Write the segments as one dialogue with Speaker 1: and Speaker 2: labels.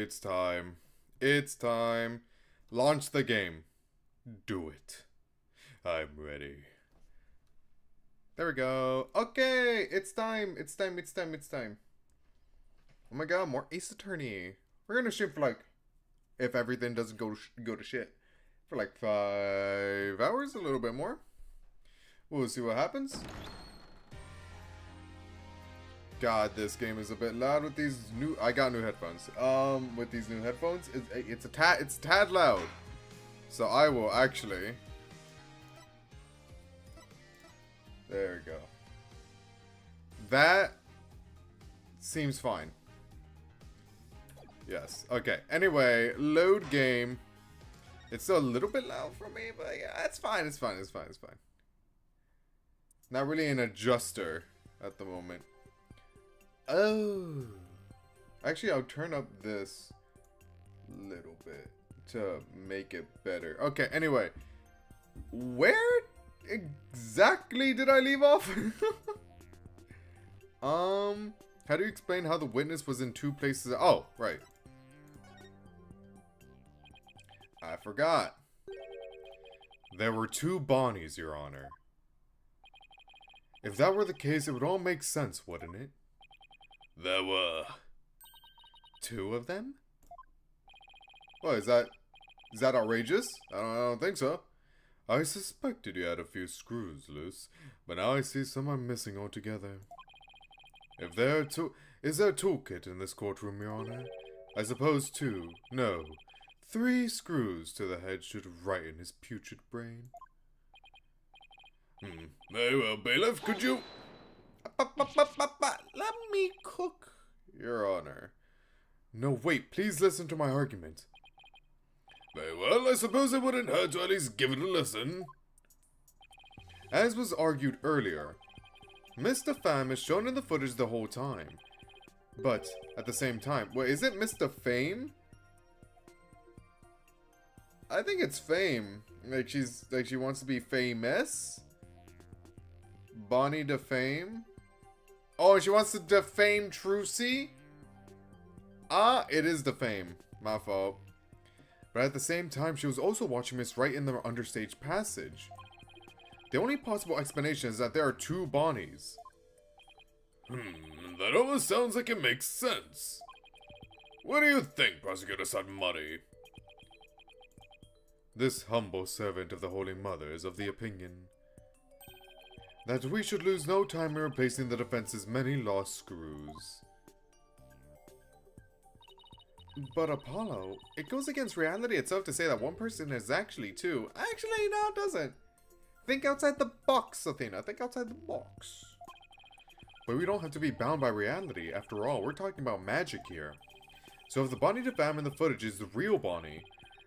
Speaker 1: It's time. It's time. Launch the game. Do it. I'm ready. There we go. Okay, it's time. It's time. It's time. It's time. Oh my god, more Ace Attorney. We're gonna shoot for like, if everything doesn't go to shit, for like 5 hours, a little bit more. We'll see what happens. God, this game is a bit loud with these new. I got new headphones. With these new headphones, it's a tad loud. So I will actually. There we go. That seems fine. Yes. Okay. Anyway, load game. It's still a little bit loud for me, but yeah, it's fine. It's fine. It's fine. It's fine. Not really an adjuster at the moment. Oh. Actually, I'll turn up this little bit to make it better. Okay, anyway. Where exactly did I leave off? How do you explain how the witness was in two places? Oh, right. I forgot. There were two Bonnies, Your Honor. If that were the case, it would all make sense, wouldn't it? There were two of them? What, is that outrageous? I don't think so. I suspected you had a few screws loose, but now I see some are missing altogether. If there are is there a toolkit in this courtroom, Your Honor? I suppose two, no, 3 screws to the head should righten his putrid brain. Very well, bailiff, could you... Let me cook, Your Honor. No, wait, please listen to my argument. Very well, I suppose it wouldn't hurt to at least give it a listen. As was argued earlier, Mr. Pham is shown in the footage the whole time. But, at the same time, wait, is it Mr. Fame? I think it's Fame. Like she wants to be famous? Bonnie defame? Oh, she wants to defame Trucy? Ah, it is defame. My fault. But at the same time, she was also watching Miss Wright in the understage passage. The only possible explanation is that there are two Bonnies. That almost sounds like it makes sense. What do you think, Prosecutor Sathena? This humble servant of the Holy Mother is of the opinion that we should lose no time in replacing the defense's many lost screws. But Apollo, it goes against reality itself to say that one person is actually two. Actually, no, it doesn't. Think outside the box, Sathena. Think outside the box. But we don't have to be bound by reality. After all, we're talking about magic here. So if the Bonnie defam in the footage is the real Bonnie,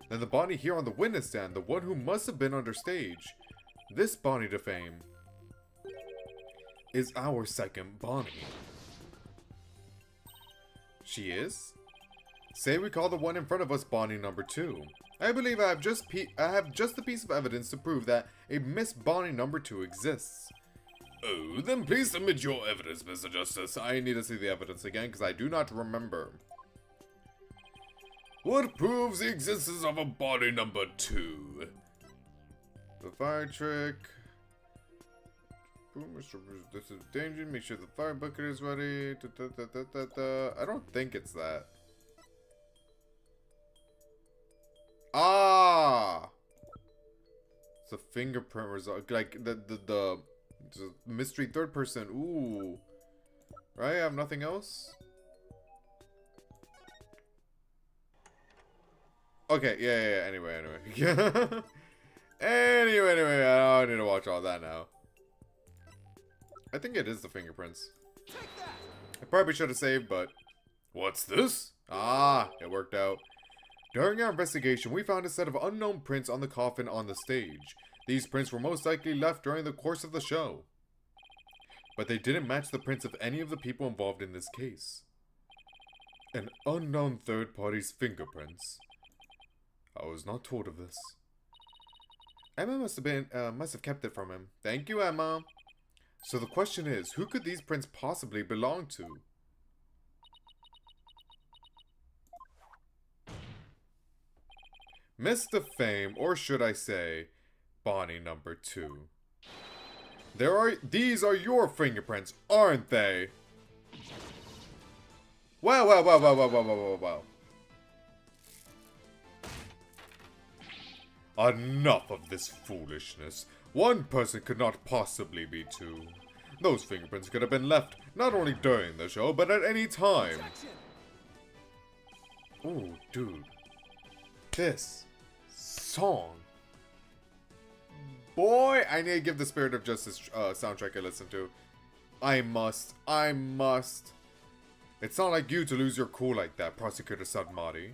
Speaker 1: then the Bonnie here on the witness stand, the one who must have been understage, this Bonnie defame, is our second Bonnie. She is? Say we call the one in front of us Bonnie number 2. I believe I have just a piece of evidence to prove that a Miss Bonnie number 2 exists. Oh, then please submit your evidence, Mr. Justice. I need to see the evidence again because I do not remember. What proves the existence of a Bonnie number 2? The fire trick. This is danger. Make sure the fire bucket is ready. I don't think it's that. Ah! It's a fingerprint result. Like the mystery third person. Ooh. Right? I have nothing else? Okay, yeah. Anyway. anyway, I don't need to watch all that now. I think it is the fingerprints. I probably should have saved, but... What's this? Ah, it worked out. During our investigation, we found a set of unknown prints on the coffin on the stage. These prints were most likely left during the course of the show. But they didn't match the prints of any of the people involved in this case. An unknown third party's fingerprints. I was not told of this. Emma must have kept it from him. Thank you, Emma. So the question is, who could these prints possibly belong to? Mr. Fame, or should I say, Bonnie number 2. These are your fingerprints, aren't they? Wow, wow, wow, wow, wow, wow, wow, wow, wow. Enough of this foolishness. One person could not possibly be 2. Those fingerprints could have been left, not only during the show, but at any time. Ooh, dude. This song. Boy, I need to give the Spirit of Justice soundtrack a listen to. I must. It's not like you to lose your cool like that, Prosecutor Sadmati.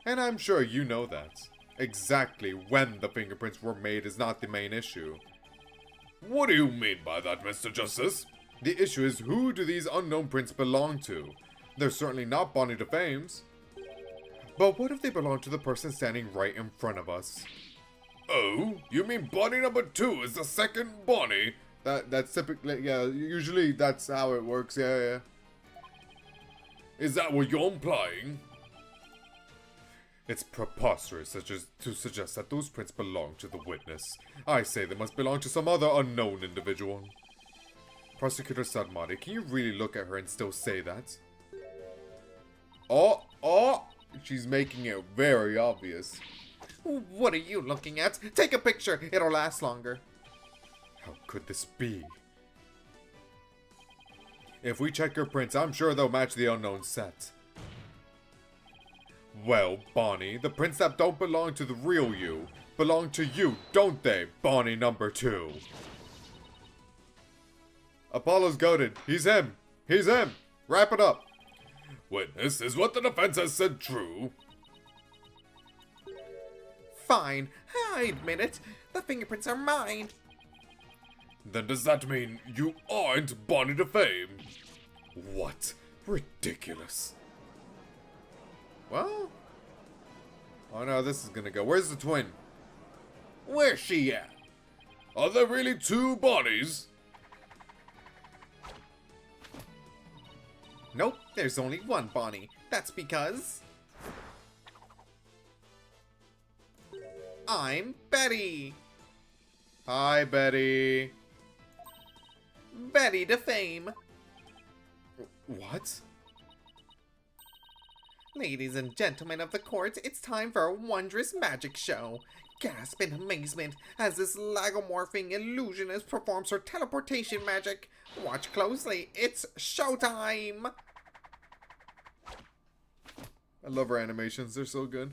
Speaker 1: And I'm sure you know that. Exactly when the fingerprints were made is not the main issue. What do you mean by that, Mr. Justice? The issue is, who do these unknown prints belong to? They're certainly not Bonnie DeFame's. But what if they belong to the person standing right in front of us? Oh, you mean Bonnie number 2 is the second Bonnie? That's typically, yeah, usually that's how it works, yeah. Is that what you're implying? It's preposterous to suggest that those prints belong to the witness. I say they must belong to some other unknown individual. Prosecutor Sadmati, can you really look at her and still say that? Oh! She's making it very obvious. What are you looking at? Take a picture, it'll last longer. How could this be? If we check your prints, I'm sure they'll match the unknown set. Well, Bonnie, the prints that don't belong to the real you belong to you, don't they, Bonnie number 2? Apollo's goaded. He's him. Wrap it up. Witness, is what the defense has said true? Fine, I admit it. The fingerprints are mine. Then does that mean you aren't Bonnie DeFame? What? Ridiculous. Well... oh no, this is gonna go. Where's the twin? Where's she at? Are there really 2 Bonnies? Nope, there's only 1 Bonnie. That's because... I'm Betty. Hi, Betty. Betty DeFame. What? Ladies and gentlemen of the court, it's time for a wondrous magic show. Gasp in amazement as this lagomorphing illusionist performs her teleportation magic. Watch closely, it's showtime! I love her animations, they're so good.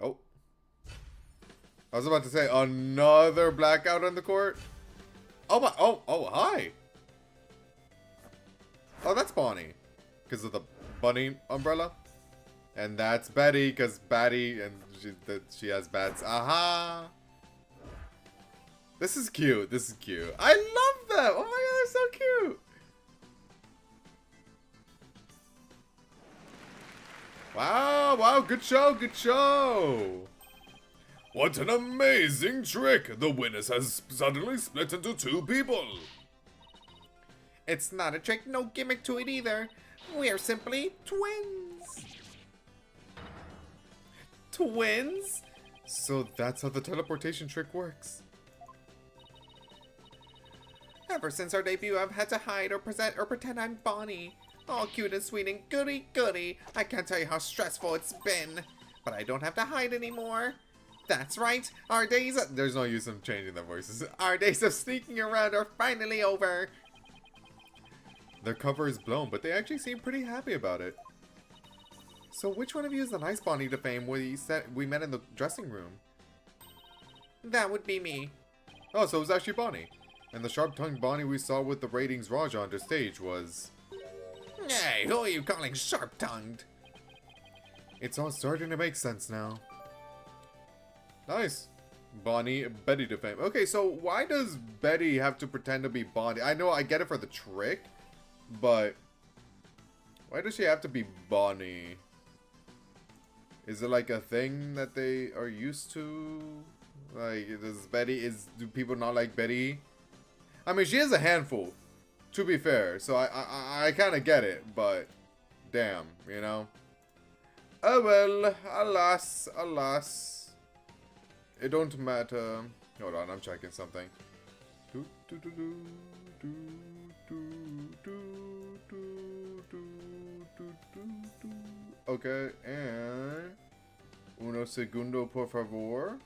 Speaker 1: Oh. I was about to say, another blackout on the court? Oh my, oh, hi! Oh, that's Bonnie. Because of the bunny umbrella. And that's Betty, because Batty, and she has bats. Aha! This is cute. I love them! Oh my god, they're so cute! Wow, good show! What an amazing trick! The witness has suddenly split into 2 people! It's not a trick, no gimmick to it either. We're simply twins. Twins? So that's how the teleportation trick works. Ever since our debut, I've had to hide or pretend I'm Bonnie. All cute and sweet and goody. I can't tell you how stressful it's been. But I don't have to hide anymore. That's right, our days of... there's no use in changing their voices. Our days of sneaking around are finally over. Their cover is blown, but they actually seem pretty happy about it. So which one of you is the nice Bonnie DeFame we met in the dressing room? That would be me. Oh, so it was actually Bonnie. And the sharp-tongued Bonnie we saw with the ratings Raja on stage was... Hey, who are you calling sharp-tongued? It's all starting to make sense now. Nice. Bonnie, Betty DeFame. Okay, so why does Betty have to pretend to be Bonnie? I know I get it for the trick, but why does she have to be Bonnie? Is it like a thing that they are used to? Like, do people not like Betty? I mean, she is a handful. To be fair, so I kind of get it, but damn, you know. Oh well, alas, alas. It don't matter. Hold on, I'm checking something. Okay, and uno segundo, por favor.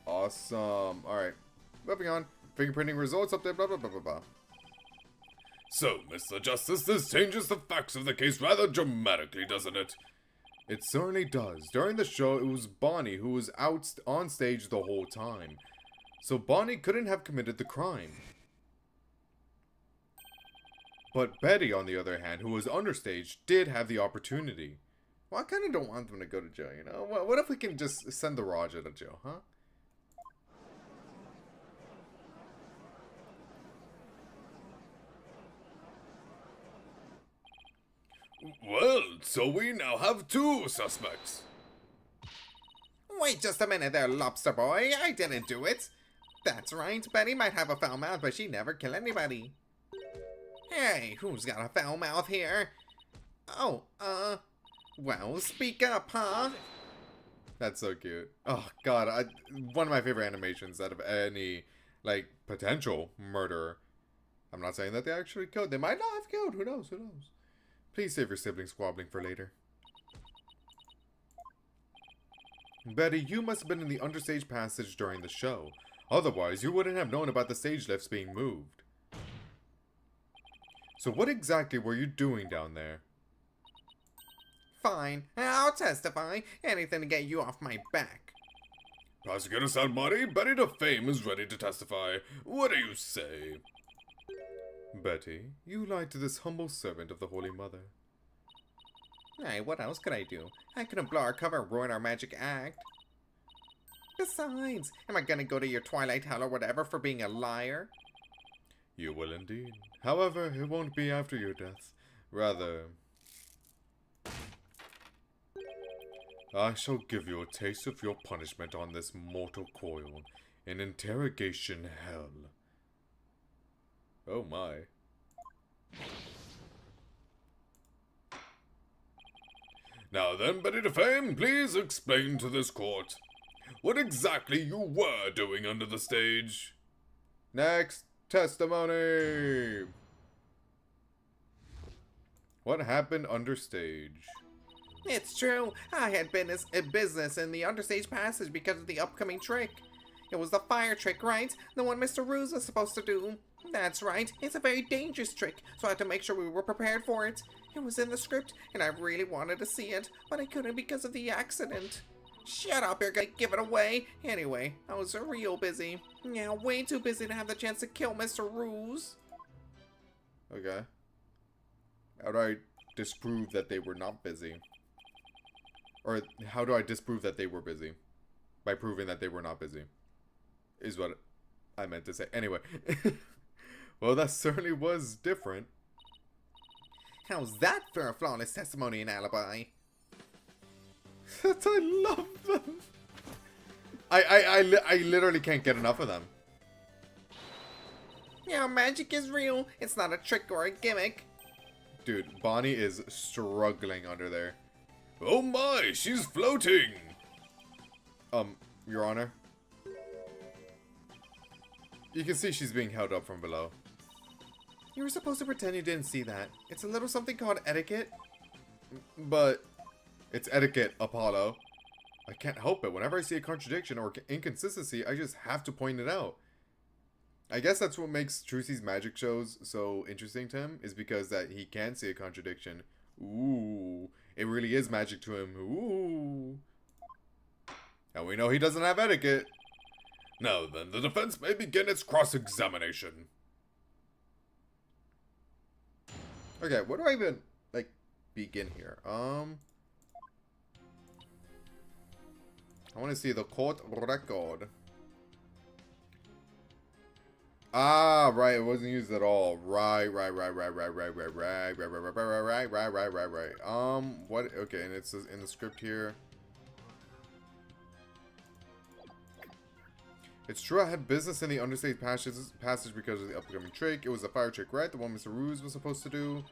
Speaker 1: Awesome. Alright, moving on. Fingerprinting results update, blah, blah, blah, blah, blah. So, Mr. Justice, this changes the facts of the case rather dramatically, doesn't it? It certainly does. During the show, it was Bonnie who was out on stage the whole time. So Bonnie couldn't have committed the crime. But Betty, on the other hand, who was understage, did have the opportunity. Well, I kind of don't want them to go to jail, you know? What if we can just send the Raja to jail, huh? Well, so we now have 2 suspects.
Speaker 2: Wait just a minute there, lobster boy. I didn't do it. That's right, Betty might have a foul mouth, but she never killed anybody. Hey, who's got a foul mouth here? Oh, well, speak up, huh?
Speaker 1: That's so cute. Oh, God, one of my favorite animations out of any, like, potential murderer. I'm not saying that they actually killed. They might not have killed. Who knows? Who knows? Please save your siblings squabbling for later. Betty, you must have been in the understage passage during the show. Otherwise, you wouldn't have known about the stage lifts being moved. So what exactly were you doing down there?
Speaker 2: Fine, I'll testify. Anything to get you off my back.
Speaker 1: Prosecutor Salmari, Betty DeFame is ready to testify. What do you say? Betty, you lied to this humble servant of the Holy Mother.
Speaker 2: Hey, what else could I do? I couldn't blow our cover and ruin our magic act. Besides, am I gonna go to your Twilight Hell or whatever for being a liar?
Speaker 1: You will indeed. However, it won't be after your death. Rather, I shall give you a taste of your punishment on this mortal coil in interrogation hell. Oh my. Now then, Betty DeFame, please explain to this court what exactly you were doing under the stage. Next testimony. What happened under stage?
Speaker 2: It's true. I had business in the understage passage because of the upcoming trick. It was the fire trick, right? The one Mr. Ruse was supposed to do. That's right. It's a very dangerous trick, so I had to make sure we were prepared for it. It was in the script, and I really wanted to see it, but I couldn't because of the accident. Shut up, you're gonna give it away. Anyway, I was real busy. Yeah, way too busy to have the chance to kill Mr. Ruse.
Speaker 1: Okay. How do I disprove that they were not busy? Or how do I disprove that they were busy? By proving that they were not busy. Is what I meant to say. Anyway. Well, that certainly was different.
Speaker 2: How's that for a flawless testimony and alibi?
Speaker 1: I love them. I literally can't get enough of them.
Speaker 2: Yeah, magic is real. It's not a trick or a gimmick.
Speaker 1: Dude, Bonnie is struggling under there. Oh my, she's floating! Your Honor? You can see she's being held up from below. You were supposed to pretend you didn't see that. It's a little something called etiquette. But it's etiquette, Apollo. I can't help it. Whenever I see a contradiction or inconsistency, I just have to point it out. I guess that's what makes Trucy's magic shows so interesting to him, is because that he can see a contradiction. Ooh, it really is magic to him. Ooh. And we know he doesn't have etiquette. Now then, the defense may begin its cross-examination. Okay, what do I even, like, begin here? I want to see the court record. Ah, right, it wasn't used at all. Right. What? Okay, and it says in the script here. It's true I had business in the understage passage because of the upcoming trick. It was the fire trick, right? The one Mr. Ruse was supposed to do.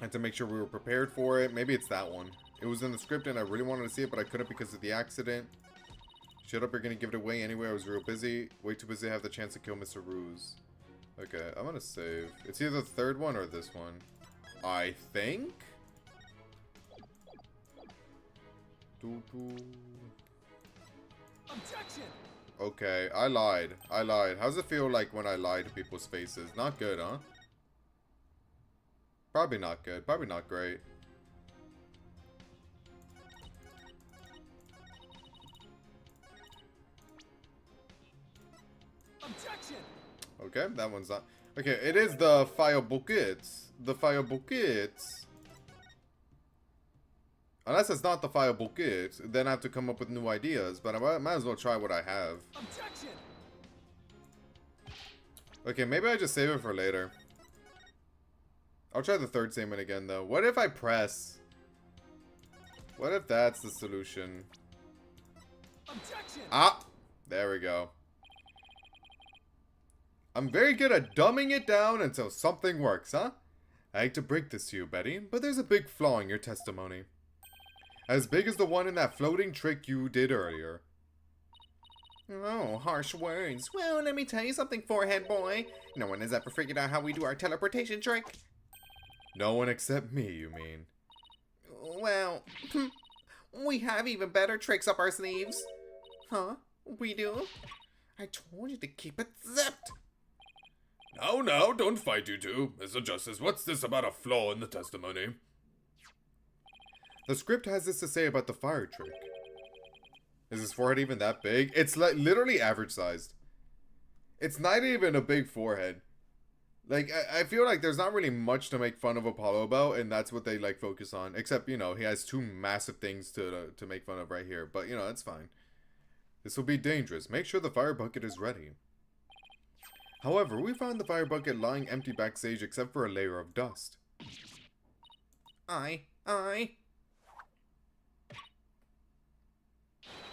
Speaker 1: I had to make sure we were prepared for it. Maybe it's that one. It was in the script and I really wanted to see it, but I couldn't because of the accident. Shut up, you're gonna give it away anyway. I was real busy. Way too busy to have the chance to kill Mr. Ruse. Okay, I'm gonna save. It's either the third one or this one. I think?
Speaker 2: Objection!
Speaker 1: Okay, I lied. I lied. How's it feel like when I lie to people's faces? Not good, huh? Probably not good. Probably not great.
Speaker 2: Objection!
Speaker 1: Okay, that one's not. Okay, it is the fire buckets. The fire buckets. Unless it's not the fire buckets, then I have to come up with new ideas. But I might as well try what I have.
Speaker 2: Objection!
Speaker 1: Okay, maybe I just save it for later. I'll try the third statement again, though. What if I press? What if that's the solution?
Speaker 2: Objection!
Speaker 1: Ah! There we go. I'm very good at dumbing it down until something works, huh? I hate to break this to you, Betty, but there's a big flaw in your testimony. As big as the one in that floating trick you did earlier.
Speaker 2: Oh, harsh words. Well, let me tell you something, forehead boy. No one has ever figured out how we do our teleportation trick.
Speaker 1: No one except me, you mean?
Speaker 2: Well, we have even better tricks up our sleeves. Huh? We do? I told you to keep it zipped.
Speaker 1: No, don't fight, you two. Mr. Justice, what's this about a flaw in the testimony? The script has this to say about the fire trick. Is his forehead even that big? It's like literally average sized. It's not even a big forehead. Like, I feel like there's not really much to make fun of Apollo about, and that's what they, like, focus on. Except, you know, he has two massive things to make fun of right here. But, you know, it's fine. This will be dangerous. Make sure the fire bucket is ready. However, we found the fire bucket lying empty backstage except for a layer of dust.
Speaker 2: I.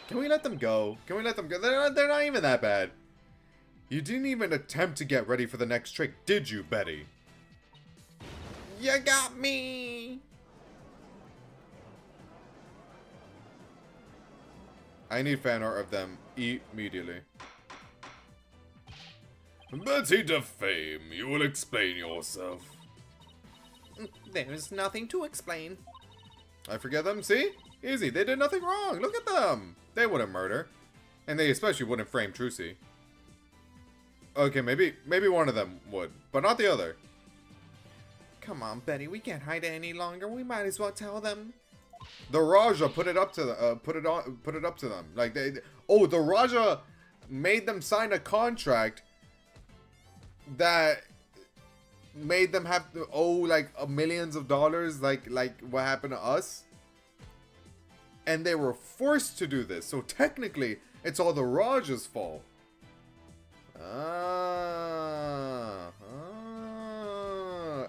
Speaker 1: Can we let them go? Can we let them go? They're not even that bad. You didn't even attempt to get ready for the next trick, did you, Betty?
Speaker 2: You got me!
Speaker 1: I need fan art of them immediately. Betty to fame, you will explain yourself.
Speaker 2: There's nothing to explain.
Speaker 1: I forget them, see? Easy, they did nothing wrong, look at them! They wouldn't murder. And they especially wouldn't frame Trucy. Okay, maybe one of them would, but not the other.
Speaker 2: Come on, Betty, we can't hide it any longer. We might as well tell them.
Speaker 1: The Raja put it up to put it up to them. Like the Raja made them sign a contract that made them have to owe like millions of dollars, like what happened to us. And they were forced to do this, so technically it's all the Raja's fault.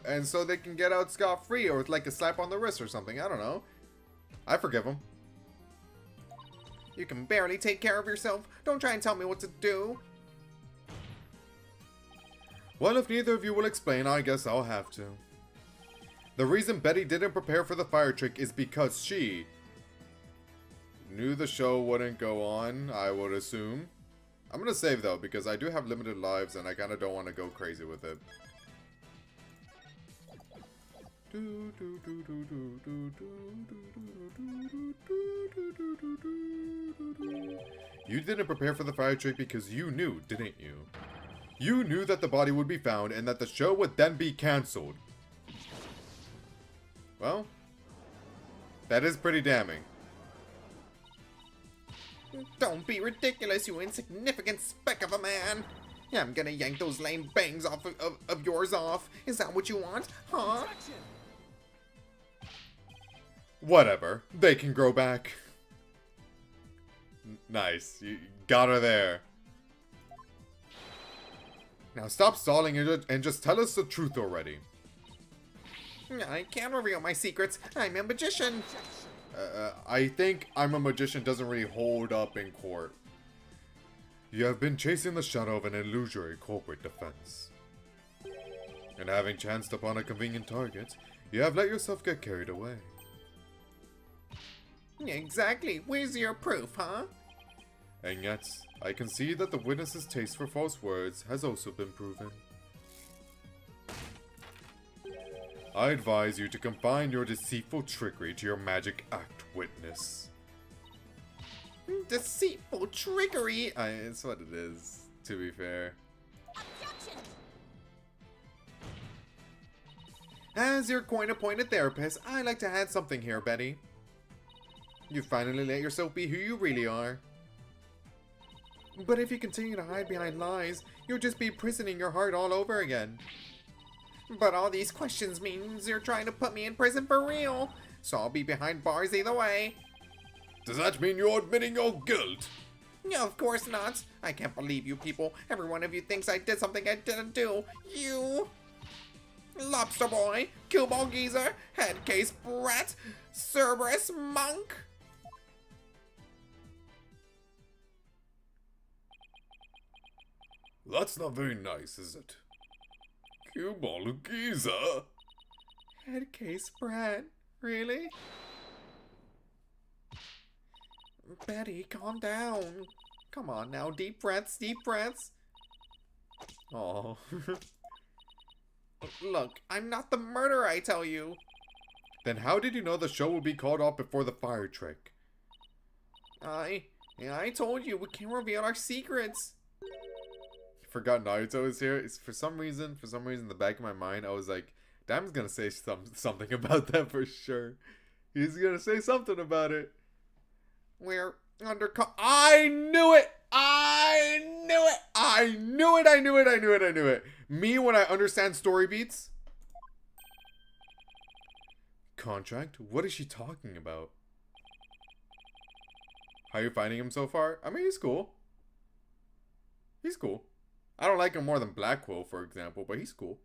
Speaker 1: And so they can get out scot-free, or with like a slap on the wrist or something. I don't know. I forgive them.
Speaker 2: You can barely take care of yourself. Don't try and tell me what to do.
Speaker 1: Well, if neither of you will explain, I guess I'll have to. The reason Betty didn't prepare for the fire trick is because she knew the show wouldn't go on, I would assume. I'm gonna save though, because I do have limited lives and I kinda don't want to go crazy with it. You didn't prepare for the fire trick because you knew, didn't you? You knew that the body would be found and that the show would then be cancelled. Well, that is pretty damning.
Speaker 2: Don't be ridiculous, you insignificant speck of a man. I'm gonna yank those lame bangs off of yours off. Is that what you want? Huh?
Speaker 1: Whatever. They can grow back. Nice. You got her there. Now stop stalling and just tell us the truth already.
Speaker 2: I can't reveal my secrets. I'm a magician.
Speaker 1: I think I'm a magician doesn't really hold up in court. You have been chasing the shadow of an illusory corporate defense. And having chanced upon a convenient target, you have let yourself get carried away.
Speaker 2: Exactly. Where's your proof, huh?
Speaker 1: And yet, I can see that the witness's taste for false words has also been proven. I advise you to confine your deceitful trickery to your magic act, witness.
Speaker 2: Deceitful trickery?
Speaker 1: It's what it is, to be fair.
Speaker 3: Objection!
Speaker 2: As your coin-appointed therapist, I'd like to add something here, Betty. You finally let yourself be who you really are. But if you continue to hide behind lies, you'll just be imprisoning your heart all over again. But all these questions means you're trying to put me in prison for real, so I'll be behind bars either way.
Speaker 1: Does that mean you're admitting your guilt?
Speaker 2: No, of course not. I can't believe you people. Every one of you thinks I did something I didn't do. You... Lobster Boy, Cue-Ball Geezer, Headcase Brat, Cerberus Monk.
Speaker 1: That's not very nice, is it? Cue-Ball Geezer?
Speaker 2: Headcase Brat? Really? Betty, calm down. Come on now, deep breaths, deep breaths. Oh. Look, I'm not the murderer, I tell you.
Speaker 1: Then how did you know the show would be called off before the fire trick?
Speaker 2: I told you, we can't reveal our secrets.
Speaker 1: Forgot Naruto was here. For some reason, in the back of my mind, I was like, Dam's gonna say something about that for sure. He's gonna say something about it.
Speaker 2: We're I knew it!
Speaker 1: I knew it! Me, when I understand story beats. Contract? What is she talking about? How are you finding him so far? I mean, he's cool. He's cool. I don't like him more than Black Quill, for example, but he's cool.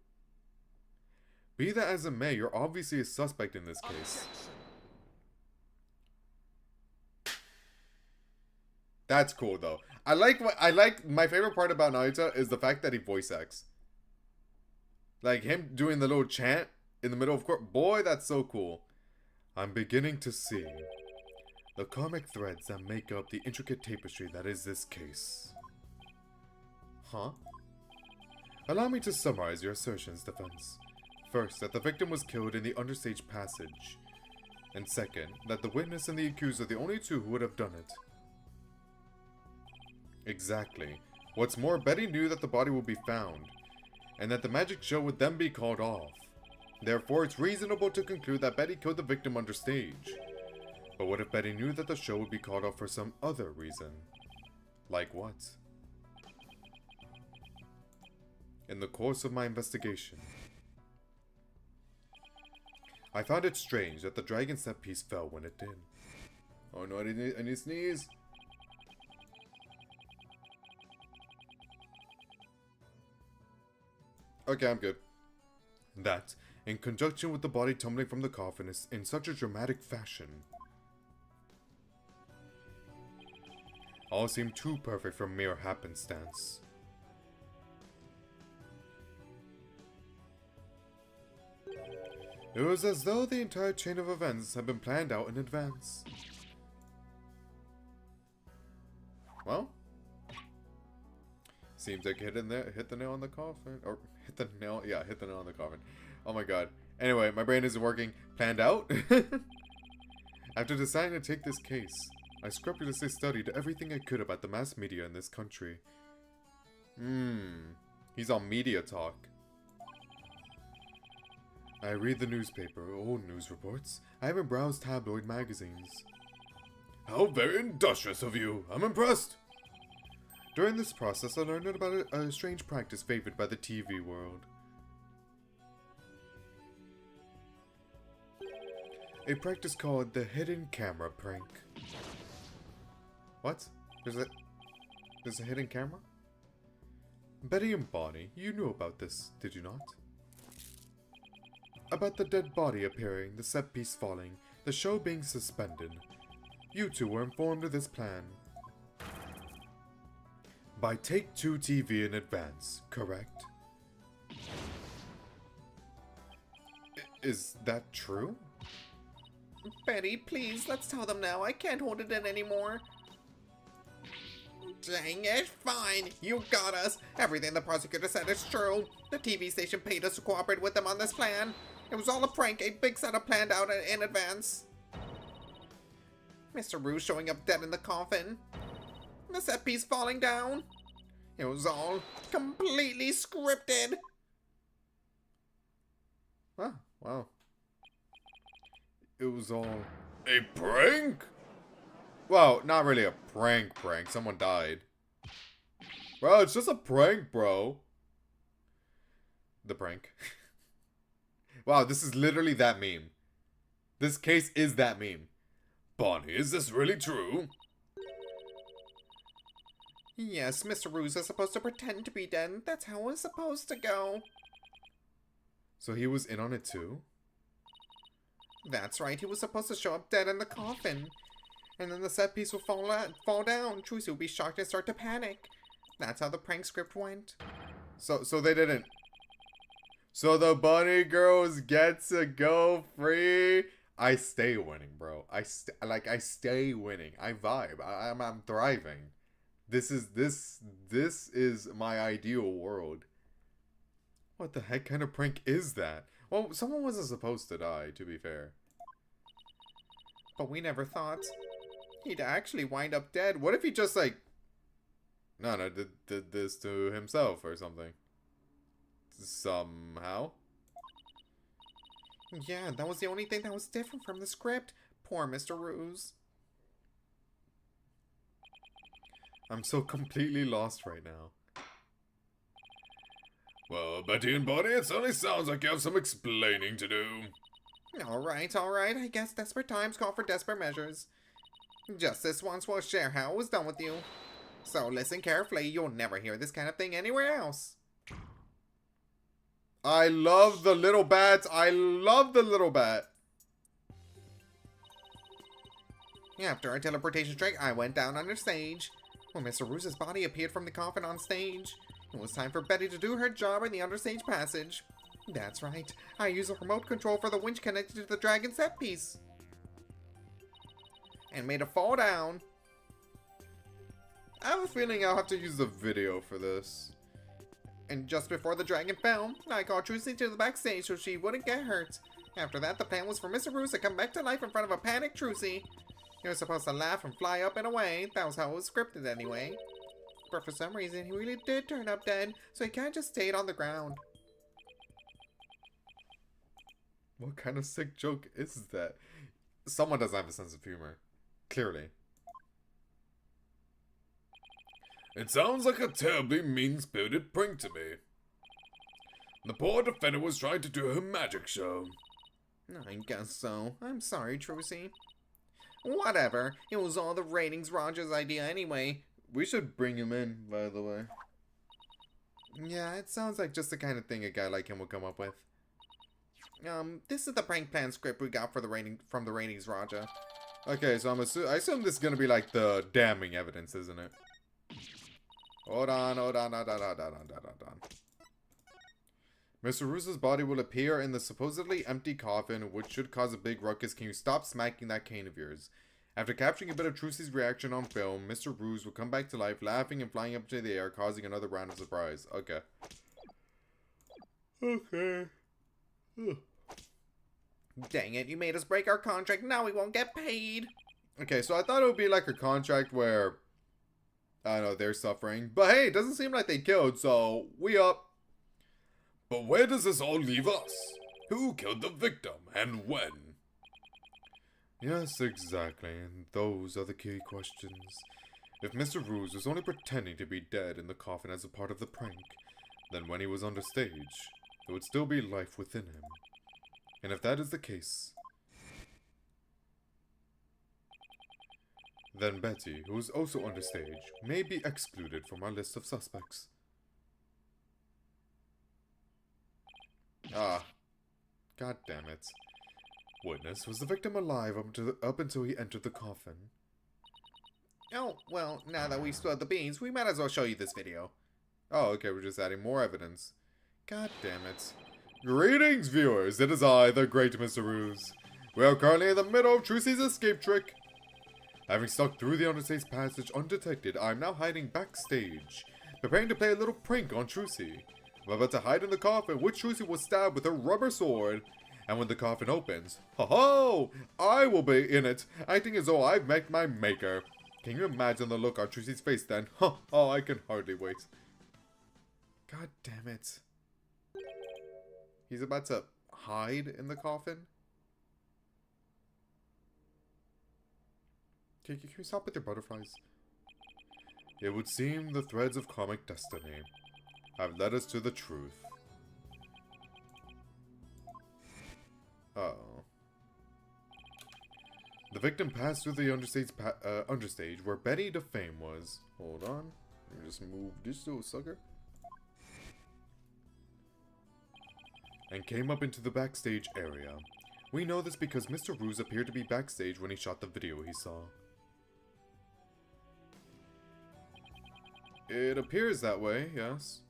Speaker 1: Be that as it may, you're obviously a suspect in this case. That's cool though. I like my favorite part about Naruto is the fact that he voice acts. Like him doing the little chant in the middle of court. Boy, that's so cool. I'm beginning to see the karmic threads that make up the intricate tapestry that is this case. Huh? Allow me to summarize your assertions, defense. First, that the victim was killed in the understage passage. And second, that the witness and the accused are the only two who would have done it. Exactly. What's more, Betty knew that the body would be found, and that the magic show would then be called off. Therefore, it's reasonable to conclude that Betty killed the victim understage. But what if Betty knew that the show would be called off for some other reason? Like what? In the course of my investigation, I found it strange that the dragon set piece fell when it did. Oh no, I need to sneeze. Okay, I'm good. That, in conjunction with the body tumbling from the coffin in such a dramatic fashion, all seemed too perfect for mere happenstance. It was as though the entire chain of events had been planned out in advance. Well, seems like hit the nail on the coffin, or hit the nail on the coffin. Oh my god. Anyway, my brain isn't working. Planned out? After deciding to take this case, I scrupulously studied everything I could about the mass media in this country. He's on Media Talk. I read the newspaper, old news reports. I even browse tabloid magazines. How very industrious of you! I'm impressed! During this process, I learned about a strange practice favored by the TV world. A practice called the hidden camera prank. What? There's a hidden camera? Betty and Bonnie, you knew about this, did you not? About the dead body appearing, the set piece falling, the show being suspended. You two were informed of this plan. by Take-Two TV in advance, correct? Is that true?
Speaker 2: Betty, please, let's tell them now. I can't hold it in anymore. Dang it, fine. You got us. Everything the prosecutor said is true. The TV station paid us to cooperate with them on this plan. It was all a prank, a big setup planned out in advance. Mr. Ruse showing up dead in the coffin. The set piece falling down. It was all completely scripted.
Speaker 1: Ah, wow. It was all a prank? Well, not really a prank. Someone died. Bro, it's just a prank, bro. The prank. Wow, this is literally that meme. This case is that meme. Bonnie, is this really true?
Speaker 2: Yes, Mr. Ruse is supposed to pretend to be dead. That's how it was supposed to go.
Speaker 1: So he was in on it too?
Speaker 2: That's right, he was supposed to show up dead in the coffin. And then the set piece will fall down. Trucy will be shocked and start to panic. That's how the prank script went.
Speaker 1: So they didn't. So the bunny girls get to go free. I stay winning, bro. I stay winning. I vibe. I'm thriving. This is my ideal world. What the heck kind of prank is that? Well, someone wasn't supposed to die, to be fair.
Speaker 2: But we never thought he'd actually wind up dead.
Speaker 1: What if he just like did this to himself or something? Somehow?
Speaker 2: Yeah, that was the only thing that was different from the script. Poor Mr. Ruse.
Speaker 1: I'm so completely lost right now. Well, Betty and Bonnie, it certainly sounds like you have some explaining to do.
Speaker 2: Alright. I guess desperate times call for desperate measures. Just this once we'll share how it was done with you. So listen carefully, you'll never hear this kind of thing anywhere else.
Speaker 1: I love the little bats. I love the little bat.
Speaker 2: After our teleportation trick, I went down under stage. When Mr. Ruse's body appeared from the coffin on stage, it was time for Betty to do her job in the understage passage. That's right, I used a remote control for the winch connected to the dragon set piece. And made it fall down.
Speaker 1: I have a feeling I'll have to use the video for this.
Speaker 2: And just before the dragon fell, I called Trucy to the backstage so she wouldn't get hurt. After that, the plan was for Mr. Ruse to come back to life in front of a panicked Trucy. He was supposed to laugh and fly up and away. That was how it was scripted anyway. But for some reason, he really did turn up dead, so he kinda just stayed on the ground.
Speaker 1: What kind of sick joke is that? Someone doesn't have a sense of humor. Clearly. It sounds like a terribly mean-spirited prank to me. The poor defender was trying to do her magic show.
Speaker 2: I guess so. I'm sorry, Trucy. Whatever. It was all the ratings Roger's idea anyway.
Speaker 1: We should bring him in, by the way. Yeah, it sounds like just the kind of thing a guy like him would come up with.
Speaker 2: This is the prank plan script we got for from the ratings Roger.
Speaker 1: Okay, so I assume this is gonna be like the damning evidence, isn't it? Hold on. Mr. Ruse's body will appear in the supposedly empty coffin, which should cause a big ruckus. Can you stop smacking that cane of yours? After capturing a bit of Trucy's reaction on film, Mr. Ruse will come back to life, laughing and flying up into the air, causing another round of surprise. Okay.
Speaker 2: Dang it, you made us break our contract, now we won't get paid.
Speaker 1: Okay, so I thought it would be like a contract where, I don't know, they're suffering. But hey, it doesn't seem like they killed, so we up. But where does this all leave us? Who killed the victim, and when? Yes, exactly, and those are the key questions. If Mr. Ruse was only pretending to be dead in the coffin as a part of the prank, then when he was on the stage, there would still be life within him. And if that is the case, then Betty, who is also on the stage, may be excluded from our list of suspects. Ah, god damn it. Witness, was the victim alive up until he entered the coffin?
Speaker 2: Oh, well, now that we've spilled the beans, we might as well show you this video.
Speaker 1: Oh, okay, we're just adding more evidence. God damn it. Greetings, viewers. It is I, the great Mr. Ruse. We are currently in the middle of Trucy's escape trick. Having stuck through the understage passage undetected, I am now hiding backstage, preparing to play a little prank on Trucy. I'm about to hide in the coffin, which Trucy will stab with her rubber sword. And when the coffin opens, ho-ho! I will be in it, acting as though I've met my maker. Can you imagine the look on Trucy's face then? Oh, I can hardly wait. God damn it. He's about to hide in the coffin? Can you stop with your butterflies? It would seem the threads of comic destiny have led us to the truth. Uh-oh. The victim passed through the understage where Betty DeFame was. Hold on. Let me just move this little sucker. And came up into the backstage area. We know this because Mr. Ruse appeared to be backstage when he shot the video he saw. It appears that way, yes.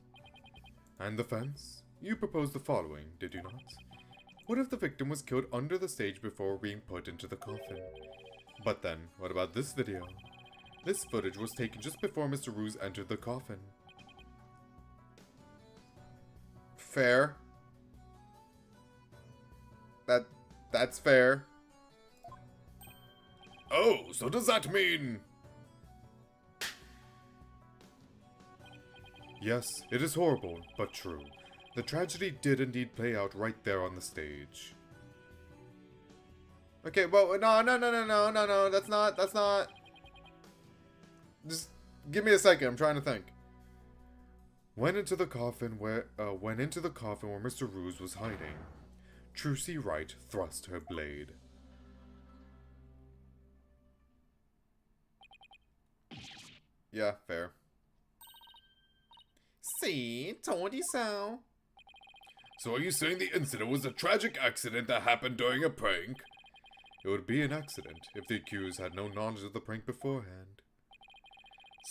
Speaker 1: And the fence? You proposed the following, did you not? What if the victim was killed under the stage before being put into the coffin? But then, what about this video? This footage was taken just before Mr. Ruse entered the coffin. Fair. That's fair. Oh, so does that mean... Yes, it is horrible, but true. The tragedy did indeed play out right there on the stage. Okay, well, no, that's not. Just give me a second, I'm trying to think. Went into the coffin where Mr. Ruse was hiding. Trucy Wright thrust her blade. Yeah, fair.
Speaker 2: See, told you so.
Speaker 1: So are you saying the incident was a tragic accident that happened during a prank? It would be an accident if the accused had no knowledge of the prank beforehand.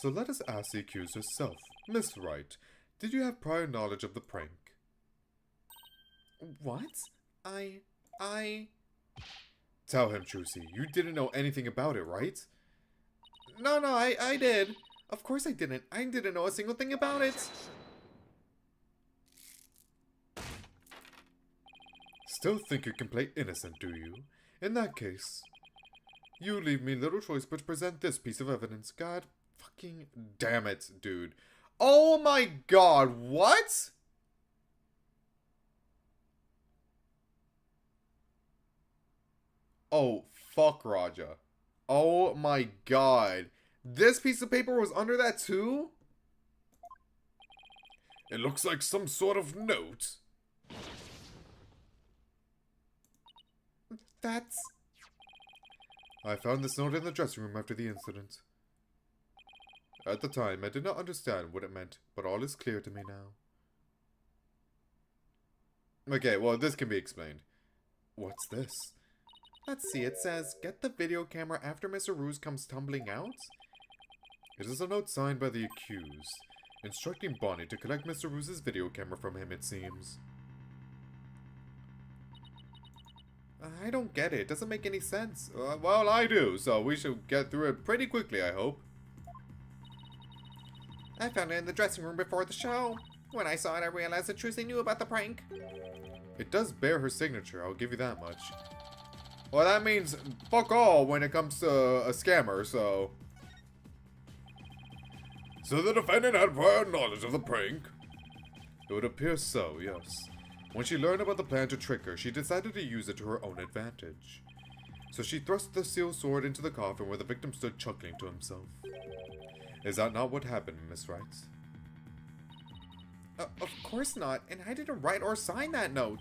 Speaker 1: So let us ask the accused herself. Miss Wright, did you have prior knowledge of the prank?
Speaker 2: What? I...
Speaker 1: Tell him, Trucy, you didn't know anything about it, right?
Speaker 2: No, I did. Of course I didn't. I didn't know a single thing about it.
Speaker 1: Still think you can play innocent, do you? In that case, you leave me little choice but to present this piece of evidence. God fucking damn it, dude. Oh my god, what? Oh, fuck Raja. Oh my god. This piece of paper was under that too? It looks like some sort of note.
Speaker 2: That's...
Speaker 1: I found this note in the dressing room after the incident. At the time, I did not understand what it meant, but all is clear to me now. Okay, well, this can be explained. What's this?
Speaker 2: Let's see, it says, get the video camera after Mr. Ruse comes tumbling out?
Speaker 1: It is a note signed by the accused, instructing Bonnie to collect Mr. Ruse's video camera from him, it seems.
Speaker 2: I don't get it. It doesn't make any sense.
Speaker 1: Well, I do, so we should get through it pretty quickly, I hope.
Speaker 2: I found it in the dressing room before the show. When I saw it, I realized that Trucy knew about the prank.
Speaker 1: It does bear her signature, I'll give you that much. Well, that means fuck all when it comes to a scammer, so... So the defendant had prior knowledge of the prank? It would appear so, yes. When she learned about the plan to trick her, she decided to use it to her own advantage. So she thrust the steel sword into the coffin where the victim stood chuckling to himself. Is that not what happened, Miss Wright?
Speaker 2: Of course not, and I didn't write or sign that note.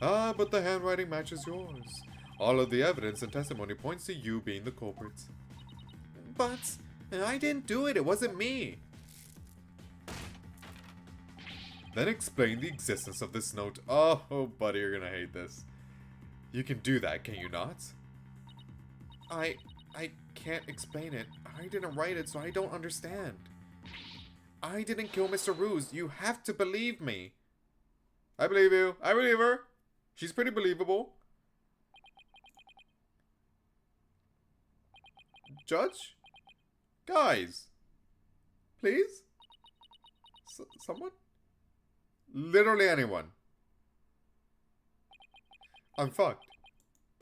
Speaker 1: Ah, but the handwriting matches yours. All of the evidence and testimony points to you being the culprit.
Speaker 2: But I didn't do it. It wasn't me.
Speaker 1: Then explain the existence of this note. Oh, buddy, you're gonna hate this. You can do that, can you not?
Speaker 2: I can't explain it.
Speaker 1: I didn't write it, so I don't understand. I didn't kill Mr. Ruse. You have to believe me. I believe you. I believe her. She's pretty believable. Judge? Guys. Please? Someone? Literally anyone. I'm fucked.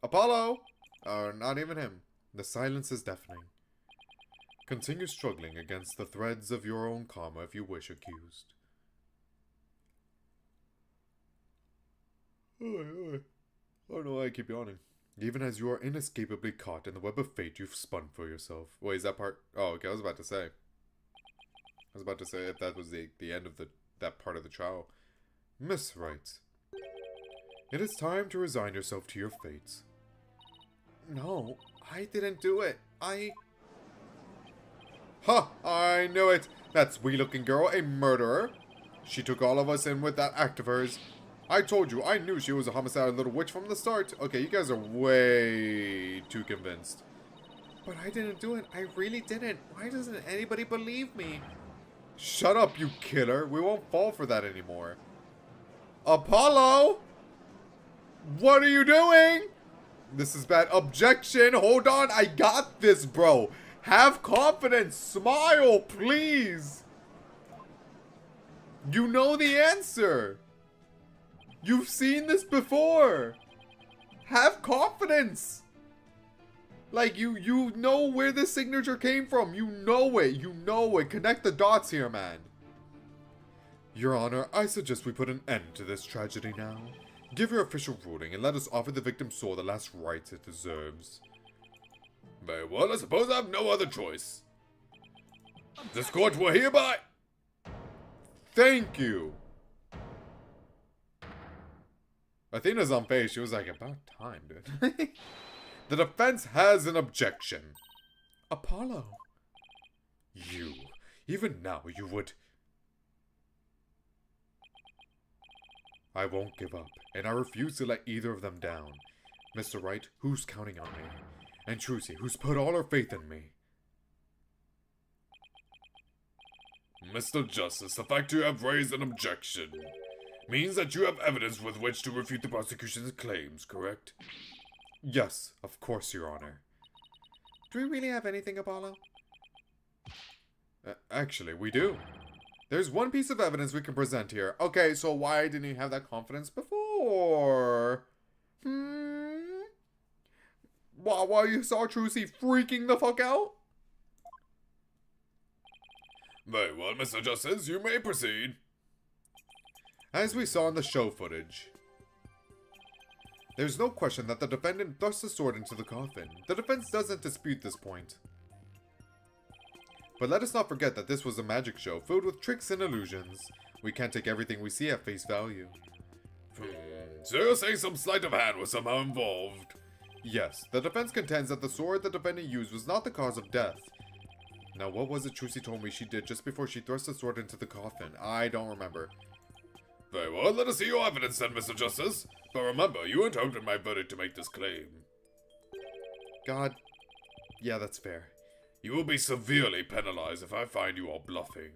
Speaker 1: Apollo! Not even him. The silence is deafening. Continue struggling against the threads of your own karma if you wish, accused. I don't know why I keep yawning. Even as you are inescapably caught in the web of fate you've spun for yourself. Wait, is that part? Oh, okay, I was about to say. If that was the end of that part of the trial. Miss Wright. It is time to resign yourself to your fates. No, I didn't do it. Ha! I knew it! That sweet-looking girl, a murderer. She took all of us in with that act of hers. I told you, I knew she was a homicidal little witch from the start. Okay, you guys are way too convinced. But I didn't do it. I really didn't. Why doesn't anybody believe me? Shut up, you killer. We won't fall for that anymore. Apollo! What are you doing? This is bad. Objection. Hold on. I got this, bro. Have confidence. Smile, please. You know the answer. You've seen this before. Have confidence. Like, you know where this signature came from. You know it. You know it. Connect the dots here, man. Your Honor, I suggest we put an end to this tragedy now. Give your official ruling and let us offer the victim's soul the last rites it deserves. Very well, I suppose I have no other choice. This court will hereby... Thank you. Athena's on face. She was like, about time, dude. The defense has an objection. Apollo. You. Even now, you would... I won't give up, and I refuse to let either of them down. Mr. Wright, who's counting on me? And Trucy, who's put all her faith in me. Mr. Justice, the fact you have raised an objection means that you have evidence with which to refute the prosecution's claims, correct? Yes, of course, Your Honor. Do we really have anything, Apollo? Actually, we do. There's one piece of evidence we can present here. Okay, so why didn't you have that confidence before? While you saw Trucy freaking the fuck out? Very well, Mr. Justice, you may proceed. As we saw in the show footage, there's no question that the defendant thrust the sword into the coffin. The defense doesn't dispute this point. But let us not forget that this was a magic show filled with tricks and illusions. We can't take everything we see at face value. So you're saying some sleight of hand was somehow involved? Yes, the defense contends that the sword the defendant used was not the cause of death. Now, what was it Trucy told me she did just before she thrust the sword into the coffin? I don't remember. Very well, let us see your evidence then, Mr. Justice. But remember, you interrupted my verdict to make this claim. God. Yeah, that's fair. You will be severely penalized if I find you are bluffing.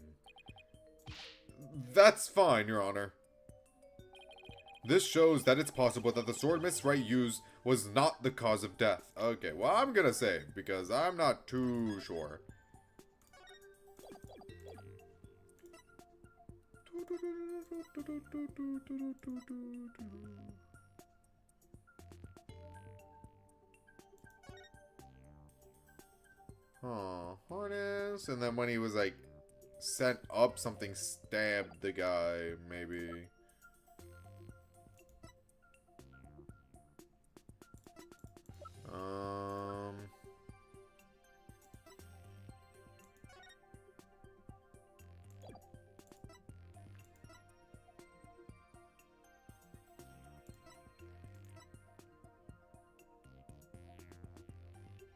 Speaker 1: That's fine, Your Honor. This shows that it's possible that the sword Miss Wright used was not the cause of death. Okay, well, I'm gonna say, because I'm not too sure. Oh, harness. And then when he was like sent up, something stabbed the guy, maybe.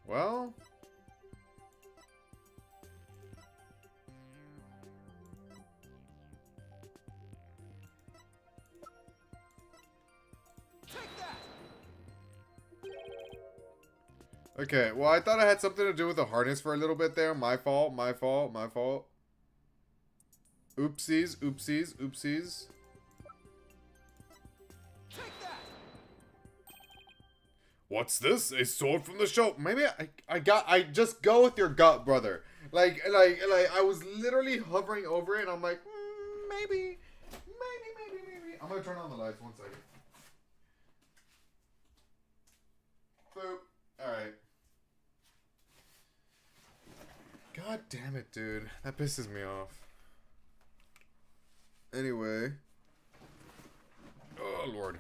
Speaker 1: Well, Okay, well, I thought I had something to do with the harness for a little bit there. My fault, my fault, my fault. Oopsies, oopsies, oopsies. What's this? A sword from the show. Maybe I just go with your gut, brother. Like, I was literally hovering over it, and I'm like, maybe. I'm gonna turn on the lights, 1 second. Boop. Alright. God damn it, dude. That pisses me off. Anyway. Oh, Lord.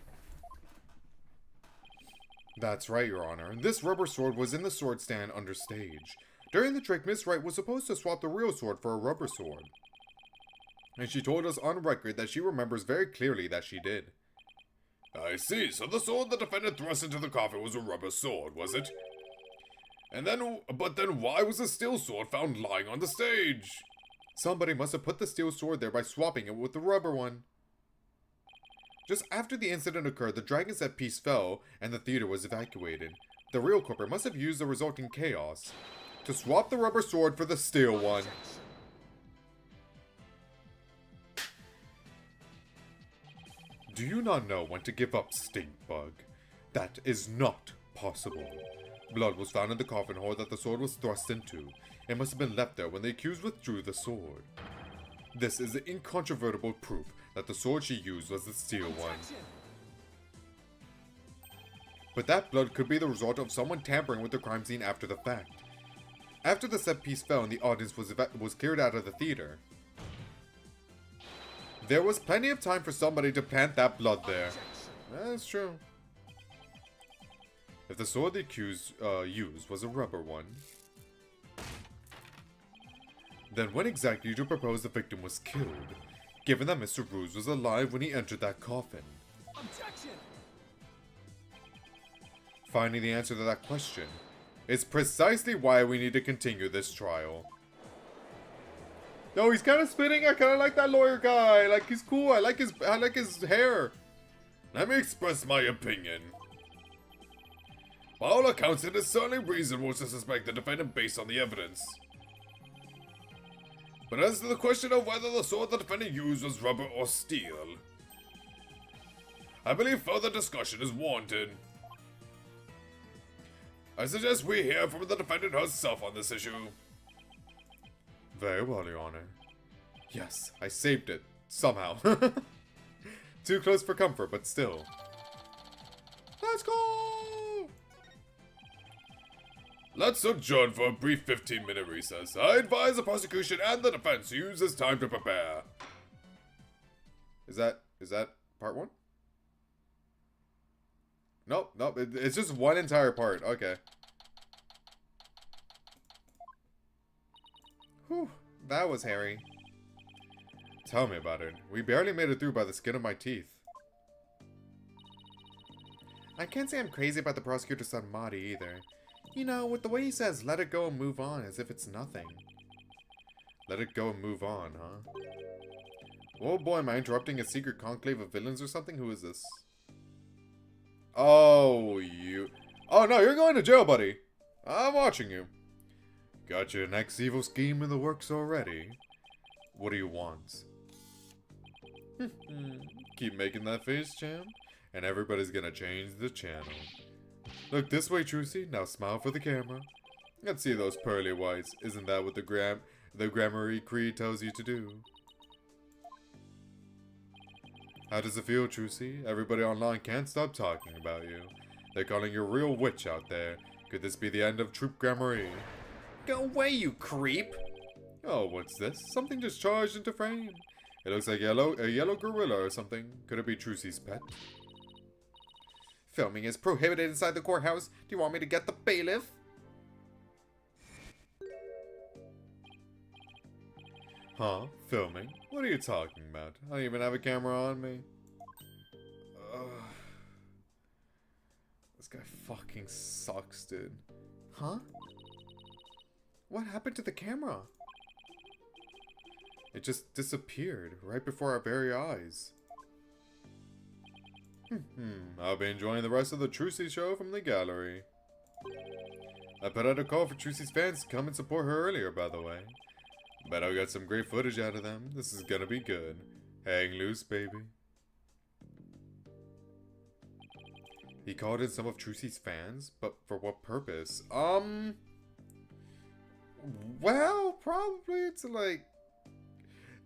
Speaker 1: That's right, Your Honor. This rubber sword was in the sword stand under stage. During the trick, Miss Wright was supposed to swap the real sword for a rubber sword. And she told us on record that she remembers very clearly that she did. I see, so the sword the defendant thrust into the coffin was a rubber sword, was it? But then why was a steel sword found lying on the stage? Somebody must have put the steel sword there by swapping it with the rubber one. Just after the incident occurred, the dragon set piece fell and the theater was evacuated. The real culprit must have used the resulting chaos to swap the rubber sword for the steel one. Do you not know when to give up, stink bug? That is not possible. Blood was found in the coffin hole that the sword was thrust into. It must have been left there when the accused withdrew the sword. This is incontrovertible proof that the sword she used was the steel one. But that blood could be the result of someone tampering with the crime scene after the fact. After the set piece fell and the audience was cleared out of the theater, there was plenty of time for somebody to plant that blood there. That's true. If the sword the accused used was a rubber one, then when exactly did you propose the victim was killed, given that Mr. Ruse was alive when he entered that coffin? Objection! Finding the answer to that question is precisely why we need to continue this trial. No, he's kind of spitting. I kind of like that lawyer guy. Like, he's cool. I like his hair. Let me express my opinion. By all accounts, it is certainly reasonable to suspect the defendant based on the evidence. But as to the question of whether the sword the defendant used was rubber or steel, I believe further discussion is warranted. I suggest we hear from the defendant herself on this issue. Very well, Your Honor. Yes, I saved it. Somehow. Too close for comfort, but still. Let's go! Let's adjourn for a brief 15-minute recess. I advise the prosecution and the defense use this time to prepare. Is that part one? Nope, it's just one entire part. Okay. Whew, that was hairy. Tell me about it. We barely made it through by the skin of my teeth. I can't say I'm crazy about the prosecutor's son Marty either. You know, with the way he says, let it go and move on, as if it's nothing. Let it go and move on, huh? Oh boy, am I interrupting a secret conclave of villains or something? Who is this? Oh, you... Oh no, you're going to jail, buddy. I'm watching you. Got your next evil scheme in the works already. What do you want? Keep making that face, champ, and everybody's gonna change the channel. Look this way, Trucy. Now smile for the camera. Let's see those pearly whites. Isn't that what the Grammary Creed tells you to do? How does it feel, Trucy? Everybody online can't stop talking about you. They're calling you a real witch out there. Could this be the end of Troop Grammary?
Speaker 2: Go away, you creep!
Speaker 1: Oh, what's this? Something just charged into frame. It looks like a yellow gorilla or something. Could it be Trucy's pet?
Speaker 2: Filming is prohibited inside the courthouse. Do you want me to get the bailiff?
Speaker 1: Huh? Filming? What are you talking about? I don't even have a camera on me. This guy fucking sucks, dude.
Speaker 2: Huh? What happened to the camera?
Speaker 1: It just disappeared right before our very eyes. I'll be enjoying the rest of the Trucy show from the gallery. I put out a call for Trucy's fans to come and support her earlier, by the way. Bet I'll get some great footage out of them. This is gonna be good. Hang loose, baby. He called in some of Trucy's fans, but for what purpose? Well, probably to like...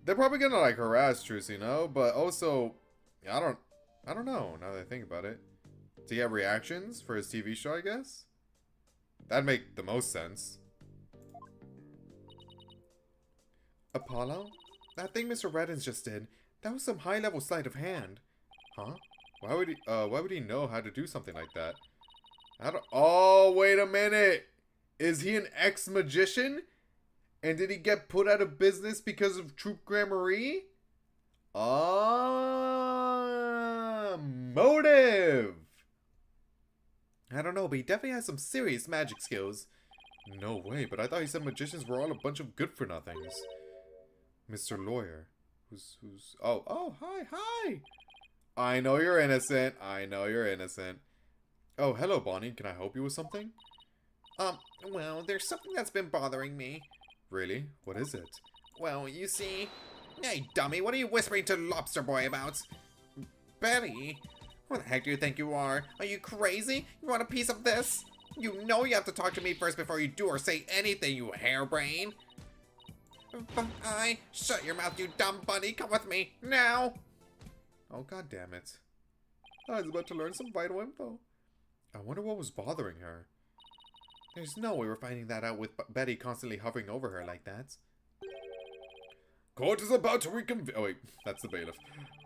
Speaker 1: They're probably gonna like harass Trucy, no? But also, I don't know, now that I think about it. To get reactions for his TV show, I guess? That'd make the most sense. Apollo? That thing Mr. Reddens just did, that was some high-level sleight of hand. Huh? Why would he know how to do something like that? Oh, wait a minute! Is he an ex-magician? And did he get put out of business because of Troop Gramarye? Motive! I don't know, but he definitely has some serious magic skills. No way, but I thought he said magicians were all a bunch of good-for-nothings. Mr. Lawyer. Oh, hi! I know you're innocent. Oh, hello, Bonnie. Can I help you with something?
Speaker 2: Well, there's something that's been bothering me.
Speaker 1: Really? What is it?
Speaker 2: Well, you see... Hey, dummy, what are you whispering to Lobster Boy about? Betty? What the heck do you think you are? Are you crazy? You want a piece of this? You know you have to talk to me first before you do or say anything, you harebrain. Shut your mouth, you dumb bunny. Come with me, now.
Speaker 1: Oh, god damn it. I was about to learn some vital info. I wonder what was bothering her. There's no way we're finding that out with Betty constantly hovering over her like that. Court is about to reconvene. Oh wait, that's the bailiff.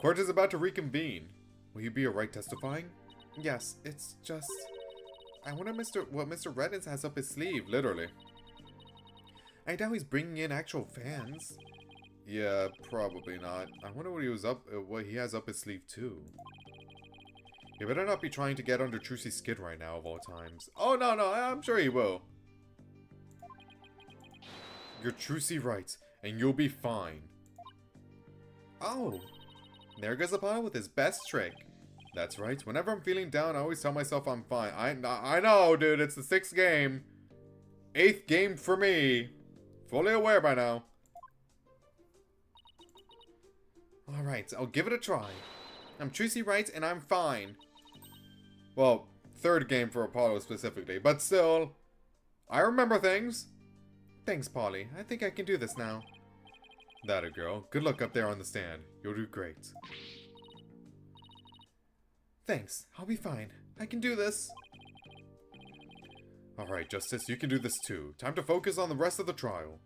Speaker 1: Court is about to reconvene. Will you be alright testifying? Yes, it's just... I wonder what Mr. Reddens has up his sleeve, literally. I doubt he's bringing in actual fans. Yeah, probably not. I wonder what he has up his sleeve too. You better not be trying to get under Trucy's skin right now of all times. Oh, no, I'm sure he will. You're Trucy right, and you'll be fine. Oh, there goes Apollo with his best trick. That's right, whenever I'm feeling down, I always tell myself I'm fine. I know, dude, it's the 6th game. 8th game for me. Fully aware by now. Alright, I'll give it a try. I'm Trucy right, and I'm fine. Well, 3rd game for Apollo specifically, but still, I remember things. Thanks, Polly. I think I can do this now. That a girl. Good luck up there on the stand. You'll do great. Thanks. I'll be fine. I can do this. Alright, Justice, you can do this too. Time to focus on the rest of the trial.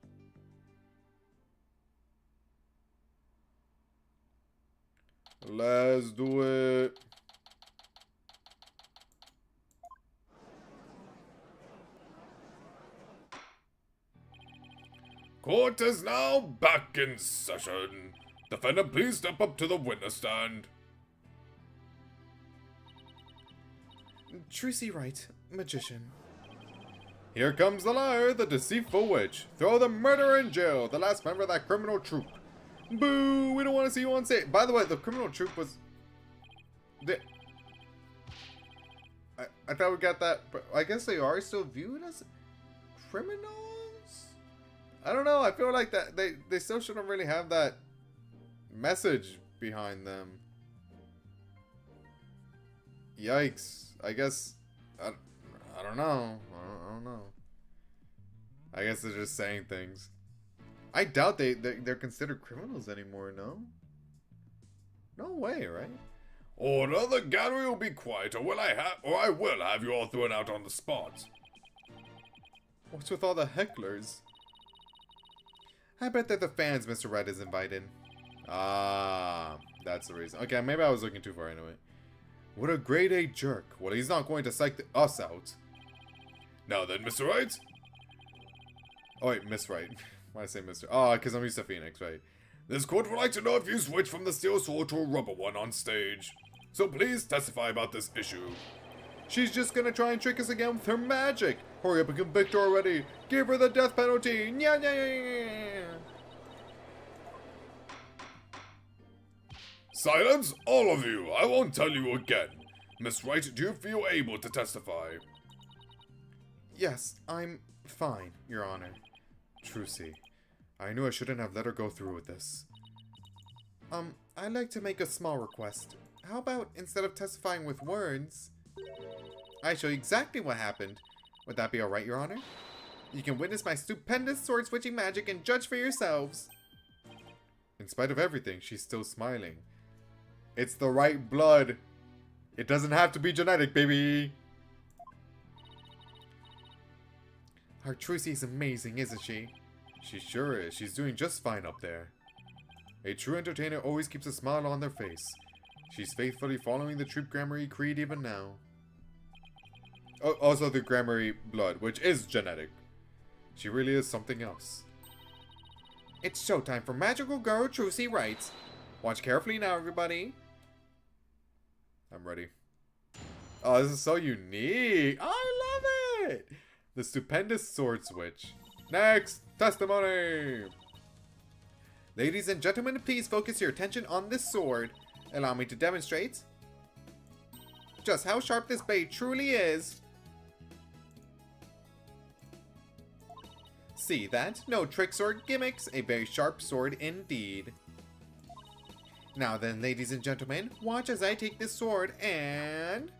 Speaker 1: Let's do it. Court is now back in session. Defendant, please step up to the witness stand. Trucy Wright, magician. Here comes the liar, the deceitful witch. Throw the murderer in jail, the last member of that criminal troupe. Boo! We don't want to see you on stage. By the way, the criminal troupe was... I thought we got that, but I guess they are still viewed as criminals? I don't know, I feel like that they still shouldn't really have that message behind them. Yikes. I guess... I don't know. I don't know. I guess they're just saying things. I doubt they're considered criminals anymore, no? No way, right? Order, the gallery will be quiet, or I will have you all thrown out on the spot. What's with all the hecklers? I bet they're the fans Mr. Red is invited. Ah, that's the reason. Okay, maybe I was looking too far anyway. What a grade A jerk. Well, he's not going to psych us out. Now then, Mr. Wright. Oh, wait, Miss Wright. Why did I say Mr.? Oh, because I'm used to Phoenix, right? This court would like to know if you switched from the steel sword to a rubber one on stage. So please testify about this issue. She's just gonna try and trick us again with her magic. Hurry up and convict her already. Give her the death penalty. Nya, nya, nya, nya. Silence, all of you. I won't tell you again. Miss Wright, do you feel able to testify? Yes, I'm fine, Your Honor. Trucy, I knew I shouldn't have let her go through with this. I'd like to make a small request. How about, instead of testifying with words, I show you exactly what happened. Would that be alright, Your Honor? You can witness my stupendous sword-switching magic and judge for yourselves. In spite of everything, she's still smiling. It's the right blood. It doesn't have to be genetic, baby. Our Trucy is amazing, isn't she? She sure is. She's doing just fine up there. A true entertainer always keeps a smile on their face. She's faithfully following the Troop Grammary Creed even now. Oh, also the Grammary blood, which is genetic. She really is something else. It's showtime for Magical Girl Trucy Writes. Watch carefully now, everybody. I'm ready. Oh, this is so unique. I love it. The stupendous sword switch. Next, testimony. Ladies and gentlemen, please focus your attention on this sword. Allow me to demonstrate just how sharp this blade truly is. See that? No tricks or gimmicks. A very sharp sword indeed. Now then, ladies and gentlemen, watch as I take this sword and...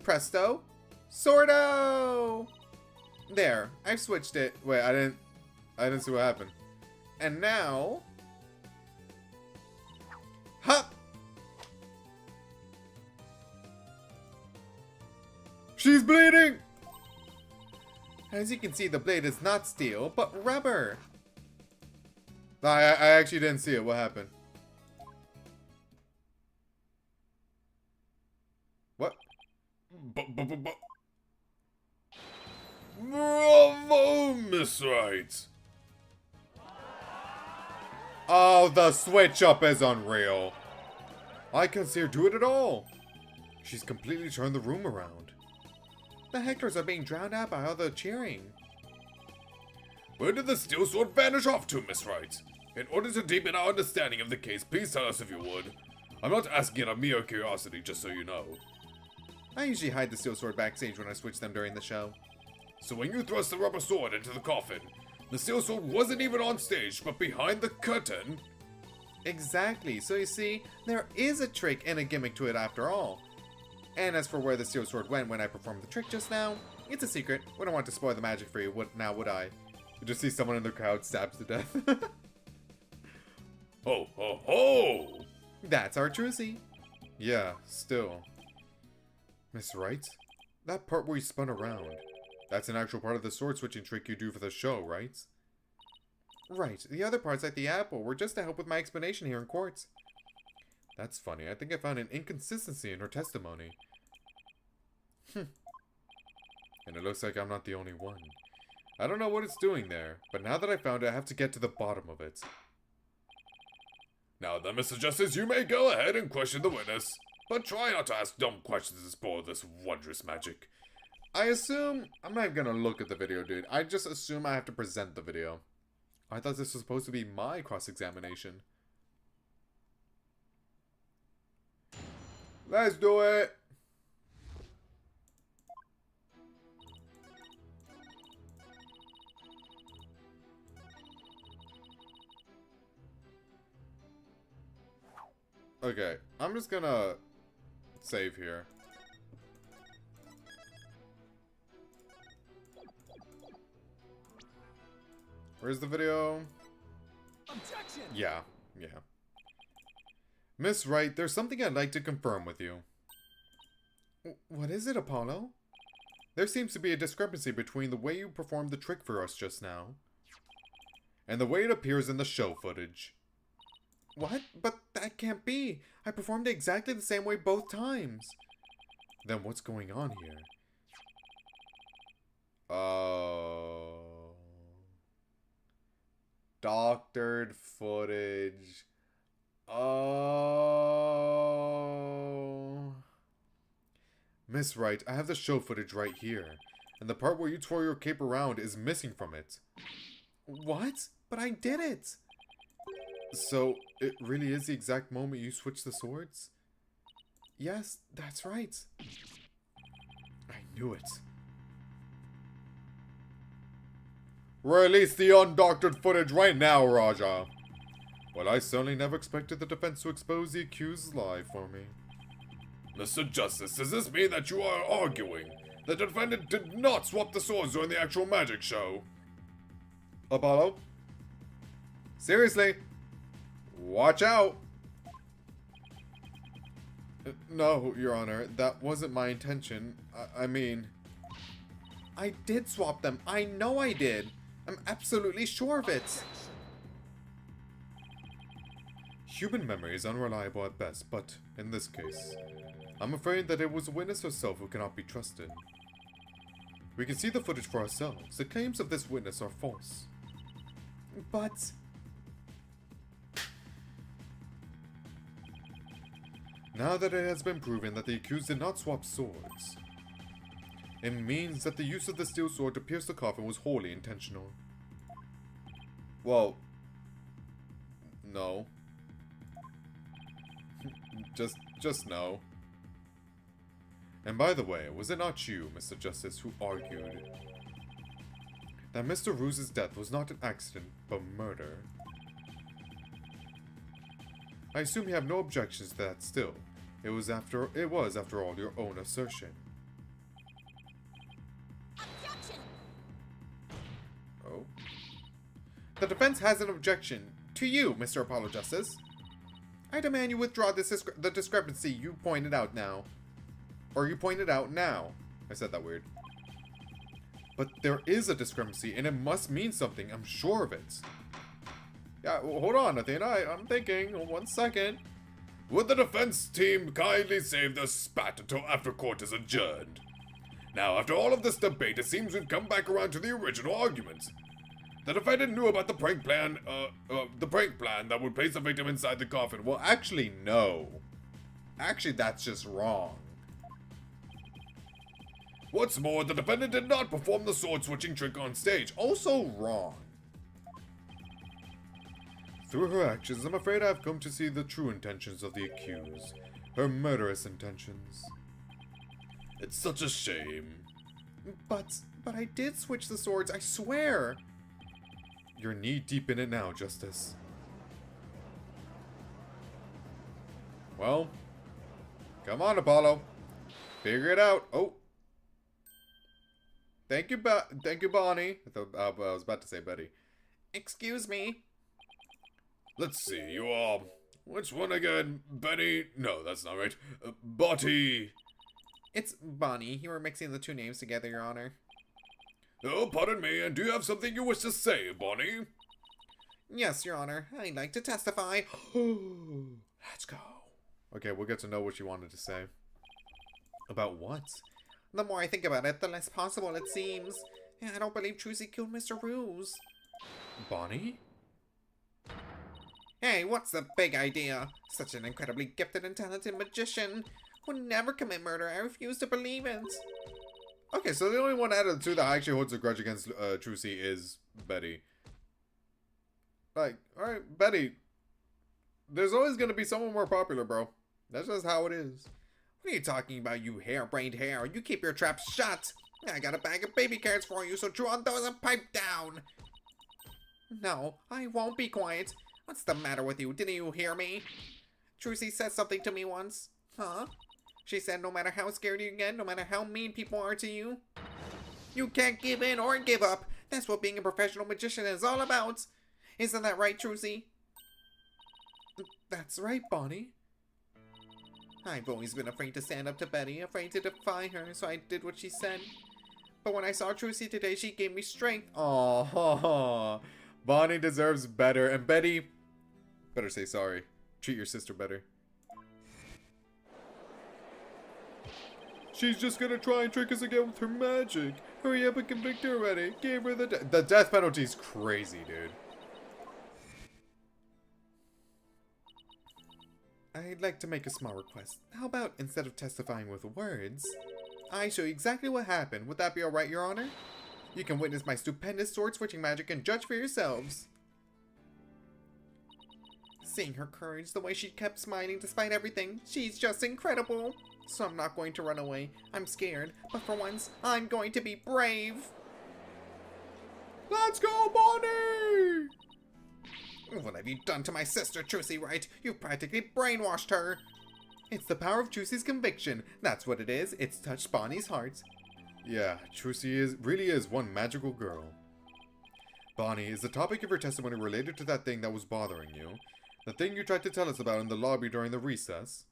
Speaker 1: Presto! Swordo! There, I've switched it. Wait, I didn't see what happened. And now... Hup! She's bleeding! As you can see, the blade is not steel, but rubber. I actually didn't see it. What happened? What?
Speaker 3: Bravo, Miss Wright!
Speaker 1: Oh, the switch up is unreal. I can't see her do it at all. She's completely turned the room around. The hecklers are being drowned out by all the cheering.
Speaker 3: Where did the steel sword vanish off to, Miss Wright? In order to deepen our understanding of the case, please tell us if you would. I'm not asking out of mere curiosity, just so you know.
Speaker 1: I usually hide the steel sword backstage when I switch them during the show.
Speaker 3: So when you thrust the rubber sword into the coffin, the steel sword wasn't even on stage, but behind the curtain?
Speaker 1: Exactly. So you see, there is a trick and a gimmick to it after all. And as for where the steel sword went when I performed the trick just now, it's a secret. Wouldn't want to spoil the magic for you, would I? You just see someone in the crowd stabbed to death.
Speaker 3: Ho ho ho!
Speaker 1: That's our Trucy. Yeah, still. Miss Wright? That part where you spun around. That's an actual part of the sword switching trick you do for the show, right? Right. The other parts, like the apple, were just to help with my explanation here in court. That's funny. I think I found an inconsistency in her testimony. And it looks like I'm not the only one. I don't know what it's doing there, but now that I found it, I have to get to the bottom of it.
Speaker 3: Now then, Mr. Justice, you may go ahead and question the witness, but try not to ask dumb questions to spoil this wondrous magic.
Speaker 1: I assume... I'm not even gonna look at the video, dude. I just assume I have to present the video. I thought this was supposed to be my cross-examination. Let's do it! Okay, I'm just gonna save here. Where's the video?
Speaker 4: Objection!
Speaker 1: Yeah. Miss Wright, there's something I'd like to confirm with you. What is it, Apollo? There seems to be a discrepancy between the way you performed the trick for us just now and the way it appears in the show footage. What? But that can't be. I performed it exactly the same way both times. Then what's going on here? Oh. Doctored footage. Oh. Miss Wright, I have the show footage right here. And the part where you twirl your cape around is missing from it. What? But I did it! So, it really is the exact moment you switched the swords? Yes, that's right. I knew it. Release the undoctored footage right now, Raja. Well, I certainly never expected the defense to expose the accused's lie for me.
Speaker 3: Mr. Justice, does this mean that you are arguing that the defendant did not swap the swords during the actual magic show?
Speaker 1: Apollo? Seriously? Watch out! No, Your Honor, that wasn't my intention. I mean... I did swap them. I know I did. I'm absolutely sure of it. Human memory is unreliable at best, but in this case, I'm afraid that it was the witness herself who cannot be trusted. We can see the footage for ourselves. The claims of this witness are false. But... now that it has been proven that the accused did not swap swords, it means that the use of the steel sword to pierce the coffin was wholly intentional. Well, no. Just no. And by the way, was it not you, Mr. Justice, who argued that Mr. Ruse's death was not an accident, but murder? I assume you have no objections to that still. It was after all your own assertion.
Speaker 5: Objection!
Speaker 1: Oh. The defense has an objection to you, Mr. Apollo Justice. I demand you withdraw the discrepancy you pointed out now. Or you pointed out now. I said that weird. But there is a discrepancy, and it must mean something. I'm sure of it. Yeah, well, hold on, Athena. I'm thinking. 1 second.
Speaker 3: Would the defense team kindly save the spat until after court is adjourned? Now, after all of this debate, it seems we've come back around to the original arguments. The defendant knew about the prank plan that would place the victim inside the coffin.
Speaker 1: Well, actually, no. Actually, that's just wrong.
Speaker 3: What's more, the defendant did not perform the sword-switching trick on stage.
Speaker 1: Also wrong. Through her actions, I'm afraid I've come to see the true intentions of the accused. Her murderous intentions.
Speaker 3: It's such a shame.
Speaker 1: But I did switch the swords, I swear. You're knee-deep in it now, Justice. Well, come on, Apollo. Figure it out. Oh. Thank you, Bonnie. I was about to say Betty.
Speaker 2: Excuse me.
Speaker 3: Let's see, you are... which one again? Betty? No, that's not right. Botty.
Speaker 2: It's Bonnie. You were mixing the two names together, Your Honor.
Speaker 3: Oh, pardon me, and do you have something you wish to say, Bonnie?
Speaker 2: Yes, Your Honor. I'd like to testify.
Speaker 1: Let's go. Okay, we'll get to know what she wanted to say. About what?
Speaker 2: The more I think about it, the less possible it seems. I don't believe Trucy killed Mr. Ruse.
Speaker 1: Bonnie?
Speaker 2: Hey, what's the big idea? Such an incredibly gifted and talented magician would never commit murder. I refuse to believe it.
Speaker 1: Okay, so the only one out of the two that actually holds a grudge against Trucy is Betty. Like, alright, Betty. There's always gonna be someone more popular, bro. That's just how it is.
Speaker 2: What are you talking about, you harebrained hare? You keep your trap shut. I got a bag of baby carrots for you, so chew on those and pipe down. No, I won't be quiet. What's the matter with you? Didn't you hear me? Trucy said something to me once. Huh? She said no matter how scared you get, no matter how mean people are to you, you can't give in or give up. That's what being a professional magician is all about. Isn't that right, Trucy?
Speaker 1: That's right, Bonnie.
Speaker 2: I've always been afraid to stand up to Betty, afraid to defy her, so I did what she said. But when I saw Trucy today, she gave me strength.
Speaker 1: Oh, Bonnie deserves better, and Betty, better say sorry. Treat your sister better. She's just gonna try and trick us again with her magic. Hurry up and convict her already. Gave her the death penalty's crazy, dude. I'd like to make a small request. How about instead of testifying with words, I show you exactly what happened. Would that be alright, Your Honor? You can witness my stupendous sword-switching magic and judge for yourselves.
Speaker 2: Seeing her courage, the way she kept smiling despite everything, she's just incredible. So I'm not going to run away. I'm scared, but for once, I'm going to be brave.
Speaker 1: Let's go, Bonnie!
Speaker 2: What have you done to my sister, Trucy, right? You've practically brainwashed her. It's the power of Trucy's conviction. That's what it is. It's touched Bonnie's heart.
Speaker 1: Yeah, Trucy really is one magical girl. Bonnie, is the topic of your testimony related to that thing that was bothering you? The thing you tried to tell us about in the lobby during the recess?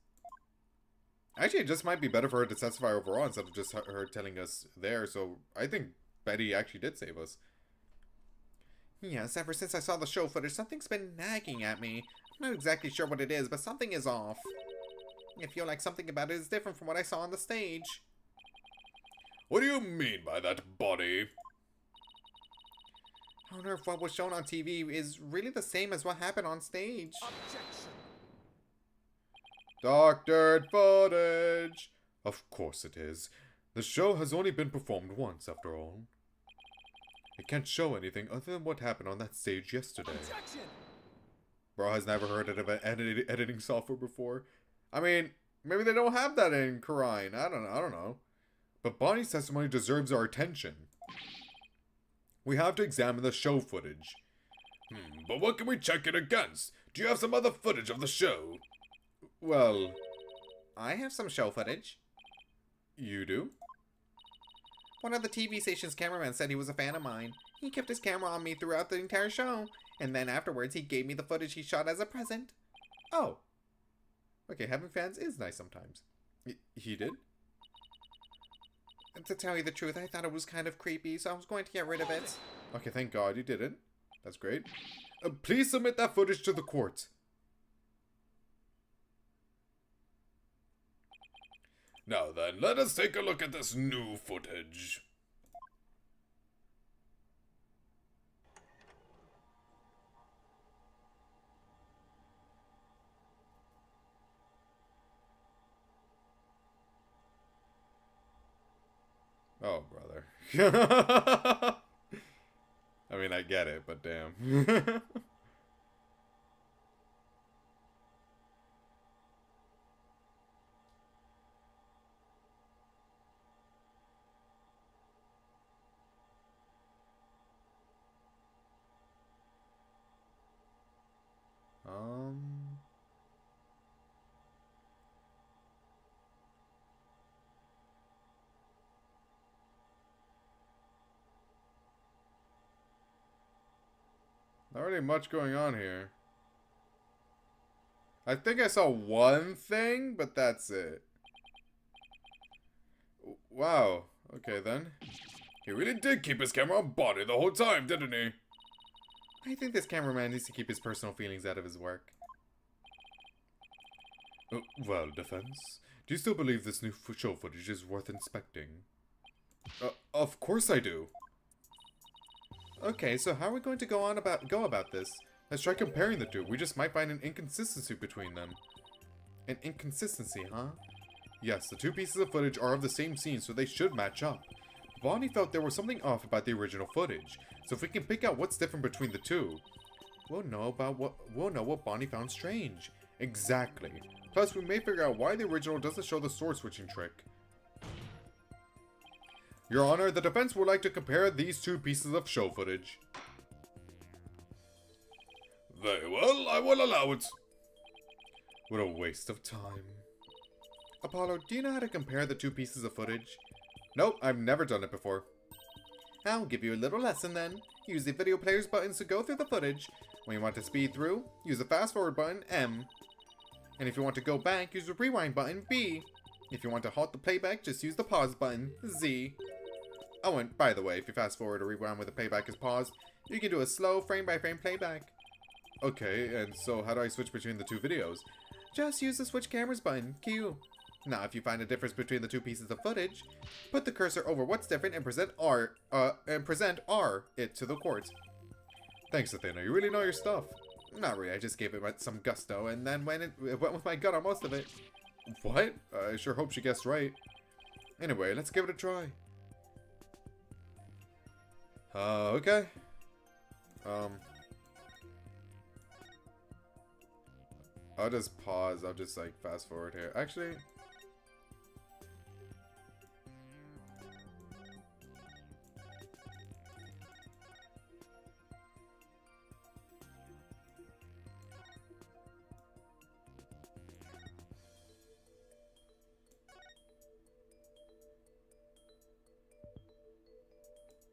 Speaker 1: Actually, it just might be better for her to testify overall instead of just her telling us there, so I think Betty actually did save us.
Speaker 2: Yes, ever since I saw the show footage, something's been nagging at me. I'm not exactly sure what it is, but something is off. I feel like something about it is different from what I saw on the stage.
Speaker 3: What do you mean by that, Bonnie?
Speaker 2: I wonder if what was shown on TV is really the same as what happened on stage.
Speaker 4: Objection.
Speaker 1: Doctored footage! Of course it is. The show has only been performed once, after all. It can't show anything other than what happened on that stage yesterday.
Speaker 4: Objection.
Speaker 1: Bro has never heard of editing software before. I mean, maybe they don't have that in Karine. I don't know. But Bonnie's testimony deserves our attention. We have to examine the show footage.
Speaker 3: But what can we check it against? Do you have some other footage of the show?
Speaker 1: Well,
Speaker 2: I have some show footage.
Speaker 1: you do?
Speaker 2: One of the TV station's cameramen said he was a fan of mine. He kept his camera on me throughout the entire show, and then afterwards he gave me the footage he shot as a present.
Speaker 1: Oh. Okay, having fans is nice sometimes. He did?
Speaker 2: To tell you the truth, I thought it was kind of creepy, so I was going to get rid of it.
Speaker 1: Okay, thank God you didn't. That's great. Please submit that footage to the court.
Speaker 3: Now then, let us take a look at this new footage.
Speaker 1: Oh, brother. I mean, I get it, but damn. Not really much going on here. I think I saw one thing, but that's it. Wow. Okay, then.
Speaker 3: He really did keep his camera on Bonnie the whole time, didn't he?
Speaker 2: I think this cameraman needs to keep his personal feelings out of his work.
Speaker 1: Well, defense. Do you still believe this new show footage is worth inspecting? Of course I do. Okay, so how are we going to go about this? Let's try comparing the two. We just might find an inconsistency between them. An inconsistency, huh? Yes, the two pieces of footage are of the same scene, so they should match up. Bonnie felt there was something off about the original footage, so if we can pick out what's different between the two, we'll know what Bonnie found strange. Exactly. Plus, we may figure out why the original doesn't show the sword switching trick. Your Honor, the defense would like to compare these two pieces of show footage.
Speaker 3: Very well, I will allow it.
Speaker 1: What a waste of time. Apollo, do you know how to compare the two pieces of footage? Nope, I've never done it before.
Speaker 2: I'll give you a little lesson then. Use the video player's buttons to go through the footage. When you want to speed through, use the fast forward button, M. And if you want to go back, use the rewind button, B. If you want to halt the playback, just use the pause button, Z. Oh, and by the way, if you fast forward or rewind where the playback is paused, you can do a slow frame-by-frame playback.
Speaker 1: Okay, and so how do I switch between the two videos?
Speaker 2: Just use the switch cameras button, Q. Now, if you find a difference between the two pieces of footage, put the cursor over what's different and present R it to the court.
Speaker 1: Thanks, Sathena. You really know your stuff.
Speaker 2: Not really, I just gave it some gusto, and then it went with my gut on most of it.
Speaker 1: What? I sure hope she guessed right. Anyway, let's give it a try. Okay. I'll just pause. I'll just like fast forward here. Actually.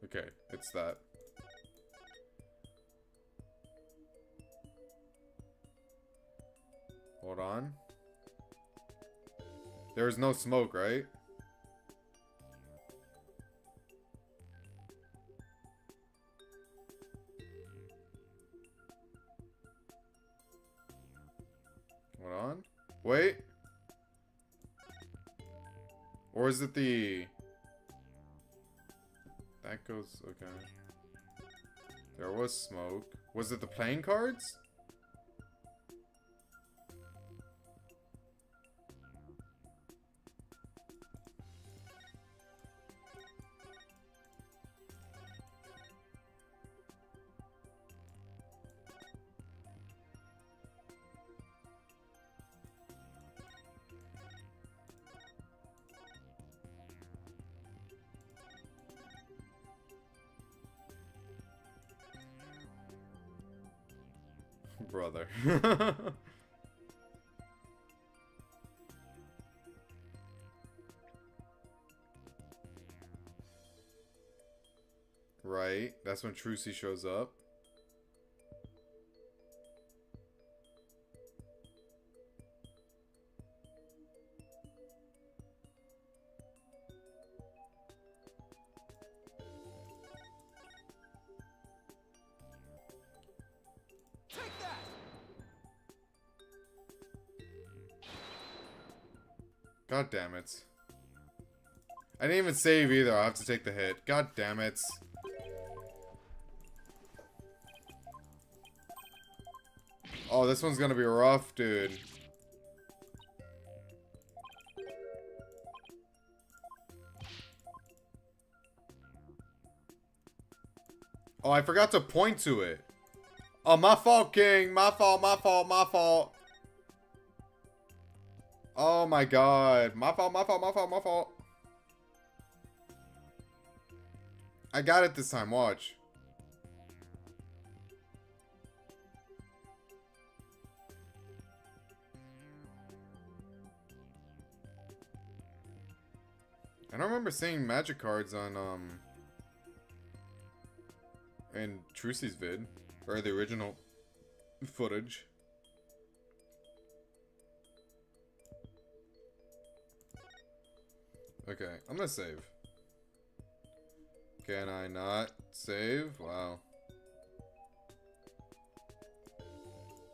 Speaker 1: Okay, it's that. Hold on. There's no smoke, right? Hold on. Wait. Or is it the... That goes... Okay. There was smoke. Was it the playing cards? Brother. Right, that's when Trucy shows up.
Speaker 4: Take that!
Speaker 1: God damn it. I didn't even save either. I'll have to take the hit. God damn it. Oh, this one's gonna be rough, dude. Oh, I forgot to point to it. Oh, my fault, King. My fault, my fault, my fault. Oh my god. My fault, my fault, my fault, my fault. I got it this time, watch. I don't remember seeing magic cards on, in Trucy's vid. Or the original footage. Okay, I'm gonna save. Can I not save? Wow.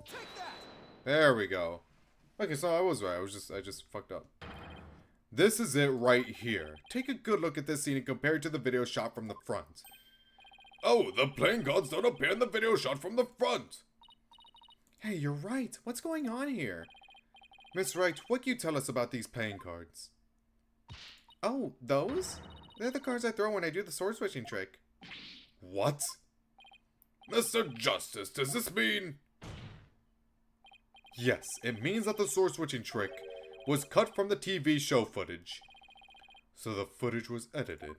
Speaker 4: Take that!
Speaker 1: There we go. Okay, so I was right. I just fucked up. This is it right here. Take a good look at this scene and compare it to the video shot from the front.
Speaker 3: Oh, the playing cards don't appear in the video shot from the front.
Speaker 1: Hey, you're right. What's going on here? Miss Wright, what can you tell us about these playing cards? Oh, those? They're the cards I throw when I do the sword switching trick. What?
Speaker 3: Mr. Justice, does this mean...
Speaker 1: Yes, it means that the sword switching trick was cut from the TV show footage. So the footage was edited.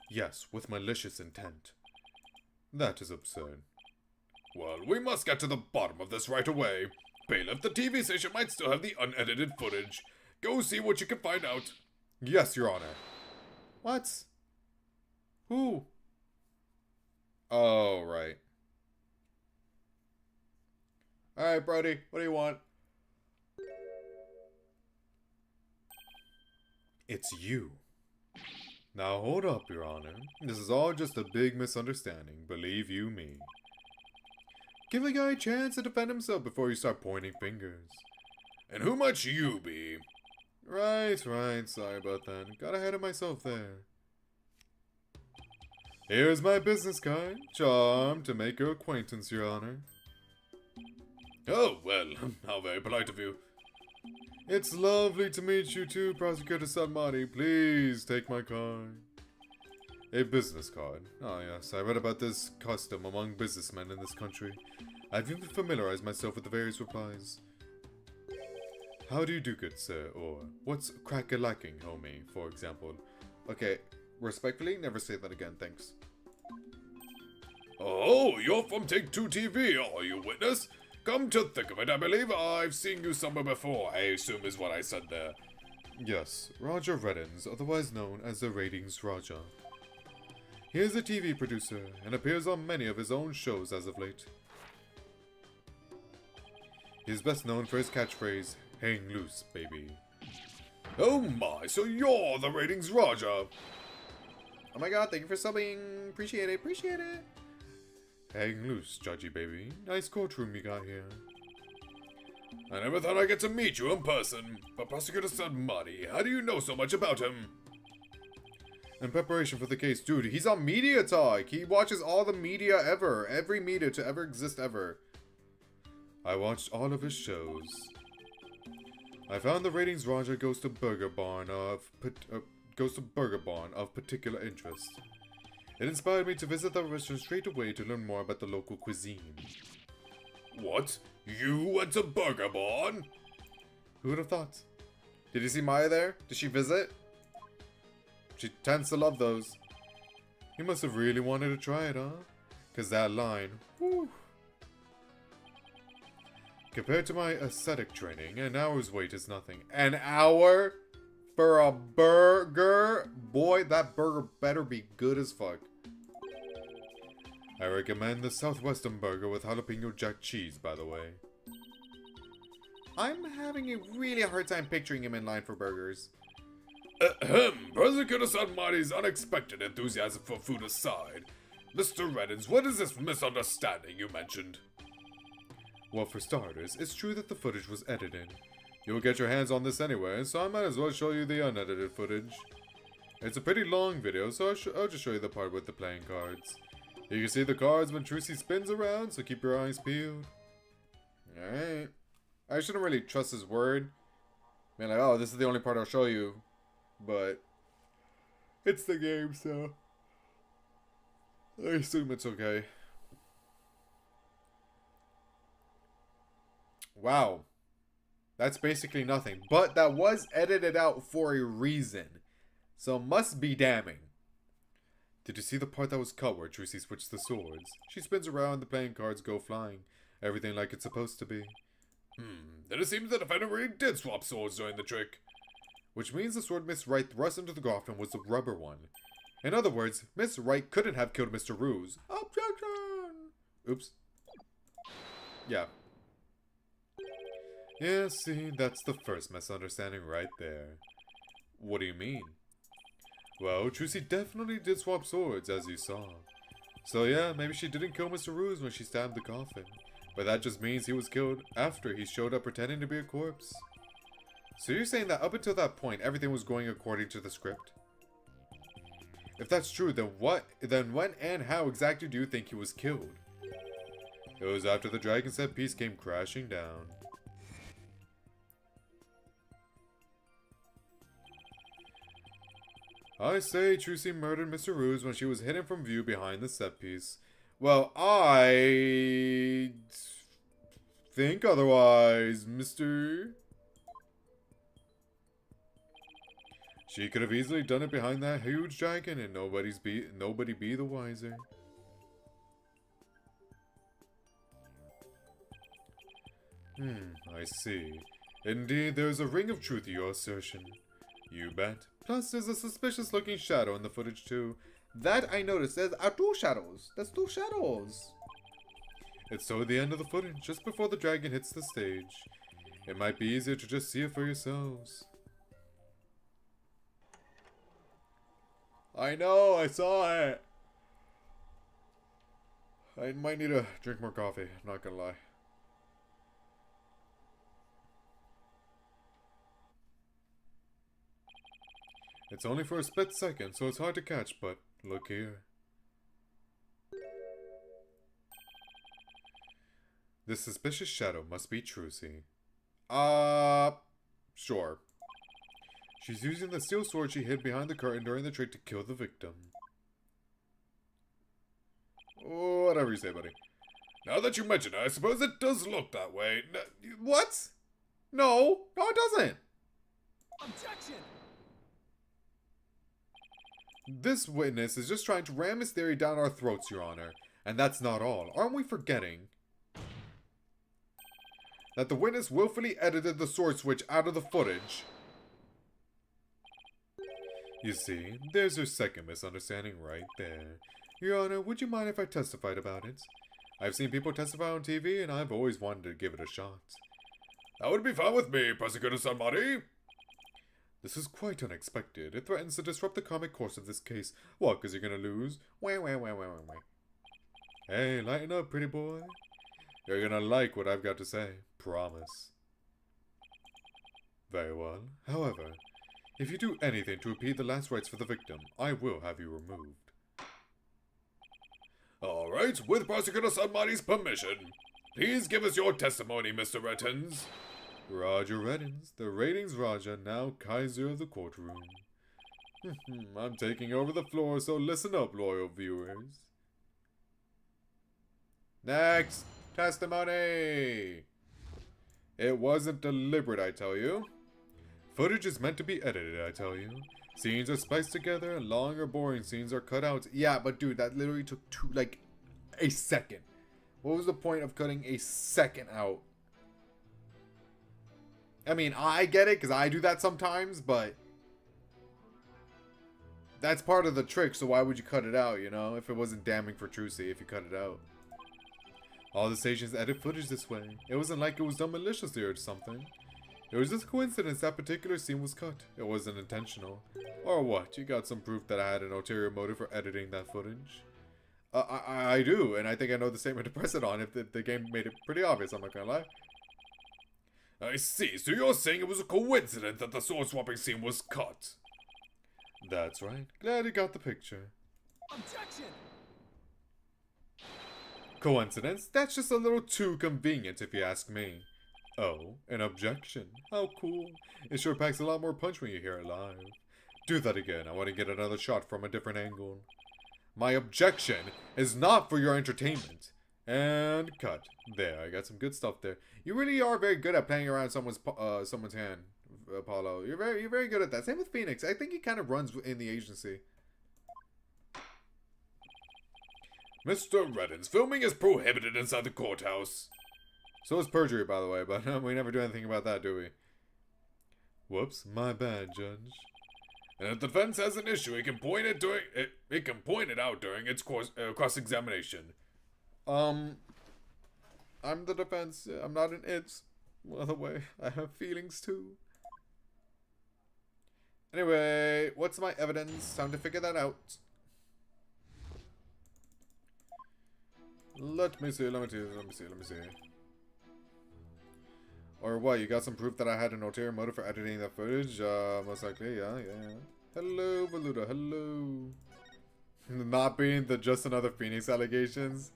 Speaker 1: Yes, with malicious intent. That is absurd.
Speaker 3: Well, we must get to the bottom of this right away. Bailiff, the TV station might still have the unedited footage. Go see what you can find out.
Speaker 1: Yes, Your Honor. What? Who? Oh, right. Alright, Brody, what do you want? It's you. Now hold up, Your Honor. This is all just a big misunderstanding, believe you me. Give a guy a chance to defend himself before you start pointing fingers.
Speaker 3: And who might you be?
Speaker 1: Right, sorry about that. Got ahead of myself there. Here's my business card. Charmed to make your acquaintance, Your Honor.
Speaker 3: Oh, well, how very polite of you.
Speaker 1: It's lovely to meet you too, Prosecutor Salmati. Please take my card. A business card. Oh yes, I read about this custom among businessmen in this country. I've even familiarized myself with the various replies. How do you do, good sir? Or, what's crack-a-lacking, homie, for example. Okay, respectfully, never say that again, thanks.
Speaker 3: Oh, you're from Take-Two TV, are you, witness? Come to think of it, I believe I've seen you somewhere before, I assume is what I said there.
Speaker 1: Yes, Roger Reddens, otherwise known as the Ratings Raja. He is a TV producer, and appears on many of his own shows as of late. He is best known for his catchphrase, hang loose, baby.
Speaker 3: Oh my, so you're the Ratings Raja.
Speaker 2: Oh my god, thank you for subbing. Appreciate it, appreciate it.
Speaker 1: Hang loose, judgy baby. Nice courtroom you got here.
Speaker 3: I never thought I'd get to meet you in person, but Prosecutor said Marty, how do you know so much about him?
Speaker 1: In preparation for the case, dude, he's on Media Talk. He watches all the media ever. Every media to ever exist ever. I watched all of his shows. I found the Ratings Raja goes to Burger Barn of particular interest. It inspired me to visit the restaurant straight away to learn more about the local cuisine.
Speaker 3: What? You went to Burger Barn?
Speaker 1: Who would have thought? Did you see Maya there? Did she visit? She tends to love those. He must have really wanted to try it, huh? Cause that line, whew. Compared to my ascetic training, an hour's wait is nothing. An hour? For a burger? Boy, that burger better be good as fuck. I recommend the Southwestern burger with jalapeno jack cheese, by the way. I'm having a really hard time picturing him in line for burgers.
Speaker 3: Prosecutor said Marty's unexpected enthusiasm for food aside. Mr. Reddens, what is this misunderstanding you mentioned?
Speaker 1: Well, for starters, it's true that the footage was edited. You'll get your hands on this anyway, so I might as well show you the unedited footage. It's a pretty long video, so I'll just show you the part with the playing cards. You can see the cards when Trucy spins around, so keep your eyes peeled. Alright. I shouldn't really trust his word. I mean, like, oh, this is the only part I'll show you. But it's the game, so I assume it's okay. Wow. That's basically nothing. But that was edited out for a reason. So must be damning. Did you see the part that was cut where Trucy switched the swords? She spins around, the playing cards go flying. Everything like it's supposed to be.
Speaker 3: Then it seems the defendant really did swap swords during the trick.
Speaker 1: Which means the sword Miss Wright thrust into the coffin was the rubber one. In other words, Miss Wright couldn't have killed Mr. Ruse. Objection! Oops. Yeah. Yeah, see, that's the first misunderstanding right there. What do you mean? Well, Trucy definitely did swap swords, as you saw. So yeah, maybe she didn't kill Mr. Ruse when she stabbed the coffin. But that just means he was killed after he showed up pretending to be a corpse. So you're saying that up until that point, everything was going according to the script? If that's true, then when and how exactly do you think he was killed? It was after the dragon set piece came crashing down. I say Trucy murdered Mr. Ruse when she was hidden from view behind the set piece. Well, I think otherwise, Mr. She could have easily done it behind that huge dragon and nobody be the wiser. I see. Indeed, there's a ring of truth to your assertion. You bet. Plus, there's a suspicious looking shadow in the footage too. That I noticed. There are two shadows. There's two shadows. It's toward the end of the footage, just before the dragon hits the stage. It might be easier to just see it for yourselves. I know, I saw it. I might need to drink more coffee, I'm not gonna lie. It's only for a split second, so it's hard to catch, but look here. This suspicious shadow must be Trucy. Sure. She's using the steel sword she hid behind the curtain during the trick to kill the victim. Whatever you say, buddy.
Speaker 3: Now that you mention it, I suppose it does look that way.
Speaker 1: What? No. No, it doesn't.
Speaker 4: Objection!
Speaker 1: This witness is just trying to ram his theory down our throats, Your Honor. And that's not all. Aren't we forgetting that the witness willfully edited the sword switch out of the footage? You see, there's your second misunderstanding right there. Your Honor, would you mind if I testified about it? I've seen people testify on TV, and I've always wanted to give it a shot.
Speaker 3: That would be fine with me, Prosecutor Sanmari.
Speaker 1: This is quite unexpected. It threatens to disrupt the comic course of this case. What, because you're gonna lose? Wah. Hey, lighten up, pretty boy. You're gonna like what I've got to say. Promise. Very well. However, if you do anything to impede the last rites for the victim, I will have you removed.
Speaker 3: Alright, with Prosecutor Sanmari's permission, please give us your testimony, Mr. Rettens.
Speaker 1: Roger Reddins, the ratings Raja, now Kaiser of the courtroom. I'm taking over the floor, so listen up, loyal viewers. Next, testimony! It wasn't deliberate, I tell you. Footage is meant to be edited, I tell you. Scenes are spliced together, and long or boring scenes are cut out. Yeah, but dude, that literally took a second. What was the point of cutting a second out? I mean, I get it, because I do that sometimes, but that's part of the trick, so why would you cut it out, you know? If it wasn't damning for Trucy, if you cut it out. All the stations edit footage this way. It wasn't like it was done maliciously or something. It was just a coincidence that particular scene was cut. It wasn't intentional. Or what? You got some proof that I had an ulterior motive for editing that footage? I do, and I think I know the statement to press it on if the game made it pretty obvious, I'm not gonna lie.
Speaker 3: I see, so you're saying it was a coincidence that the sword swapping scene was cut?
Speaker 1: That's right. Glad you got the picture.
Speaker 4: Objection!
Speaker 1: Coincidence? That's just a little too convenient if you ask me. Oh, an objection. How cool. It sure packs a lot more punch when you hear it live. Do that again. I want to get another shot from a different angle. My objection is not for your entertainment. And cut. There, I got some good stuff there. You really are very good at playing around someone's hand, Apollo. You're very good at that. Same with Phoenix. I think he kind of runs in the agency.
Speaker 3: Mr. Reddins, filming is prohibited inside the courthouse.
Speaker 1: So is perjury, by the way, but we never do anything about that, do we? Whoops, my bad, Judge.
Speaker 3: And if the defense has an issue, it can point it out during its cross-examination.
Speaker 1: I'm the defense. I'm not an it. By the way, I have feelings too. Anyway, what's my evidence? Time to figure that out. Let me see. Or what, you got some proof that I had an ulterior motive for editing that footage? Most likely, yeah. Hello, Valuta, hello. Not being the just another Phoenix allegations.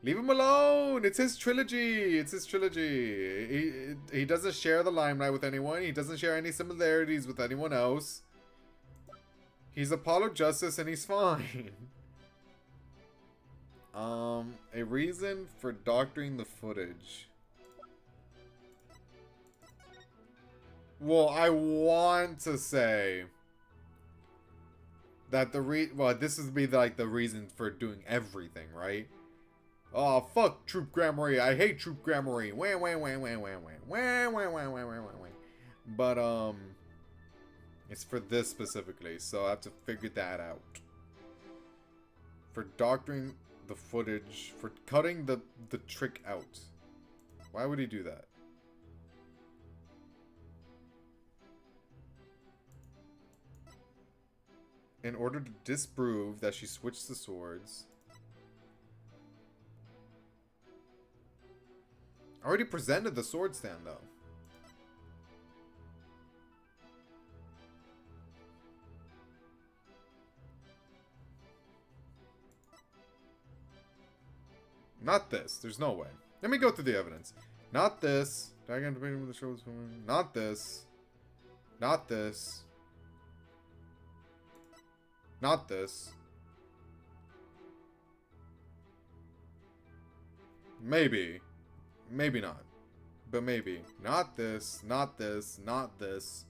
Speaker 1: Leave him alone! It's his trilogy! He doesn't share the limelight with anyone. He doesn't share any similarities with anyone else. He's Apollo Justice and he's fine. A reason for doctoring the footage. Well, I want to say that this would be like the reason for doing everything, right? Oh, fuck Troop Gramarye. I hate Troop Gramarye. But, it's for this specifically, so I have to figure that out. For doctoring the footage, for cutting the trick out. Why would he do that? In order to disprove that she switched the swords. I already presented the sword stand, though. Not this. There's no way. Let me go through the evidence. Not this. Not this. Not this. Not this. Maybe. Maybe not. But maybe. Not this, not this, not this.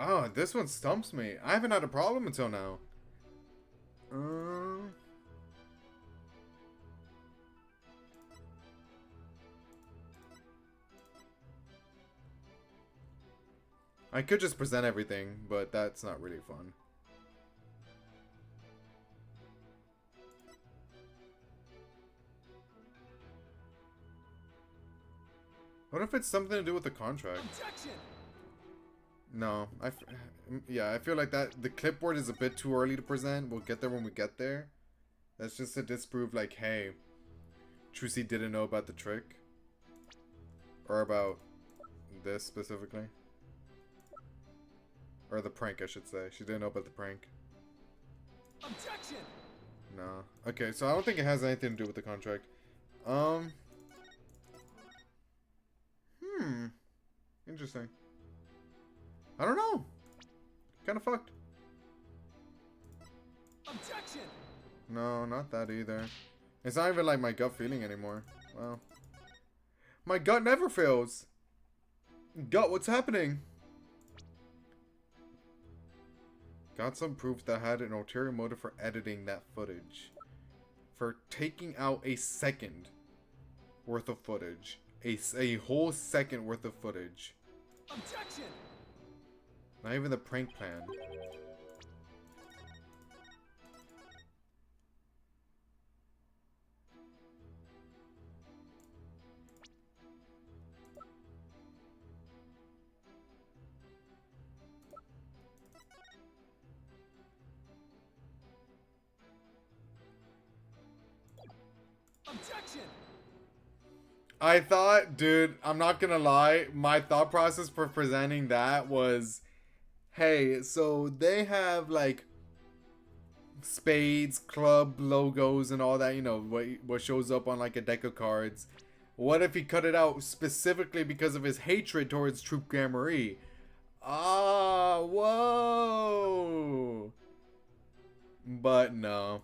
Speaker 1: Oh, this one stumps me. I haven't had a problem until now. I could just present everything, but that's not really fun. What if it's something to do with the contract?
Speaker 4: Objection!
Speaker 1: No, yeah, I feel like that the clipboard is a bit too early to present. We'll get there when we get there. That's just to disprove, like, hey, Trucy didn't know about the trick. Or about this specifically. Or the prank, I should say. She didn't know about the prank.
Speaker 4: Objection!
Speaker 1: No. Okay, so I don't think it has anything to do with the contract. Interesting. I don't know. Kind of fucked.
Speaker 4: Objection!
Speaker 1: No, not that either. It's not even like my gut feeling anymore. Wow. My gut never fails. Gut, what's happening? Got some proof that had an ulterior motive for editing that footage. For taking out a second worth of footage. A whole second worth of footage.
Speaker 4: Objection!
Speaker 1: Not even the prank plan.
Speaker 4: Objection!
Speaker 1: I thought, dude, I'm not gonna lie, my thought process for presenting that was, hey, so they have like spades, club logos and all that, you know, what shows up on like a deck of cards. What if he cut it out specifically because of his hatred towards Troop Gramarye? Ah, whoa. But no.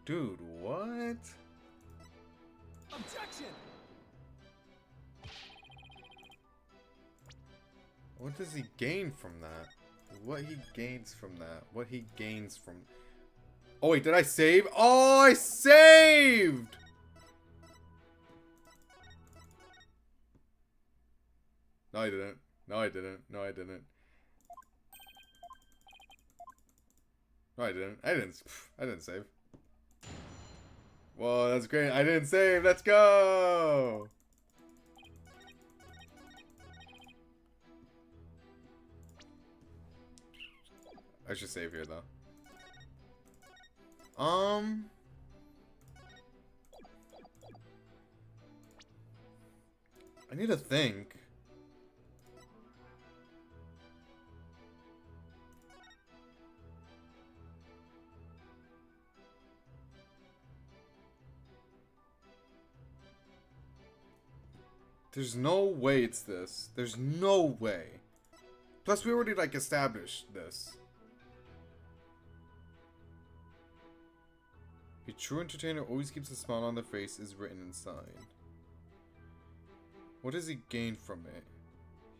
Speaker 1: Dude, what?
Speaker 4: Objection!
Speaker 1: What does he gain from that? What he gains from that? What he gains from... Oh wait, did I save? Oh, I saved! No, I didn't. No, I didn't. No, I didn't. No, I didn't. I didn't save. Whoa, that's great. I didn't save. Let's go! I should save here, though. I need to think. There's no way it's this. There's no way. Plus, we already, like, established this. A true entertainer always keeps a smile on their face is written inside. What does he gain from it?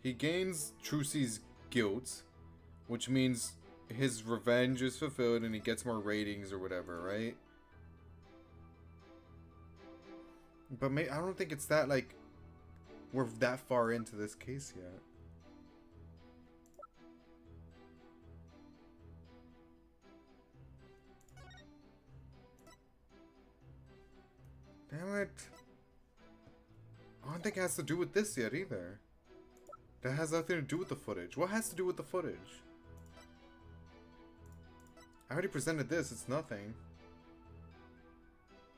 Speaker 1: He gains Trucy's guilt, which means his revenge is fulfilled and he gets more ratings or whatever, right? But I don't think it's that, like, we're that far into this case yet. Damn it. I don't think it has to do with this yet either. That has nothing to do with the footage. What has to do with the footage? I already presented this. It's nothing.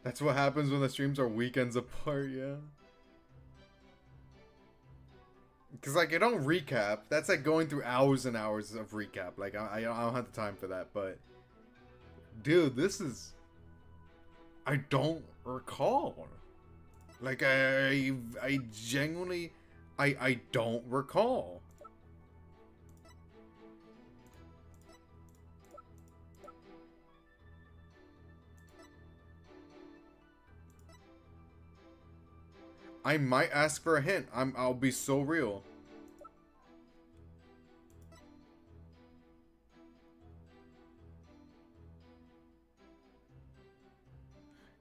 Speaker 1: That's what happens when the streams are weekends apart, yeah. Because, like, I don't recap. That's like going through hours and hours of recap. Like, I don't have the time for that. But, dude, this is... I don't recall. Like, I genuinely... I don't recall. I might ask for a hint. I'll be so real.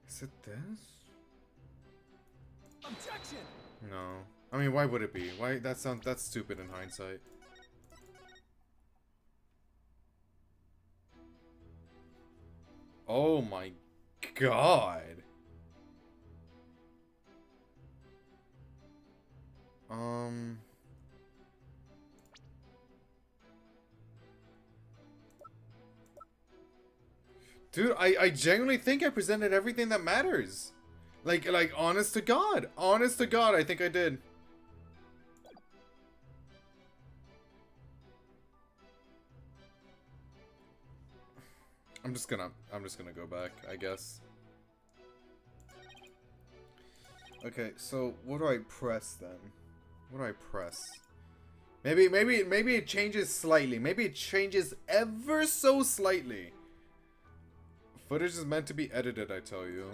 Speaker 1: Is it this?
Speaker 4: Objection!
Speaker 1: No. I mean, why would it be? Why that's stupid in hindsight. Oh my god. Dude, I genuinely think I presented everything that matters. Like, honest to God. Honest to God, I think I did. I'm just gonna go back, I guess. Okay, so what do I press then? What do I press? Maybe it changes slightly. Maybe it changes ever so slightly. Footage is meant to be edited, I tell you.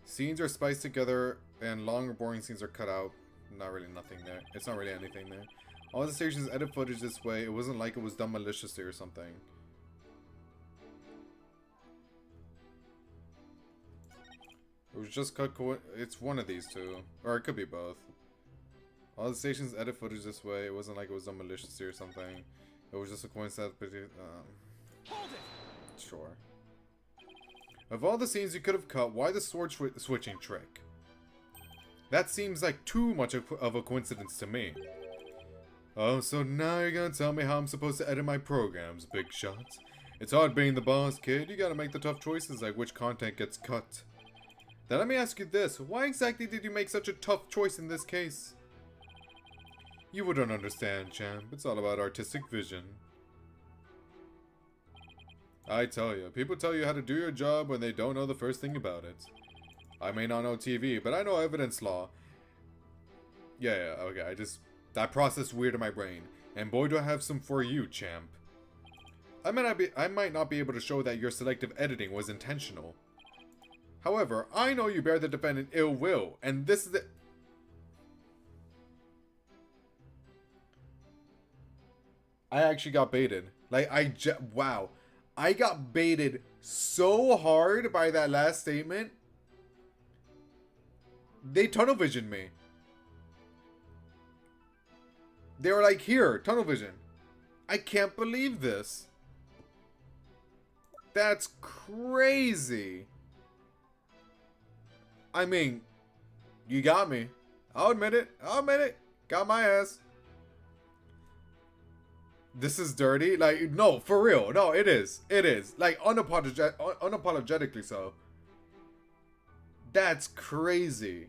Speaker 1: Scenes are spiced together, and long or boring scenes are cut out. Not really nothing there. It's not really anything there. All the stations edit footage this way. It wasn't like it was done maliciously or something. It was just cut. It's one of these two, or it could be both. All the stations edit footage this way. It wasn't like it was done maliciously or something. It was just a coincidence.
Speaker 4: Hold it!
Speaker 1: Sure. Of all the scenes you could have cut, why the sword switching trick? That seems like too much of a coincidence to me. Oh, so now you're gonna tell me how I'm supposed to edit my programs, big shots? It's hard being the boss, kid. You gotta make the tough choices like which content gets cut. Then let me ask you this. Why exactly did you make such a tough choice in this case? You wouldn't understand, champ. It's all about artistic vision. I tell you, people tell you how to do your job when they don't know the first thing about it. I may not know TV, but I know evidence law. Yeah, okay, that processed weird in my brain. And boy, do I have some for you, champ. I might not be able to show that your selective editing was intentional. However, I know you bear the defendant ill will, and this is the... I actually got baited. Like, wow. I got baited so hard by that last statement. They tunnel visioned me. They were like, here, tunnel vision. I can't believe this. That's crazy. I mean, you got me. I'll admit it. I'll admit it. Got my ass. This is dirty. Like, no, for real. No, it is. It is. Like, unapologetically so. That's crazy.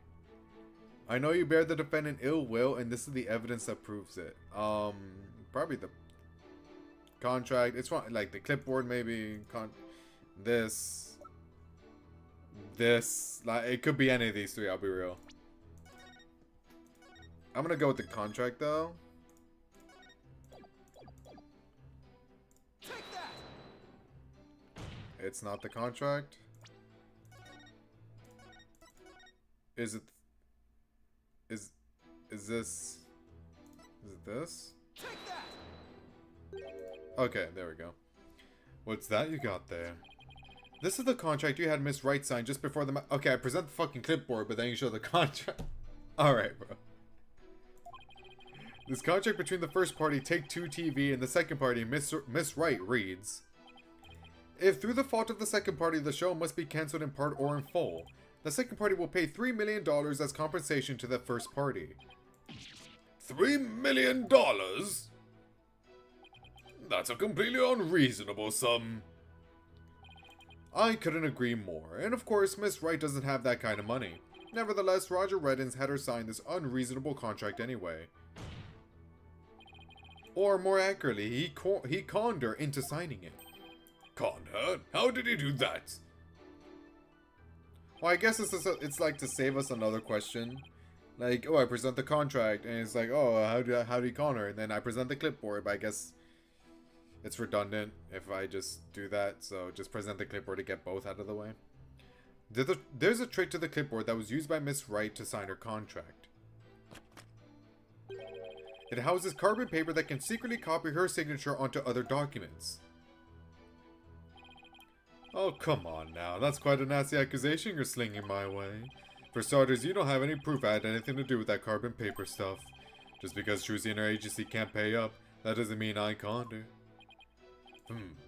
Speaker 1: I know you bear the defendant ill will, and this is the evidence that proves it. Probably the contract. It's like the clipboard, maybe. This. Like, it could be any of these three, I'll be real. I'm gonna go with the contract, though.
Speaker 4: Take that!
Speaker 1: It's not the contract. Is it... Is this... Is it this?
Speaker 4: Take that!
Speaker 1: Okay, there we go. What's that you got there? This is the contract you had Miss Wright sign just before the okay, I present the fucking clipboard, but then you show the contract. Alright, bro. This contract between the first party, Take-Two TV, and the second party, Miss Wright, reads: if through the fault of the second party, the show must be cancelled in part or in full, the second party will pay $3 million as compensation to the first party.
Speaker 3: $3 million? That's a completely unreasonable sum.
Speaker 1: I couldn't agree more, and of course, Miss Wright doesn't have that kind of money. Nevertheless, Roger Reddins had her sign this unreasonable contract anyway. Or more accurately, he conned her into signing it.
Speaker 3: Con her? How did he do that?
Speaker 1: Well, I guess it's like to save us another question. Like, oh, I present the contract, and it's like, oh, how do you con her? And then I present the clipboard, but I guess it's redundant if I just do that. So just present the clipboard to get both out of the way. There's a trick to the clipboard that was used by Miss Wright to sign her contract. It houses carbon paper that can secretly copy her signature onto other documents. Oh, come on now. That's quite a nasty accusation you're slinging my way. For starters, you don't have any proof I had anything to do with that carbon paper stuff. Just because Trucy and her agency can't pay up, that doesn't mean I conned her.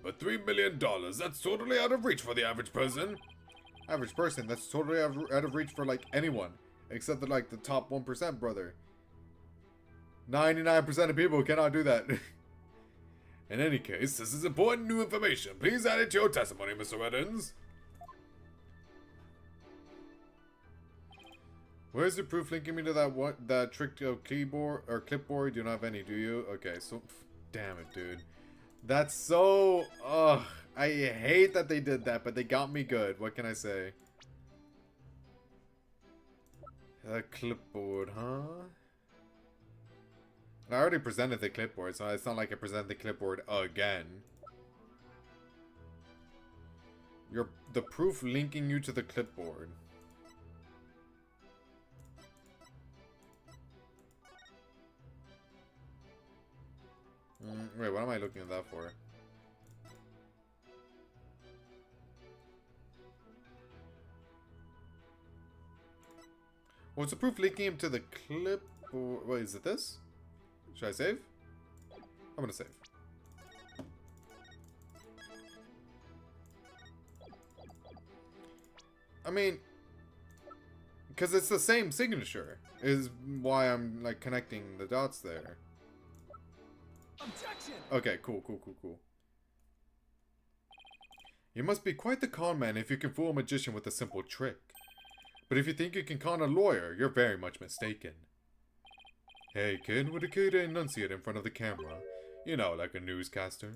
Speaker 3: But $3 million, that's totally out of reach for the average person.
Speaker 1: Average person, that's totally out of reach for, like, anyone. Except for, like, the top 1%, brother. 99% of people cannot do that.
Speaker 3: In any case, this is important new information. Please add it to your testimony, Mr. Reddens.
Speaker 1: Where's the proof linking me to that trick keyboard or clipboard? You don't have any, do you? Okay, so damn it, dude. That's so I hate that they did that, but they got me good. What can I say? The clipboard, huh? I already presented the clipboard, so it's not like I present the clipboard again. The proof linking you to the clipboard. Wait, what am I looking at that for? What's the proof linking him to the clipboard? Wait, is it this? Should I save? I'm gonna save. I mean, because it's the same signature is why I'm like connecting the dots there.
Speaker 4: Objection!
Speaker 1: Okay, cool. You must be quite the con man if you can fool a magician with a simple trick. But if you think you can con a lawyer, you're very much mistaken. Hey kid, would it care to enunciate in front of the camera? You know, like a newscaster.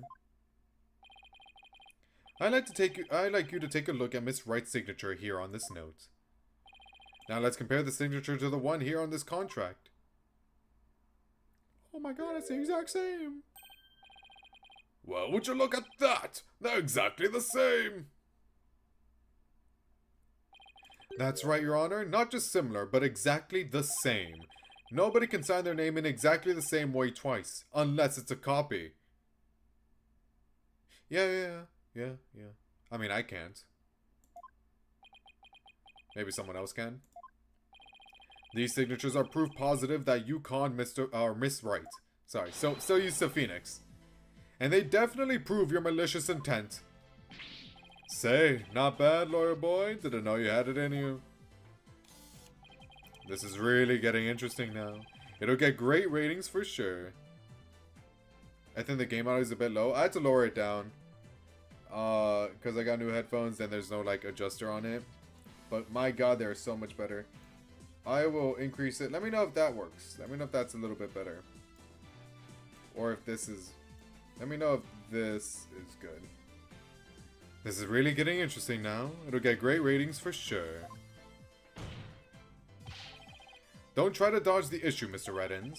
Speaker 1: I'd like you to take a look at Miss Wright's signature here on this note. Now let's compare the signature to the one here on this contract. Oh my god, it's the exact same.
Speaker 3: Well, would you look at that? They're exactly the same.
Speaker 1: That's right, Your Honor. Not just similar, but exactly the same. Nobody can sign their name in exactly the same way twice, unless it's a copy. Yeah. I mean, I can't. Maybe someone else can. These signatures are proof positive that you conned Miss Wright. Sorry, so you Phoenix. And they definitely prove your malicious intent. Say, not bad, lawyer boy. Didn't know you had it in you. This is really getting interesting now. It'll get great ratings for sure. I think the game audio is a bit low. I had to lower it down. Because I got new headphones and there's no like adjuster on it. But my god, they're so much better. I will increase it. Let me know if that works. Let me know if that's a little bit better. Or if this is... Let me know if this is good. This is really getting interesting now. It'll get great ratings for sure. Don't try to dodge the issue, Mr. Reddens.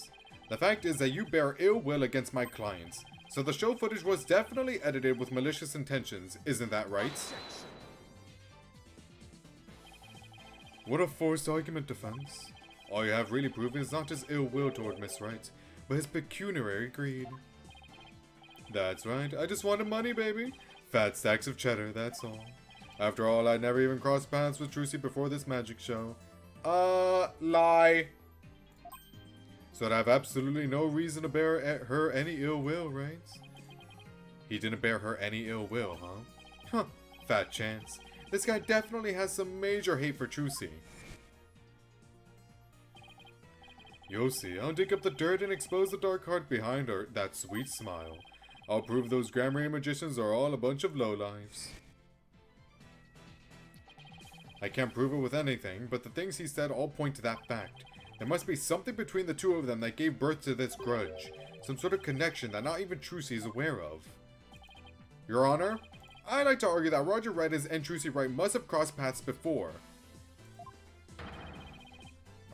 Speaker 1: The fact is that you bear ill will against my clients. So the show footage was definitely edited with malicious intentions, isn't that right? What a forced argument, defense. All you have really proven is not his ill will toward Miss Wright, but his pecuniary greed. That's right, I just wanted money, baby. Fat stacks of cheddar, that's all. After all, I never even crossed paths with Trucy before this magic show. Lie. So I'd have absolutely no reason to bear her any ill will, right? He didn't bear her any ill will, huh? Huh, fat chance. This guy definitely has some major hate for Trucy. You'll see, I'll dig up the dirt and expose the dark heart behind her, that sweet smile. I'll prove those Grammar magicians are all a bunch of lowlifes. I can't prove it with anything, but the things he said all point to that fact. There must be something between the two of them that gave birth to this grudge. Some sort of connection that not even Trucy is aware of. Your Honor, I'd like to argue that Roger Reddens and Trucy Wright must have crossed paths before.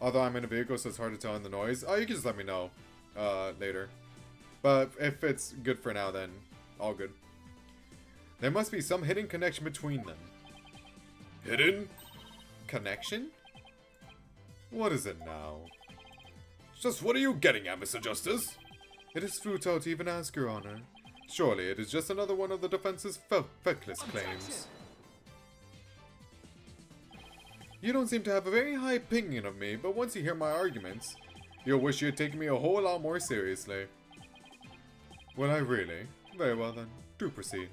Speaker 1: Although I'm in a vehicle, so it's hard to tell in the noise. Oh, you can just let me know later. But if it's good for now, then all good. There must be some hidden connection between them.
Speaker 3: Hidden?
Speaker 1: Connection? What is it now?
Speaker 3: Just what are you getting at, Mr. Justice?
Speaker 1: It is futile to even ask, Your Honor. Surely it is just another one of the defense's feckless claims. You don't seem to have a very high opinion of me, but once you hear my arguments, you'll wish you had taken me a whole lot more seriously. Well, I really? Very well then. Do proceed.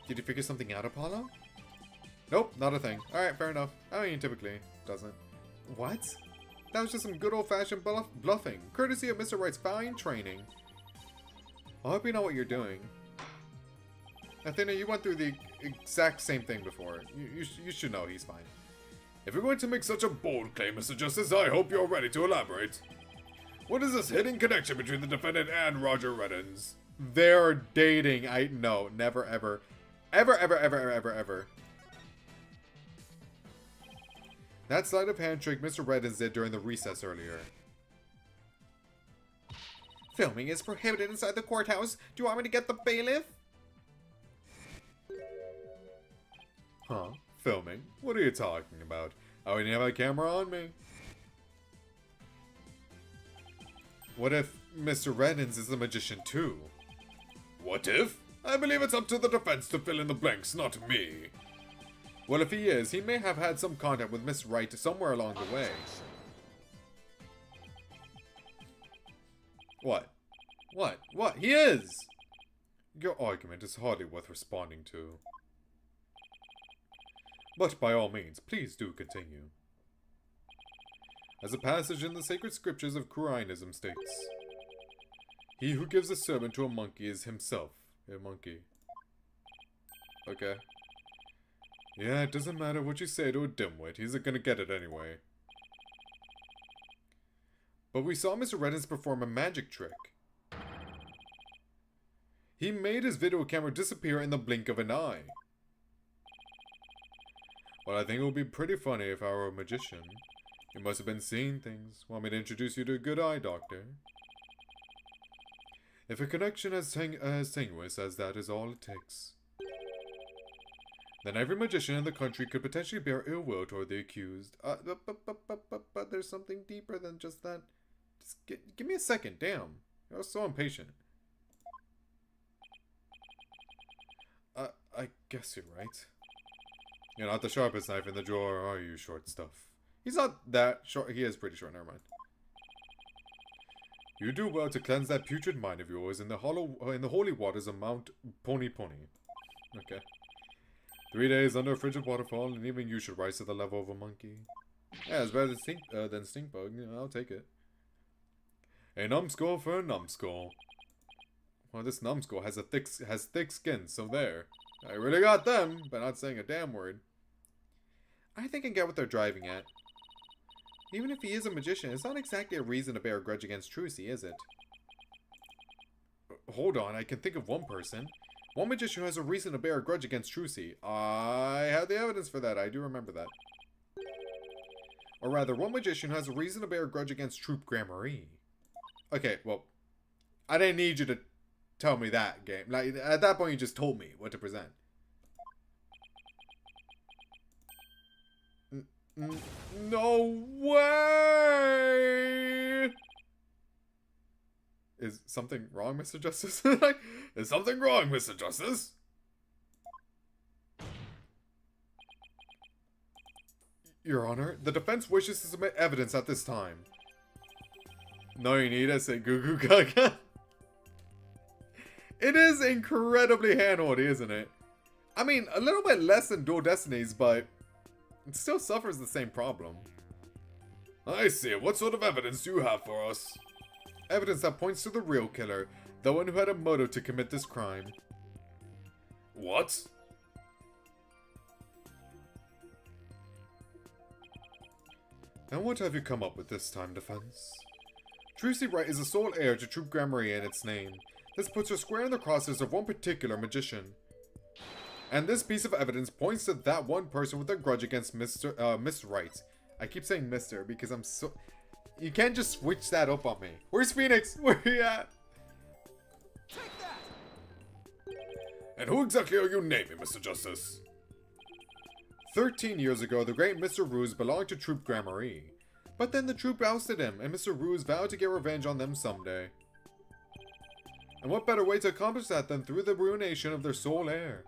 Speaker 1: Did you figure something out, Apollo? Nope, not a thing. Alright, fair enough. I mean, typically, doesn't. What? That was just some good old-fashioned bluffing, courtesy of Mr. Wright's fine training. I hope you know what you're doing. Athena, you went through the exact same thing before. You should know he's fine.
Speaker 3: If you're going to make such a bold claim, Mr. Justice, I hope you're ready to elaborate. What is this hidden connection between the defendant and Roger Reddens?
Speaker 1: They're dating. No, never, ever. Ever, ever, ever, ever, ever, ever. That sleight of hand trick Mr. Reddens did during the recess earlier.
Speaker 2: Filming is prohibited inside the courthouse. Do you want me to get the bailiff?
Speaker 1: Huh? Filming? What are you talking about? I wouldn't have a camera on me. What if Mr. Reddens is a magician too?
Speaker 3: What if? I believe it's up to the defense to fill in the blanks, not me.
Speaker 1: Well, if he is, he may have had some contact with Miss Wright somewhere along the way. What? What? He is! Your argument is hardly worth responding to. But by all means, please do continue. As a passage in the sacred scriptures of Kurianism states, he who gives a servant to a monkey is himself a monkey. Okay. Yeah, it doesn't matter what you say to a dimwit, he's gonna get it anyway. But we saw Mr. Reddens perform a magic trick. He made his video camera disappear in the blink of an eye. Well, I think it would be pretty funny if I were a magician. You must have been seeing things. Want me to introduce you to a good eye doctor? If a connection as tenuous as that is all it takes, then every magician in the country could potentially bear ill will toward the accused. But there's something deeper than just that. Just give me a second, damn. You're so impatient. I guess you're right. You're not the sharpest knife in the drawer, are you, short stuff? He's not that short. He is pretty short, never mind. You do well to cleanse that putrid mind of yours in the holy waters of Mount Pony Pony. Okay. 3 days under a frigid waterfall, and even you should rise to the level of a monkey. Yeah, it's better than stink bug. You know, I'll take it. A numbskull for a numbskull. Well, this numbskull has thick skin, so there. I really got them, but not saying a damn word. I think I get what they're driving at. Even if he is a magician, it's not exactly a reason to bear a grudge against Trucy, is it? Hold on, I can think of one person. One magician who has a reason to bear a grudge against Trucy. I have the evidence for that, I do remember that. Or rather, one magician who has a reason to bear a grudge against Troop Gramarye. Okay, well, I didn't need you to tell me that, game. Like, at that point, you just told me what to present. No way! Is something wrong, Mr. Justice?
Speaker 3: Is something wrong, Mr. Justice?
Speaker 1: Your Honor, the defense wishes to submit evidence at this time. No, you need to say goo goo gaga. It is incredibly hand-holdy, isn't it? I mean, a little bit less than Dual Destinies, but it still suffers the same problem.
Speaker 3: I see. What sort of evidence do you have for us?
Speaker 1: Evidence that points to the real killer, the one who had a motive to commit this crime.
Speaker 3: What?
Speaker 1: And what have you come up with this time, defense? Trucy Wright is the sole heir to Troop Gramarye in its name. This puts her square in the crosshairs of one particular magician. And this piece of evidence points to that one person with a grudge against Miss Wright. I keep saying Mr. because I'm so... You can't just switch that up on me. Where's Phoenix? Where are you at?
Speaker 4: Take that!
Speaker 3: And who exactly are you naming, Mr. Justice?
Speaker 1: 13 years ago, the great Mr. Ruse belonged to Troop Gramarye. But then the troop ousted him, and Mr. Ruse vowed to get revenge on them someday. And what better way to accomplish that than through the ruination of their sole heir?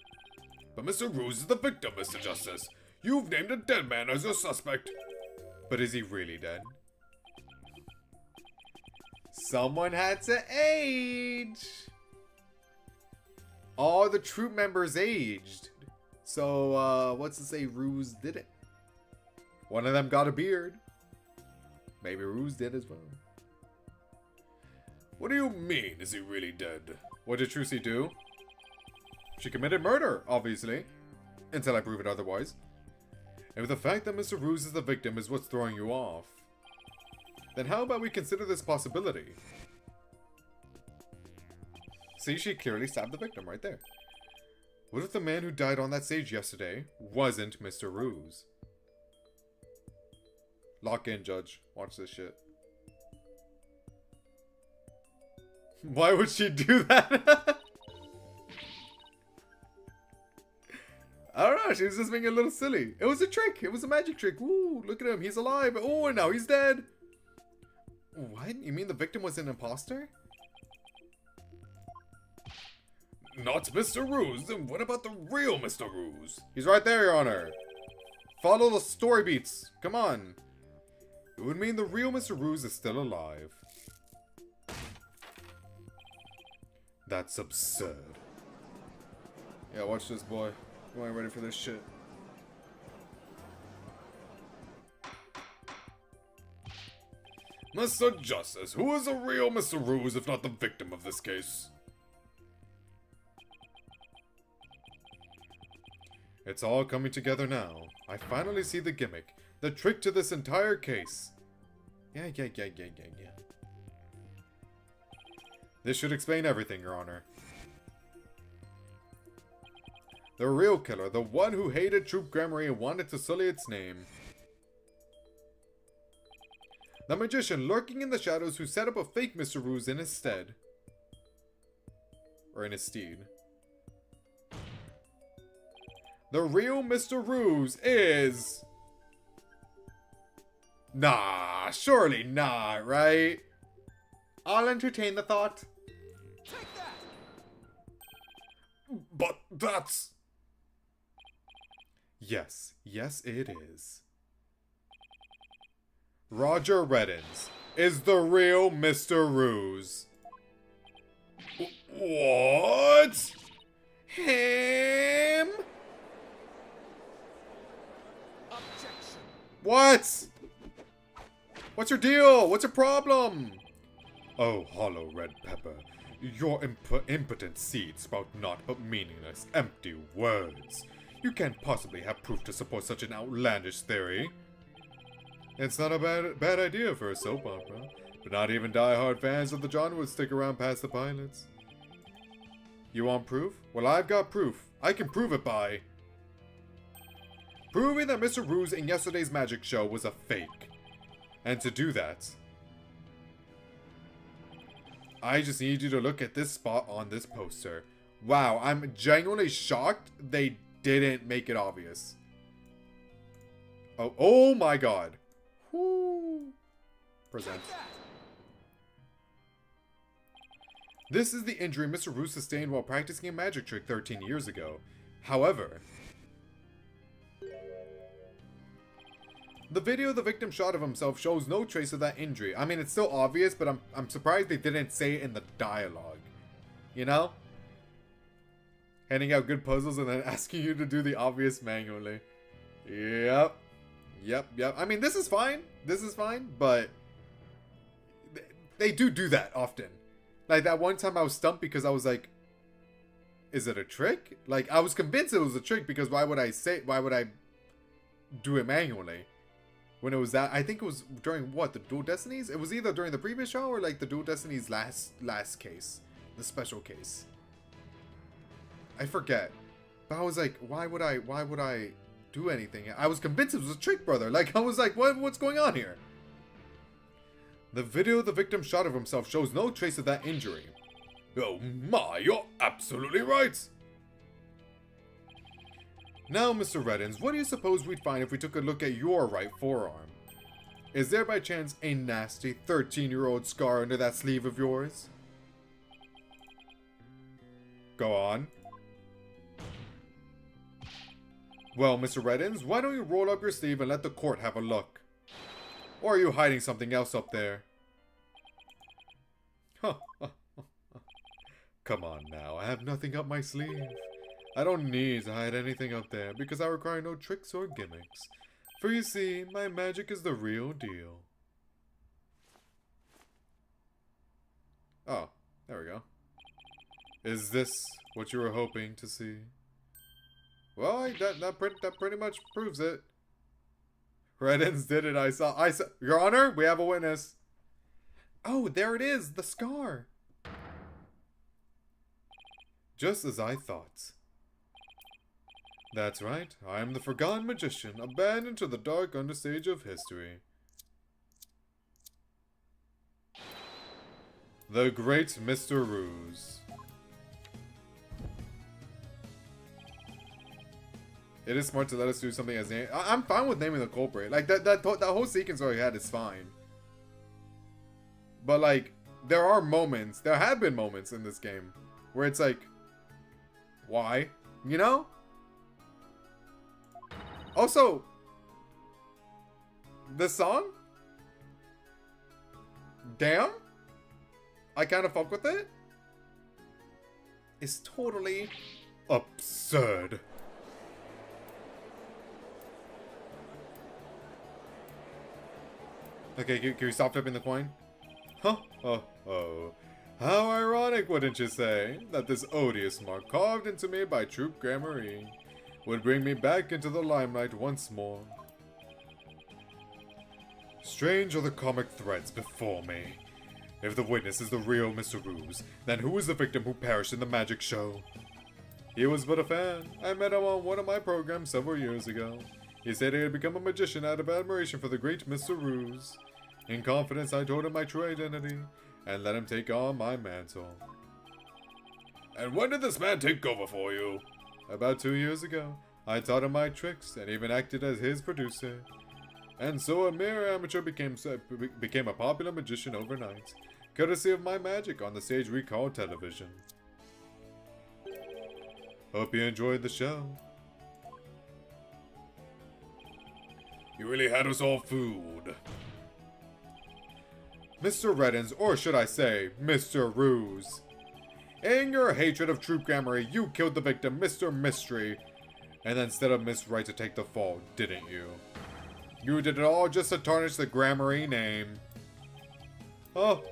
Speaker 3: But Mr. Ruse is the victim, Mr. Justice. You've named a dead man as your suspect.
Speaker 1: But is he really dead? Someone had to age! All the troop members aged. So, what's to say Ruse did it? One of them got a beard. Maybe Ruse did as well.
Speaker 3: What do you mean, is he really dead?
Speaker 1: What did Trucy do? She committed murder, obviously. Until I prove it otherwise. And if the fact that Mr. Ruse is the victim is what's throwing you off, then how about we consider this possibility? See, she clearly stabbed the victim right there. What if the man who died on that stage yesterday wasn't Mr. Ruse? Lock in, Judge. Watch this shit. Why would she do that? I don't know. She was just being a little silly. It was a trick. It was a magic trick. Woo, look at him. He's alive. Oh, and now he's dead. What? You mean the victim was an imposter?
Speaker 3: Not Mr. Ruse, then what about the real Mr. Ruse?
Speaker 1: He's right there, Your Honor. Follow the story beats. Come on. It would mean the real Mr. Ruse is still alive. That's absurd. Yeah, watch this, boy. You ain't ready for this shit.
Speaker 3: Mr. Justice, who is the real Mr. Ruse if not the victim of this case?
Speaker 1: It's all coming together now. I finally see the gimmick. The trick to this entire case. Yeah. This should explain everything, Your Honor. The real killer, the one who hated Troop Gramarye and wanted to sully its name. The magician lurking in the shadows who set up a fake Mr. Ruse in his stead. Or in his steed. The real Mr. Ruse is... Nah, surely not, right? I'll entertain the thought.
Speaker 4: Take that!
Speaker 3: But that's...
Speaker 1: Yes, it is. Roger Reddens is the real Mr. Ruse.
Speaker 3: What?
Speaker 1: Him?
Speaker 4: Objection!
Speaker 1: What? What's your deal? What's your problem? Oh, hollow red pepper. Your impotent seeds spout naught but meaningless, empty words. You can't possibly have proof to support such an outlandish theory. It's not a bad idea for a soap opera, but not even die-hard fans of the genre would stick around past the pilots. You want proof? Well, I've got proof. I can prove it by... proving that Mr. Ruse in yesterday's magic show was a fake. And to do that, I just need you to look at this spot on this poster. Wow, I'm genuinely shocked they didn't make it obvious. Oh my god. Whoo. Present. This is the injury Mr. Ruse sustained while practicing a magic trick 13 years ago. However, the video the victim shot of himself shows no trace of that injury. I mean, it's still obvious, but I'm surprised they didn't say it in the dialogue. You know? Handing out good puzzles and then asking you to do the obvious manually. Yep. I mean, this is fine. But they do that often. Like, that one time I was stumped because I was like, is it a trick? Like, I was convinced it was a trick because why would I do it manually? When it was that, I think it was during what, the Dual Destinies? It was either during the previous show or like the Dual Destinies last case, the special case. I forget, but I was like, why would I do anything? I was convinced it was a trick, brother. Like I was like, what's going on here? The video the victim shot of himself shows no trace of that injury.
Speaker 3: Oh my, you're absolutely right.
Speaker 1: Now, Mr. Reddens, what do you suppose we'd find if we took a look at your right forearm? Is there by chance a nasty 13-year-old scar under that sleeve of yours? Go on. Well, Mr. Reddens, why don't you roll up your sleeve and let the court have a look? Or are you hiding something else up there? Come on now, I have nothing up my sleeve. I don't need to hide anything up there because I require no tricks or gimmicks. For you see, my magic is the real deal. Oh, there we go. Is this what you were hoping to see? Well, that pretty much proves it. Reddens did it, I saw. Your Honor, we have a witness. Oh, there it is, the scar. Just as I thought. That's right, I am the forgotten magician, abandoned to the dark understage of history. The great Mr. Ruse. It is smart to let us do something as name. I'm fine with naming the culprit. Like that whole sequence already had is fine. But like, there are moments, there have been moments in this game where it's like, why? You know? Also, the song? Damn? I kind of fuck with it. It's totally absurd. Okay, can we stop flipping the coin? Huh? Oh. How ironic, wouldn't you say, that this odious mark carved into me by Troop Gramarye would bring me back into the limelight once more. Strange are the comic threads before me. If the witness is the real Mr. Ruse, then who is the victim who perished in the magic show? He was but a fan. I met him on one of my programs several years ago. He said he had become a magician out of admiration for the great Mr. Ruse. In confidence, I told him my true identity, and let him take on my mantle.
Speaker 3: And when did this man take over for you?
Speaker 1: About 2 years ago, I taught him my tricks, and even acted as his producer. And so a mere amateur became a popular magician overnight, courtesy of my magic on the stage we call television. Hope you enjoyed the show.
Speaker 3: You really had us all fooled.
Speaker 1: Mr. Reddens, or should I say, Mr. Ruse. In your hatred of Troop Gramarye, you killed the victim, Mr. Mystery, and then instead of Miss Right to take the fall, didn't you? You did it all just to tarnish the Gramarye name. Oh,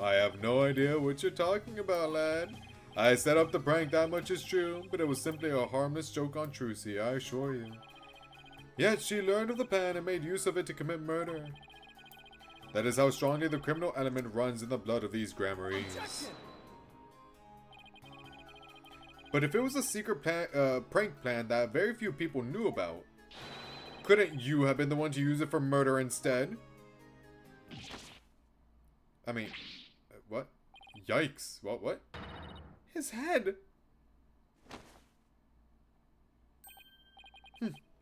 Speaker 1: I have no idea what you're talking about, lad. I set up the prank, that much is true, but it was simply a harmless joke on Trucy, I assure you. Yet she learned of the plan and made use of it to commit murder. That is how strongly the criminal element runs in the blood of these Gramaryes. But if it was a secret prank plan that very few people knew about, couldn't you have been the one to use it for murder instead? I mean, what? Yikes. What? His head!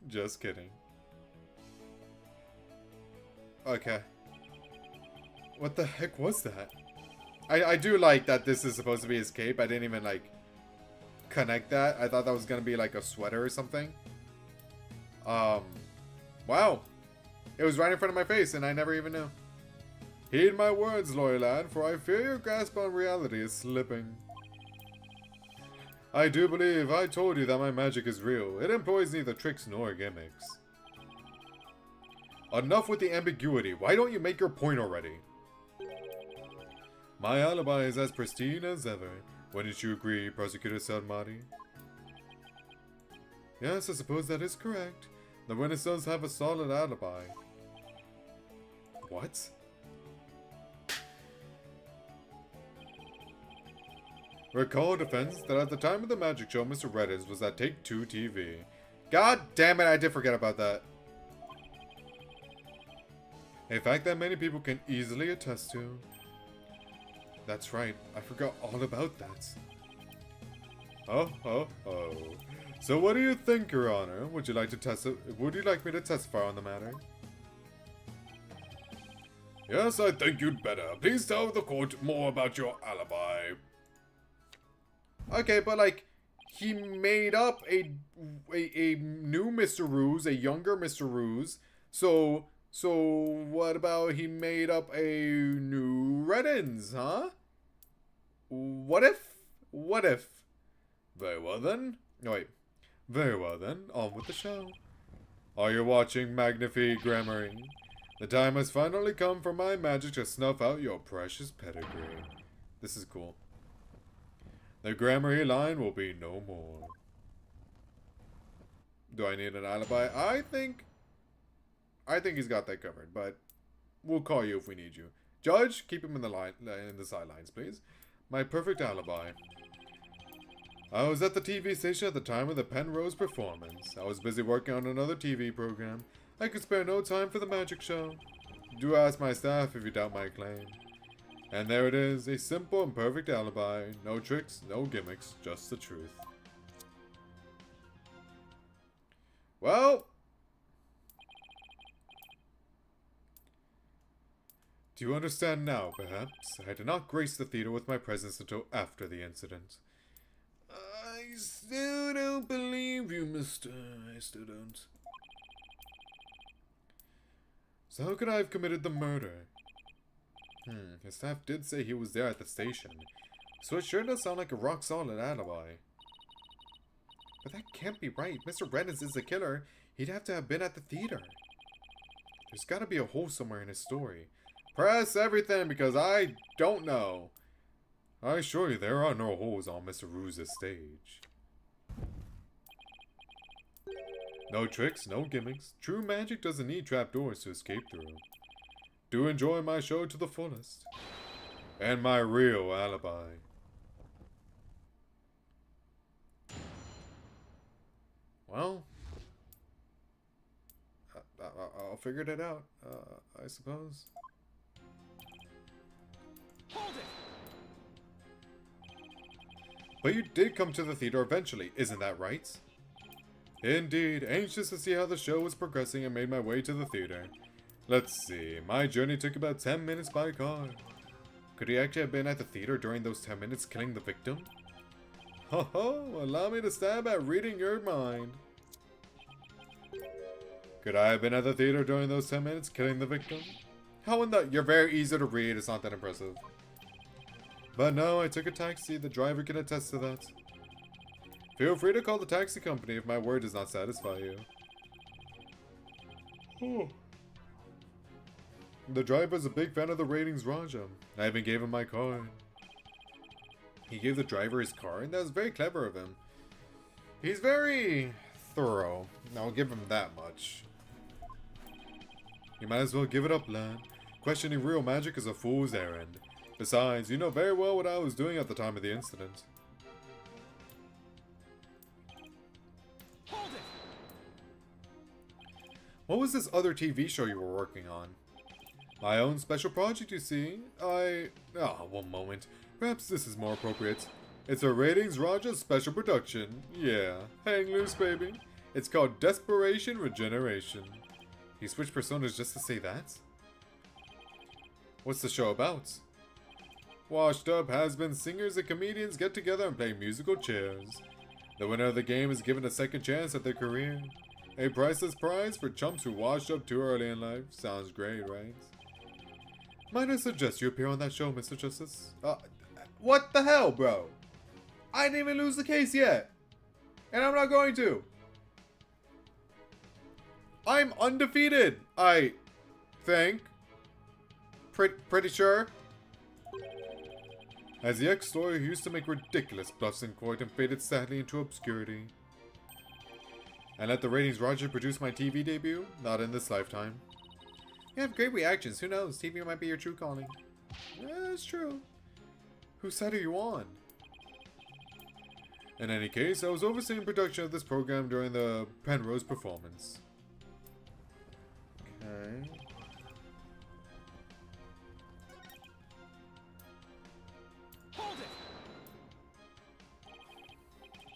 Speaker 1: Just kidding. Okay. What the heck was that? I do like that this is supposed to be his cape. I didn't even, like, connect that. I thought that was gonna be, like, a sweater or something. Wow. It was right in front of my face, and I never even knew. Heed my words, loyal lad, for I fear your grasp on reality is slipping. I do believe I told you that my magic is real. It employs neither tricks nor gimmicks. Enough with the ambiguity. Why don't you make your point already? My alibi is as pristine as ever. Wouldn't you agree, Prosecutor Salmati? Yes, I suppose that is correct. The witness does have a solid alibi. What? Recall defense that at the time of the magic show, Mr. Reddins was at Take 2 TV. God damn it, I did forget about that. A fact that many people can easily attest to. That's right, I forgot all about that. Oh. So what do you think, Your Honor? Would you like me to testify on the matter?
Speaker 3: Yes, I think you'd better. Please tell the court more about your alibi.
Speaker 1: Okay, but like, he made up a new Mr. Ruse, a younger Mr. Ruse. So what about he made up a new Reddins, huh? What if?
Speaker 3: Very well then.
Speaker 1: No, wait. Very well then, on with the show. Are you watching Magnifique Grammary? The time has finally come for my magic to snuff out your precious pedigree. This is cool. The Grammary line will be no more. Do I need an alibi? I think he's got that covered, but we'll call you if we need you. Judge, keep him in the sidelines, please. My perfect alibi. I was at the TV station at the time of the Penrose performance. I was busy working on another TV program. I could spare no time for the magic show. Do ask my staff if you doubt my claim. And there it is, a simple and perfect alibi. No tricks, no gimmicks, just the truth. Well, do you understand now, perhaps? I did not grace the theater with my presence until after the incident.
Speaker 3: I still don't believe you, mister. I still don't.
Speaker 1: So how could I have committed the murder? His staff did say he was there at the station, so it sure does sound like a rock-solid alibi. But that can't be right. Mr. Reddins is the killer. He'd have to have been at the theater. There's gotta be a hole somewhere in his story. Press everything, because I don't know. I assure you there are no holes on Mr. Ruse's stage. No tricks, no gimmicks. True magic doesn't need trapdoors to escape through. Do enjoy my show to the fullest. And my real alibi. Well, I'll figure it out, I suppose.
Speaker 4: Hold it!
Speaker 1: But you did come to the theater eventually, isn't that right? Indeed, anxious to see how the show was progressing, I made my way to the theater. Let's see, my journey took about 10 minutes by car. Could he actually have been at the theater during those 10 minutes killing the victim? Ho ho, allow me to stab at reading your mind. Could I have been at the theater during those 10 minutes killing the victim? How in the... You're very easy to read, it's not that impressive. But no, I took a taxi, the driver can attest to that. Feel free to call the taxi company if my word does not satisfy you. Oh. The driver is a big fan of the ratings Raja. I even gave him my card. He gave the driver his card? That was very clever of him. He's very thorough. I'll give him that much. You might as well give it up, lad. Questioning real magic is a fool's errand. Besides, you know very well what I was doing at the time of the incident.
Speaker 4: Hold it!
Speaker 1: What was this other TV show you were working on? My own special project, you see. One moment. Perhaps this is more appropriate. It's a Ratings Raja special production. Yeah, hang loose, baby. It's called Desperation Regeneration. He switched personas just to say that? What's the show about? Washed up has-been singers and comedians get together and play musical chairs. The winner of the game is given a second chance at their career. A priceless prize for chumps who washed up too early in life. Sounds great, right? Might I suggest you appear on that show, Mr. Justice? What the hell, bro? I didn't even lose the case yet. And I'm not going to. I'm undefeated, I think. Pretty sure. As the ex-lawyer who used to make ridiculous bluffs in court and faded sadly into obscurity. And let the ratings Roger produce my TV debut? Not in this lifetime. You have great reactions. Who knows? TV might be your true calling. Yeah, it's true. Whose side are you on? In any case, I was overseeing production of this program during the Penrose performance. Okay.
Speaker 4: Hold it!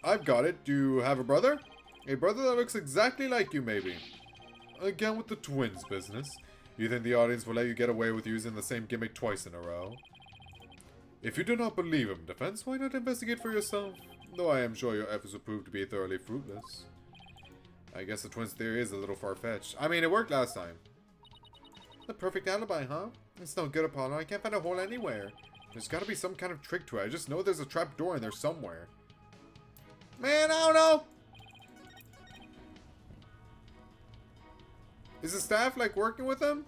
Speaker 1: I've got it. Do you have a brother? A brother that looks exactly like you, maybe. Again with the twins business. You think the audience will let you get away with using the same gimmick twice in a row? If you do not believe him, Defense, why not investigate for yourself? Though I am sure your efforts will prove to be thoroughly fruitless. I guess the twins theory is a little far-fetched. I mean, it worked last time. The perfect alibi, huh? It's no good, Apollo. I can't find a hole anywhere. There's gotta be some kind of trick to it. I just know there's a trap door in there somewhere. Man, I don't know! Is the staff, like, working with him?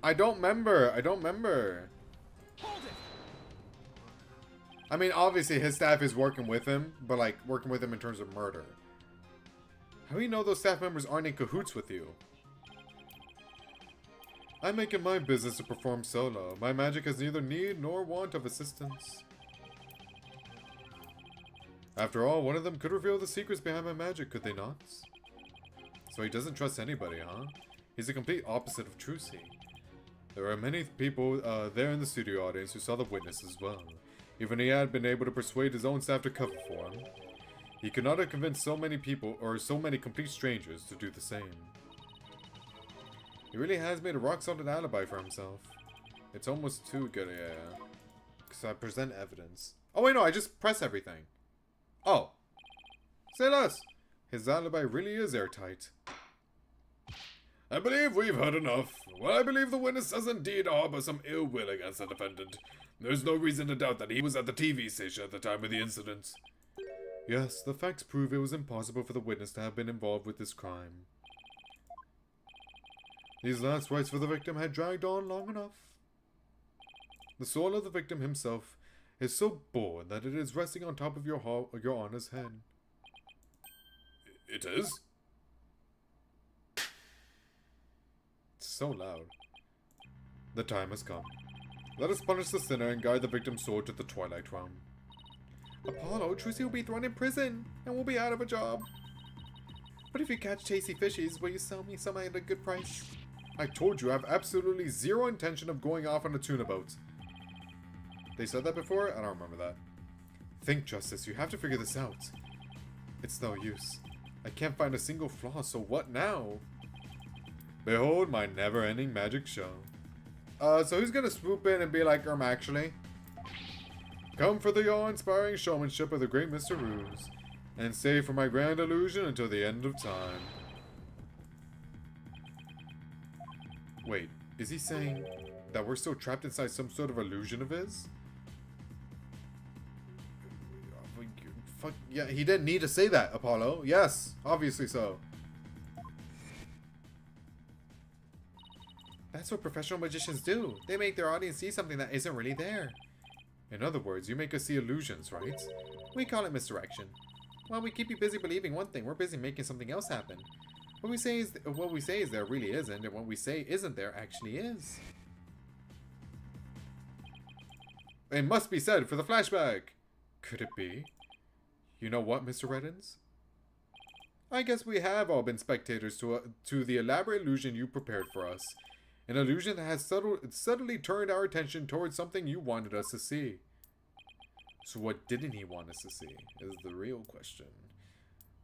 Speaker 1: I don't remember. I don't remember.
Speaker 4: Hold it!
Speaker 1: I mean, obviously his staff is working with him, but like working with him in terms of murder. How do you know those staff members aren't in cahoots with you? I make it my business to perform solo. My magic has neither need nor want of assistance. After all, one of them could reveal the secrets behind my magic, could they not? So he doesn't trust anybody, huh? He's the complete opposite of Trucy. There are many people there in the studio audience who saw the witness as well. Even he had been able to persuade his own staff to cover for him. He could not have convinced so many people, or so many complete strangers, to do the same. He really has made a rock-solid alibi for himself. It's almost too good, yeah. Because I present evidence. Oh wait, no, I just press everything. Oh. Say less. His alibi really is airtight.
Speaker 3: I believe we've heard enough. Well, I believe the witness does indeed harbor some ill will against the defendant. There's no reason to doubt that he was at the TV station at the time of the incident.
Speaker 1: Yes, the facts prove it was impossible for the witness to have been involved with this crime. These last rites for the victim had dragged on long enough. The soul of the victim himself is so bored that it is resting on top of your Honor's head.
Speaker 3: It is?
Speaker 1: It's so loud. The time has come. Let us punish the sinner and guide the victim's soul to the Twilight Realm. Apollo, Trucy will be thrown in prison, and we'll be out of a job. But if you catch tasty fishies, will you sell me some at a good price? I told you I have absolutely zero intention of going off on a tuna boat. They said that before? I don't remember that. Think, Justice, you have to figure this out. It's no use. I can't find a single flaw, so what now? Behold my never-ending magic show. So who's gonna swoop in and be like, actually? Come for the awe-inspiring showmanship of the great Mr. Ruse, and stay for my grand illusion until the end of time. Wait, is he saying that we're still trapped inside some sort of illusion of his? Fuck, yeah, he didn't need to say that, Apollo. Yes, obviously so. That's what professional magicians do. They make their audience see something that isn't really there. In other words, you make us see illusions, right? We call it misdirection. While we keep you busy believing one thing, we're busy making something else happen. What we say is there really isn't, and what we say isn't there actually is. It must be said for the flashback. Could it be? You know what, Mr. Reddens? I guess we have all been spectators to the elaborate illusion you prepared for us. An illusion that has subtly turned our attention towards something you wanted us to see. So what didn't he want us to see, is the real question.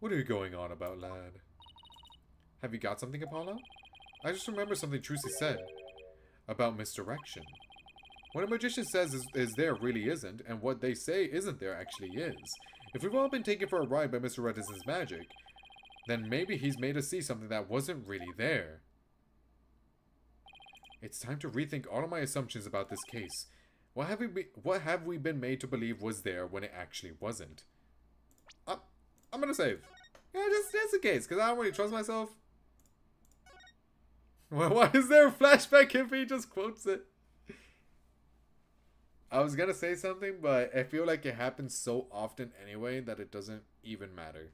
Speaker 1: What are you going on about, lad? Have you got something, Apollo? I just remember something Trucy said about misdirection. What a magician says is there really isn't, and what they say isn't there actually is. If we've all been taken for a ride by Mr. Reddens' magic, then maybe he's made us see something that wasn't really there. It's time to rethink all of my assumptions about this case. What have we been made to believe was there when it actually wasn't? I'm gonna save. Yeah, just in case, because I don't really trust myself. Why is there a flashback if he just quotes it? I was gonna say something, but I feel like it happens so often anyway that it doesn't even matter.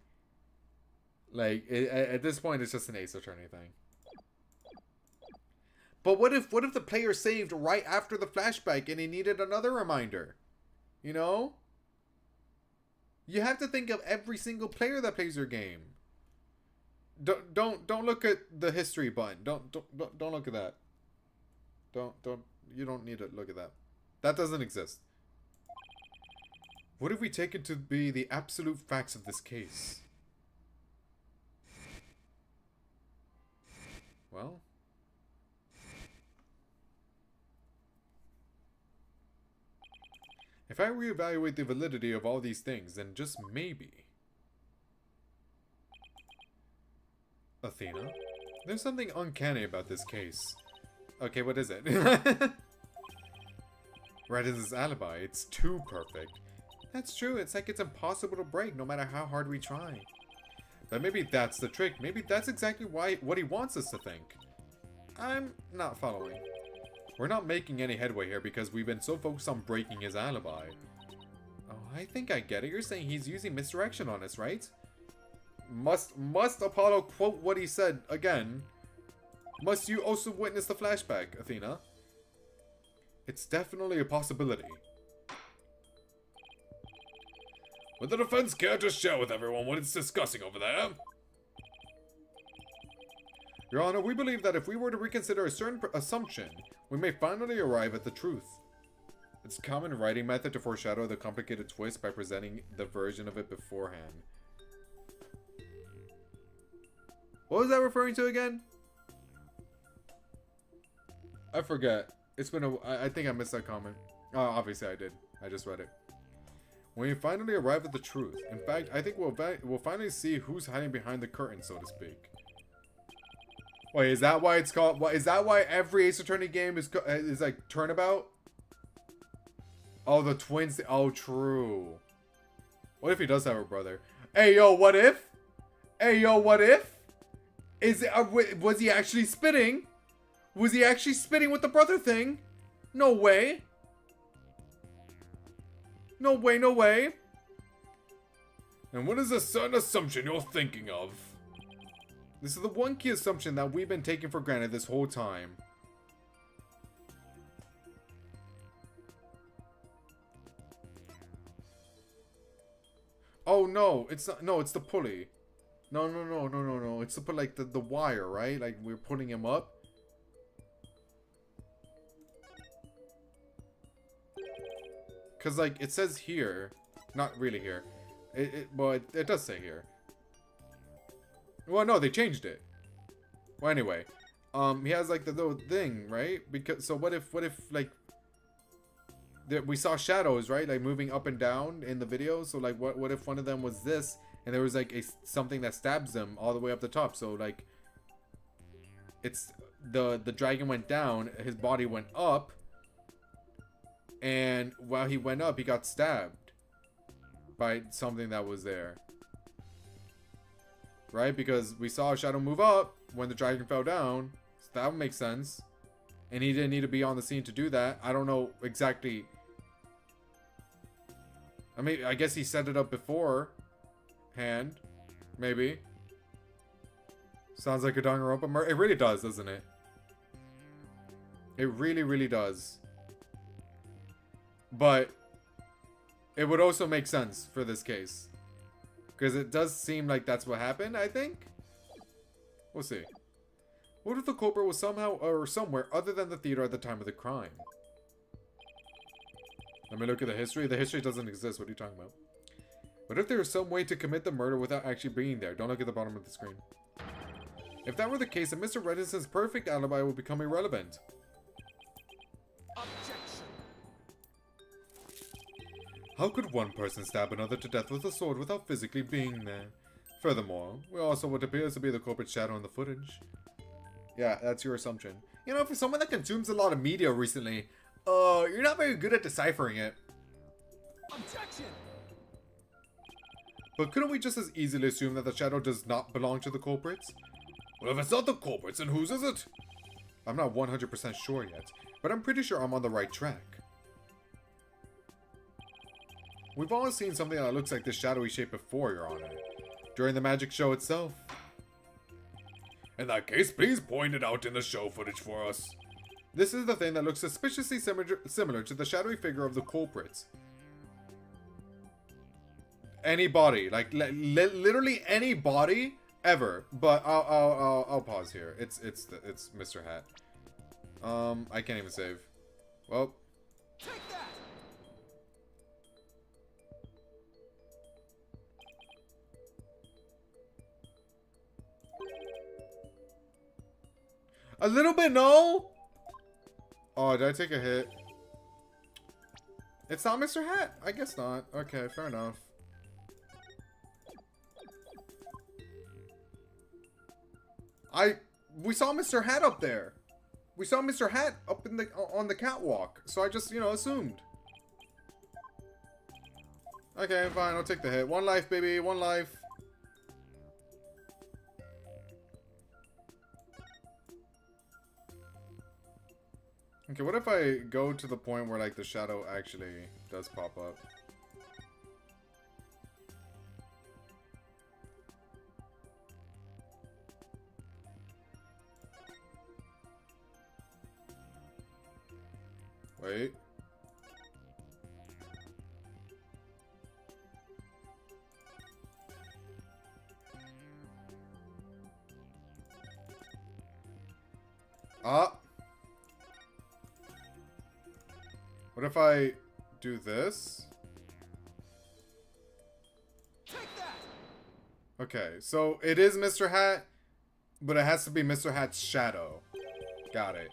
Speaker 1: Like, at this point, it's just an Ace Attorney thing. But what if the player saved right after the flashback and he needed another reminder? You know? You have to think of every single player that plays your game. Don't look at the history button. Don't look at that. You don't need to look at that. That doesn't exist. What have we taken to be the absolute facts of this case? Well, if I reevaluate the validity of all these things, then just maybe... Athena? There's something uncanny about this case. Okay, what is it? Raditz' alibi, it's too perfect. That's true, it's like it's impossible to break no matter how hard we try. But maybe that's the trick. Maybe that's exactly what he wants us to think. I'm not following. We're not making any headway here because we've been so focused on breaking his alibi. Oh, I think I get it. You're saying he's using misdirection on us, right? Must Apollo quote what he said again? Must you also witness the flashback, Athena? It's definitely a possibility.
Speaker 3: Would the defense care to share with everyone what it's discussing over there?
Speaker 1: Your Honor, we believe that if we were to reconsider a certain assumption, we may finally arrive at the truth. It's a common writing method to foreshadow the complicated twist by presenting the version of it beforehand. What was that referring to again? I forget. It's been I think I missed that comment. Oh, obviously I did. I just read it. When we finally arrive at the truth, in fact, I think we'll finally see who's hiding behind the curtain, so to speak. Wait, is that why it's called? Is that why every Ace Attorney game is like Turnabout? Oh, the twins. Oh, true. What if he does have a brother? Hey, yo, what if? Hey, yo, what if? Is it? Was he actually spitting? Was he actually spitting with the brother thing? No way. No way, no way.
Speaker 3: And what is a certain assumption you're thinking of?
Speaker 1: This is the one key assumption that we've been taking for granted this whole time. Oh no, it's not. No, it's the pulley. No. It's the like the wire, right? Like we're putting him up. Cause like it says here, not really here. Well, it does say here. Well, no, they changed it. Well, anyway, he has like the little thing, right? Because so what if like we saw shadows, right? Like moving up and down in the video. So like what if one of them was this and there was like something that stabs them all the way up the top? So like it's the dragon went down, his body went up. And while he went up, he got stabbed by something that was there. Right? Because we saw a shadow move up when the dragon fell down. So that would make sense. And he didn't need to be on the scene to do that. I don't know exactly. I mean, I guess he set it up beforehand. Maybe. Sounds like a Danganronpa murder. It really does, doesn't it? It really, really does. But it would also make sense for this case. Because it does seem like that's what happened, I think. We'll see. What if the culprit was somehow or somewhere other than the theater at the time of the crime? Let me look at the history. The history doesn't exist. What are you talking about? What if there was some way to commit the murder without actually being there? Don't look at the bottom of the screen. If that were the case, then Mr. Reddison's perfect alibi would become irrelevant.
Speaker 4: Objection.
Speaker 1: How could one person stab another to death with a sword without physically being there? Furthermore, we also what appears to be the culprit's shadow in the footage. Yeah, that's your assumption. You know, for someone that consumes a lot of media recently, you're not very good at deciphering it.
Speaker 4: Objection.
Speaker 1: But couldn't we just as easily assume that the shadow does not belong to the culprits?
Speaker 3: Well, if it's not the culprits, then whose is it?
Speaker 1: I'm not 100% sure yet, but I'm pretty sure I'm on the right track. We've all seen something that looks like this shadowy shape before, Your Honor. During the magic show itself.
Speaker 3: In that case, please point it out in the show footage for us.
Speaker 1: This is the thing that looks suspiciously similar to the shadowy figure of the culprits. Any body, like literally any body ever. But I'll pause here. It's Mr. Hat. I can't even save. Well.
Speaker 4: Take that!
Speaker 1: A little bit, no? Oh, did I take a hit? It's not Mr. Hat? I guess not. Okay, fair enough. We saw Mr. Hat up there. We saw Mr. Hat up in on the catwalk. So I just, assumed. Okay, fine, I'll take the hit. One life, baby, one life. Okay, what if I go to the point where, like, the shadow actually does pop up? Wait. Ah. What if I do this?
Speaker 4: Take that!
Speaker 1: Okay, so it is Mr. Hat, but it has to be Mr. Hat's shadow. Got it.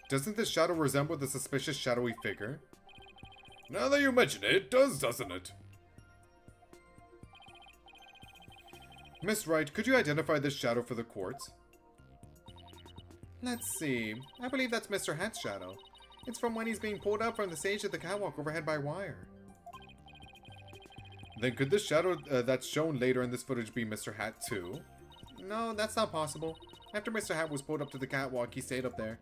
Speaker 1: Doesn't this shadow resemble the suspicious shadowy figure?
Speaker 3: Now that you mention it, it does, doesn't it?
Speaker 1: Miss Wright, could you identify this shadow for the courts? Let's see. I believe that's Mr. Hat's shadow. It's from when he's being pulled up from the stage at the catwalk overhead by wire. Then could this shadow that's shown later in this footage be Mr. Hat too? No, that's not possible. After Mr. Hat was pulled up to the catwalk, he stayed up there.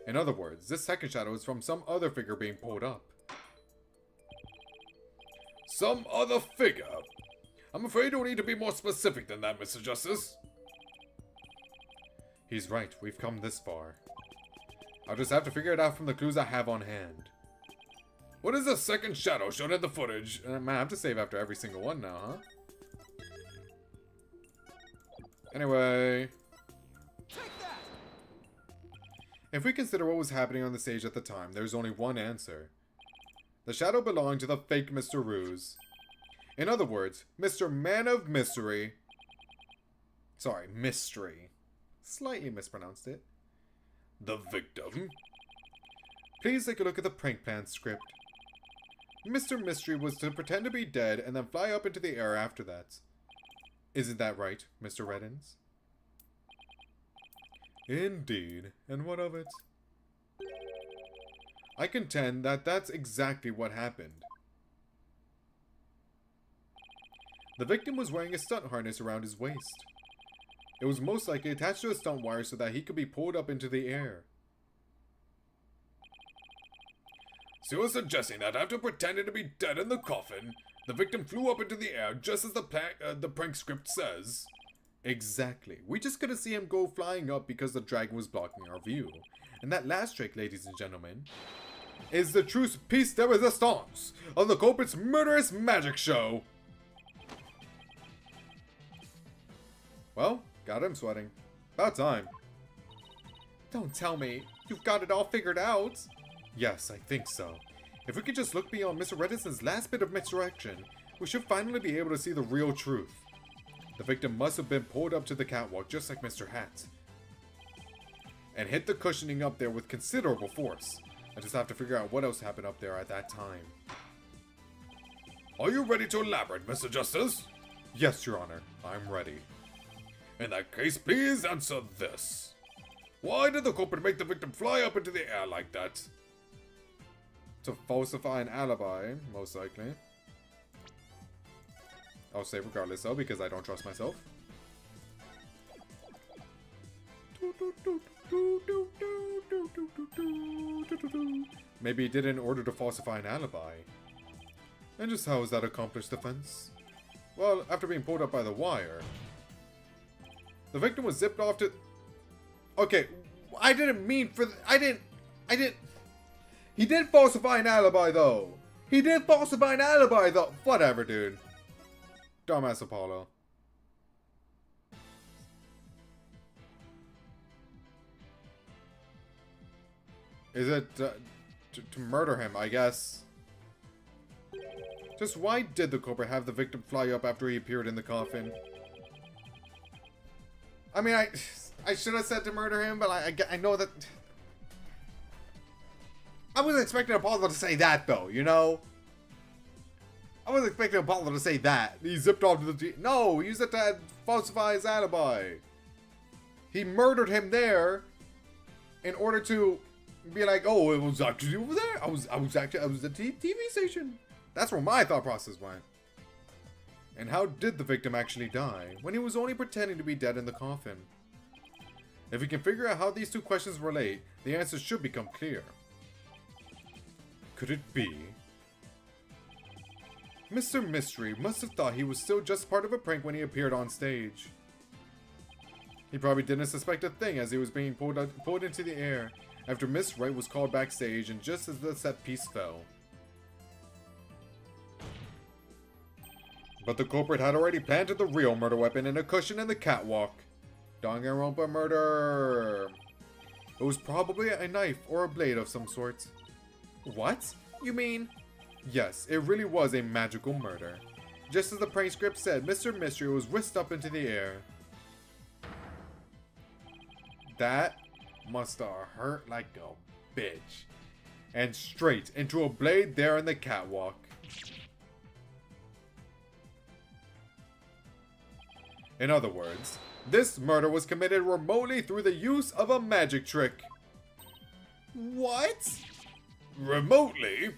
Speaker 1: In other words, this second shadow is from some other figure being pulled up.
Speaker 3: Some other figure? I'm afraid you'll need to be more specific than that, Mr. Justice.
Speaker 1: He's right, we've come this far. I'll just have to figure it out from the clues I have on hand.
Speaker 3: What is the second shadow shown in the footage?
Speaker 1: Man, I have to save after every single one now, huh? Anyway.
Speaker 4: Take that!
Speaker 1: If we consider what was happening on the stage at the time, there's only one answer. The shadow belonged to the fake Mr. Ruse. In other words, Mr. Man of Mystery. Sorry, Mystery. Slightly mispronounced it.
Speaker 3: The victim?
Speaker 1: Please take a look at the prank plan script. Mr. Mystery was to pretend to be dead and then fly up into the air after that. Isn't that right, Mr. Reddins? Indeed. And what of it? I contend that that's exactly what happened. The victim was wearing a stunt harness around his waist. It was most likely attached to a stunt wire so that he could be pulled up into the air.
Speaker 3: So you're suggesting that after pretending to be dead in the coffin, the victim flew up into the air just as the prank script says?
Speaker 1: Exactly. We just couldn't see him go flying up because the dragon was blocking our view. And that last trick, ladies and gentlemen, is the true piece de resistance of the culprit's murderous magic show. Well, got him sweating. About time. Don't tell me. You've got it all figured out. Yes, I think so. If we could just look beyond Mr. Redison's last bit of misdirection, we should finally be able to see the real truth. The victim must have been pulled up to the catwalk just like Mr. Hat. And hit the cushioning up there with considerable force. I just have to figure out what else happened up there at that time.
Speaker 3: Are you ready to elaborate, Mr. Justice?
Speaker 1: Yes, Your Honor. I'm ready.
Speaker 3: In that case, please answer this. Why did the culprit make the victim fly up into the air like that?
Speaker 1: To falsify an alibi, most likely. I'll save regardless though, because I don't trust myself. Maybe he did it in order to falsify an alibi. And just how is that accomplished, defense? Well, after being pulled up by the wire, the victim was zipped off to... Okay, I didn't mean for... I didn't... He did falsify an alibi, though. He did falsify an alibi, though. Whatever, dude. Dumbass Apollo. Is it to murder him, I guess? Just why did the culprit have the victim fly up after he appeared in the coffin? I mean, I should have said to murder him, but I know that... I wasn't expecting Apollo to say that, though, you know? I wasn't expecting Apollo to say that. He zipped off to the... No, he used it to falsify his alibi. He murdered him there in order to be like, oh, it was actually over there. I was at the TV station. That's where my thought process went. And how did the victim actually die when he was only pretending to be dead in the coffin? If we can figure out how these two questions relate, the answers should become clear. Could it be? Mr. Mystery must have thought he was still just part of a prank when he appeared on stage. He probably didn't suspect a thing as he was being pulled into the air after Miss Wright was called backstage and just as the set piece fell. But the culprit had already planted the real murder weapon in a cushion in the catwalk. Danganronpa murder! It was probably a knife or a blade of some sort. What? You mean? Yes, it really was a magical murder. Just as the prank script said, Mr. Mystery was whisked up into the air. That must have hurt like a bitch. And straight into a blade there in the catwalk. In other words, this murder was committed remotely through the use of a magic trick. What? Remotely?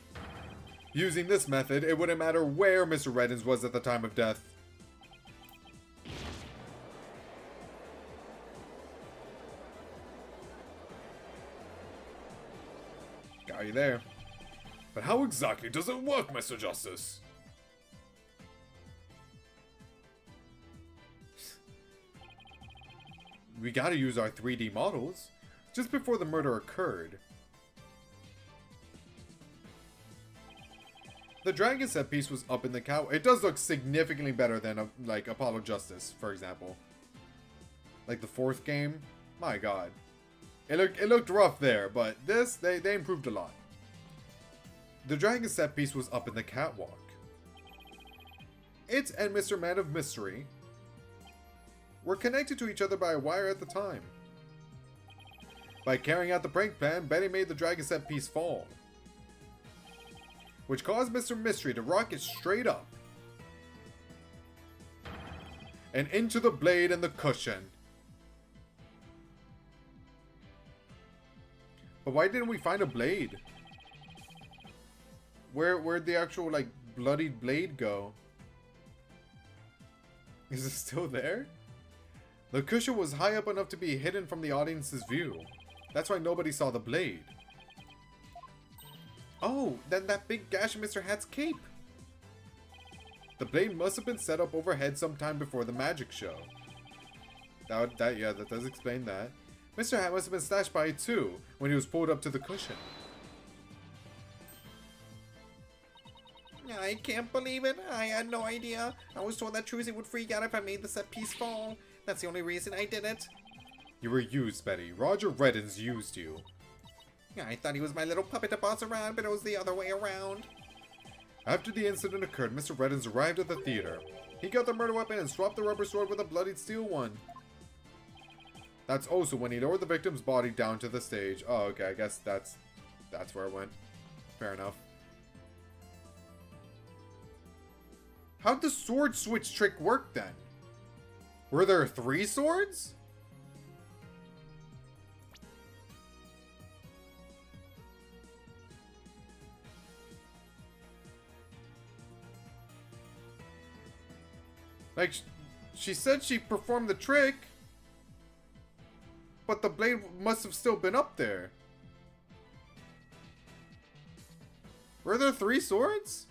Speaker 1: Using this method, it wouldn't matter where Mr. Reddens was at the time of death. Got you there.
Speaker 3: But how exactly does it work, Mr. Justice?
Speaker 1: We gotta use our 3D models. Just before the murder occurred, the dragon set piece was up in the cow. It does look significantly better than like Apollo Justice, for example. Like the fourth game, my god, it looked rough there, but this they improved a lot. The dragon set piece was up in the catwalk. It and Mr. Man of Mystery were connected to each other by a wire at the time. By carrying out the prank plan, Betty made the dragon set piece fall, which caused Mr. Mystery to rocket straight up and into the blade and the cushion. But why didn't we find a blade? Where'd the actual, like, bloodied blade go? Is it still there? The cushion was high up enough to be hidden from the audience's view. That's why nobody saw the blade. Oh, then that big gash in Mr. Hat's cape. The blade must have been set up overhead sometime before the magic show. That does explain that. Mr. Hat must have been slashed by it too, when he was pulled up to the cushion.
Speaker 2: I can't believe it. I had no idea. I was told that Trucy would freak out if I made the set piece fall. That's the only reason I did it.
Speaker 1: You were used, Betty. Roger Reddens used you.
Speaker 2: I thought he was my little puppet to boss around, but it was the other way around.
Speaker 1: After the incident occurred, Mr. Reddens arrived at the theater. He got the murder weapon and swapped the rubber sword with a bloodied steel one. That's also when he lowered the victim's body down to the stage. Oh, okay, I guess that's where it went. Fair enough. How'd the sword switch trick work then? Were there 3 swords? Like, she said she performed the trick, but the blade must have still been up there. Were there 3 swords?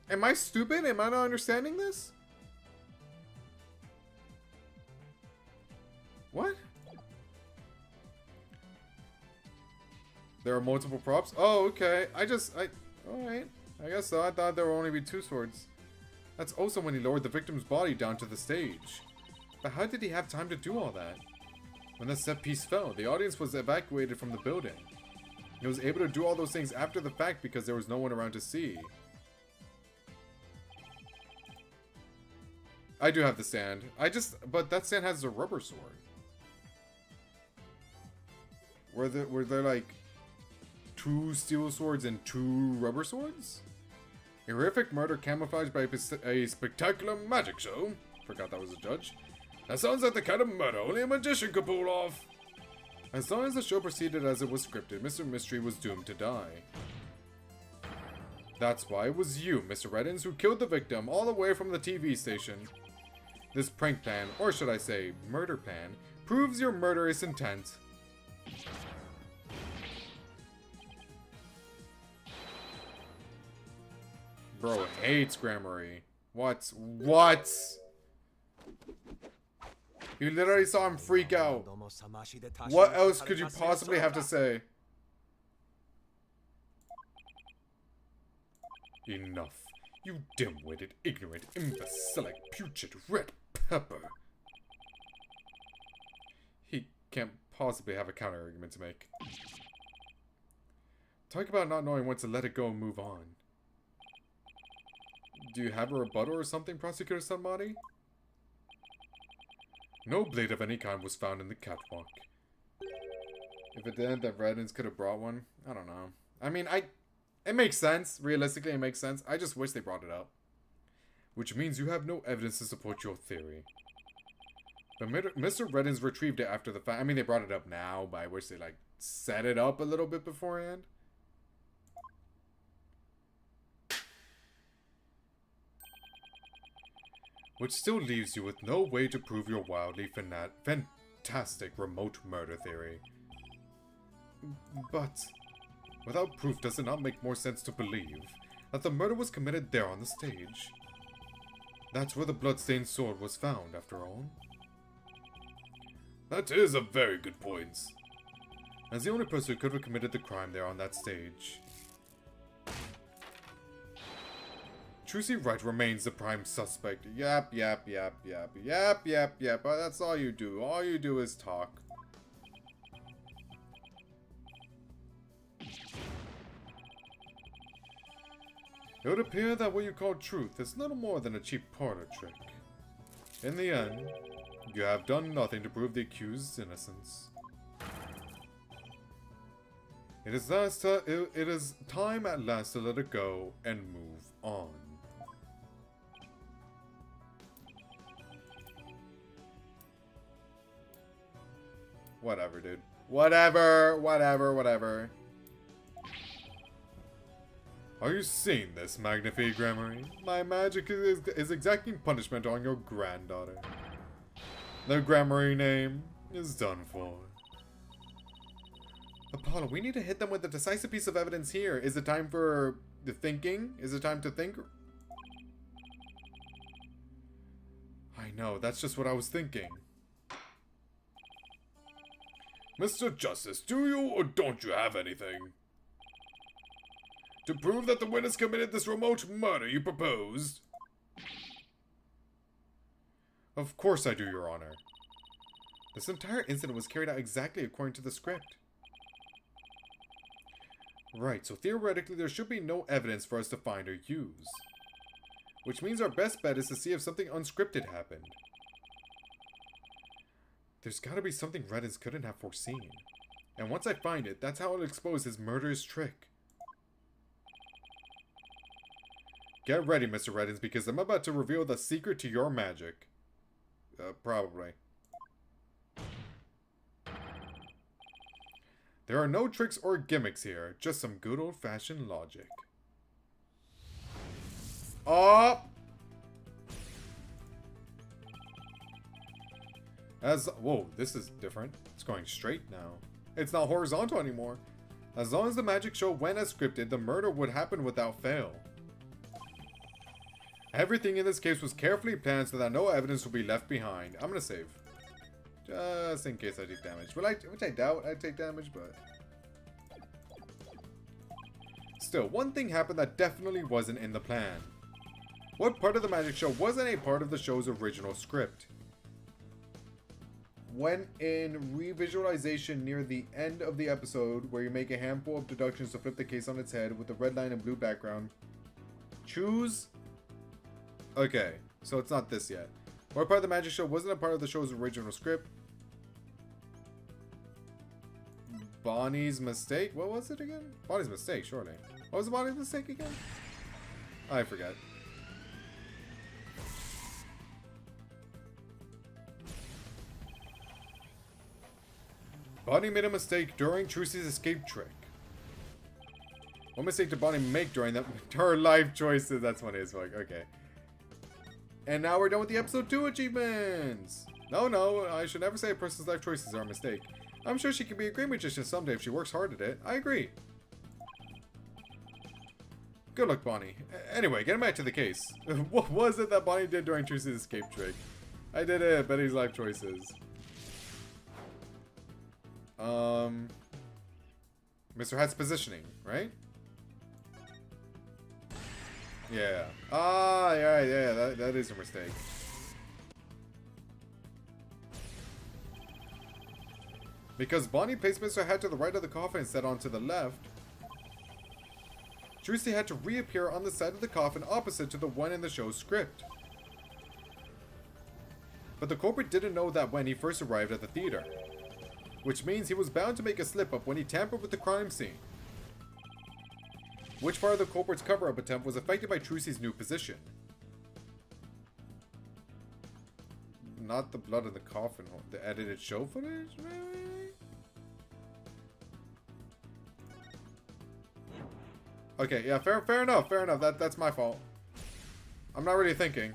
Speaker 1: Am I stupid? Am I not understanding this? What? There are multiple props? Oh, okay. Alright. I guess so. I thought there would only be 2 swords. That's also when he lowered the victim's body down to the stage. But how did he have time to do all that? When the set piece fell, the audience was evacuated from the building. He was able to do all those things after the fact because there was no one around to see. I do have the stand. But that stand has a rubber sword. Were there like 2 steel swords and 2 rubber swords? A horrific murder camouflaged by a spectacular magic show. Forgot that was a judge. That sounds like the kind of murder only a magician could pull off. As long as the show proceeded as it was scripted, Mr. Mystery was doomed to die. That's why it was you, Mr. Reddins, who killed the victim all the way from the TV station. This prank plan, or should I say, murder plan, proves your murderous intent. Bro hates Grammary. What? You literally saw him freak out. What else could you possibly have to say? Enough. You dim-witted, ignorant, imbecilic, putrid red pepper. He can't possibly have a counter-argument to make. Talk about not knowing when to let it go and move on. Do you have a rebuttal or something, Prosecutor Sunbody? No blade of any kind was found in the catwalk. If it didn't, then Reddins could have brought one. I don't know. I mean, it makes sense. Realistically, it makes sense. I just wish they brought it up. Which means you have no evidence to support your theory. But Mr. Reddins retrieved it after the fact. I mean, they brought it up now, but I wish they, like, set it up a little bit beforehand. Which still leaves you with no way to prove your wildly fantastic remote murder theory. But without proof, does it not make more sense to believe that the murder was committed there on the stage? That's where the bloodstained sword was found, after all.
Speaker 3: That is a very good point.
Speaker 1: As the only person who could have committed the crime there on that stage. Trucy Wright remains the prime suspect. Yep. That's all you do. All you do is talk. It would appear that what you call truth is little more than a cheap parlor trick. In the end, you have done nothing to prove the accused's innocence. It is time at last to let it go and move on. Whatever, dude. Whatever. Are you seeing this, Magnifique Grammary? My magic is exacting punishment on your granddaughter. The Grammary name is done for. Apollo, we need to hit them with a decisive piece of evidence here. Is it time for the thinking? Is it time to think? I know, that's just what I was thinking.
Speaker 3: Mr. Justice, do you or don't you have anything to prove that the witness committed this remote murder you proposed?
Speaker 1: Of course I do, Your Honor. This entire incident was carried out exactly according to the script. Right, so theoretically there should be no evidence for us to find or use. Which means our best bet is to see if something unscripted happened. There's gotta be something Reddins couldn't have foreseen. And once I find it, that's how I'll expose his murderous trick. Get ready, Mr. Reddins, because I'm about to reveal the secret to your magic. Probably. There are no tricks or gimmicks here, just some good old-fashioned logic. Oh! Whoa, this is different. It's going straight now. It's not horizontal anymore. As long as the magic show went as scripted, the murder would happen without fail. Everything in this case was carefully planned so that no evidence will be left behind. I'm gonna save. Just in case I take damage. Which I doubt I'd take damage, but... Still, one thing happened that definitely wasn't in the plan. What part of the magic show wasn't a part of the show's original script? When in revisualization near the end of the episode, where you make a handful of deductions to flip the case on its head with a red line and blue background, choose... Okay, so it's not this yet. What part of the magic show wasn't a part of the show's original script? Bonnie's mistake? What was it again? Bonnie's mistake, surely. What was the Bonnie's mistake again? I forget. Bonnie made a mistake during Trucy's escape trick. What mistake did Bonnie make during her life choices? That's funny as fuck. Okay. And now we're done with the episode 2 achievements. No, I should never say a person's life choices are a mistake. I'm sure she can be a great magician someday if she works hard at it. I agree. Good luck, Bonnie. Anyway, getting back to the case. What was it that Bonnie did during Trucy's escape trick? I did it. Betty's life choices. Mr. Hat's positioning, right? Yeah. Ah, yeah, that is a mistake. Because Bonnie placed Mr. Hat to the right of the coffin instead on to the left, Trucy had to reappear on the side of the coffin opposite to the one in the show's script. But the culprit didn't know that when he first arrived at the theater, which means he was bound to make a slip-up when he tampered with the crime scene. Which part of the culprit's cover-up attempt was affected by Trucy's new position? Not the blood in the coffin hole. The edited show footage, maybe? Okay, yeah, fair enough. That's my fault. I'm not really thinking.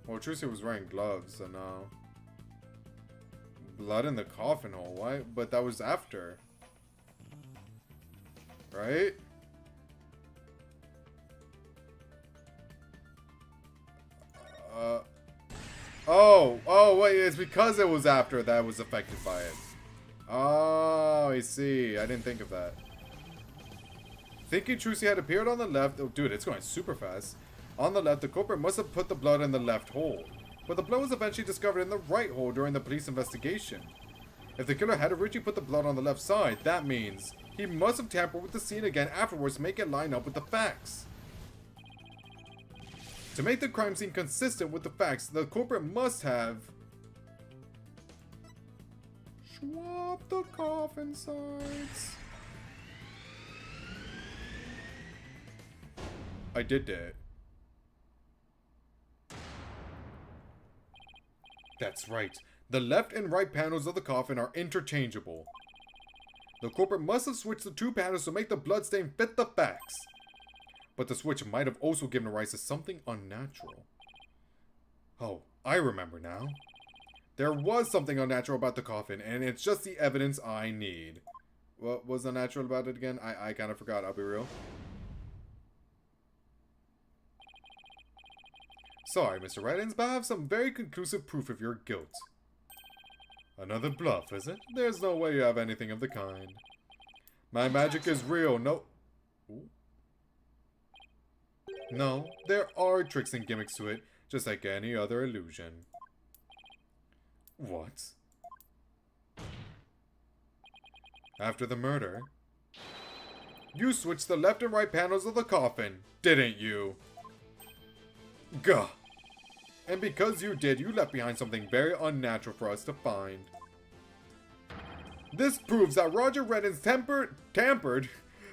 Speaker 1: Well, Trucy was wearing gloves, so no. Blood in the coffin hole, why? But that was after. Right? Oh, wait, it's because it was after that I was affected by it. Oh, I see. I didn't think of that. Thinking Trucy had appeared on the left. Oh, dude, it's going super fast. On the left, the culprit must have put the blood in the left hole. But the blood was eventually discovered in the right hole during the police investigation. If the killer had originally put the blood on the left side, that means he must have tampered with the scene again afterwards to make it line up with the facts. To make the crime scene consistent with the facts, the culprit must have swapped the coffin sides. I did that. That's right. The left and right panels of the coffin are interchangeable. The culprit must have switched the two panels to make the bloodstain fit the facts. But the switch might have also given rise to something unnatural. Oh, I remember now. There was something unnatural about the coffin, and it's just the evidence I need. What was unnatural about it again? I kind of forgot, I'll be real. Sorry, Mr. Reddins, but I have some very conclusive proof of your guilt. Another bluff, is it? There's no way you have anything of the kind. My magic is real, no... Ooh. No, there are tricks and gimmicks to it, just like any other illusion. What? After the murder, you switched the left and right panels of the coffin, didn't you? Gah! And because you did, you left behind something very unnatural for us to find. This proves that Roger Reddins tampered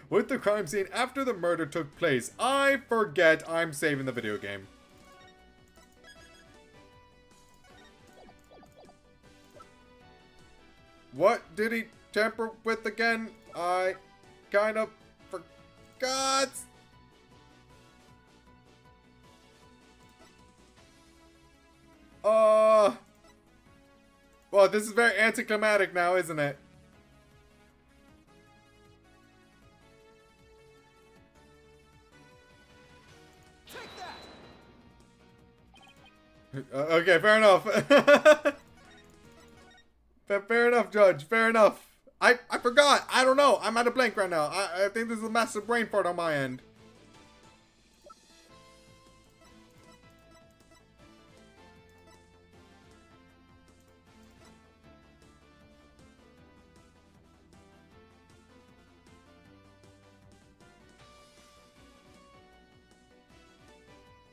Speaker 1: with the crime scene after the murder took place. I forget I'm saving the video game. What did he tamper with again? I kind of God! Well, this is very anticlimactic now, isn't it?
Speaker 4: Take that.
Speaker 1: Okay, fair enough. Fair enough, Judge. Fair enough. I forgot. I don't know. I'm at a blank right now. I think this is a massive brain fart on my end.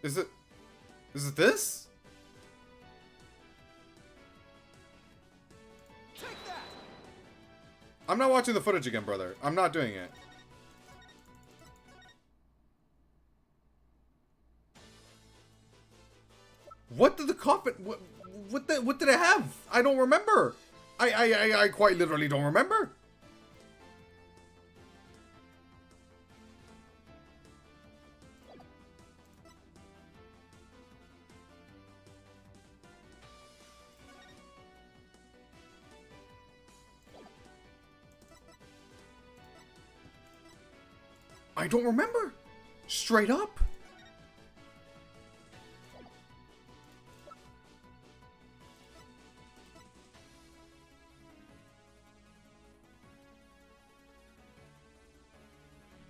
Speaker 1: Is it this?
Speaker 4: Take that.
Speaker 1: I'm not watching the footage again, brother. I'm not doing it. What did the coffin... What did it have? I don't remember. I quite literally don't remember. I don't remember. Straight up.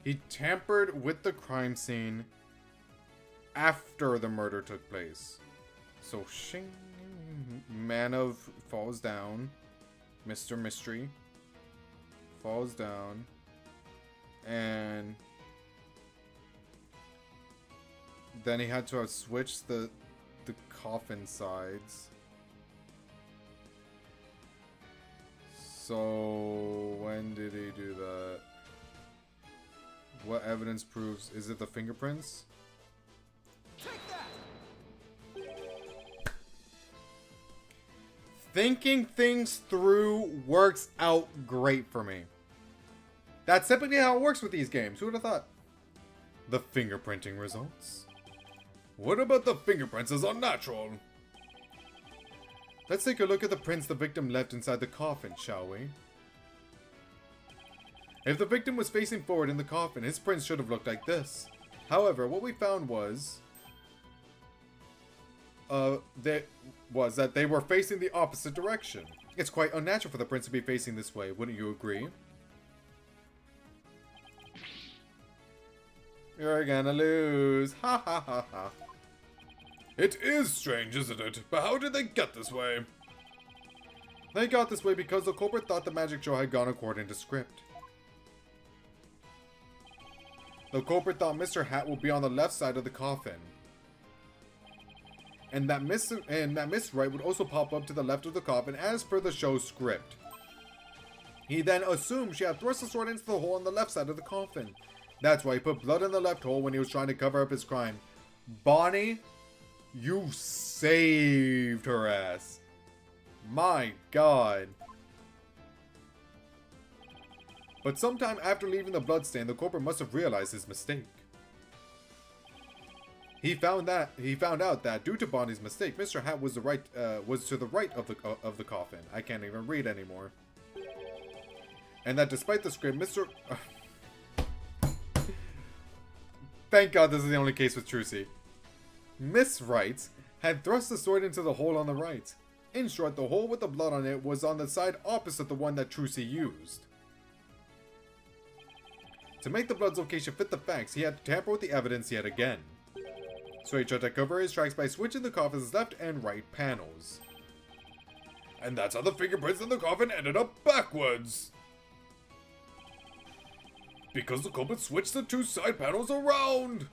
Speaker 1: He tampered with the crime scene after the murder took place. So, shing, man of falls down. Mr. Mystery falls down. And then he had to have switched the coffin sides. So when did he do that? What evidence proves? Is it the fingerprints?
Speaker 4: Take that.
Speaker 1: Thinking things through works out great for me. That's typically how it works with these games. Who would have thought? The fingerprinting results.
Speaker 3: What about the fingerprints as unnatural?
Speaker 1: Let's take a look at the prints the victim left inside the coffin, shall we? If the victim was facing forward in the coffin, his prints should have looked like this. However, what we found was... that they were facing the opposite direction. It's quite unnatural for the prints to be facing this way, wouldn't you agree? You're gonna lose. Ha ha ha ha.
Speaker 3: It is strange, isn't it? But how did they get this way?
Speaker 1: They got this way because the culprit thought the magic show had gone according to script. The culprit thought Mr. Hat would be on the left side of the coffin. And that Miss Right would also pop up to the left of the coffin as per the show's script. He then assumed she had thrust the sword into the hole on the left side of the coffin. That's why he put blood in the left hole when he was trying to cover up his crime. Bonnie, you saved her ass. My God. But sometime after leaving the bloodstain, the culprit must have realized his mistake. He found out that due to Bonnie's mistake, Mr. Hat was to the right of the coffin. I can't even read anymore. And that despite the script, Thank God this is the only case with Trucy. Miss Wright had thrust the sword into the hole on the right. In short, the hole with the blood on it was on the side opposite the one that Trucy used. To make the blood's location fit the facts, he had to tamper with the evidence yet again. So he tried to cover his tracks by switching the coffin's left and right panels.
Speaker 3: And that's how the fingerprints in the coffin ended up backwards. Because the culprit switched the two side panels around.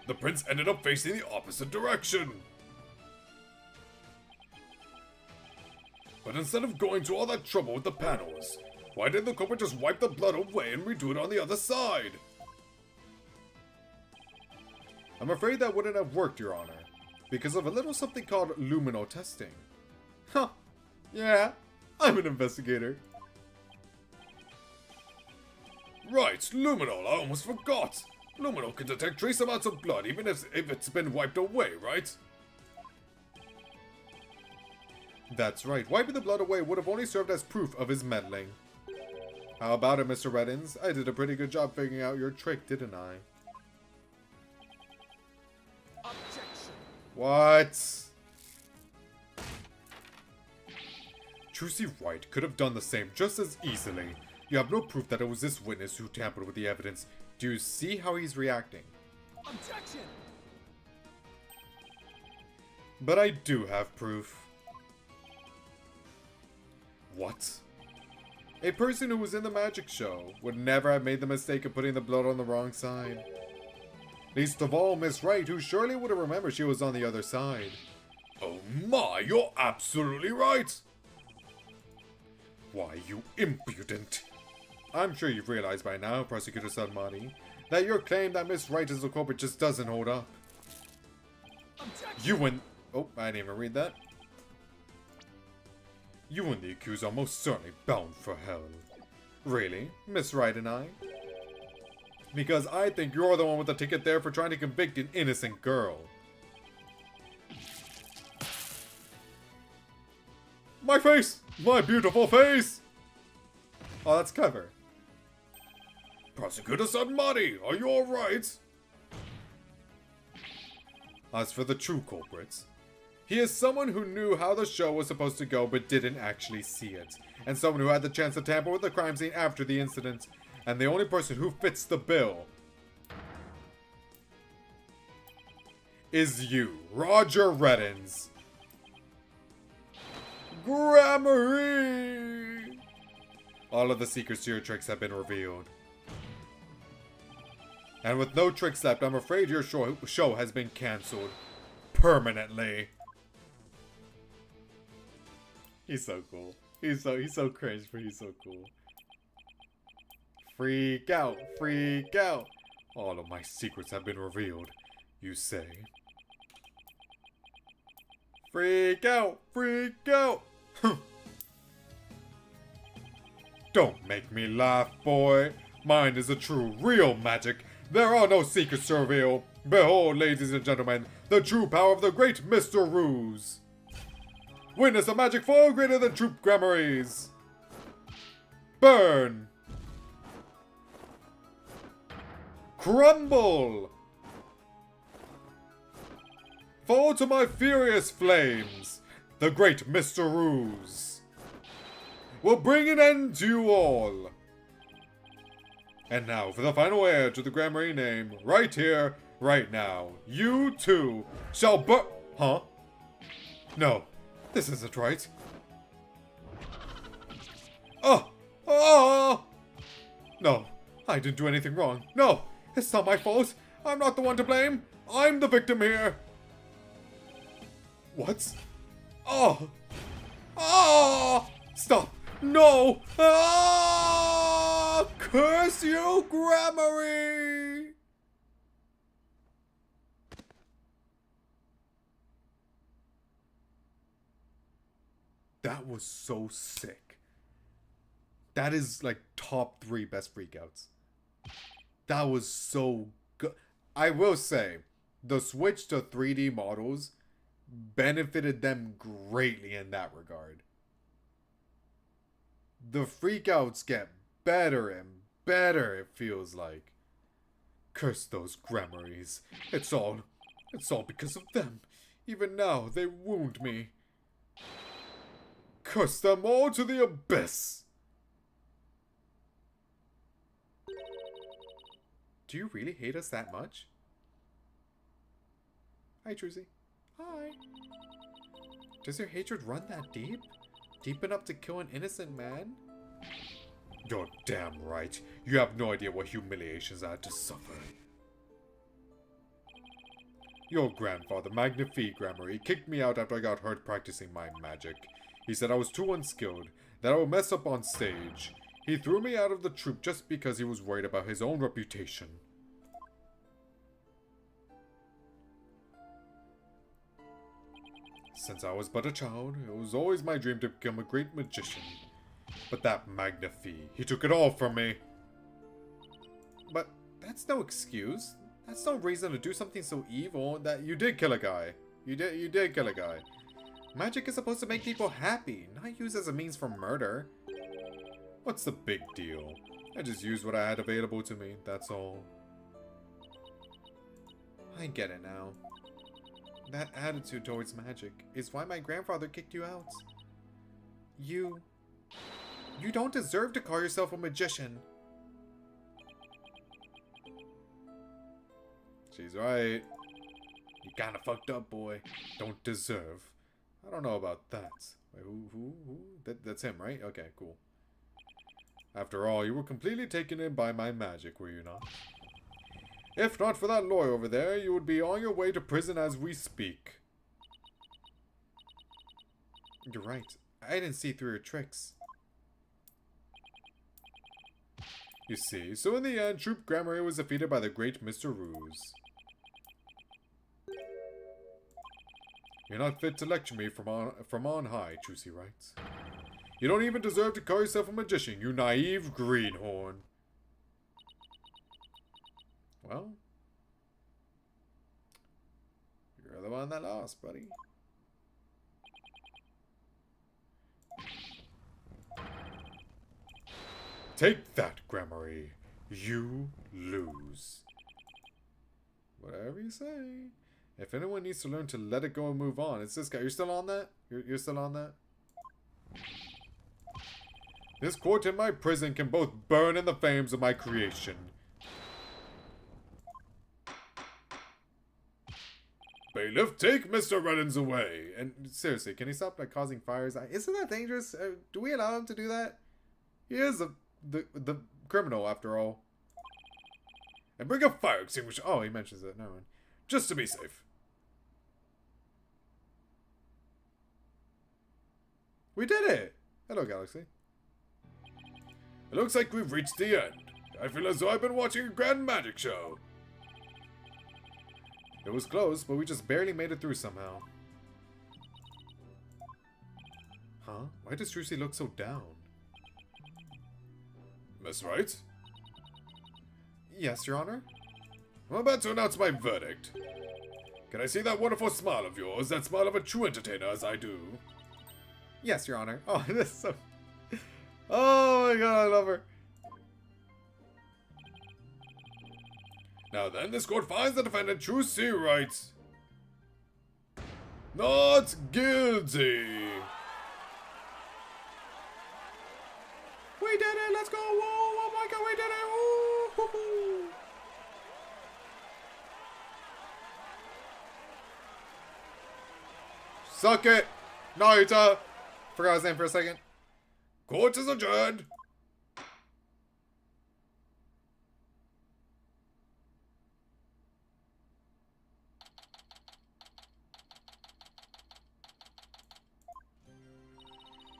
Speaker 3: The prints ended up facing the opposite direction. But instead of going to all that trouble with the panels, why didn't the culprit just wipe the blood away and redo it on the other side?
Speaker 1: I'm afraid that wouldn't have worked, Your Honor, because of a little something called lumino testing. Huh. Yeah, I'm an investigator.
Speaker 3: Right, luminol, I almost forgot. Luminol can detect trace amounts of blood even if it's been wiped away, right?
Speaker 1: That's right. Wiping the blood away would have only served as proof of his meddling. How about it, Mr. Reddins? I did a pretty good job figuring out your trick, didn't I?
Speaker 4: Objection.
Speaker 1: What? Trucy Wright could have done the same just as easily. You have no proof that it was this witness who tampered with the evidence. Do you see how he's reacting?
Speaker 4: Objection.
Speaker 1: But I do have proof. What? A person who was in the magic show would never have made the mistake of putting the blood on the wrong side. Least of all, Miss Wright, who surely would have remembered she was on the other side.
Speaker 3: Oh my, you're absolutely right.
Speaker 1: Why, you impudent! I'm sure you've realized by now, Prosecutor Sadmati, that your claim that Miss Wright is the culprit just doesn't hold up.
Speaker 4: Objection.
Speaker 1: You and... Oh, I didn't even read that. You and the accused are most certainly bound for hell. Really? Miss Wright and I? Because I think you're the one with the ticket there for trying to convict an innocent girl. My face! My beautiful face! Oh, that's clever.
Speaker 3: Prosecutor Sadmati, are you alright?
Speaker 1: As for the true culprits, he is someone who knew how the show was supposed to go but didn't actually see it, and someone who had the chance to tamper with the crime scene after the incident, and the only person who fits the bill is you, Roger Reddins. Grammary! All of the secrets to your tricks have been revealed. And with no tricks left, I'm afraid your show has been cancelled. Permanently. He's so cool. He's so cringe, but he's so cool. Freak out, freak out. All of my secrets have been revealed, you say. Freak out, freak out. Don't make me laugh, boy. Mine is a true, real magic. There are no secrets to reveal. Behold, ladies and gentlemen, the true power of the great Mr. Ruse. Witness a magic far greater than troop grammaries. Burn. Crumble. Fall to my furious flames. The great Mr. Ruse will bring an end to you all. And now for the final heir to the Grammary name, right here, right now. You too shall Huh? No, this isn't right. Oh! Oh! No, I didn't do anything wrong. No, it's not my fault. I'm not the one to blame. I'm the victim here. What? Oh! Oh! Stop! No! Ah! Curse you, Grammary! That was so sick. That is like top 3 best freakouts. That was so good. I will say, the switch to 3D models benefited them greatly in that regard. The freakouts get better and better, it feels like. Curse those Grammaries. It's all because of them. Even now, they wound me. Curse them all to the abyss. Do you really hate us that much? Hi, Trucy. Hi. Does your hatred run that deep? Deep enough to kill an innocent man? You're damn right. You have no idea what humiliations I had to suffer. Your grandfather, Magnifique Grammary, kicked me out after I got hurt practicing my magic. He said I was too unskilled, that I would mess up on stage. He threw me out of the troupe just because he was worried about his own reputation. Since I was but a child, it was always my dream to become a great magician. But that Magnifique, he took it all from me. But that's no excuse. That's no reason to do something so evil that you did kill a guy. You did kill a guy. Magic is supposed to make people happy, not used as a means for murder. What's the big deal? I just used what I had available to me, that's all. I get it now. That attitude towards magic is why my grandfather kicked you out. You don't deserve to call yourself a magician. She's right. You kinda fucked up, boy. Don't deserve. I don't know about that. Wait, who? That's him, right? Okay, cool. After all, you were completely taken in by my magic, were you not? If not for that lawyer over there, you would be on your way to prison as we speak. You're right. I didn't see through your tricks. You see, so in the end, Troop Grammary was defeated by the great Mr. Ruse. You're not fit to lecture me from on high, Trucy writes. You don't even deserve to call yourself a magician, you naive greenhorn. Well, you're the one that lost, buddy. Take that, Grammary. You lose. Whatever you say. If anyone needs to learn to let it go and move on, it's this guy. You're still on that? You're still on that? This court and my prison can both burn in the flames of my creation.
Speaker 3: Bailiff, take Mr. Reddens away.
Speaker 1: And seriously, can he stop like causing fires? Isn't that dangerous? Do we allow him to do that? He is the criminal after all.
Speaker 3: And bring a fire extinguisher.
Speaker 1: Oh, he mentions it. Never mind.
Speaker 3: Just to be safe.
Speaker 1: We did it! Hello, Galaxy.
Speaker 3: It looks like we've reached the end. I feel as though I've been watching a grand magic show.
Speaker 1: It was close, but we just barely made it through somehow. Huh? Why does Trucy look so down?
Speaker 3: Miss Wright?
Speaker 1: Yes, Your Honor?
Speaker 3: I'm about to announce my verdict. Can I see that wonderful smile of yours, that smile of a true entertainer as I do?
Speaker 1: Yes, Your Honor. Oh, this is so... Oh my god, I love her.
Speaker 3: Now then, this court finds the defendant Trucy writes not guilty.
Speaker 1: We did it! Let's go! Whoa! Oh my god, we did it! Ooh, hoo, hoo. Suck it! Naruto! Forgot his name for a second.
Speaker 3: Court is adjourned.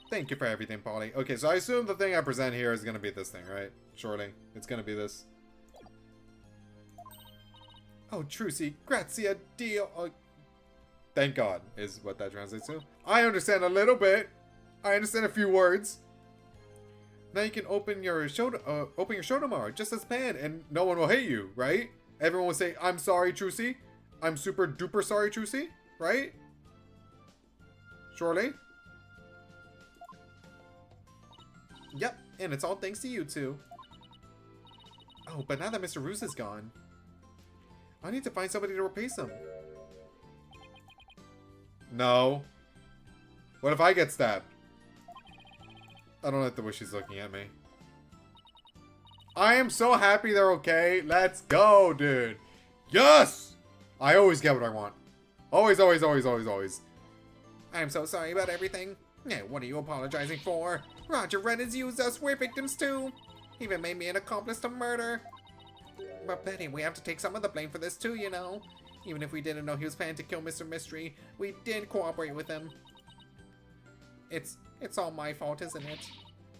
Speaker 1: Thank you for everything, Polly. Okay, so I assume the thing I present here is going to be this thing, right? Surely. It's going to be this. Oh, Trucy, grazie a Dio. Oh, thank God, is what that translates to. I understand a little bit. I understand a few words. Now you can open your show tomorrow, just as planned, and no one will hate you, right? Everyone will say, I'm sorry, Trucy. I'm super duper sorry, Trucy, right? Surely. Yep, and it's all thanks to you two. Oh, but now that Mr. Roos is gone, I need to find somebody to replace him. No. What if I get stabbed? I don't like the way she's looking at me. I am so happy they're okay. Let's go, dude. Yes! I always get what I want. Always, always, always, always, always.
Speaker 2: I'm so sorry about everything. Yeah, what are you apologizing for? Roger Reddens used us. We're victims too. Even made me an accomplice to murder. But Betty, we have to take some of the blame for this too, you know. Even if we didn't know he was planning to kill Mr. Mystery, we did cooperate with him. It's all my fault, isn't it?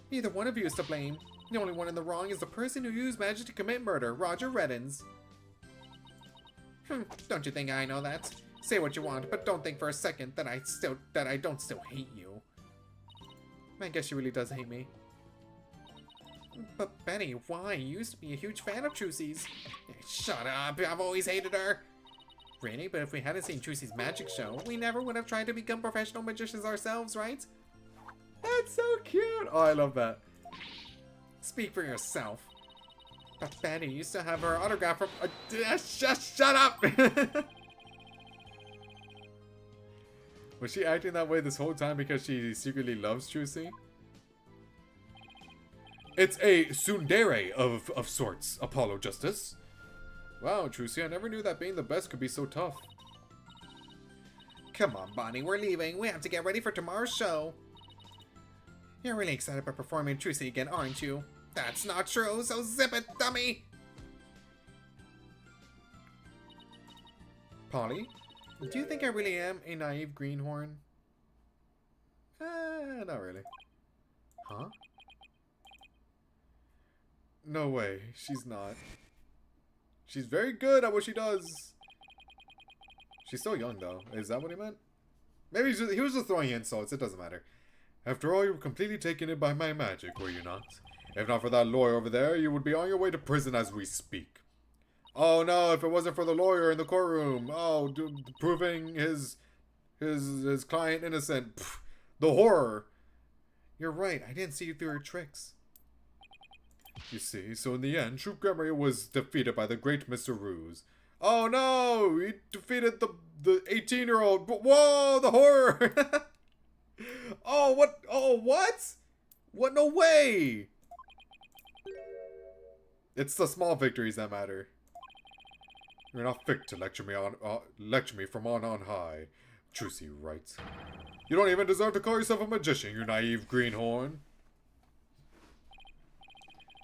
Speaker 2: Neither one of you is to blame. The only one in the wrong is the person who used magic to commit murder, Roger Reddens. Don't you think I know that? Say what you want, but don't think for a second that I don't still hate you. I guess she really does hate me. But Betty, why? You used to be a huge fan of Trucy's. Shut up, I've always hated her. Really? But if we hadn't seen Trucy's magic show, we never would have tried to become professional magicians ourselves, right?
Speaker 1: That's so cute. Oh, I love that.
Speaker 2: Speak for yourself. But Betty, you still have her autograph from...
Speaker 1: Shut up! Was she acting that way this whole time because she secretly loves Trucy? It's a tsundere of sorts, Apollo Justice. Wow, Trucy, I never knew that being the best could be so tough.
Speaker 2: Come on, Bonnie, we're leaving. We have to get ready for tomorrow's show. You're really excited about performing Trucy again, aren't you? That's not true, so zip it, dummy!
Speaker 1: Polly, do you think I really am a naive greenhorn? Not really. Huh? No way, she's not. She's very good at what she does. She's so young, though. Is that what he meant? Maybe he was just throwing insults. It doesn't matter. After all, you were completely taken in by my magic, were you not? If not for that lawyer over there, you would be on your way to prison as we speak. Oh no, if it wasn't for the lawyer in the courtroom. Oh, proving his client innocent. Pff, the horror.
Speaker 2: You're right, I didn't see you through her tricks.
Speaker 1: You see, so in the end, Troop Gremory was defeated by the great Mr. Ruse. Oh no! He defeated the 18-year-old. Whoa, the horror! Oh, what? Oh, what? What? No way! It's the small victories that matter. You're not fit to lecture me from on high. Trucy writes. You don't even deserve to call yourself a magician, you naive greenhorn.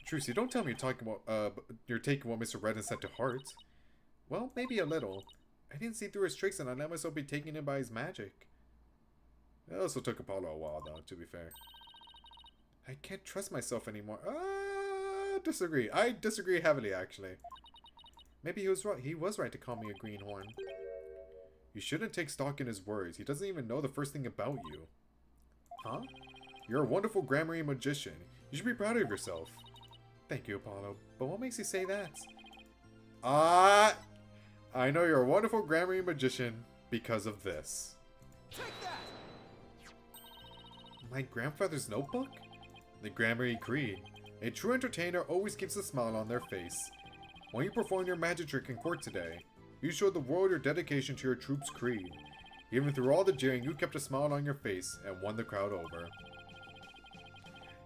Speaker 1: Trucy, don't tell me you're taking what Mr. Redden said to heart. Well, maybe a little. I didn't see through his tricks and I let myself be taken in by his magic. It also took Apollo a while, though, to be fair. I can't trust myself anymore. Disagree. I disagree heavily, actually. Maybe he was right. He was right to call me a greenhorn. You shouldn't take stock in his words. He doesn't even know the first thing about you. Huh? You're a wonderful Grammary magician. You should be proud of yourself. Thank you, Apollo. But what makes you say that? I know you're a wonderful Grammary magician because of this.
Speaker 4: Take that!
Speaker 1: My grandfather's notebook? The Grammary Creed. A true entertainer always keeps a smile on their face. When you performed your magic trick in court today, you showed the world your dedication to your troop's creed. Even through all the jeering, you kept a smile on your face and won the crowd over.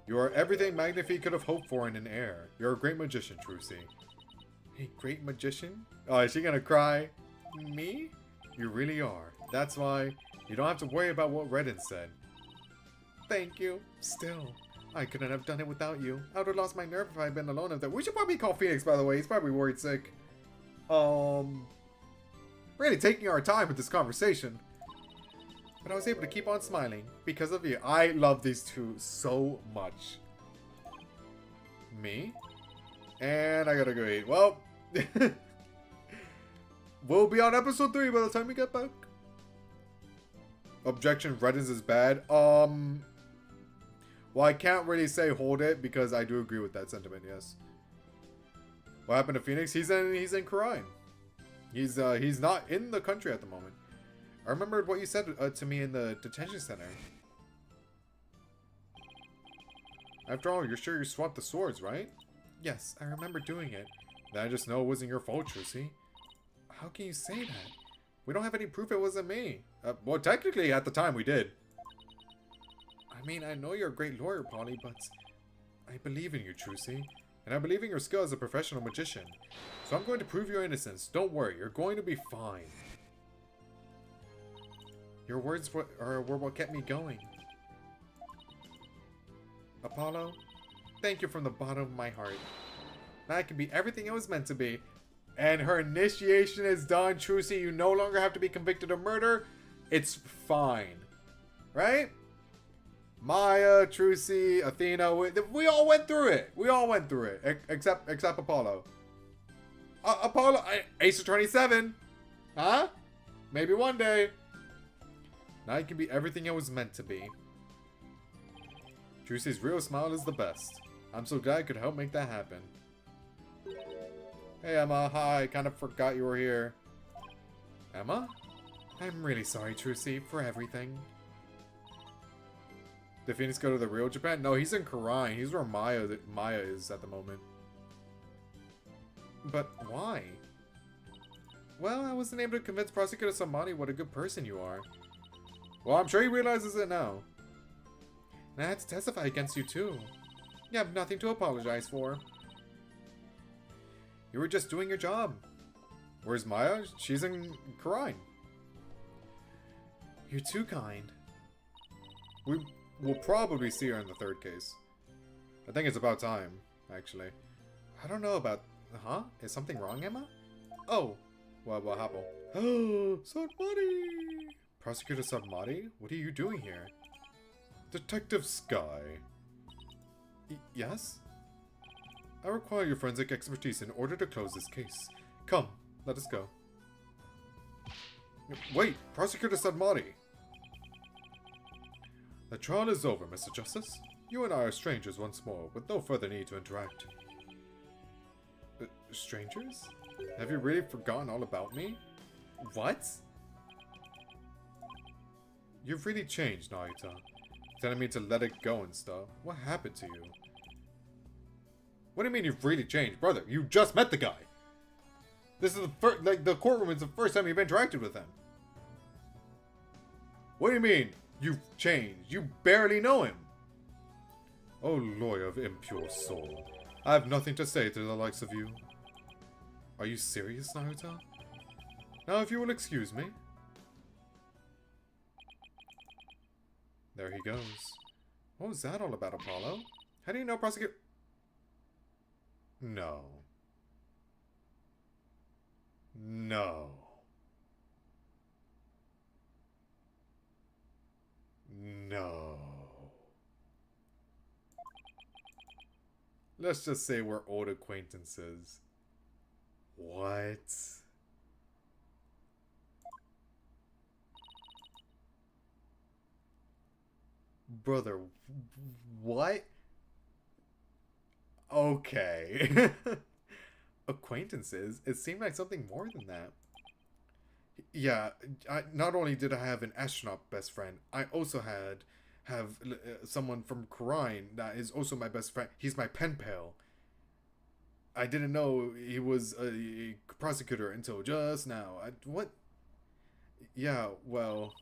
Speaker 1: You are everything Magnifique could have hoped for in an heir. You're a great magician, Trucy. A great magician? Oh, is she gonna cry? Me? You really are. That's why you don't have to worry about what Redden said. Thank you. Still, I couldn't have done it without you. I would have lost my nerve if I had been alone up there. We should probably call Phoenix, by the way. He's probably worried sick. Really taking our time with this conversation. But I was able to keep on smiling because of you. I love these two so much. Me? And I gotta go eat. Well, we'll be on episode 3 by the time we get back. Objection, Redden's is bad. Well, I can't really say hold it because I do agree with that sentiment, yes. What happened to Phoenix? He's in Karine. He's not in the country at the moment. I remembered what you said to me in the detention center. After all, you're sure you swapped the swords, right? Yes, I remember doing it. Then I just know it wasn't your fault, Trucy. How can you say that? We don't have any proof it wasn't me. Well, technically, at the time, we did. I mean, I know you're a great lawyer, Polly, but I believe in you, Trucy. And I believe in your skill as a professional magician. So I'm going to prove your innocence. Don't worry, you're going to be fine. Your words were what kept me going. Apollo, thank you from the bottom of my heart. Now I can be everything it was meant to be. And her initiation is done, Trucy. You no longer have to be convicted of murder. It's fine. Right? Maya, Trucy, Athena, we all went through it. We all went through it. Except Apollo. Apollo, Ace of 27. Huh? Maybe one day. Now you can be everything it was meant to be. Trucy's real smile is the best. I'm so glad I could help make that happen. Hey, Emma. Hi. I kind of forgot you were here. Emma? I'm really sorry, Trucy, for everything. Did Phoenix go to the real Japan? No, he's in Karine. He's where Maya is at the moment. But why? Well, I wasn't able to convince Prosecutor Samani what a good person you are. Well, I'm sure he realizes it now. And I had to testify against you too. You have nothing to apologize for. You were just doing your job. Where's Maya? She's in Karine. You're too kind. We'll probably see her in the third case. I think it's about time, actually. I don't know about... Huh? Is something wrong, Emma? Oh. Well, what happened? Oh, Sabmati! Prosecutor Sabmati? What are you doing here? Detective Sky. Yes? I require your forensic expertise in order to close this case. Come, let us go. Wait, Prosecutor Sabmati! The trial is over, Mr. Justice. You and I are strangers once more, with no further need to interact. Strangers? Have you really forgotten all about me? What? You've really changed, Naruto. Telling me to let it go and stuff. What happened to you? What do you mean you've really changed? Brother, you just met the guy! This is the first, like, the courtroom is the first time you've interacted with him. What do you mean, you've changed? You barely know him! Oh, lawyer of impure soul. I have nothing to say to the likes of you. Are you serious, Naruto? Now, if you will excuse me. There he goes. What was that all about, Apollo? How do you know Prosecutor... No. No. No. Let's just say we're old acquaintances. What? Brother, what? Okay. Acquaintances? It seemed like something more than that. Yeah, not only did I have an astronaut best friend, I also have someone from Karine that is also my best friend. He's my pen pal. I didn't know he was a prosecutor until just now. What? Yeah, well,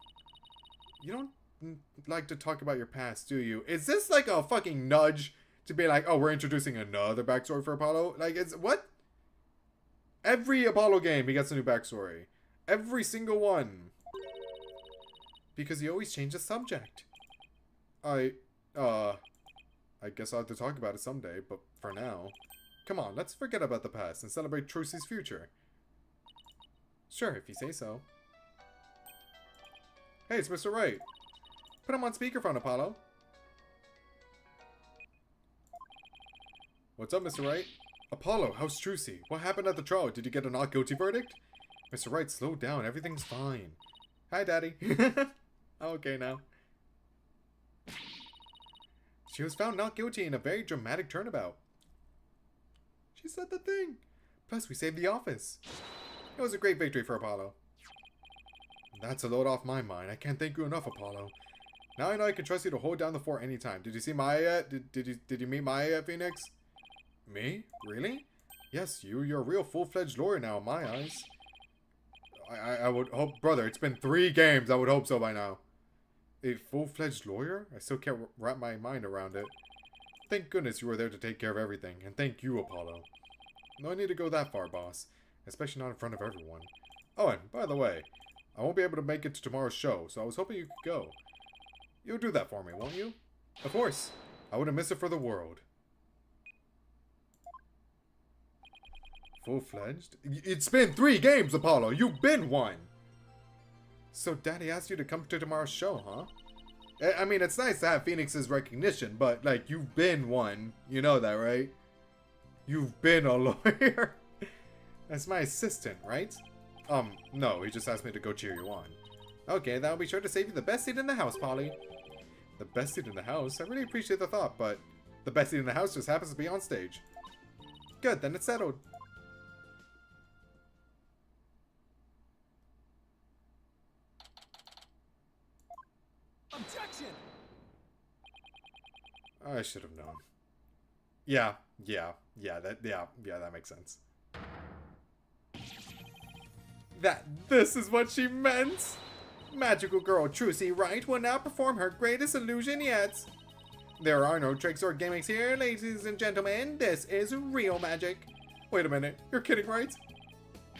Speaker 1: you don't like to talk about your past, do you? Is this like a fucking nudge to be like, oh, we're introducing another backstory for Apollo? Like, it's what? Every Apollo game, he gets a new backstory. Every single one. Because he always changes the subject. I guess I'll have to talk about it someday, but for now... Come on, let's forget about the past and celebrate Trucy's future. Sure, if you say so. Hey, it's Mr. Wright. Put him on speakerphone, Apollo. What's up, Mr. Wright? Apollo, how's Trucy? What happened at the trial? Did you get a not guilty verdict? Mr. Wright, slow down. Everything's fine. Hi, Daddy. Okay, now. She was found not guilty in a very dramatic turnabout. She said the thing. Plus, we saved the office. It was a great victory for Apollo. That's a load off my mind. I can't thank you enough, Apollo. Now I know I can trust you to hold down the fort anytime. Did you see Maya yet? Did you meet Maya yet, Phoenix? Me? Really? Yes, you're a real full-fledged lawyer now in my eyes. I would hope, brother, it's been 3 games. I would hope so by now. A full-fledged lawyer? I still can't wrap my mind around it. Thank goodness you were there to take care of everything. And thank you, Apollo. No need to go that far, boss. Especially not in front of everyone. Oh, and by the way, I won't be able to make it to tomorrow's show, so I was hoping you could go. You'll do that for me, won't you? Of course. I wouldn't miss it for the world. Full-fledged? It's been 3 games, Apollo. You've been one. So Daddy asked you to come to tomorrow's show, huh? I mean, it's nice to have Phoenix's recognition, but, like, you've been one. You know that, right? You've been a lawyer. That's my assistant, right? No, he just asked me to go cheer you on. Okay, then I'll be sure to save you the best seat in the house, Polly. The best seat in the house? I really appreciate the thought, but The best seat in the house just happens to be on stage. Good, then it's settled.
Speaker 4: Objection!
Speaker 1: I should have known. Yeah, that makes sense. This is what she meant! Magical girl Trucy Wright will now perform her greatest illusion yet. There are no tricks or gimmicks here, ladies and gentlemen. This is real magic. Wait a minute, you're kidding, right?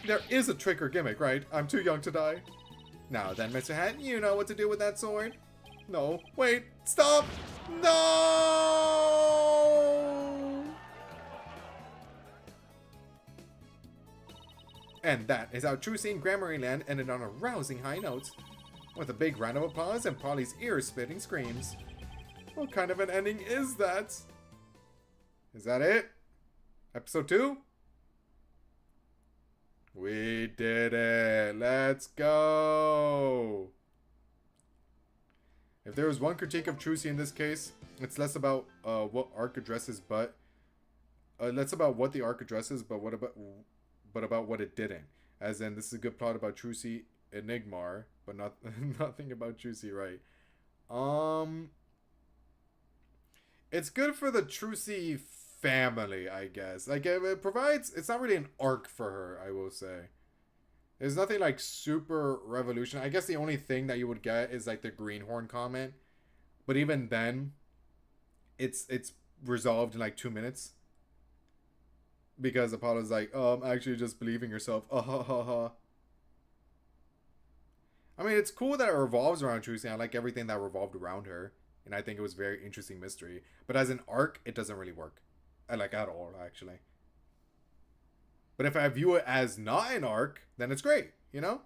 Speaker 1: There is a trick or gimmick, right? I'm too young to die. Now then, Mr. Hat, you know what to do with that sword. No, wait, stop! No! And that is how Trucy and Grammary Land ended on a rousing high note, with a big round of applause and Polly's ear-splitting screams. What kind of an ending is that? Is that it? Episode 2? We did it! Let's go! If there was one critique of Trucy in this case, it's less about what arc addresses, but less about what the arc addresses, but about what it didn't. As in, this is a good plot about Trucy Enigmar, but not nothing about Trucy Wright. It's good for the Trucy family, I guess. Like it provides. It's not really an arc for her, I will say. There's nothing like super revolutionary. I guess the only thing that you would get is like the greenhorn comment. But even then, it's resolved in like 2 minutes. Because Apollo's like, actually just believing yourself. Ha ha ha. I mean, it's cool that it revolves around Trucy. I like everything that revolved around her. And I think it was a very interesting mystery. But as an arc, it doesn't really work. Like at all, actually. But if I view it as not an arc, then it's great, you know?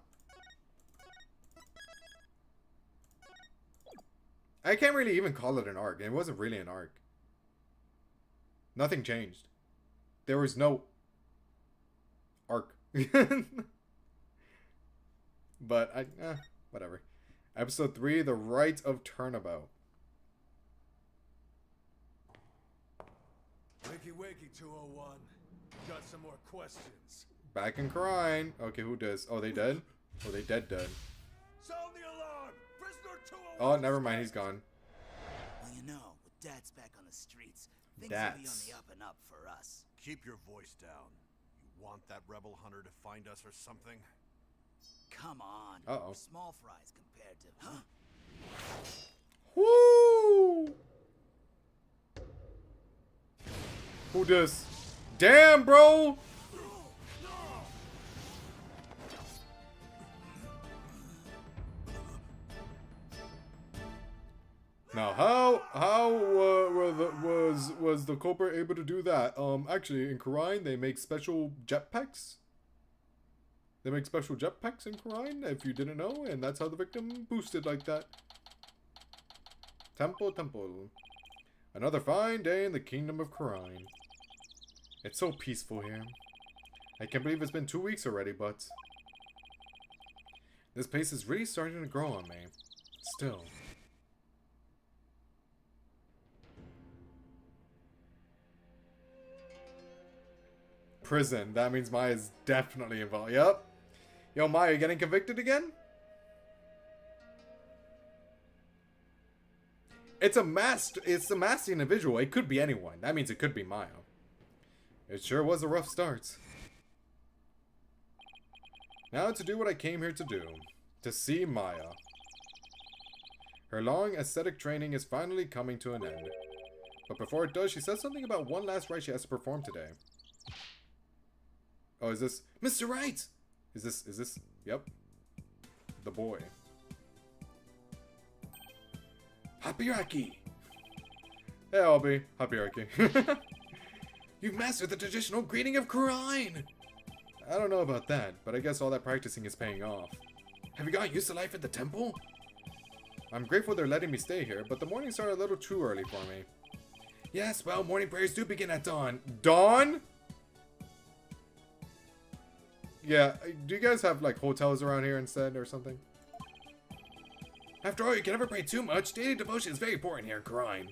Speaker 1: I can't really even call it an arc. It wasn't really an arc. Nothing changed. There was no arc. But, whatever. Episode 3, The Rite of Turnabout.
Speaker 4: Wakey wakey 201. Got some more questions.
Speaker 1: Back and crying. Okay, who does? Oh, they dead? Oh, they dead.
Speaker 4: Sound the alarm! Prisoner 201!
Speaker 1: Oh, never mind, he's gone.
Speaker 5: Well, you know, with Dad's back on the streets, things will be on the up and up for us.
Speaker 6: Keep your voice down. You want that rebel hunter to find us or something?
Speaker 5: Come on.
Speaker 1: Uh-oh.
Speaker 5: Small fries compared to... Huh?
Speaker 1: Woo! Who does? Damn, bro! Now, how was the culprit able to do that? Actually, in Karine, they make special jetpacks. They make special jetpacks in Karine, if you didn't know, and that's how the victim boosted like that. Temple. Another fine day in the kingdom of Karine. It's so peaceful here. I can't believe it's been 2 weeks already, but... this place is really starting to grow on me. Still. Prison. That means Maya's definitely involved. Yep. Yo, Maya, getting convicted again? It's a masked individual. It could be anyone. That means it could be Maya. It sure was a rough start. Now to do what I came here to do. To see Maya. Her long aesthetic training is finally coming to an end. But before it does, she says something about one last rite she has to perform today. Oh, is this Mr. Wright? Is this yep. The boy. Happy-Raki! Hey, Albie. Happy-Raki. You've mastered the traditional greeting of Karine! I don't know about that, but I guess all that practicing is paying off. Have you gotten used to life at the temple? I'm grateful they're letting me stay here, but the mornings are a little too early for me. Yes, well, morning prayers do begin at dawn. Dawn? Yeah, do you guys have, like, hotels around here instead or something? After all, you can never pray too much. Daily devotion is very important here in Karine.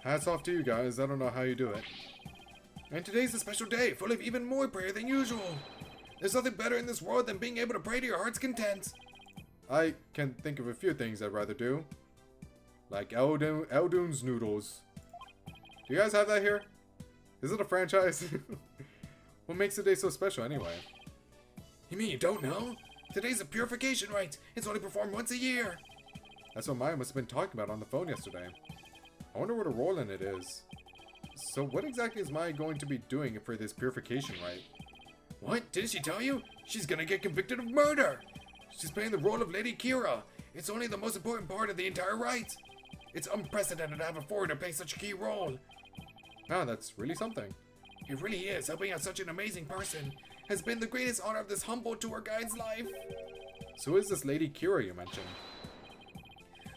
Speaker 1: Hats off to you guys. I don't know how you do it.
Speaker 3: And today's a special day, full of even more prayer than usual. There's nothing better in this world than being able to pray to your heart's content.
Speaker 1: I can think of a few things I'd rather do. Like Eldoon's noodles. Do you guys have that here? Is it a franchise? What makes the day so special anyway?
Speaker 3: You mean you don't know? Today's a purification rite. It's only performed once a year.
Speaker 1: That's what Maya must have been talking about on the phone yesterday. I wonder what a role in it is. So what exactly is Maya going to be doing for this purification rite?
Speaker 3: What? Didn't she tell you? She's gonna get convicted of murder. She's playing the role of Lady Kira. It's only the most important part of the entire rite. It's unprecedented to have a foreigner play such a key role.
Speaker 1: Ah, that's really something.
Speaker 3: It really is. Helping out such an amazing person has been the greatest honor of this humble tour guide's life.
Speaker 1: So who is this Lady Kira you mentioned?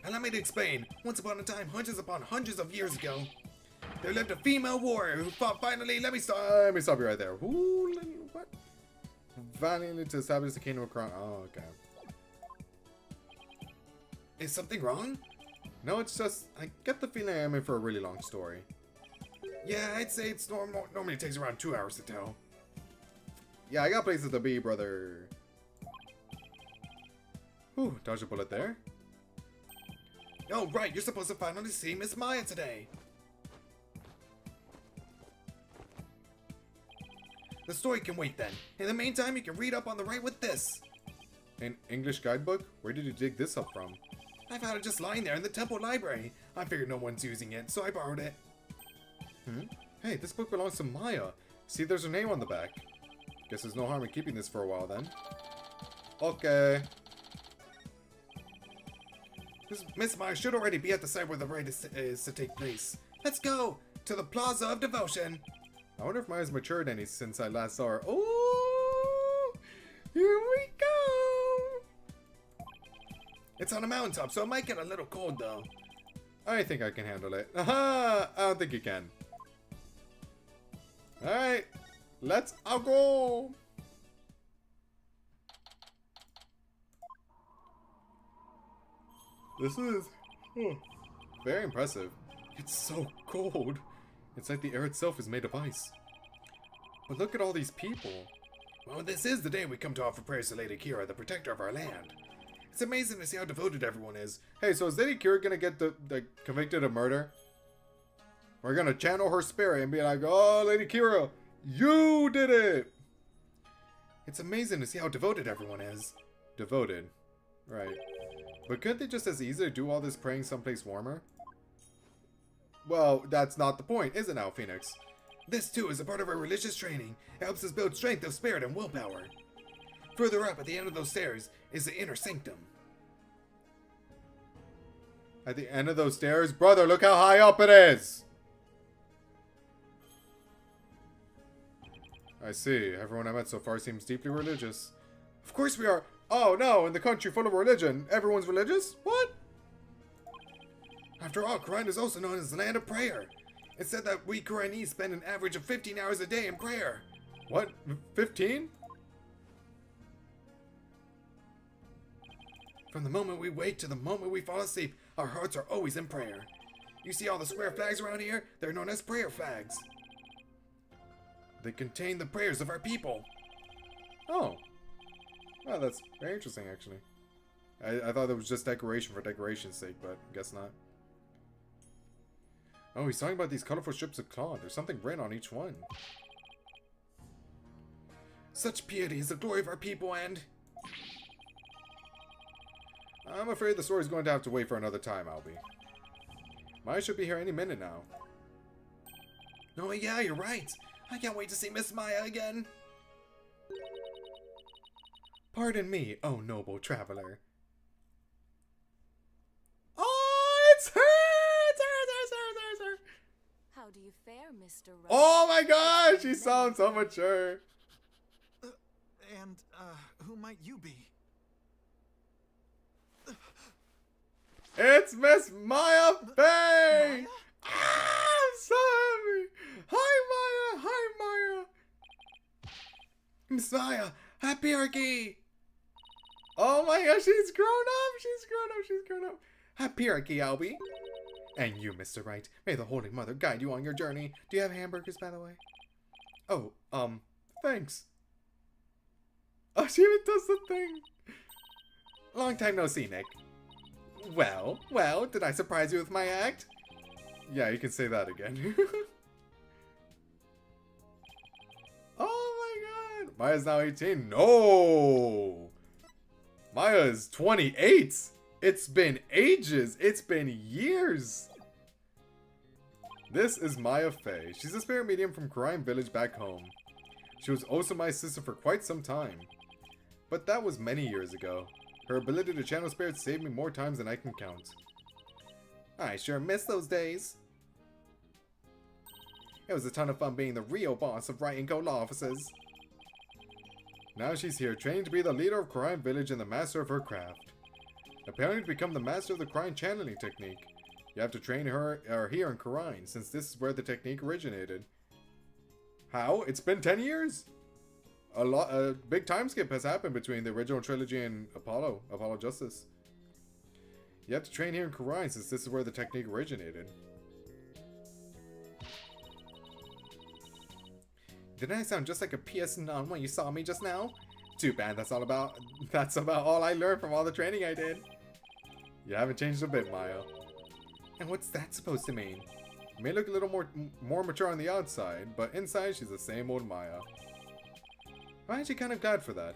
Speaker 3: Allow me to explain. Once upon a time, hundreds upon hundreds of years ago, there lived a female warrior who fought finally. Let me stop
Speaker 1: you right there. Ooh, what? Valiantly to establish the kingdom of Crown. Oh, okay.
Speaker 3: Is something wrong?
Speaker 1: No, it's just I get the feeling I'm in for a really long story.
Speaker 3: Yeah, I'd say it's normally takes around 2 hours to tell.
Speaker 1: Yeah, I got places to be, brother. Whew, dodged a bullet there.
Speaker 3: Oh, right, you're supposed to finally see Miss Maya today. The story can wait then. In the meantime, you can read up on the rite with this.
Speaker 1: An English guidebook? Where did you dig this up from?
Speaker 3: I found it just lying there in the temple library. I figured no one's using it, so I borrowed it.
Speaker 1: Hey, this book belongs to Maya. See, there's her name on the back. Guess there's no harm in keeping this for a while then. Okay.
Speaker 3: Miss Maya should already be at the site where the rite is to take place. Let's go to the Plaza of Devotion.
Speaker 1: I wonder if Maya's matured any since I last saw her. Oh, here we go.
Speaker 3: It's on a mountaintop, so it might get a little cold though.
Speaker 1: I think I can handle it. Aha! I don't think you can. Alright, let's go. This is very impressive. It's so cold. It's like the air itself is made of ice. But look at all these people.
Speaker 3: Well, this is the day we come to offer prayers to Lady Kira, the protector of our land. It's amazing to see how devoted everyone is.
Speaker 1: Hey, so is Lady Kira gonna get the convicted of murder? We're gonna channel her spirit and be like, oh, Lady Kira, you did it!
Speaker 3: It's amazing to see how devoted everyone is.
Speaker 1: Devoted. Right. But couldn't they just as easily do all this praying someplace warmer? Well, that's not the point, is it now, Phoenix?
Speaker 3: This too is a part of our religious training. It helps us build strength of spirit and willpower. Further up at the end of those stairs is the inner sanctum.
Speaker 1: At the end of those stairs? Brother, look how high up it is! I see. Everyone I met so far seems deeply religious. Of course we are. Oh no, in the country full of religion, everyone's religious? What?
Speaker 3: After all, Quran is also known as the land of prayer. It's said that we Quranese spend an average of 15 hours a day in prayer.
Speaker 1: What? 15?
Speaker 3: From the moment we wake to the moment we fall asleep, our hearts are always in prayer. You see all the square flags around here? They're known as prayer flags. They contain the prayers of our people.
Speaker 1: Oh. Wow, that's very interesting, actually. I thought it was just decoration for decoration's sake, but guess not. Oh, he's talking about these colorful strips of cloth. There's something written on each one.
Speaker 3: Such piety is the glory of our people, and
Speaker 1: I'm afraid the story's going to have to wait for another time, Albie. Maya should be here any minute now.
Speaker 3: Oh yeah, you're right. I can't wait to see Miss Maya again.
Speaker 1: Pardon me, oh noble traveler. Oh, it's her! It's her!
Speaker 7: How do you fare, Mr. Rush?
Speaker 1: Oh my gosh, she sounds so mature.
Speaker 6: And, who might you be?
Speaker 1: It's Miss Maya Faye!
Speaker 6: Maya?
Speaker 1: Ah, I'm so happy! Hi, Maya! Hi, Maya!
Speaker 3: Miss Maya, happy Arky!
Speaker 1: Oh my gosh, she's grown up! She's grown up! She's grown up! Happy Arky, Albie. And you, Mr. Right. May the Holy Mother guide you on your journey. Do you have hamburgers, by the way? Oh, thanks. Oh, she even does the thing. Long time no see, Nick. Well, did I surprise you with my act? Yeah, you can say that again. Oh my god. Maya's now 18. No! Maya is 28. It's been ages. It's been years. This is Maya Fey. She's a spirit medium from Crime Village back home. She was also my sister for quite some time. But that was many years ago. Her ability to channel spirits saved me more times than I can count. I sure miss those days. It was a ton of fun being the real boss of Right and Go law offices. Now she's here, trained to be the leader of Crime Village and the master of her craft. Apparently to become the master of the crime channeling technique, you have to train her here in Karine, since this is where the technique originated. How? It's been 10 years? A big time skip has happened between the original trilogy and Apollo Justice. You have to train here in Karine, since this is where the technique originated. Didn't I sound just like a PS nun when you saw me just now? Too bad, that's about all I learned from all the training I did. You haven't changed a bit, Maya. And what's that supposed to mean? You may look a little more mature on the outside, but inside she's the same old Maya. I'm actually kind of glad for that.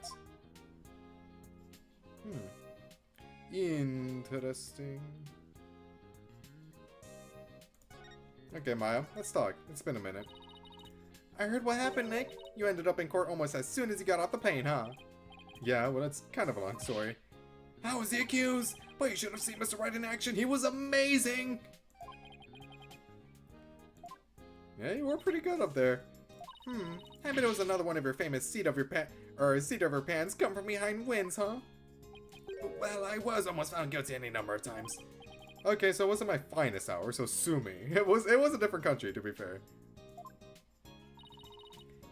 Speaker 1: Interesting. Okay, Maya, let's talk. It's been a minute. I heard what happened, Nick. You ended up in court almost as soon as you got off the plane, huh? Yeah, well, it's kind of a long story. I was the accused, but you should have seen Mr. Wright in action. He was amazing. Yeah, you were pretty good up there. I bet it was another one of your famous seat over pants come from behind wins, huh? Well, I was almost found guilty any number of times. Okay, so it wasn't my finest hour, so sue me. It was a different country, to be fair.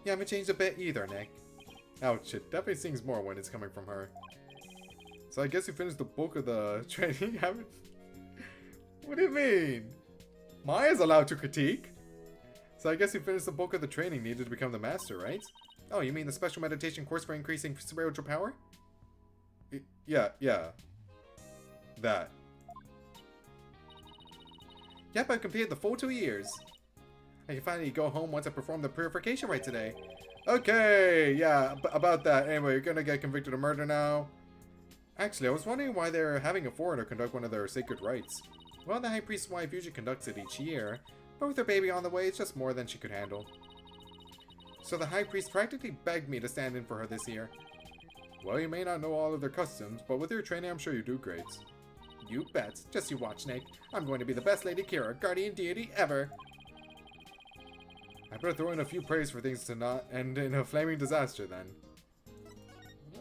Speaker 1: You haven't changed a bit either, Nick. Ouch, it definitely stings more when it's coming from her. So I guess you finished the bulk of the training, haven't? What do you mean? Maya's allowed to critique. So I guess you finished the bulk of the training needed to become the master, right? Oh, you mean the special meditation course for increasing spiritual power? Yeah. That. Yep, I completed the full 2 years. I can finally go home once I perform the purification rite today. Okay, yeah, about that. Anyway, you're gonna get convicted of murder now. Actually, I was wondering why they're having a foreigner conduct one of their sacred rites. Well, the High Priest's wife usually conducts it each year, but with her baby on the way, it's just more than she could handle. So the High Priest practically begged me to stand in for her this year. Well, you may not know all of their customs, but with your training, I'm sure you do great. You bet. Just you watch, Nick. I'm going to be the best Lady Kira, guardian deity ever. I better throw in a few praise for things to not end in a flaming disaster, then. I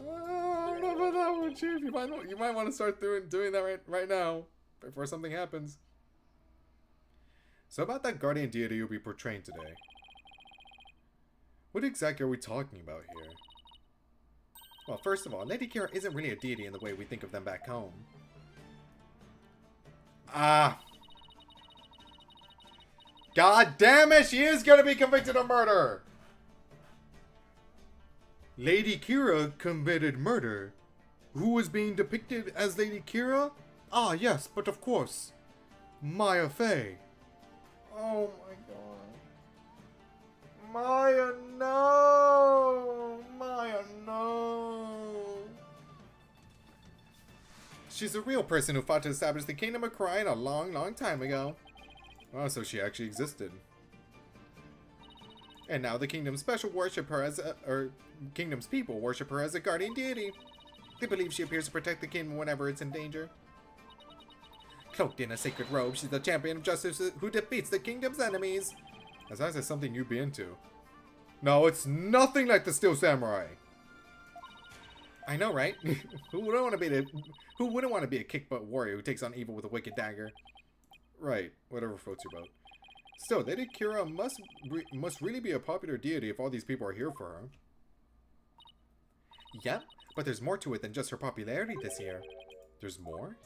Speaker 1: don't know about that one, Chief. You might want to start doing that right now, before something happens. So about that guardian deity you'll be portraying today. What exactly are we talking about here? Well, first of all, Lady Kira isn't really a deity in the way we think of them back home. God damn it, she is gonna be convicted of murder! Lady Kira committed murder. Who was being depicted as Lady Kira? Ah, yes, but of course. Maya Fey. Oh my god. Maya, no! Maya, no! She's a real person who fought to establish the Kingdom of Karine a long, long time ago. Oh, so she actually existed. And now the Kingdom's people worship her as a guardian deity. They believe she appears to protect the kingdom whenever it's in danger. Cloaked in a sacred robe, she's the champion of justice who defeats the kingdom's enemies. That sounds like something you'd be into. No, it's nothing like the Steel Samurai. I know, right? Who wouldn't want to be a kick-butt warrior who takes on evil with a wicked dagger? Right, whatever floats your boat. Still, Lady Kira must really be a popular deity if all these people are here for her. Yep, but there's more to it than just her popularity this year. There's more?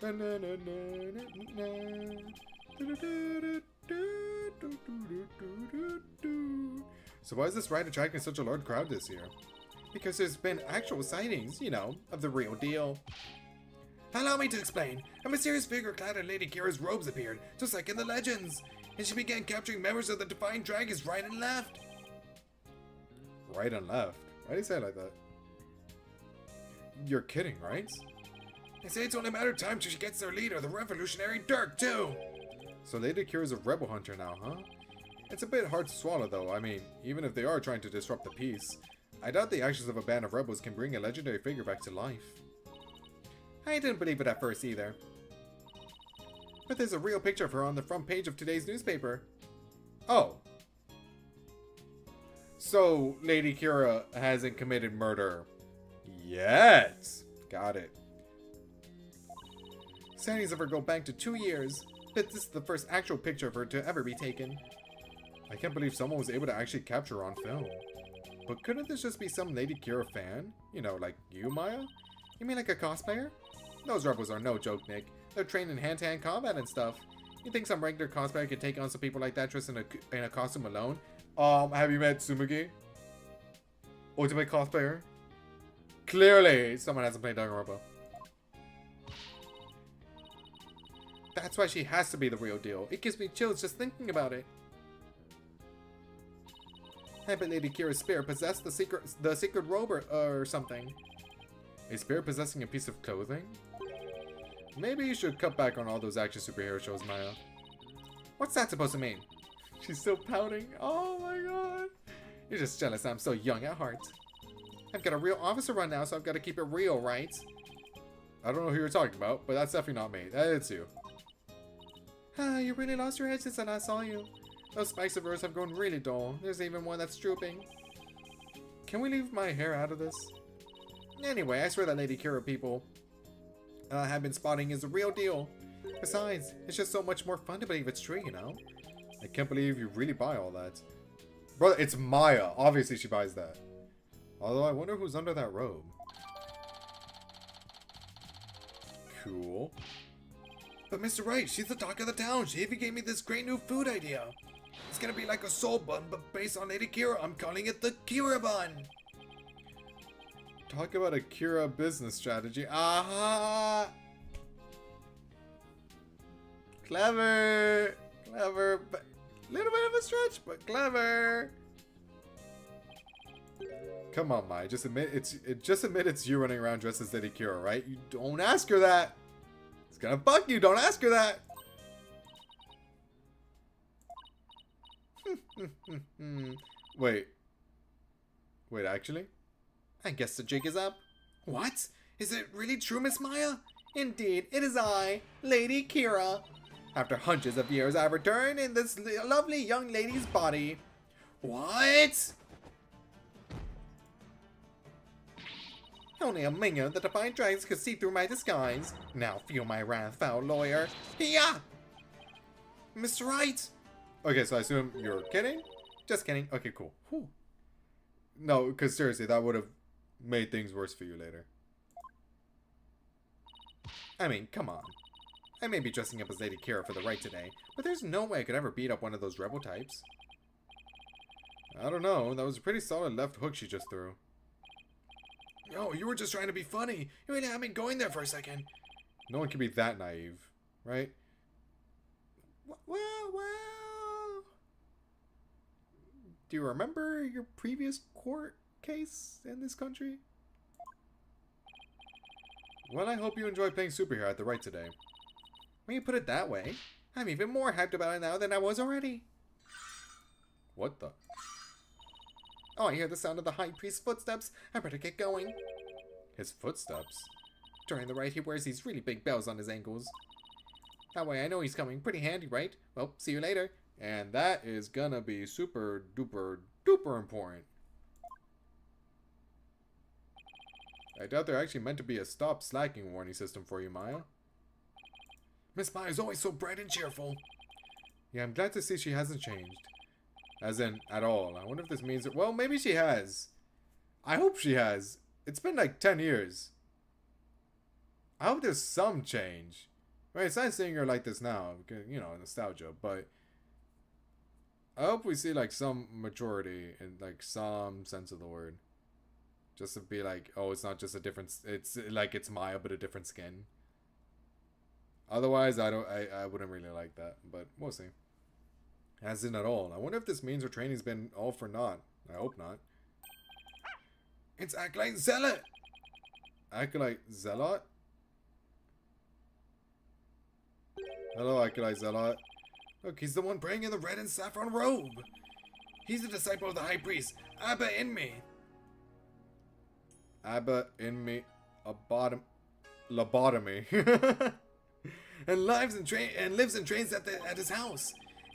Speaker 1: So why is this ride attracting such a large crowd this year?
Speaker 2: Because there's been actual sightings, you know, of the real deal.
Speaker 3: Allow me to explain. A mysterious figure clad in Lady Kira's robes appeared, just like in the legends. And she began capturing members of the Divine Dragons right and left.
Speaker 1: Right and left? Why do you say it like that? You're kidding, right?
Speaker 3: They say it's only a matter of time till she gets their leader, the revolutionary Dirk, too.
Speaker 1: So Lady Kira's a rebel hunter now, huh? It's a bit hard to swallow, though. I mean, even if they are trying to disrupt the peace, I doubt the actions of a band of rebels can bring a legendary figure back to life.
Speaker 2: I didn't believe it at first either. But there's a real picture of her on the front page of today's newspaper.
Speaker 1: Oh. So, Lady Kira hasn't committed murder yet. Got it.
Speaker 2: Sightings of her go back to 2 years, but this is the first actual picture of her to ever be taken.
Speaker 1: I can't believe someone was able to actually capture her on film. But couldn't this just be some Lady Kira fan? You know, like you, Maya?
Speaker 2: You mean like a cosplayer? Those rebels are no joke, Nick. They're trained in hand-to-hand combat and stuff. You think some regular cosplayer could take on some people like that dressed in a costume alone?
Speaker 1: Have you met Tsumugi? Ultimate cosplayer? Clearly, someone hasn't played Danganronpa.
Speaker 2: That's why she has to be the real deal. It gives me chills just thinking about it. I bet Lady Kira's spirit possessed the secret robe or something.
Speaker 1: A spirit possessing a piece of clothing? Maybe you should cut back on all those action superhero shows, Maya.
Speaker 2: What's that supposed to mean?
Speaker 1: She's still pouting. Oh my god.
Speaker 2: You're just jealous I'm so young at heart. I've got a real officer run now, so I've got to keep it real, right?
Speaker 1: I don't know who you're talking about, but that's definitely not me. It's you.
Speaker 2: You really lost your head since I last saw you. Those spikes of yours have grown really dull. There's even one that's drooping.
Speaker 1: Can we leave my hair out of this?
Speaker 2: Anyway, I swear that Lady Kira people have been spotting is the real deal. Besides, it's just so much more fun to believe it's true, you know?
Speaker 1: I can't believe you really buy all that. Brother, it's Maya. Obviously she buys that. Although I wonder who's under that robe. Cool.
Speaker 3: But Mr. Wright, she's the talk of the town. She even gave me this great new food idea. It's gonna be like a soul bun, but based on Lady Kira. I'm calling it the Kira bun.
Speaker 1: Talk about a Kira business strategy. Aha! Clever! Clever, but little bit of a stretch, but clever. Come on, Mai. Just admit it's you running around dressed as Lady Kira, right? You don't ask her that. It's gonna bug you. Don't ask her that. Wait. Wait, actually?
Speaker 2: I guess the jig is up.
Speaker 3: What? Is it really true, Miss Maya?
Speaker 2: Indeed, it is I, Lady Kira. After hundreds of years, I return in this lovely young lady's body.
Speaker 3: What?
Speaker 2: Only a minion of the Divine Dragons could see through my disguise. Now feel my wrath, foul lawyer. Yeah!
Speaker 3: Mr. Wright!
Speaker 1: Okay, so I assume you're kidding?
Speaker 2: Just kidding.
Speaker 1: Okay, cool. Whew. No, because seriously, that would have made things worse for you later.
Speaker 2: I mean, come on. I may be dressing up as Lady Kira for the right today, but there's no way I could ever beat up one of those rebel types.
Speaker 1: I don't know. That was a pretty solid left hook she just threw.
Speaker 3: No, you were just trying to be funny. You really had me going there for a second.
Speaker 1: No one can be that naive, right?
Speaker 2: Well. Do you remember your previous court case in this country?
Speaker 1: Well, I hope you enjoy playing superhero at the right today.
Speaker 2: When you put it that way, I'm even more hyped about it now than I was already.
Speaker 1: What the?
Speaker 2: Oh, I hear the sound of the High Priest's footsteps. I better get going.
Speaker 1: His footsteps?
Speaker 2: During the ride, he wears these really big bells on his ankles. That way I know he's coming. Pretty handy, right? Well, see you later.
Speaker 1: And that is gonna be super duper duper important. I doubt they're actually meant to be a stop slacking warning system for you, Maya.
Speaker 3: Miss Maya's always so bright and cheerful.
Speaker 1: Yeah, I'm glad to see she hasn't changed. As in, at all. I wonder if this means that, well, maybe she has. I hope she has. It's been like 10 years. I hope there's some change. I mean, it's nice seeing her like this now, because, you know, nostalgia, but I hope we see like some maturity in like some sense of the word. Just to be like, oh, it's not just a different, it's like it's Maya but a different skin. Otherwise, I wouldn't really like that, but we'll see. As in at all. I wonder if this means her training's been all for naught. I hope not.
Speaker 3: It's Acolyte Zealot!
Speaker 1: Acolyte Zealot? Hello, Acolyte Zealot.
Speaker 3: Look, he's the one praying in the red and saffron robe. He's a disciple of the High Priest, Abba Inmi.
Speaker 1: Abba Inmi. Lobotomy.
Speaker 3: And lives and lives and trains at his house.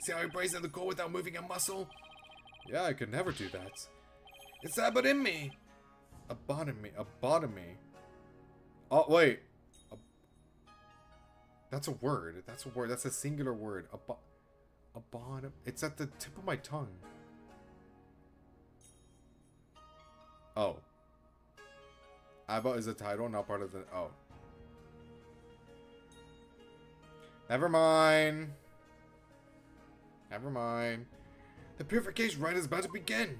Speaker 3: See how he prays at the core without moving a muscle?
Speaker 1: Yeah, I could never do that.
Speaker 3: It's Abba Inmi.
Speaker 1: Abotomy. Oh, wait. That's a word. That's a word. That's a singular word. Abotomy. It's at the tip of my tongue. Oh. Abba is a title, not part of the... Oh. Never mind. Never mind.
Speaker 3: The purification rite is about to begin.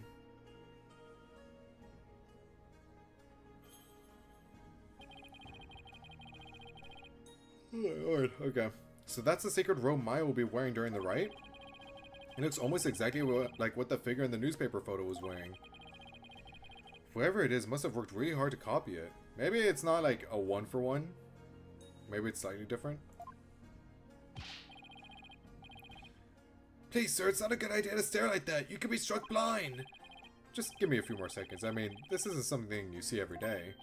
Speaker 1: Alright, okay. So that's the sacred robe Maya will be wearing during the rite? It looks almost exactly like what the figure in the newspaper photo was wearing. Whoever it is must have worked really hard to copy it. Maybe it's not like a one-for-one. Maybe it's slightly different.
Speaker 3: Please, sir, it's not a good idea to stare like that. You could be struck blind.
Speaker 1: Just give me a few more seconds. I mean, this isn't something you see every day.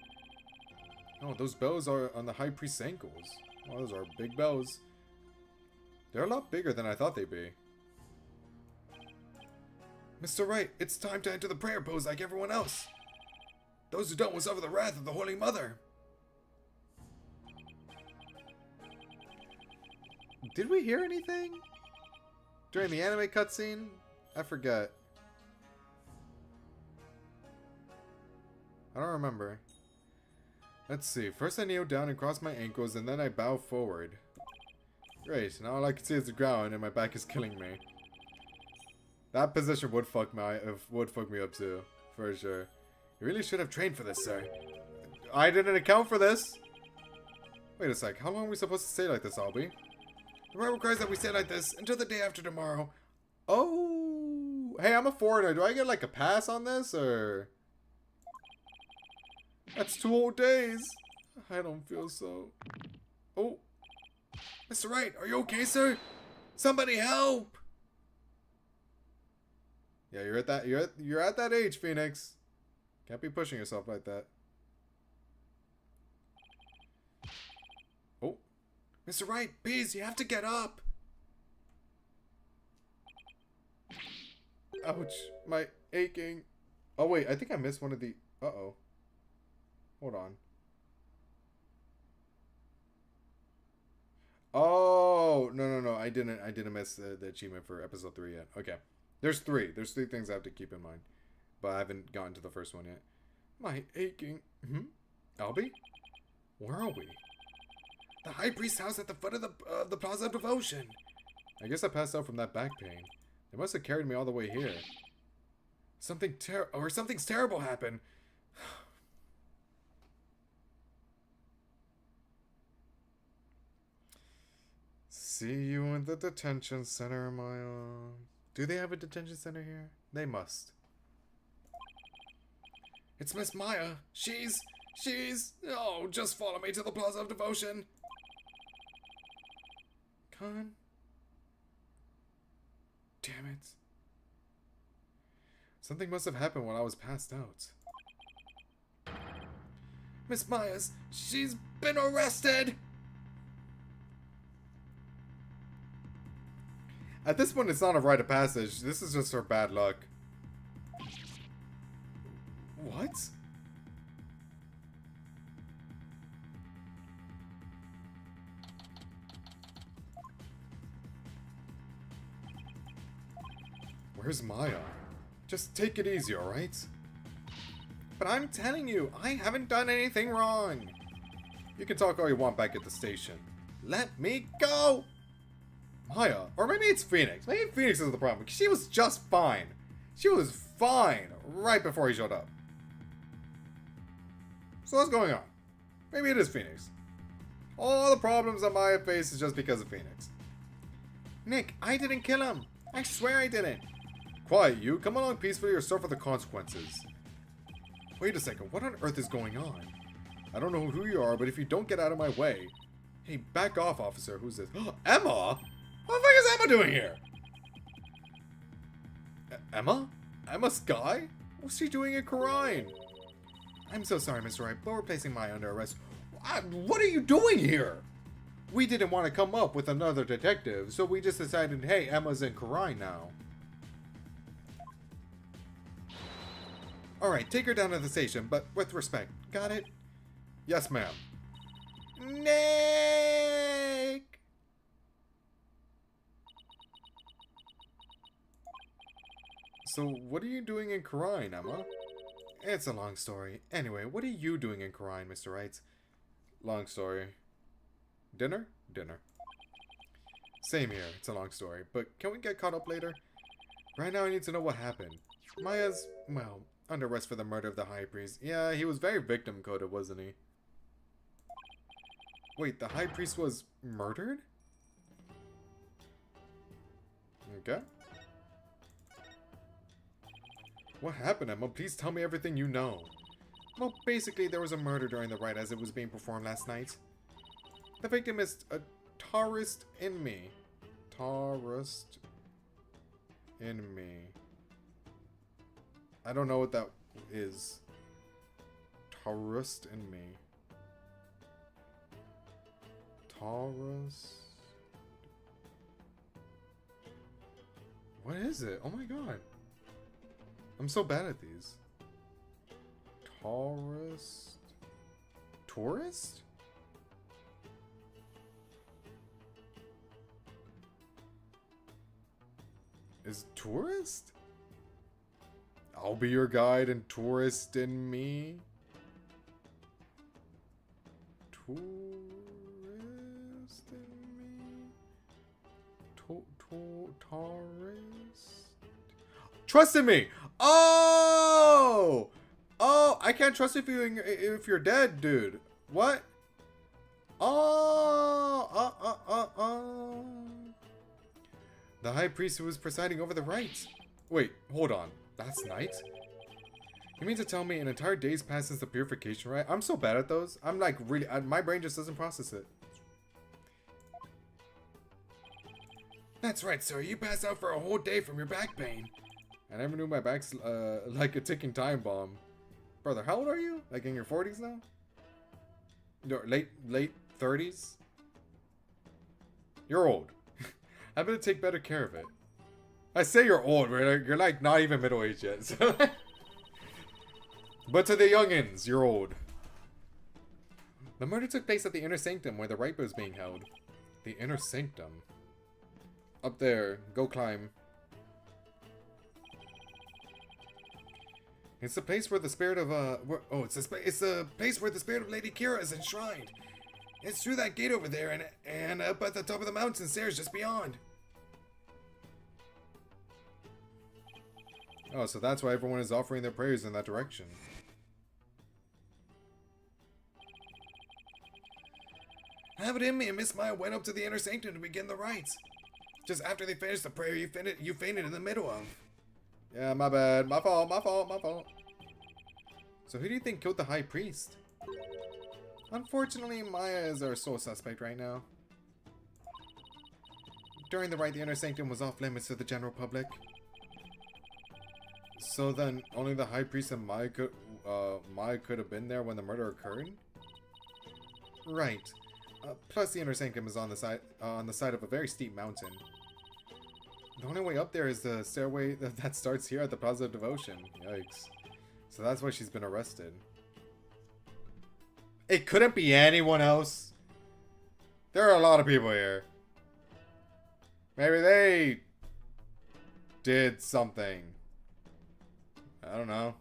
Speaker 1: Oh, those bells are on the High Priest's ankles. Oh, those are big bells. They're a lot bigger than I thought they'd be.
Speaker 3: Mr. Wright, it's time to enter the prayer pose like everyone else. Those who don't will suffer the wrath of the Holy Mother.
Speaker 1: Did we hear anything? During the anime cutscene? I forget. I don't remember. Let's see. First I kneel down and cross my ankles, and then I bow forward. Great. Now all I can see is the ground, and my back is killing me. That position would fuck me up too, for sure. You really should have trained for this, sir. I didn't account for this. Wait a sec. How long are we supposed to stay like this, Albie?
Speaker 3: The rite requires that we stay like this until the day after tomorrow.
Speaker 1: Oh. Hey, I'm a foreigner. Do I get like a pass on this, or... That's 2 whole days. I don't feel so... Oh.
Speaker 3: Mr. Wright, are you okay, sir? Somebody help!
Speaker 1: Yeah, you're at that age, Phoenix. Can't be pushing yourself like that. Oh.
Speaker 3: Mr. Wright, please, you have to get up.
Speaker 1: Ouch. My aching. Oh, wait. I think I missed one of the... Uh-oh. Hold on. Oh, no. I didn't miss the achievement for episode 3 yet. Okay. There's 3. There's 3 things I have to keep in mind. But I haven't gotten to the first one yet. My aching... Albie? Where are we?
Speaker 3: The High Priest's house at the foot of the Plaza of Devotion.
Speaker 1: I guess I passed out from that back pain. They must have carried me all the way here.
Speaker 3: Something's terrible happened.
Speaker 1: See you in the detention center, Maya. Do they have a detention center here? They must.
Speaker 3: It's Miss Maya. She's... Oh, just follow me to the Plaza of Devotion.
Speaker 1: Con? Damn it. Something must have happened while I was passed out.
Speaker 3: Miss Maya's... She's been arrested!
Speaker 1: At this point, it's not a rite of passage. This is just her bad luck. What? Where's Maya? Just take it easy, alright? But I'm telling you, I haven't done anything wrong. You can talk all you want back at the station. Let me go! Maya, or maybe it's Phoenix. Maybe Phoenix is the problem. She was just fine. She was fine right before he showed up. So what's going on? Maybe it is Phoenix. All the problems that Maya faces just because of Phoenix.
Speaker 2: Nick, I didn't kill him. I swear I didn't.
Speaker 1: Quiet, you. Come along peacefully or suffer the consequences. Wait a second. What on earth is going on? I don't know who you are, but if you don't get out of my way... Hey, back off, officer. Who's this? Emma? What the fuck is Emma doing here? Emma? Emma Sky? What's she doing in Karine?
Speaker 2: I'm so sorry, Mr. Wright, but we're placing Maya under arrest.
Speaker 1: What are you doing here? We didn't want to come up with another detective, so we just decided, hey, Emma's in Karine now. Alright, take her down to the station, but with respect. Got it? Yes, ma'am.
Speaker 2: Nick!
Speaker 1: So, what are you doing in Karine, Emma? It's a long story. Anyway, what are you doing in Karine, Mr. Wright? Long story. Dinner? Dinner. Same here. It's a long story. But can we get caught up later? Right now I need to know what happened. Maya's, well, under arrest for the murder of the High Priest. Yeah, he was very victim-coded, wasn't he? Wait, the High Priest was murdered? Okay. What happened, Emma? Please tell me everything you know. Well, basically, there was a murder during the rite as it was being performed last night. The victim is a tourist in me. Tourist in me. I don't know what that is. Tourist in me. Taurus. What is it? Oh my god. I'm so bad at these. Tourist. Tourist? Is tourist? I'll be your guide and tourist in me. Tourist in me. Taurus. Trust in me. Oh, oh! I can't trust if you're dead, dude. What? Oh. The High Priest who was presiding over the rites. Wait, hold on. Last night? You mean to tell me an entire day's passed since the purification rite? I'm so bad at those. I'm like really, my brain just doesn't process it. That's right, sir. You passed out for a whole day from your back pain. I never knew my back's like a ticking time bomb. Brother, how old are you? Like in your 40s now? No, late 30s? You're old. I better take better care of it. I say you're old, right? You're like not even middle-aged yet. So but to the youngins, you're old. The murder took place at the Inner Sanctum where the rite was being held. The Inner Sanctum. Up there. Go climb. It's the place where the spirit of it's the place where the spirit of Lady Kira is enshrined. It's through that gate over there and up at the top of the mountain stairs just beyond. Oh, so that's why everyone is offering their prayers in that direction. Have it in me, and Miss Maya went up to the Inner Sanctum to begin the rites. Just after they finished the prayer, you fainted in the middle of. Yeah, my bad. My fault. So who do you think killed the High Priest? Unfortunately, Maya is our sole suspect right now. During the rite, the Inner Sanctum was off limits to the general public. So then, only the High Priest and Maya could have been there when the murder occurred? Right. Plus, the Inner Sanctum is on the side of a very steep mountain. The only way up there is the stairway that starts here at the Plaza of Devotion. Yikes. So that's why she's been arrested. It couldn't be anyone else. There are a lot of people here. Maybe they did something. I don't know.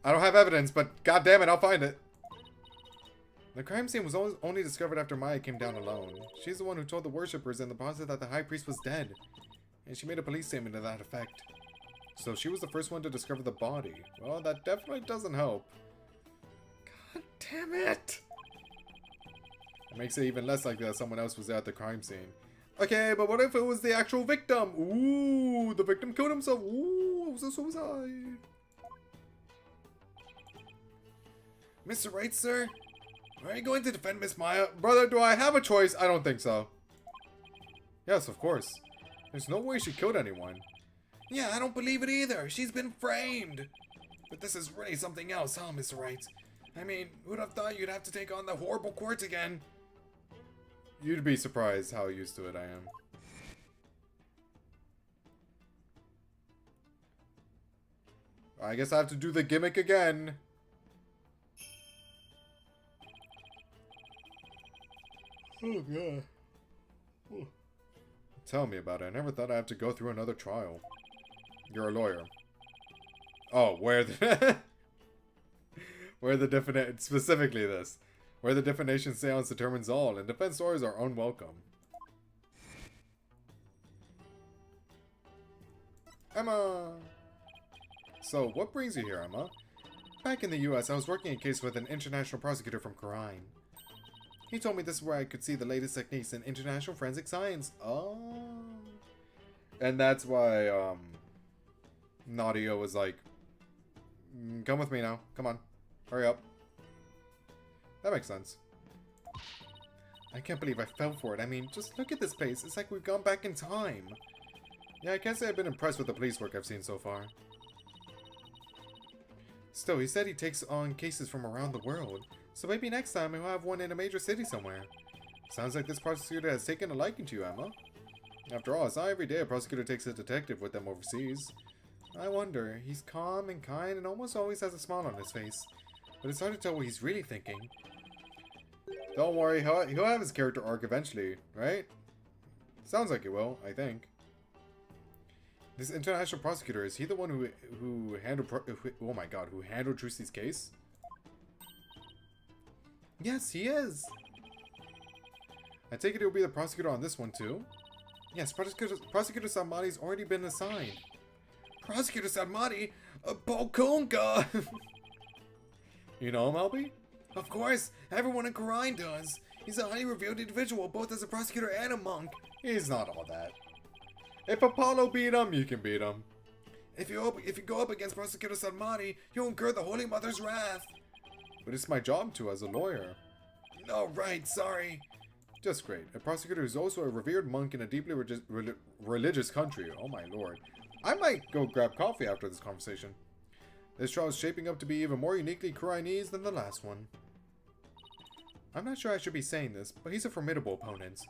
Speaker 1: I don't have evidence, but god damn it, I'll find it. The crime scene was only discovered after Maya came down alone. She's the one who told the worshippers in the plaza that the high priest was dead. And she made a police statement to that effect. So she was the first one to discover the body. Well, that definitely doesn't help. God damn it! It makes it even less likely that someone else was at the crime scene. Okay, but what if it was the actual victim? Ooh, the victim killed himself. Ooh, it was a suicide. Mr. Wright, sir? Are you going to defend Miss Maya? Brother, do I have a choice? I don't think so. Yes, of course. There's no way she killed anyone. Yeah, I don't believe it either. She's been framed. But this is really something else, huh, Mr. Wright? I mean, who'd have thought you'd have to take on the horrible court again? You'd be surprised how used to it I am. I guess I have to do the gimmick again. Oh, God. Ooh. Tell me about it. I never thought I'd have to go through another trial. You're a lawyer. Oh, where the... where the definition... Specifically this. Where the definition seance determines all, and defense lawyers are unwelcome. Emma! So, what brings you here, Emma? Back in the US, I was working a case with an international prosecutor from Karine. He told me this is where I could see the latest techniques in international forensic science. Oh. And that's why, Nadia was like, come with me now. Come on. Hurry up. That makes sense. I can't believe I fell for it. I mean, just look at this place. It's like we've gone back in time. Yeah, I can't say I've been impressed with the police work I've seen so far. Still, he said he takes on cases from around the world. So maybe next time he'll have one in a major city somewhere. Sounds like this prosecutor has taken a liking to you, Emma. After all, it's not every day a prosecutor takes a detective with them overseas. I wonder. He's calm and kind and almost always has a smile on his face. But it's hard to tell what he's really thinking. Don't worry, he'll have his character arc eventually, right? Sounds like he will, I think. This international prosecutor, is he the one who handled oh my god, who handled Trucy's case? Yes, he is. I take it he'll be the prosecutor on this one too. Yes, Prosecutor Samadi's already been assigned. Prosecutor Samadi? Polkunka! You know him, Albie? Of course, everyone in Karine does. He's a highly revered individual, both as a prosecutor and a monk. He's not all that. If Apollo beat him, you can beat him. If you go up against Prosecutor Samadi, you'll incur the Holy Mother's wrath. But it's my job to as a lawyer. Oh, right, sorry. Just great. A prosecutor who's also a revered monk in a deeply religious country. Oh my lord. I might go grab coffee after this conversation. This trial is shaping up to be even more uniquely Kurinese than the last one. I'm not sure I should be saying this, but he's a formidable opponent.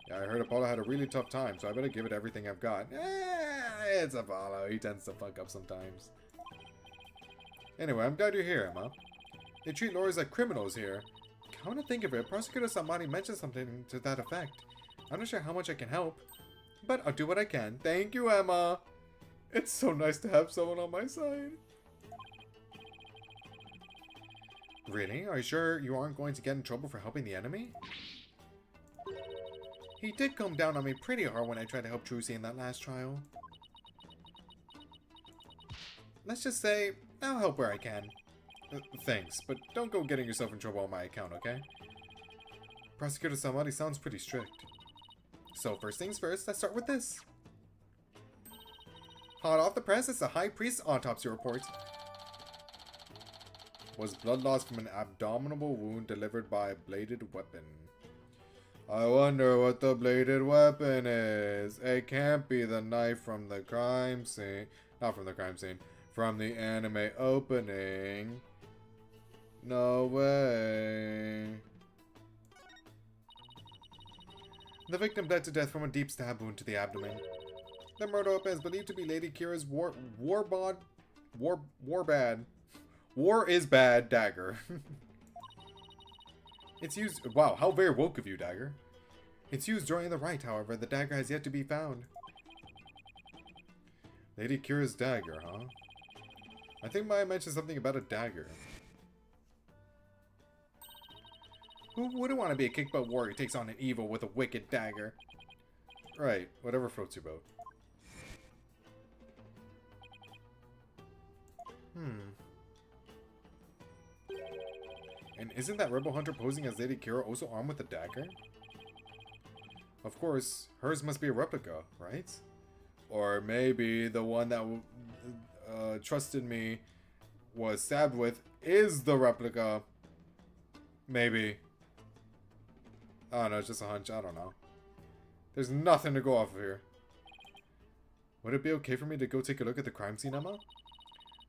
Speaker 1: Yeah, I heard Apollo had a really tough time, so I better give it everything I've got. It's Apollo. He tends to fuck up sometimes. Anyway, I'm glad you're here, Emma. They treat lawyers like criminals here. Come to think of it, Prosecutor Samadi mentioned something to that effect. I'm not sure how much I can help, but I'll do what I can. Thank you, Emma. It's so nice to have someone on my side. Really? Are you sure you aren't going to get in trouble for helping the enemy? He did come down on me pretty hard when I tried to help Trucy in that last trial. Let's just say, I'll help where I can. Thanks, but don't go getting yourself in trouble on my account, okay? Prosecutor Samadi sounds pretty strict. So first things first, let's start with this. Hot off the press, it's the High Priest's autopsy report. Was blood loss from an abdominal wound delivered by a bladed weapon. I wonder what the bladed weapon is. It can't be the knife from the crime scene. Not from the crime scene. From the anime opening. No way. The victim bled to death from a deep stab wound to the abdomen. The murder weapon is believed to be Lady Kira's War is bad dagger. It's used. Wow, how very woke of you, dagger. It's used during the rite, however. The dagger has yet to be found. Lady Kira's dagger, huh? I think Maya mentioned something about a dagger. Who wouldn't want to be a kick-butt warrior who takes on an evil with a wicked dagger? Right, whatever floats your boat. And isn't that rebel hunter posing as Lady Kira also armed with a dagger? Of course, hers must be a replica, right? Or maybe the one that trusted me was stabbed with is the replica. Maybe. I don't know, it's just a hunch. I don't know. There's nothing to go off of here. Would it be okay for me to go take a look at the crime scene, Emma?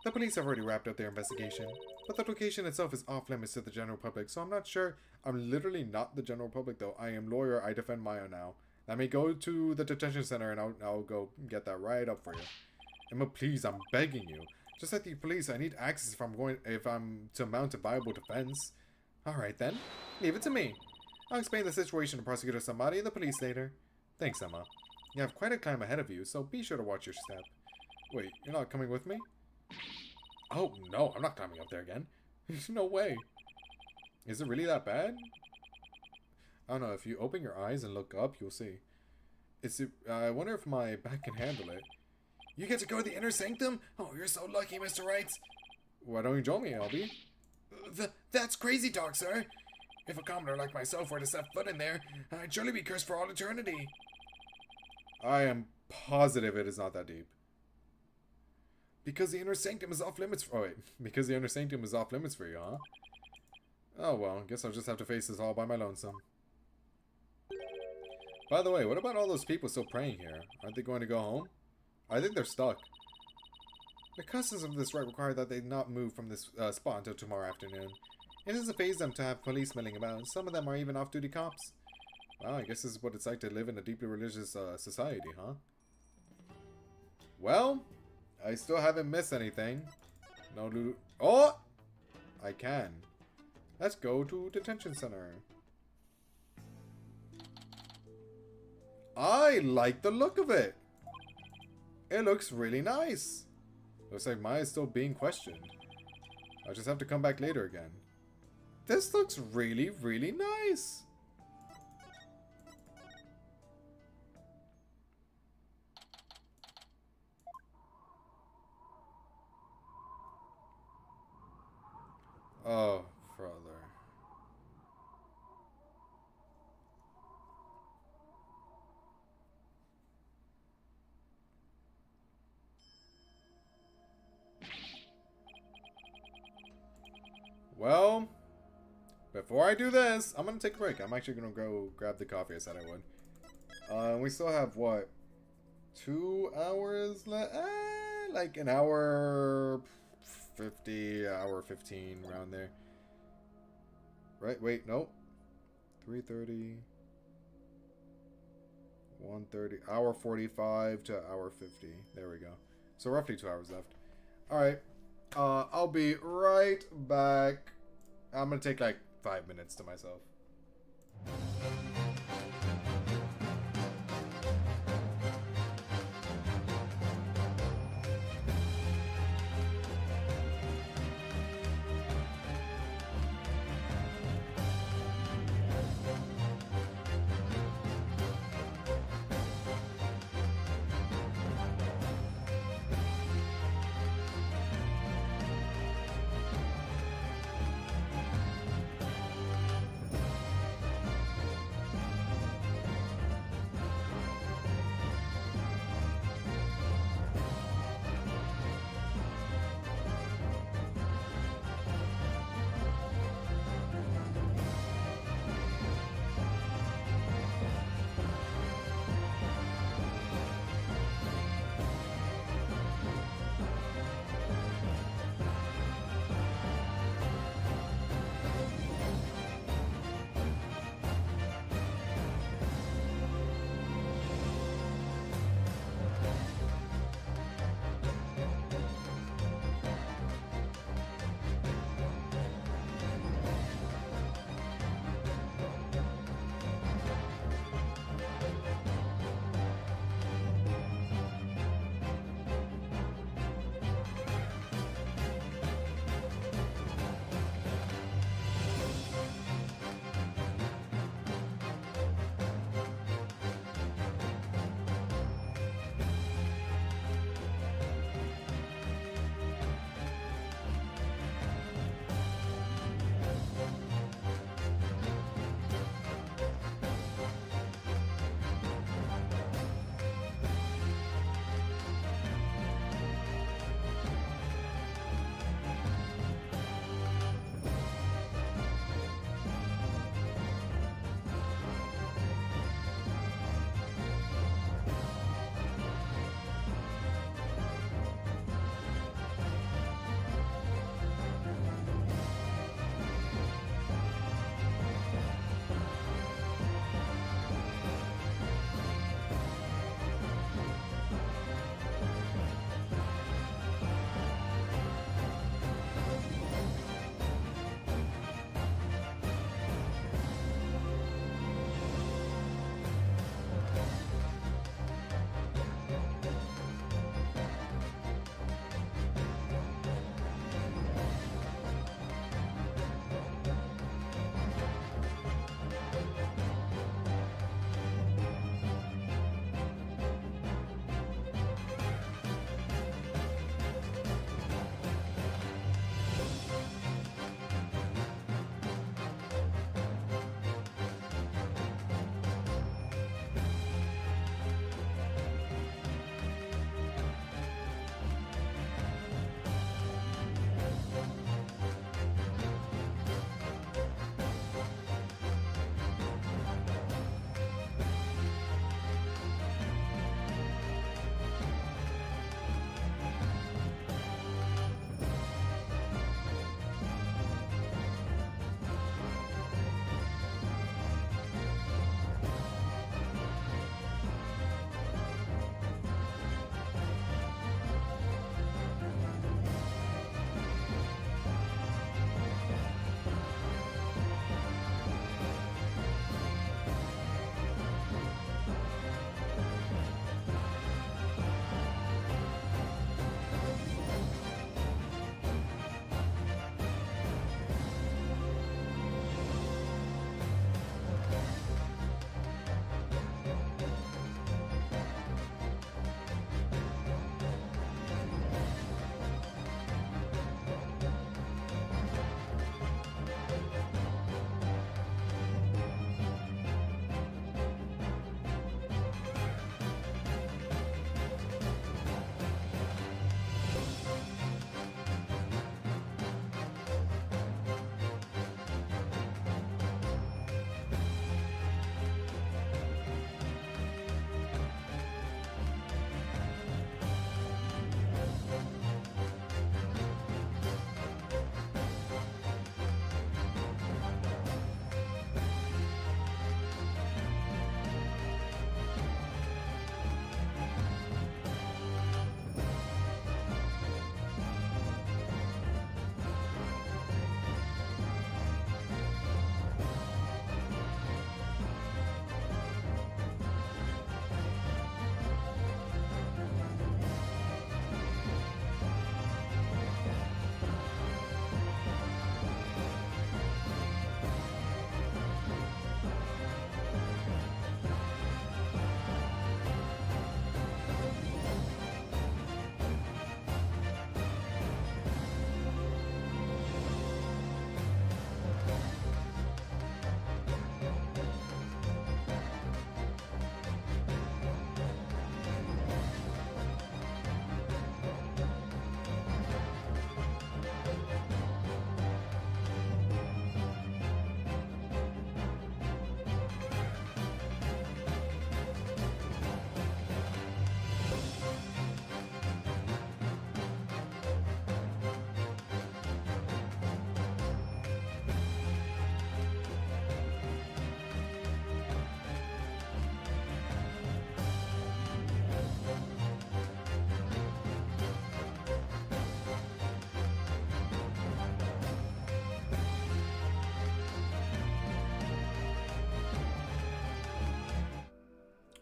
Speaker 1: The police have already wrapped up their investigation, but the location itself is off limits to the general public, so I'm not sure. I'm literally not the general public, though. I am lawyer. I defend Maya now. Let me go to the detention center, and I'll go get that right up for you. Emma, please, I'm begging you. Just like the police, I need access if I'm to mount a viable defense. All right, then. Leave it to me. I'll explain the situation to Prosecutor Samadi and the police later. Thanks, Emma. You have quite a climb ahead of you, so be sure to watch your step. Wait, you're not coming with me? Oh, no, I'm not climbing up there again. No way. Is it really that bad? I don't know, if you open your eyes and look up, you'll see. I wonder if my back can handle it. You get to go to the inner sanctum? Oh, you're so lucky, Mr. Wright. Why don't you join me, Albie?
Speaker 3: That's crazy talk, sir. If a commoner like myself were to set foot in there, I'd surely be cursed for all eternity.
Speaker 1: I am positive it is not that deep.
Speaker 3: Because the inner sanctum is off limits.
Speaker 1: Oh wait, because the inner sanctum is off limits for you, huh? Oh well, guess I'll just have to face this all by my lonesome. By the way, what about all those people still praying here? Aren't they going to go home? I think they're stuck. The customs of this rite require that they not move from this spot until tomorrow afternoon. It doesn't faze them to have police milling about. Some of them are even off-duty cops. Well, I guess this is what it's like to live in a deeply religious society, huh? Well, I still haven't missed anything. No loot. Oh! I can. Let's go to detention center. I like the look of it. It looks really nice. Looks like Maya's still being questioned. I'll just have to come back later again. This looks really, really nice. Oh, brother. Well, before I do this, I'm going to take a break. I'm actually going to go grab the coffee I said I would. We still have, what, 2 hours left? Like an hour 50, hour 15, around there. Right, wait, nope. 3:30, 1:30, hour 45 to hour 50. There we go. So roughly 2 hours left. Alright. I'll be right back. I'm gonna take like 5 minutes to myself.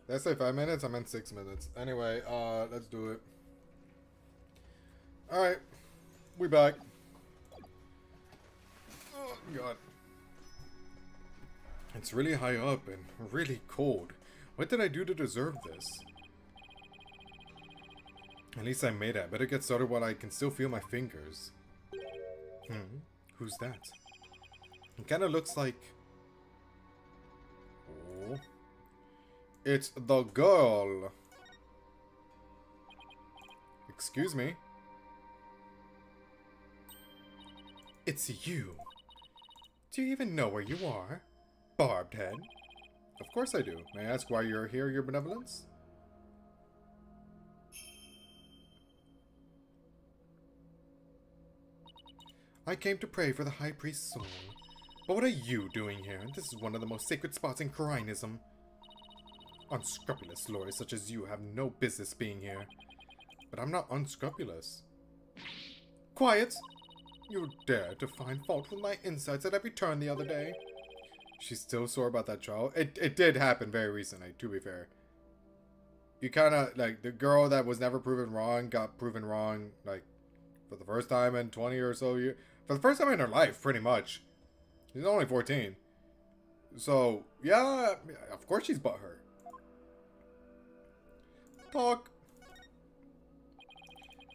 Speaker 1: Did I say 5 minutes? I meant 6 minutes. Anyway, let's do it. Alright. We back. Oh, God. It's really high up and really cold. What did I do to deserve this? At least I made it. I better get started while I can still feel my fingers. Who's that? It kind of looks like... Oh. It's the girl. Excuse me. It's you. Do you even know where you are? Barbed head. Of course I do. May I ask why you're here, your benevolence? I came to pray for the High Priest's soul. But what are you doing here? This is one of the most sacred spots in Kharinism. Unscrupulous lawyers such as you have no business being here. But I'm not unscrupulous. Quiet! You dare to find fault with my insights at every turn the other day. She's still sore about that trial. It did happen very recently, to be fair. You kind of, like, the girl that was never proven wrong got proven wrong, like, for the first time in 20 or so years. For the first time in her life, pretty much. She's only 14. So, yeah, of course she's butthurt. Talk.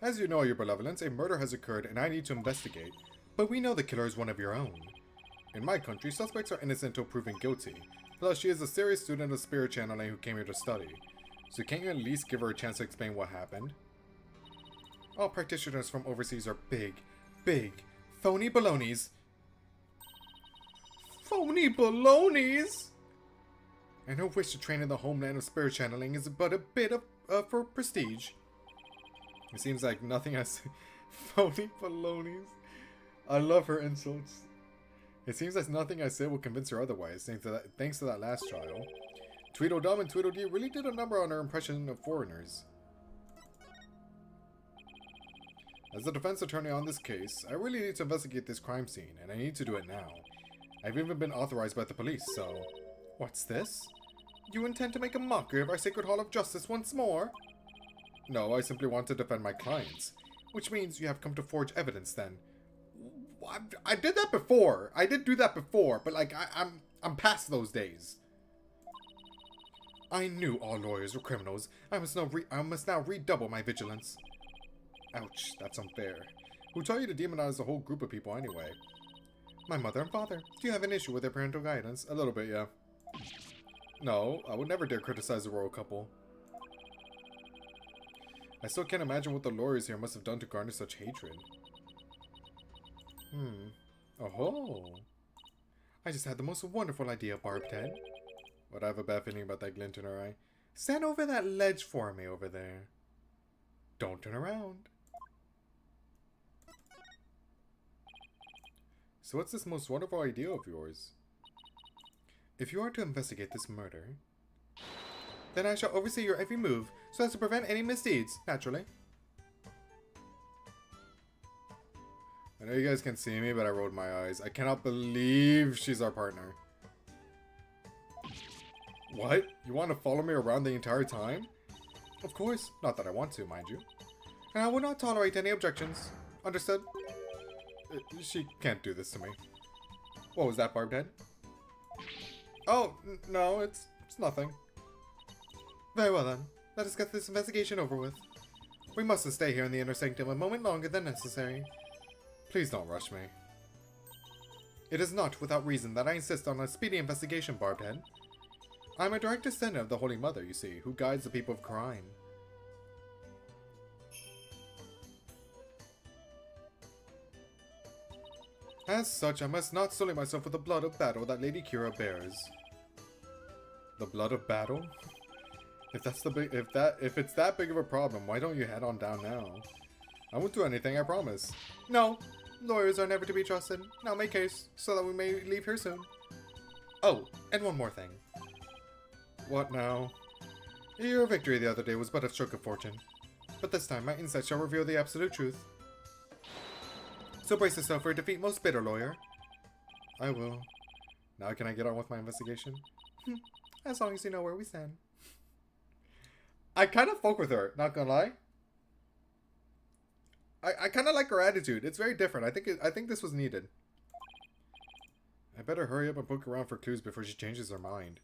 Speaker 1: As you know, your benevolence, a murder has occurred and I need to investigate. But we know the killer is one of your own. In my country, suspects are innocent until proven guilty. Plus, she is a serious student of spirit channeling who came here to study. So can't you at least give her a chance to explain what happened? All practitioners from overseas are big, phony balonies. Phony balonies? And her wish to train in the homeland of spirit channeling is but a bit of for prestige. It seems like nothing has phony balonies. I love her insults. It seems like nothing I say will convince her otherwise, thanks to that last trial. Tweedledum and Tweedledee really did a number on her impression of foreigners. As the defense attorney on this case, I really need to investigate this crime scene, and I need to do it now. I've even been authorized by the police, so... What's this? You intend to make a mockery of our Sacred Hall of Justice once more? No, I simply want to defend my clients. Which means you have come to forge evidence, then. I did that before. I did do that before, but like I'm past those days. I knew all lawyers were criminals. I must now redouble my vigilance. Ouch, that's unfair. Who taught you to demonize the whole group of people anyway? My mother and father. Do you have an issue with their parental guidance? A little bit, yeah. No, I would never dare criticize the royal couple. I still can't imagine what the lawyers here must have done to garner such hatred. Oh-ho. I just had the most wonderful idea, Barbed Head. But I have a bad feeling about that glint in her eye. Stand over that ledge for me over there. Don't turn around. So what's this most wonderful idea of yours? If you are to investigate this murder, then I shall oversee your every move so as to prevent any misdeeds, naturally. I know you guys can see me, but I rolled my eyes. I cannot believe she's our partner. What? You want to follow me around the entire time? Of course. Not that I want to, mind you. And I will not tolerate any objections. Understood? She can't do this to me. What was that, Barbed Head? Oh, no, it's nothing. Very well then. Let us get this investigation over with. We mustn't stay here in the inner sanctum a moment longer than necessary. Please don't rush me. It is not without reason that I insist on a speedy investigation, Barbed Head. I am a direct descendant of the Holy Mother, you see, who guides the people of Kharain. As such, I must not sully myself with the blood of battle that Lady Kira bears. The blood of battle? If it's that big of a problem, why don't you head on down now? I won't do anything, I promise. No, lawyers are never to be trusted. Now make haste, so that we may leave here soon. Oh, and one more thing. What now? Your victory the other day was but a stroke of fortune. But this time, my insight shall reveal the absolute truth. So brace yourself for a defeat, most bitter lawyer. I will. Now can I get on with my investigation? As long as you know where we stand. I kind of fuck with her, not gonna lie. I kind of like her attitude. It's very different. I think this was needed. I better hurry up and poke around for clues before she changes her mind.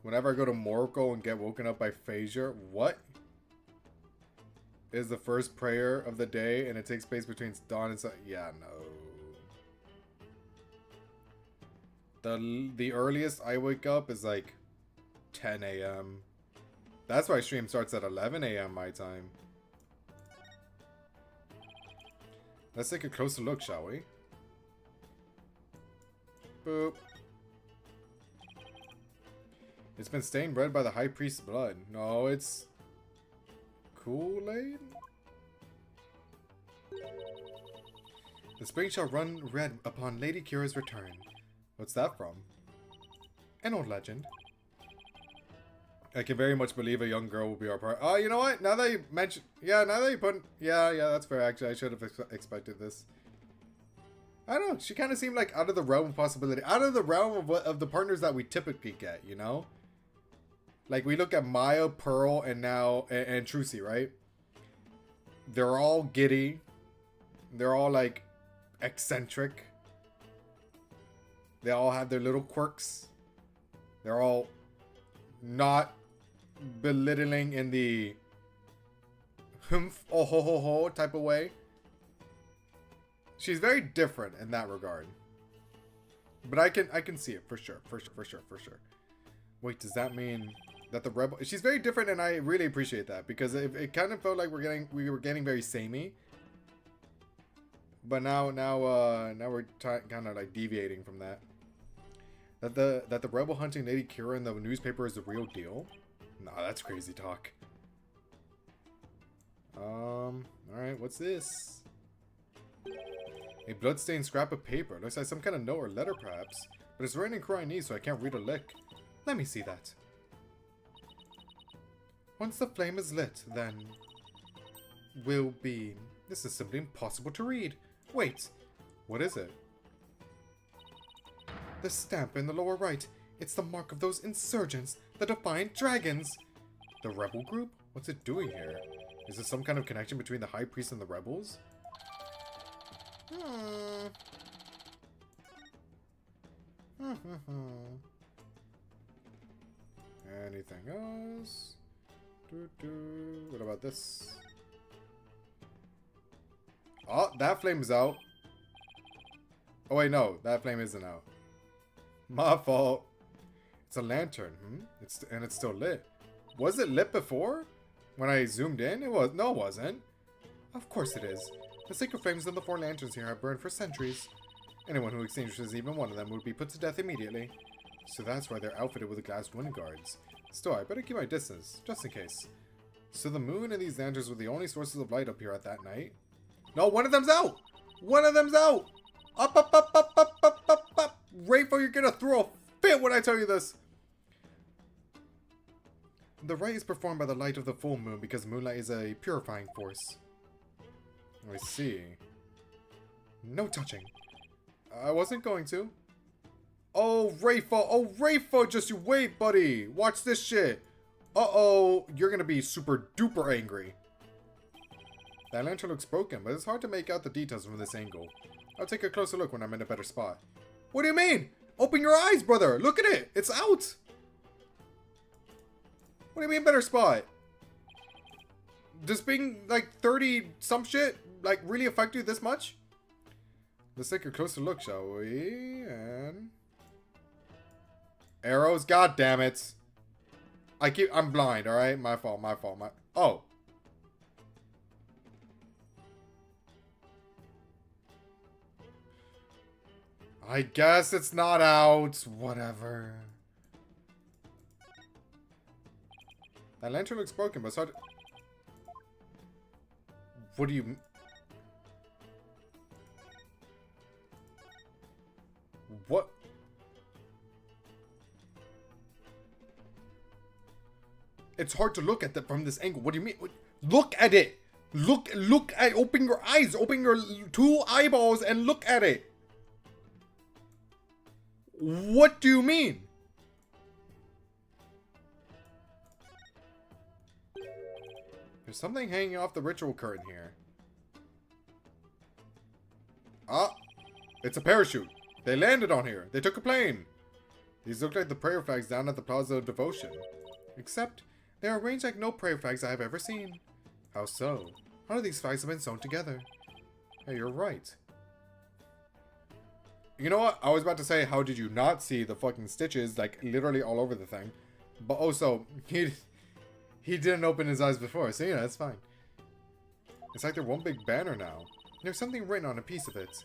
Speaker 1: Whenever I go to Morocco and get woken up by Phasure, what is the first prayer of the day and it takes place between dawn and sun? Yeah, no. The earliest I wake up is like 10 a.m. That's why stream starts at 11 a.m. my time. Let's take a closer look, shall we? Boop. It's been stained red by the High Priest's blood. No, it's Kool-Aid? The spring shall run red upon Lady Kira's return. What's that from? An old legend. I can very much believe a young girl will be our part. Oh, you know what? Now that you mention, yeah, now that you put, yeah, that's fair. Actually, I should have expected this. I don't know. She kind of seemed like out of the realm of possibility, out of the realm of the partners that we typically get. You know, like we look at Maya, Pearl, and now and Trucy, right? They're all giddy. They're all like eccentric. They all have their little quirks. They're all not belittling in the humph, oh ho ho ho type of way. She's very different in that regard. But I can see it for sure. Wait, does that mean that the rebel? She's very different, and I really appreciate that because it kind of felt like we were getting very samey. But now we're kind of like deviating from that. That the rebel hunting Lady Kira in the newspaper is the real deal? Nah, that's crazy talk. Alright, what's this? A bloodstained scrap of paper. Looks like some kind of note or letter perhaps. But it's written in Chinese, so I can't read a lick. Let me see that. Once the flame is lit, then will be... This is simply impossible to read. Wait, what is it? The stamp in the lower right. It's the mark of those insurgents, the Defiant Dragons. The rebel group? What's it doing here? Is there some kind of connection between the High Priest and the rebels? Anything else? What about this? Oh, that flame is out. Oh wait, no, that flame isn't out. My fault. It's a lantern, It's still lit. Was it lit before? When I zoomed in? It was. No, it wasn't. Of course it is. The sacred flames of the 4 lanterns here have burned for centuries. Anyone who extinguishes even one of them would be put to death immediately. So that's why they're outfitted with glass wind guards. Still, I better keep my distance, just in case. So the moon and these lanterns were the only sources of light up here at that night? No, one of them's out! One of them's out! Up, up, up, up, up, up, up, up! Rayfo, you're gonna throw a fit when I tell you this! The rite is performed by the light of the full moon because moonlight is a purifying force. I see. No touching. I wasn't going to. Oh, Rayfo, just you wait, buddy! Watch this shit! Uh-oh, you're gonna be super duper angry. That lantern looks broken, but it's hard to make out the details from this angle. I'll take a closer look when I'm in a better spot. What do you mean? Open your eyes, brother! Look at it! It's out! What do you mean better spot? Does being like 30 some shit like really affect you this much? Let's take a closer look, shall we? And arrows, god damn it. I'm blind, alright? My fault. Oh. I guess it's not out. Whatever. That lantern looks broken, but it's hard to... What do you... What? It's hard to look at that from this angle. What do you mean? Look at it. Look at... Open your eyes. Open your 2 eyeballs and look at it. What do you mean? There's something hanging off the ritual curtain here. Ah, it's a parachute. They landed on here. They took a plane. These look like the prayer flags down at the Plaza of Devotion. Except, they are arranged like no prayer flags I have ever seen. How so? How do these flags have been sewn together? Hey, you're right. You know what? I was about to say, how did you not see the fucking stitches, like, literally all over the thing? But also, he didn't open his eyes before, so yeah, that's fine. It's like they're one big banner now. There's something written on a piece of it.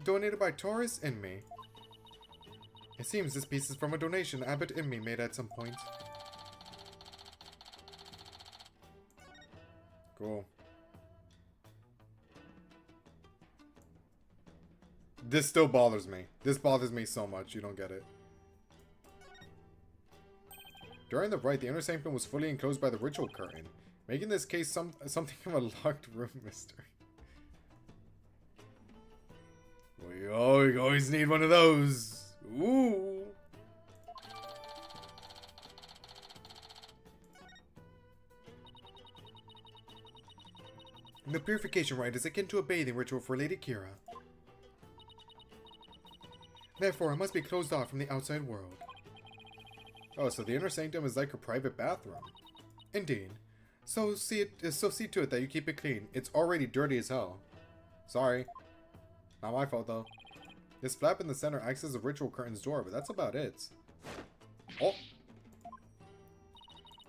Speaker 1: Donated by Taurus and me. It seems this piece is from a donation Abbott and me made at some point. Cool. This still bothers me. This bothers me so much. You don't get it. During the rite, the inner sanctum was fully enclosed by the ritual curtain, making this case something of a locked room mystery. We always need one of those. Ooh. The purification rite is akin to a bathing ritual for Lady Kira. Therefore, it must be closed off from the outside world. Oh, so the inner sanctum is like a private bathroom. Indeed. So see to it that you keep it clean. It's already dirty as hell. Sorry. Not my fault, though. This flap in the center acts as a ritual curtain's door, but that's about it. Oh!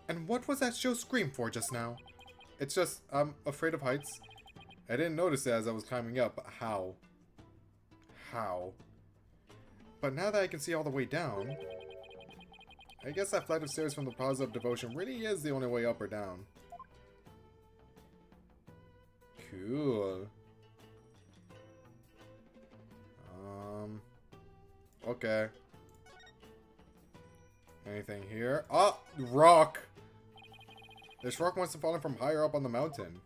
Speaker 1: And what was that show scream for just now? It's just, I'm afraid of heights. I didn't notice it as I was climbing up, but how? How? But now that I can see all the way down, I guess that flight of stairs from the Plaza of Devotion really is the only way up or down. Cool. Okay. Anything here? Oh, rock! This rock must have fallen from higher up on the mountain.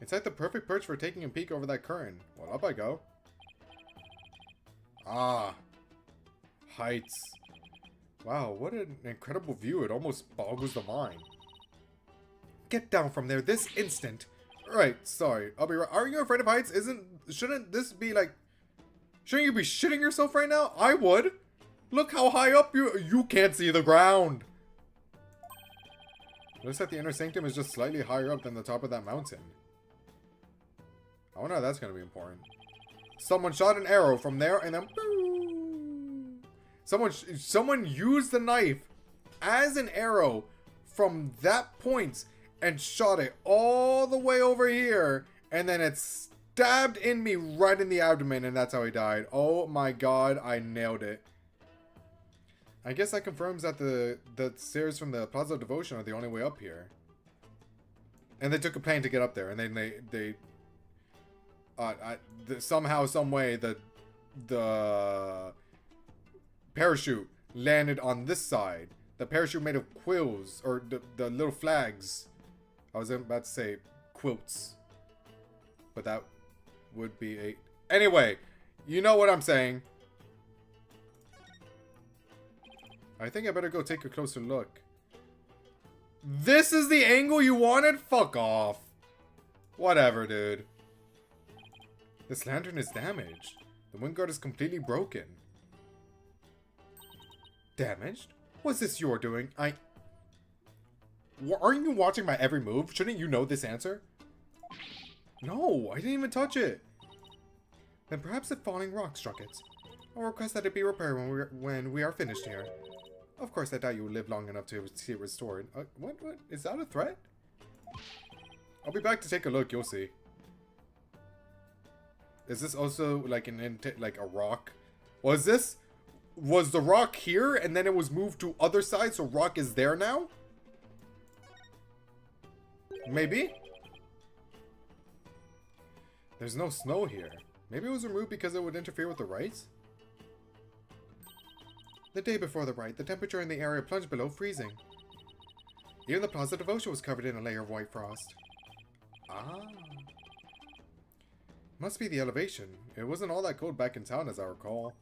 Speaker 1: It's like the perfect perch for taking a peek over that curtain. Well, up I go. Ah. Heights. Wow, what an incredible view. It almost boggles the mind. Get down from there this instant. Right, sorry. I'll be right. Are you afraid of heights? Shouldn't this be like... Shouldn't you be shitting yourself right now? I would. Look how high up you can't see the ground. Looks like the inner sanctum is just slightly higher up than the top of that mountain. I wonder how that's going to be important. Someone shot an arrow from there and then... boom. Someone used the knife as an arrow from that point and shot it all the way over here. And then it stabbed in me right in the abdomen, and that's how he died. Oh my god, I nailed it. I guess that confirms that the stairs from the Plaza of Devotion are the only way up here. And they took a plane to get up there, and then they somehow, some way, the parachute landed on this side. The parachute made of quills, or the little flags. I was about to say quilts, but that would be a... Anyway, you know what I'm saying. I think I better go take a closer look. This is the angle you wanted? Fuck off. Whatever, dude. This lantern is damaged. The wind guard is completely broken. Damaged? What's this you're doing? Aren't you watching my every move? Shouldn't you know this answer? No, I didn't even touch it. Then perhaps a falling rock struck it. I'll request that it be repaired when we are finished here. Of course, I doubt you will live long enough to see it restored. What? Is that a threat? I'll be back to take a look, you'll see. Is this also like like a rock? Was the rock here and then it was moved to other side, so rock is there now? Maybe? There's no snow here. Maybe it was removed because it would interfere with the rites? The day before the rite, the temperature in the area plunged below freezing. Even the Plaza Devotion was covered in a layer of white frost. Ah. Must be the elevation. It wasn't all that cold back in town, as I recall.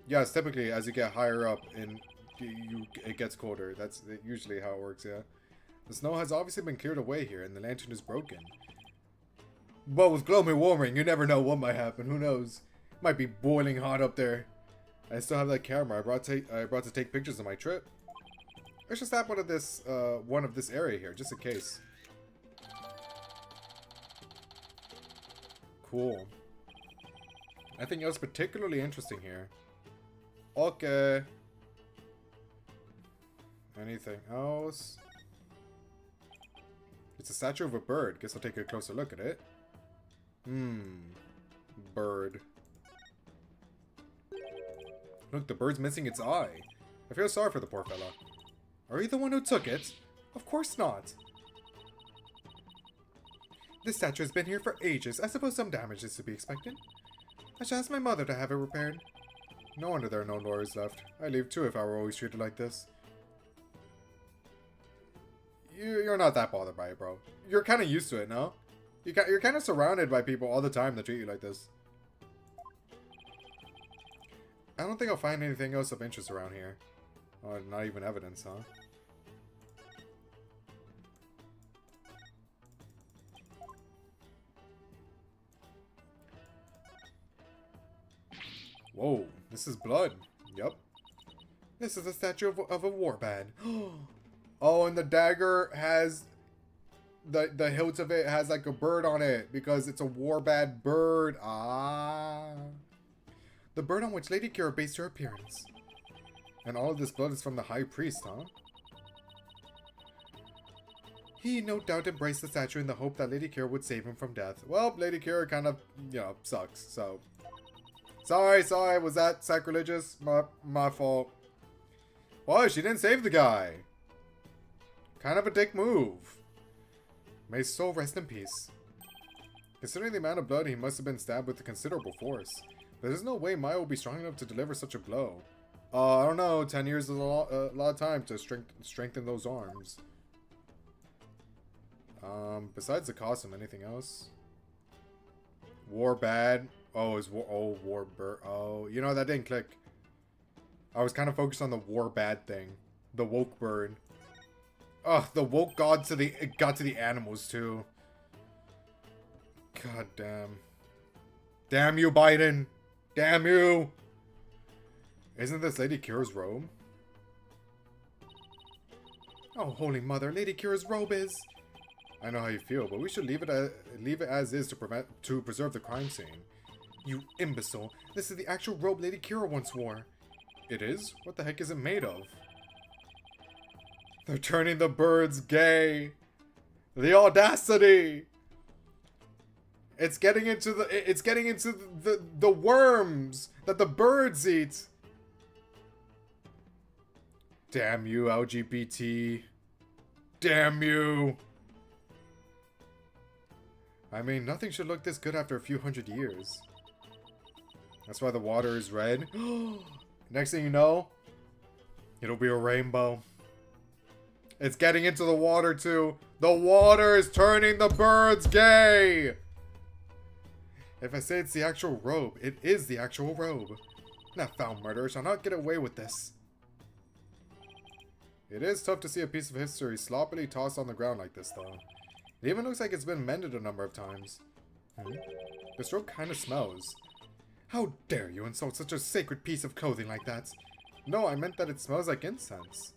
Speaker 1: Yes, typically, as you get higher up, it gets colder. That's usually how it works, yeah. The snow has obviously been cleared away here, and the lantern is broken. But with global warming, you never know what might happen. Who knows? Might be boiling hot up there. I still have that camera I brought to take pictures of my trip. I should snap one of this area here, just in case. Cool. Nothing else particularly interesting here. Okay. Anything else? It's a statue of a bird. Guess I'll take a closer look at it. Bird. Look, the bird's missing its eye. I feel sorry for the poor fella. Are you the one who took it? Of course not. This statue has been here for ages. I suppose some damage is to be expected. I shall ask my mother to have it repaired. No wonder there are no lawyers left. I'd leave too if I were always treated like this. You're not that bothered by it, bro. You're kind of used to it, no? You're kind of surrounded by people all the time that treat you like this. I don't think I'll find anything else of interest around here. Oh, not even evidence, huh? Whoa, this is blood. Yep. This is a statue of a warband. Oh, and the dagger has... The hilt of it has like a bird on it because it's a warband bird. Ah. The bird on which Lady Kira based her appearance. And all of this blood is from the High Priest, huh? He no doubt embraced the statue in the hope that Lady Kira would save him from death. Well, Lady Kira kind of, you know, sucks, so... Sorry, was that sacrilegious? My fault. Well, she didn't save the guy. Kind of a dick move. May his soul rest in peace. Considering the amount of blood, he must have been stabbed with considerable force. There's no way Maya will be strong enough to deliver such a blow. I don't know. 10 years is a lot of time to strengthen those arms. Besides the costume, anything else? War bad. Oh, is war? Oh, war bird. Oh, you know that didn't click. I was kind of focused on the war bad thing, the woke bird. Ugh, the woke got to the animals too. God damn. Damn you, Biden. Damn you! Isn't this Lady Kira's robe? Oh, Holy Mother, Lady Kira's robe is... I know how you feel, but we should leave it as is to preserve the crime scene. You imbecile. This is the actual robe Lady Kira once wore. It is? What the heck is it made of? They're turning the birds gay. The audacity! It's getting into the worms that the birds eat. Damn you, LGBT. Damn you. I mean, nothing should look this good after a few hundred years. That's why the water is red. Next thing you know, it'll be a rainbow. It's getting into the water too. The water is turning the birds gay. If I say it's the actual robe, it is the actual robe. That foul murderer shall not get away with this. It is tough to see a piece of history sloppily tossed on the ground like this, though. It even looks like it's been mended a number of times. This robe kind of smells. How dare you insult such a sacred piece of clothing like that? No, I meant that it smells like incense.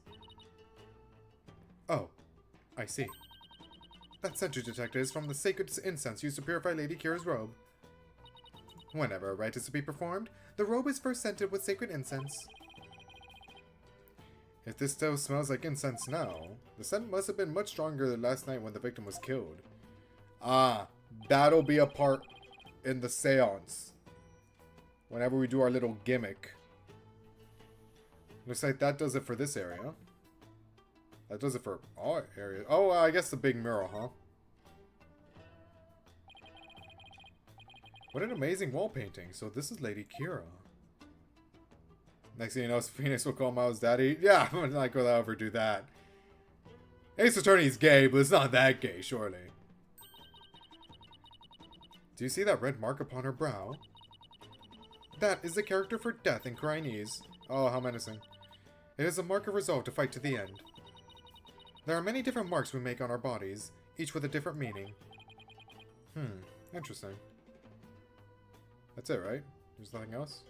Speaker 1: Oh, I see. That scent you detected is from the sacred incense used to purify Lady Kira's robe. Whenever a rite is to be performed, the robe is first scented with sacred incense. If this still smells like incense now, the scent must have been much stronger than last night when the victim was killed. Ah, that'll be a part in the seance. Whenever we do our little gimmick. Looks like that does it for this area. That does it for all areas. Oh, I guess the big mural, huh? What an amazing wall painting. So this is Lady Kira. Next thing you know, Phoenix will call Miles daddy. Yeah, I'm not going to ever do that. Ace Attorney's gay, but it's not that gay, surely. Do you see that red mark upon her brow? That is the character for death in Chinese. Oh, how menacing. It is a mark of resolve to fight to the end. There are many different marks we make on our bodies, each with a different meaning. Interesting. That's it, right? There's nothing else?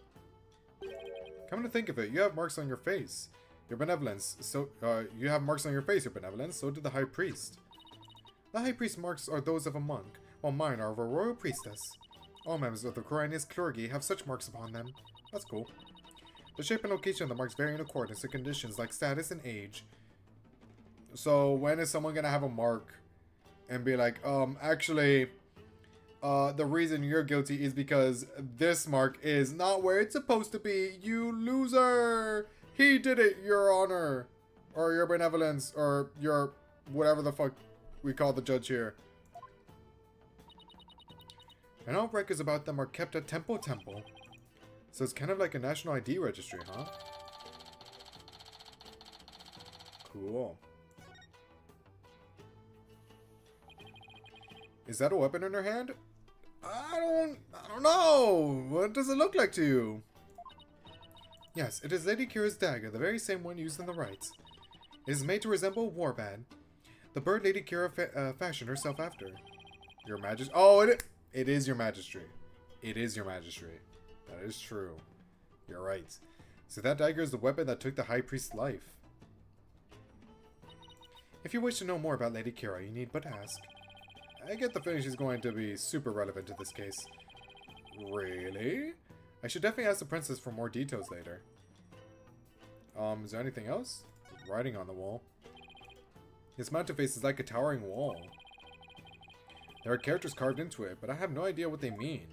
Speaker 1: Come to think of it, you have marks on your face. Your benevolence. So, you have marks on your face, your benevolence. So did the High Priest. The High Priest marks are those of a monk, while mine are of a royal priestess. All members of the Corinius clergy have such marks upon them. That's cool. The shape and location of the marks vary in accordance to conditions like status and age. So, when is someone gonna have a mark and be like, actually, the reason you're guilty is because this mark is not where it's supposed to be, you loser! He did it, your honor! Or your benevolence, or your whatever the fuck we call the judge here. And all records about them are kept at Temple. So it's kind of like a national ID registry, huh? Cool. Is that a weapon in her hand? I don't know. What does it look like to you? Yes, it is Lady Kira's dagger, the very same one used in the rites. It is made to resemble a warband. The bird Lady Kira fashioned herself after. Your Majesty. Oh, it is your Majesty. It is your Majesty. That is true. You're right. So that dagger is the weapon that took the High Priest's life. If you wish to know more about Lady Kira, you need but ask. I get the feeling she's going to be super relevant to this case. Really? I should definitely ask the princess for more details later. Is there anything else? Writing on the wall. This mountain face is like a towering wall. There are characters carved into it, but I have no idea what they mean.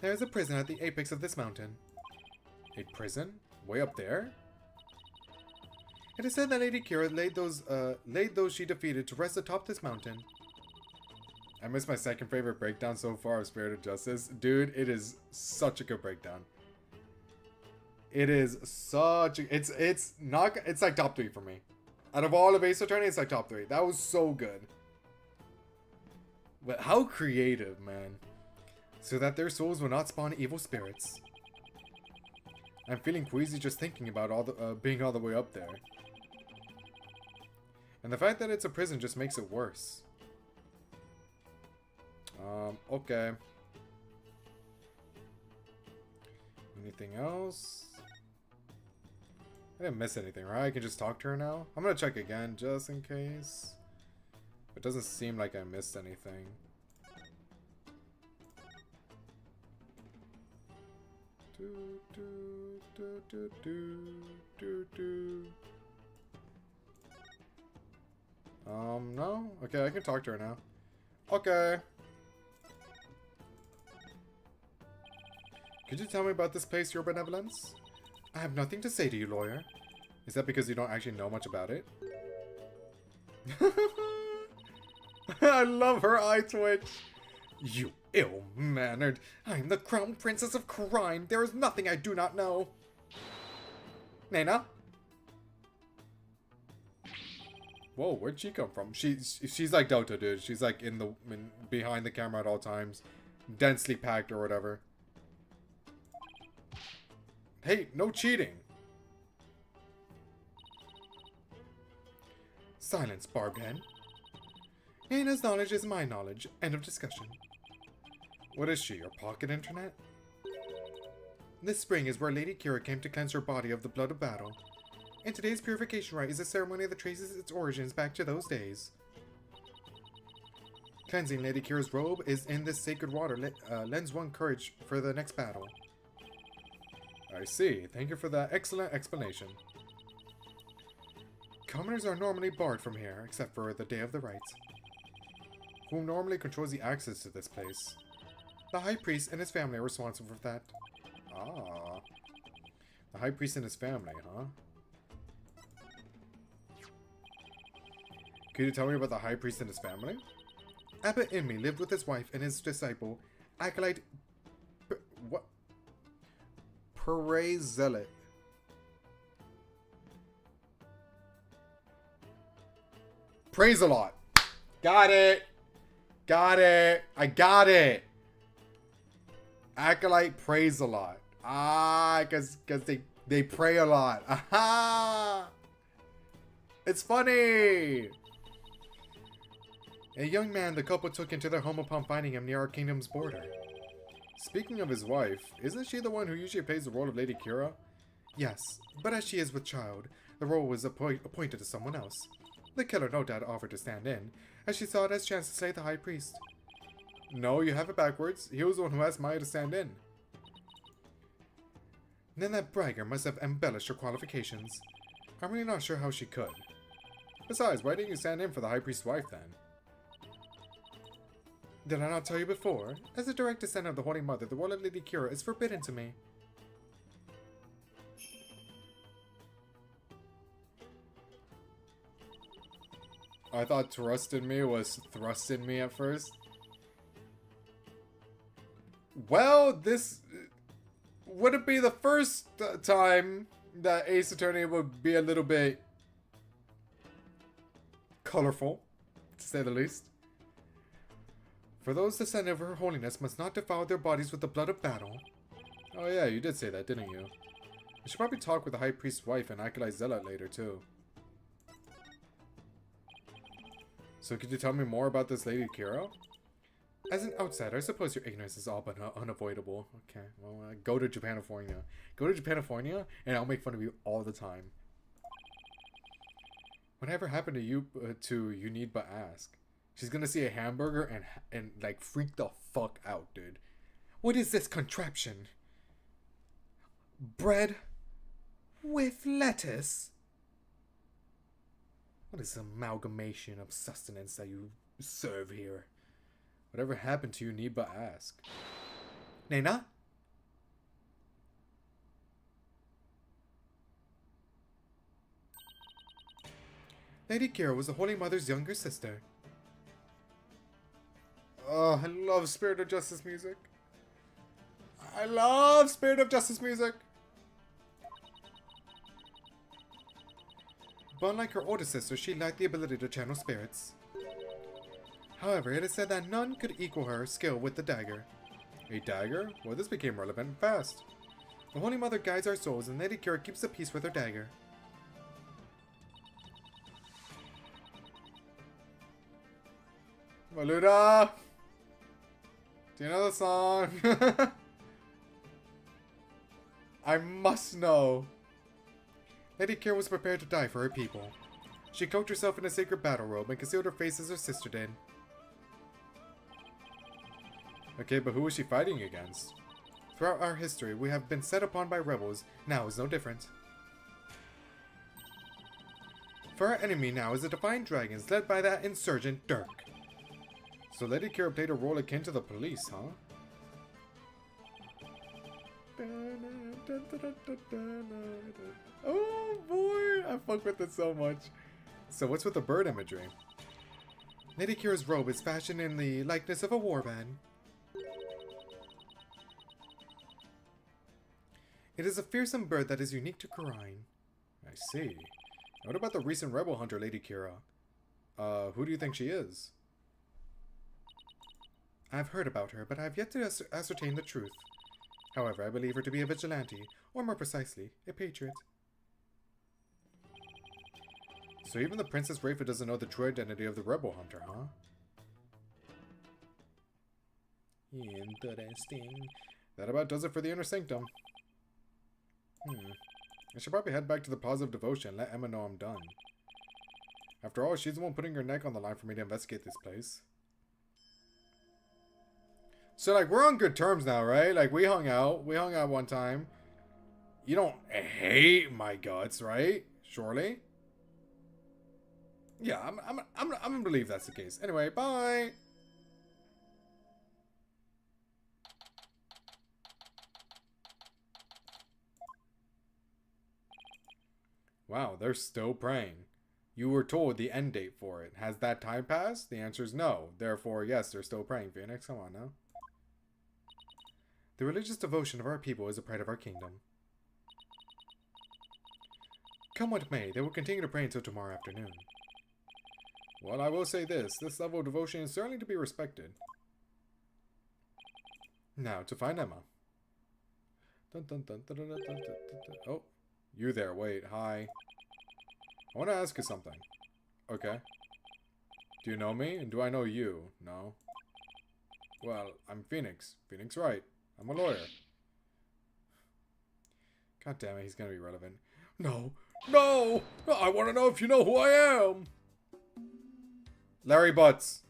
Speaker 1: There is a prison at the apex of this mountain. A prison? Way up there? It is said that Lady Kira laid those she defeated to rest atop this mountain. I missed my second favorite breakdown so far of Spirit of Justice. Dude, it is such a good breakdown. It is such a... It's like top 3 for me. Out of all of Ace Attorney, it's like top 3. That was so good. But how creative, man. So that their souls will not spawn evil spirits. I'm feeling queasy just thinking about all the being all the way up there. And the fact that it's a prison just makes it worse. Okay. Anything else? I didn't miss anything, right? I can just talk to her now? I'm gonna check again, just in case. It doesn't seem like I missed anything. No? Okay, I can talk to her now. Okay. Could you tell me about this place, your benevolence? I have nothing to say to you, lawyer. Is that because you don't actually know much about it? I love her eye twitch. You ill-mannered. I am the crown princess of crime. There is nothing I do not know. Nena? Whoa, where'd she come from? She's like Dota, dude. She's like behind the camera at all times. Densely packed or whatever. Hey, no cheating. Silence, barbed hen. Nena's knowledge is my knowledge. End of discussion. What is she, your pocket internet? This spring is where Lady Kira came to cleanse her body of the blood of battle. And today's purification rite is a ceremony that traces its origins back to those days. Cleansing Lady Kira's robe is in this sacred water lends one courage for the next battle. I see. Thank you for that excellent explanation. Commoners are normally barred from here, except for the day of the rites. Who normally controls the access to this place? The High Priest and his family are responsible for that. Ah. The High Priest and his family, huh? Could you tell me about the High Priest and his family? Abbot Inmi lived with his wife and his disciple, Acolyte... what? Praise Zealot. Praise a lot. Got it. Got it. I got it. Acolyte prays a lot. Ah, because they pray a lot. Aha! It's funny. A young man the couple took into their home upon finding him near our kingdom's border. Speaking of his wife, isn't she the one who usually plays the role of Lady Kira? Yes, but as she is with child, the role was appointed to someone else. The killer no doubt offered to stand in, as she saw it as chance to slay the high priest. No, you have it backwards. He was the one who asked Maya to stand in. Then that bragger must have embellished her qualifications. I'm really not sure how she could. Besides, why didn't you stand in for the high priest's wife then? Did I not tell you before? As a direct descendant of the Holy Mother, the role of Lady Kira is forbidden to me. I thought trust in me was thrust in me at first. Well, this would it be the first time that Ace Attorney would be a little bit colorful, to say the least. For those descendant of her holiness must not defile their bodies with the blood of battle. Oh yeah, you did say that, didn't you? I should probably talk with the high priest's wife and Acolyte Zealot later too. So could you tell me more about this Lady Kira? As an outsider, I suppose your ignorance is all but unavoidable. Okay, well, go to Japanifornia. Go to Japanifornia, and I'll make fun of you all the time. Whatever happened to you, you need but ask. She's gonna see a hamburger and like freak the fuck out, dude. What is this contraption? Bread with lettuce? What is this amalgamation of sustenance that you serve here? Whatever happened to you need but ask. Nena? Lady Kira was the Holy Mother's younger sister. Oh, I love Spirit of Justice music. I love Spirit of Justice music. But unlike her older sister, she lacked the ability to channel spirits. However, it is said that none could equal her skill with the dagger. A dagger? Well, this became relevant fast. The Holy Mother guides our souls, and Lady Kira keeps the peace with her dagger. Maluda! Do you know the song? I must know. Lady Kira was prepared to die for her people. She cloaked herself in a sacred battle robe and concealed her face as her sister did. Okay, but who was she fighting against? Throughout our history, we have been set upon by rebels. Now is no different. For our enemy now is the Defiant Dragons, led by that insurgent Dirk. So Lady Kira played a role akin to the police, huh? Oh boy, I fuck with it so much. So what's with the bird imagery? Lady Kira's robe is fashioned in the likeness of a warband. It is a fearsome bird that is unique to Karine. I see. What about the recent rebel hunter, Lady Kira? Who do you think she is? I've heard about her, but I have yet to ascertain the truth. However, I believe her to be a vigilante, or more precisely, a patriot. So even the Princess Rafa doesn't know the true identity of the rebel hunter, huh? Interesting. That about does it for the Inner Sanctum. I should probably head back to the Positive Devotion and let Emma know I'm done. After all, she's the one putting her neck on the line for me to investigate this place. So, like, we're on good terms now, right? Like, we hung out. We hung out one time. You don't hate my guts, right? Surely? Yeah, I'm gonna believe that's the case. Anyway, bye! Wow, they're still praying. You were told the end date for it. Has that time passed? The answer is no. Therefore, yes, they're still praying. Phoenix, come on now. The religious devotion of our people is a pride of our kingdom. Come what may, they will continue to pray until tomorrow afternoon. Well, I will say this. This level of devotion is certainly to be respected. Now, to find Emma. Dun, dun, dun, dun, dun, dun, dun, dun, dun. Oh, you there. Wait, hi. I want to ask you something. Okay. Do you know me? And do I know you? No. Well, I'm Phoenix. Phoenix Wright. I'm a lawyer. God damn it, he's gonna be relevant. No! No! I want to know if you know who I am! Larry Butts.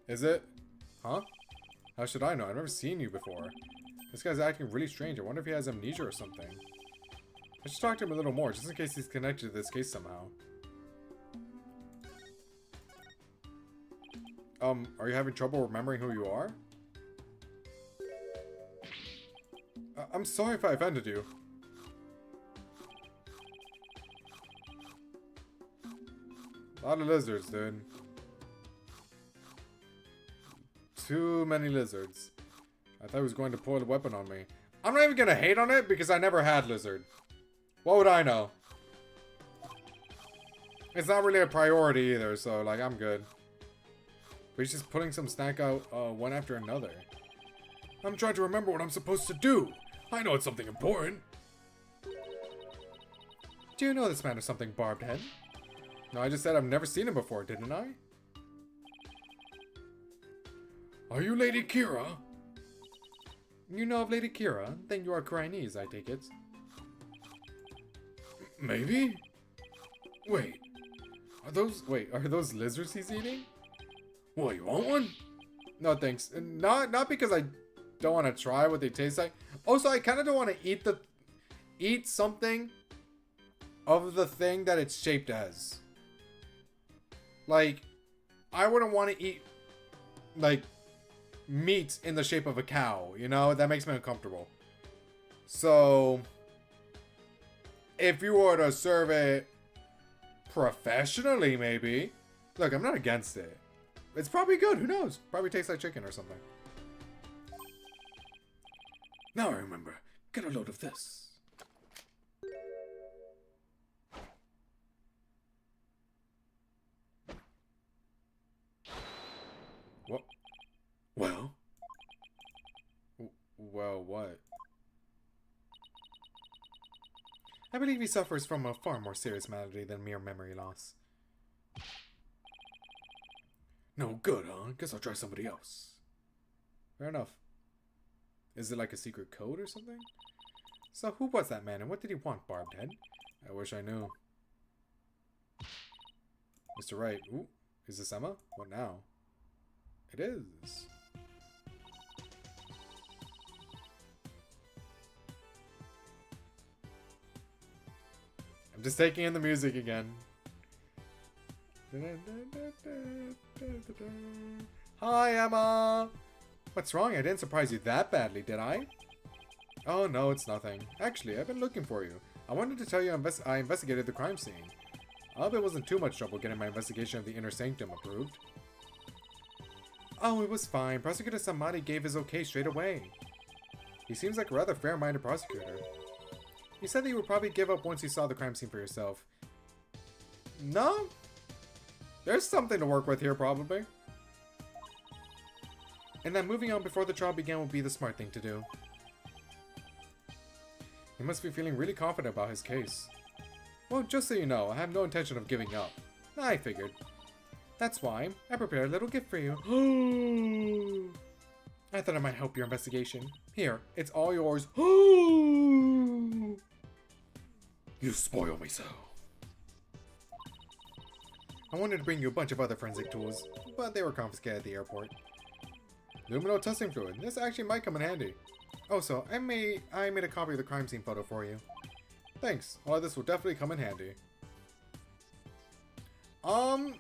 Speaker 1: Is it? Huh? How should I know? I've never seen you before. This guy's acting really strange. I wonder if he has amnesia or something. I should talk to him a little more, just in case he's connected to this case somehow. Are you having trouble remembering who you are? I'm sorry if I offended you. A lot of lizards, dude. Too many lizards. I thought he was going to pull a weapon on me. I'm not even gonna hate on it because I never had lizard. What would I know? It's not really a priority either, so like I'm good. But he's just putting some snack out one after another.
Speaker 3: I'm trying to remember what I'm supposed to do. I know it's something important.
Speaker 1: Do you know this man is something, Barbed Head? No, I just said I've never seen him before, didn't I?
Speaker 3: Are you Lady Kira?
Speaker 1: You know of Lady Kira? Then you are Chinese, I take it.
Speaker 3: Maybe? Wait.
Speaker 1: Are those lizards he's eating?
Speaker 3: What, you want one?
Speaker 1: No, thanks. Not because I don't want to try what they taste like. Also, I kind of don't want to eat something of the thing that it's shaped as. Like, I wouldn't want to eat, like, meat in the shape of a cow, you know? That makes me uncomfortable. So, if you were to serve it professionally, maybe. Look, I'm not against it. It's probably good, who knows? Probably tastes like chicken or something.
Speaker 3: Now I remember. Get a load of this.
Speaker 1: What?
Speaker 3: Well?
Speaker 1: Well, what? I believe he suffers from a far more serious malady than mere memory loss.
Speaker 3: No good, huh? Guess I'll try somebody else.
Speaker 1: Fair enough. Is it like a secret code or something? So who was that man and what did he want, Barbed Head? I wish I knew. Mr. Wright. Ooh, is this Emma? What now? It is. I'm just taking in the music again. Hi, Emma! What's wrong? I didn't surprise you that badly, did I? Oh, no, it's nothing. Actually, I've been looking for you. I wanted to tell you I investigated the crime scene. I hope it wasn't too much trouble getting my investigation of the inner sanctum approved. Oh, it was fine. Prosecutor Samadi gave his okay straight away. He seems like a rather fair-minded prosecutor. He said that you would probably give up once you saw the crime scene for yourself. No? There's something to work with here, probably. And that moving on before the trial began would be the smart thing to do. He must be feeling really confident about his case. Well, just so you know, I have no intention of giving up. I figured. That's why I prepared a little gift for you. I thought I might help your investigation. Here, it's all yours.
Speaker 3: You spoil me so.
Speaker 1: I wanted to bring you a bunch of other forensic tools, but they were confiscated at the airport. Lumino testing fluid. This actually might come in handy. Also, I made a copy of the crime scene photo for you. Thanks. All of this will definitely come in handy.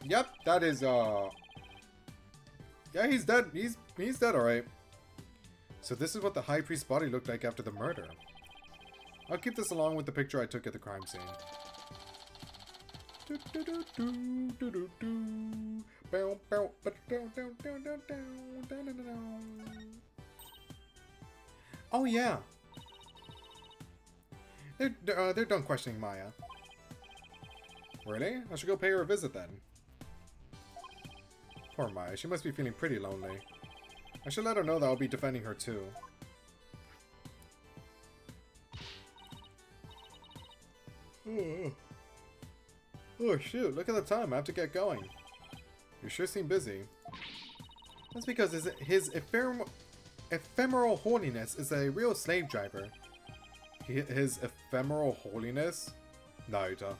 Speaker 1: Yep, that is, yeah, he's dead. He's dead, alright. So this is what the High Priest's body looked like after the murder. I'll keep this along with the picture I took at the crime scene. Oh yeah. They're done questioning Maya. Really? I should go pay her a visit then. Poor Maya, she must be feeling pretty lonely. I should let her know that I'll be defending her too. Oh shoot, look at the time, I have to get going. You sure seem busy. That's because his ephemeral holiness is a real slave driver. His ephemeral holiness? Naruto.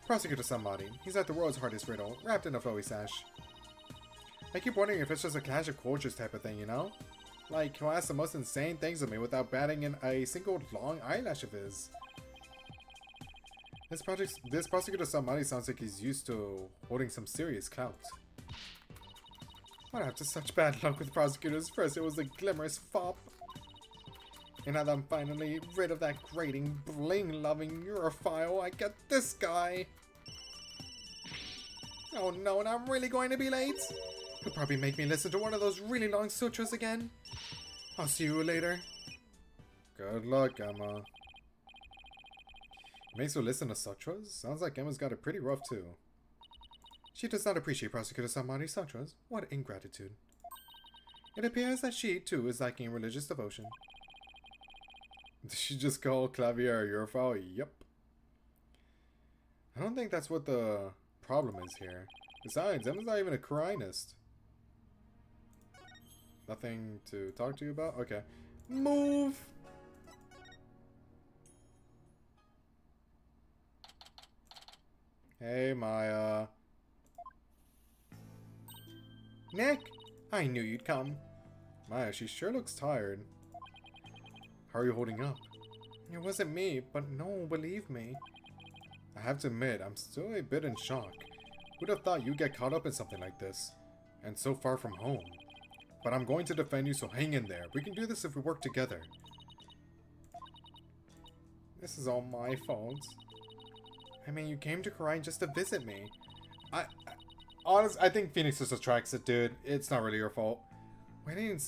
Speaker 1: Prosecutor somebody. He's at the world's hardest riddle, wrapped in a flowy sash. I keep wondering if it's just a clash of cultures type of thing, you know? Like, he'll ask the most insane things of me without batting in a single long eyelash of his. This prosecutor somebody sounds like he's used to holding some serious clout. What after such bad luck with prosecutors? First it was a glamorous fop. And now that I'm finally rid of that grating, bling-loving Europhile, I get this guy. Oh no, and I'm really going to be late? He'll probably make me listen to one of those really long sutras again. I'll see you later. Good luck, Emma. Makes her listen to sutras? Sounds like Emma's got it pretty rough too. She does not appreciate Prosecutor Samari's sutras. What ingratitude. It appears that she, too, is lacking in religious devotion. Did she just call Clavier a Europhile? Yep. I don't think that's what the problem is here. Besides, Emma's not even a Karainist. Nothing to talk to you about? Okay. Move! Hey, Maya. Nick! I knew you'd come. Maya, she sure looks tired. How are you holding up? It wasn't me, but no one will believe me. I have to admit, I'm still a bit in shock. Who'd have thought you'd get caught up in something like this? And so far from home. But I'm going to defend you, so hang in there. We can do this if we work together. This is all my fault. I mean, you came to Karain just to visit me. Honestly, I think Phoenix just attracts it, dude. It's not really your fault.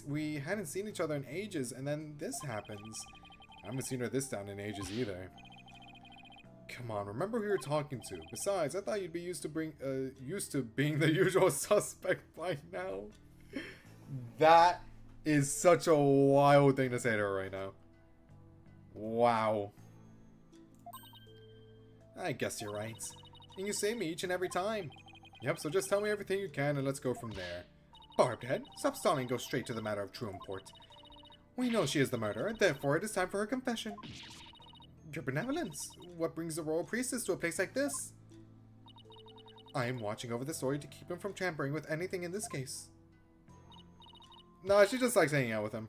Speaker 1: We hadn't seen each other in ages, and then this happens. I haven't seen her this down in ages either. Come on, remember who you're talking to. Besides, I thought you'd be used to being the usual suspect by now. That is such a wild thing to say to her right now. Wow. I guess you're right. And you save me each and every time. Yep, so just tell me everything you can and let's go from there. Barbed Head, stop stalling and go straight to the matter of true import. We know she is the murderer, therefore it is time for her confession. Your benevolence. What brings the royal priestess to a place like this? I am watching over the story to keep him from tampering with anything in this case. Nah, she just likes hanging out with him.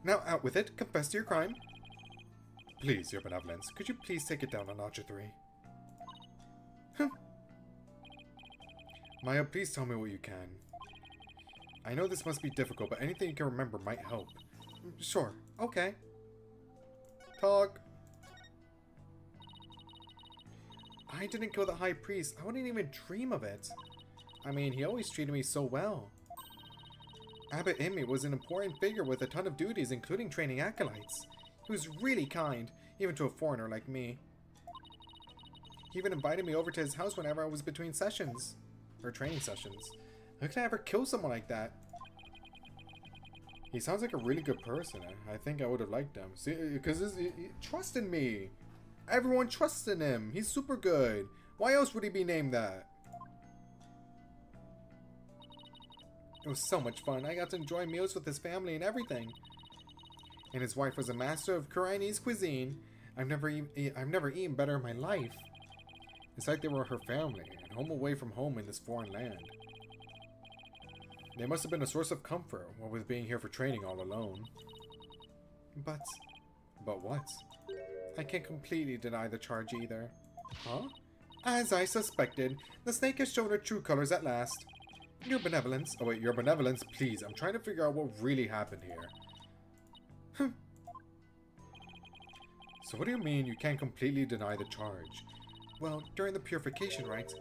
Speaker 1: Now out with it, confess to your crime. Please, your benevolence, could you please take it down a notch or three? Maya, please tell me what you can. I know this must be difficult, but anything you can remember might help. Sure, okay. Talk. I didn't kill the high priest. I wouldn't even dream of it. I mean, he always treated me so well. Abbot Imi was an important figure with a ton of duties, including training acolytes. He was really kind, even to a foreigner like me. He even invited me over to his house whenever I was between sessions. Or training sessions. How could I ever kill someone like that? He sounds like a really good person. I think I would have liked him. See, because he trust in me. Everyone trusts in him. He's super good. Why else would he be named that? It was so much fun. I got to enjoy meals with his family and everything. And his wife was a master of Karainese cuisine. I've never eaten better in my life. It's like they were her family, and home away from home in this foreign land. They must have been a source of comfort, what with being here for training all alone. But what? I can't completely deny the charge either. Huh? As I suspected, the snake has shown her true colors at last. Your benevolence. Oh wait, your benevolence, please. I'm trying to figure out what really happened here. So what do you mean you can't completely deny the charge? Well, during the purification rites,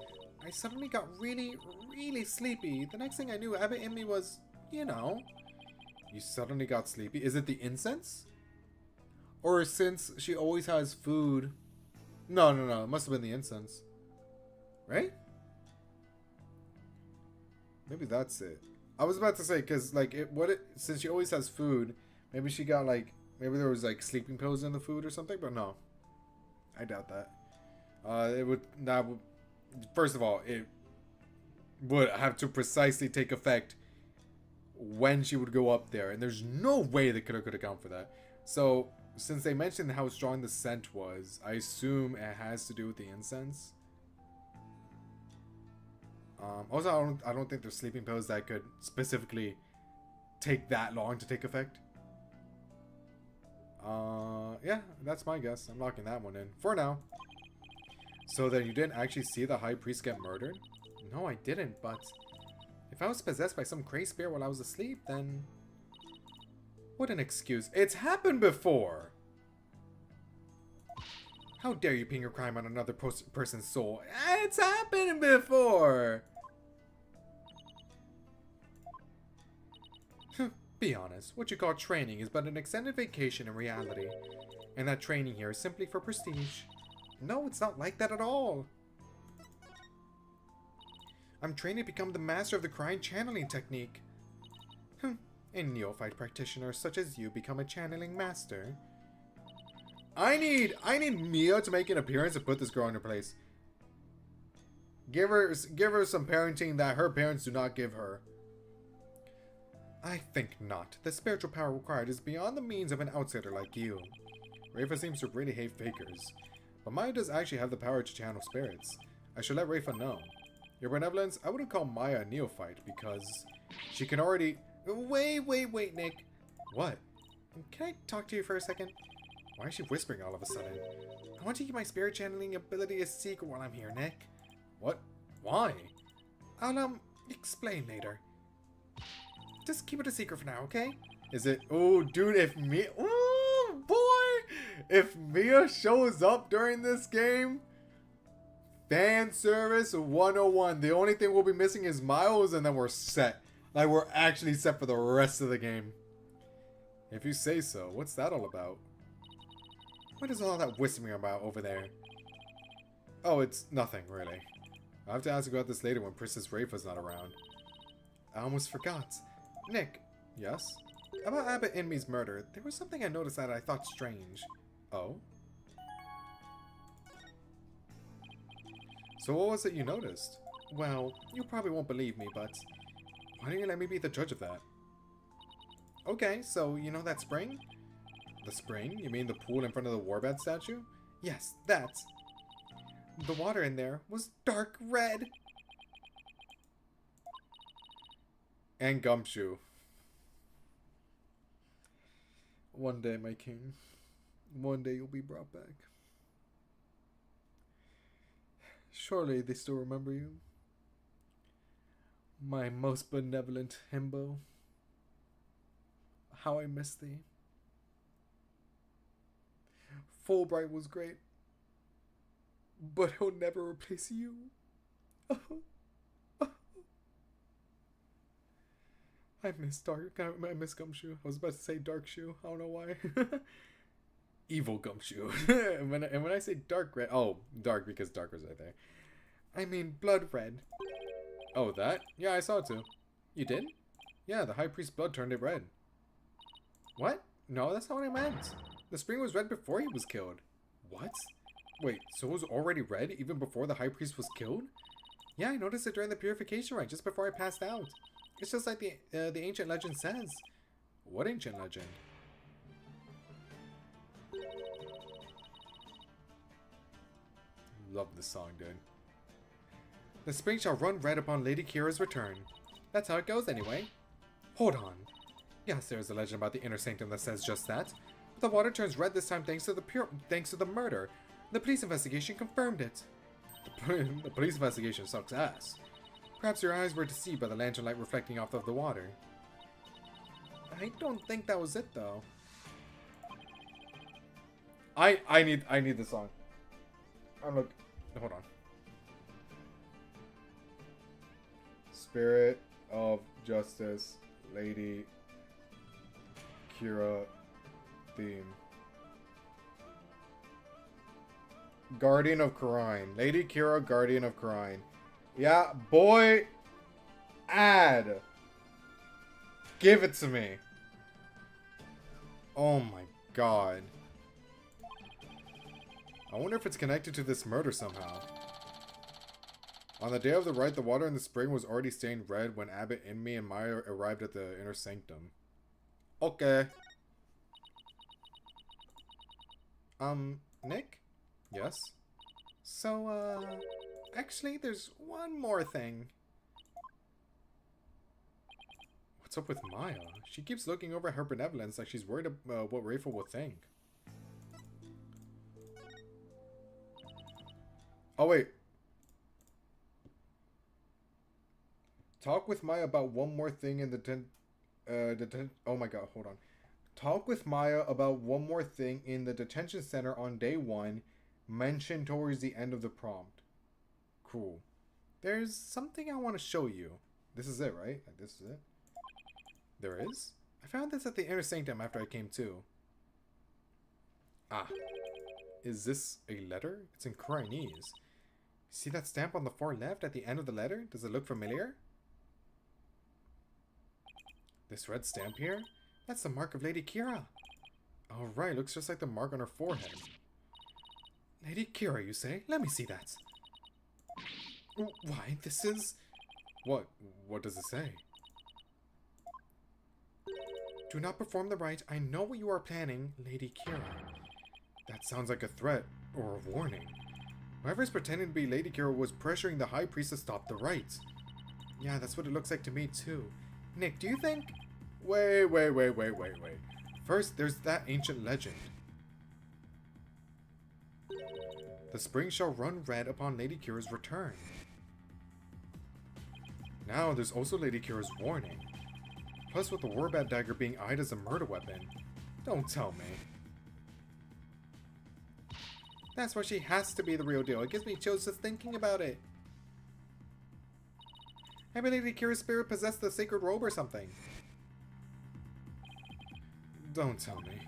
Speaker 1: I suddenly got really, really sleepy. The next thing I knew, Abbot Imi was, you know. You suddenly got sleepy? Is it the incense? Or since she always has food? No. It must have been the incense. Right? Maybe that's it. I was about to say, because, like, since she always has food, maybe she got, like, maybe there was, like, sleeping pills in the food or something, but no. I doubt that. First of all, it would have to precisely take effect when she would go up there, and there's no way they could account for that. So, since they mentioned how strong the scent was, I assume it has to do with the incense. Also, I don't think there's sleeping pills that could specifically take that long to take effect. Yeah, that's my guess. I'm locking that one in for now. So then you didn't actually see the high priest get murdered? No, I didn't, but if I was possessed by some crazy spirit while I was asleep, then what an excuse. It's happened before! How dare you pin your crime on another person's soul? It's happened before! Be honest, what you call training is but an extended vacation in reality. And that training here is simply for prestige. No, it's not like that at all. I'm trained to become the master of the crying channeling technique. A neophyte practitioner such as you become a channeling master. I need Mia to make an appearance and put this girl in her place. Give her some parenting that her parents do not give her. I think not. The spiritual power required is beyond the means of an outsider like you. Rafa seems to really hate fakers. But Maya does actually have the power to channel spirits. I should let Rafa know. Your benevolence, I wouldn't call Maya a neophyte because she can already... Wait, Nick. What? Can I talk to you for a second? Why is she whispering all of a sudden? I want to keep my spirit channeling ability a secret while I'm here, Nick. What? Why? I'll, explain later. Just keep it a secret for now, okay? Is it... Oh, dude, if Mia... Oh, boy! If Mia shows up during this game... Fan service 101. The only thing we'll be missing is Miles, and then we're set. Like, we're actually set for the rest of the game. If you say so. What's that all about? What is all that whispering about over there? Oh, it's nothing, really. I'll have to ask you about this later when Princess Rafa's not around. I almost forgot. Nick. Yes? About Abbot Inme's murder, there was something I noticed that I thought strange. Oh? So what was it you noticed? Well, you probably won't believe me, but why don't you let me be the judge of that? Okay, so you know that spring? The spring? You mean the pool in front of the warband statue? Yes, that. The water in there was dark red. And Gumshoe. One day, my king. One day you'll be brought back. Surely they still remember you. My most benevolent himbo. How I miss thee. Fulbright was great. But he'll never replace you. I miss Gumshoe. I was about to say Dark Shoe. I don't know why. Evil Gumshoe. and when I say dark red, oh, dark because dark was right there. I mean blood red. Oh, that? Yeah, I saw it too. You did? Yeah, the high priest's blood turned it red. What? No, that's not what I meant. The spring was red before he was killed. What? Wait, so it was already red even before the high priest was killed? Yeah, I noticed it during the purification rite just before I passed out. It's just like the ancient legend says. What ancient legend? Love this song, dude. The spring shall run red upon Lady Kira's return. That's how it goes anyway. Hold on. Yes, there's a legend about the inner sanctum that says just that. But the water turns red this time thanks to the murder. The police investigation confirmed it. The police investigation sucks ass. Perhaps your eyes were deceived by the lantern light reflecting off of the water. I don't think that was it though. I need this song. Look, hold on. Spirit of Justice, Lady Kira theme. Guardian of Karine. Lady Kira, Guardian of Karine. Yeah, boy. ad. Give it to me. Oh my god. I wonder if it's connected to this murder somehow. On the day of the rite, the water in the spring was already stained red when Abbott, Inmi, and Maya arrived at the inner sanctum. Okay. Nick? Yes? So, actually, there's one more thing. What's up with Maya? She keeps looking over her benevolence like she's worried about what Rayful will think. Oh, wait. Talk with Maya about one more thing in the oh my god, hold on. Talk with Maya about one more thing in the detention center on day 1, mentioned towards the end of the prompt. Cool. There's something I want to show you. This is it, right? Like, this is it? There is? I found this at the inner sanctum after I came to. Ah. Is this a letter? It's in Koreanese. See that stamp on the far left at the end of the letter? Does it look familiar? This red stamp here? That's the mark of Lady Kira. Oh right, looks just like the mark on her forehead. Lady Kira, you say? Let me see that. Why, this is... What? What does it say? Do not perform the rite. I know what you are planning, Lady Kira. That sounds like a threat, or a warning. Whoever's pretending to be Lady Kira was pressuring the High Priest to stop the rite. Yeah, that's what it looks like to me too. Nick, do you think... Wait. First, there's that ancient legend. The spring shall run red upon Lady Kira's return. Now, there's also Lady Kira's warning. Plus with the Warbat dagger being eyed as a murder weapon. Don't tell me. That's why she has to be the real deal. It gives me chills just thinking about it. Maybe Lady Kira's spirit possessed the sacred robe or something. Don't tell me.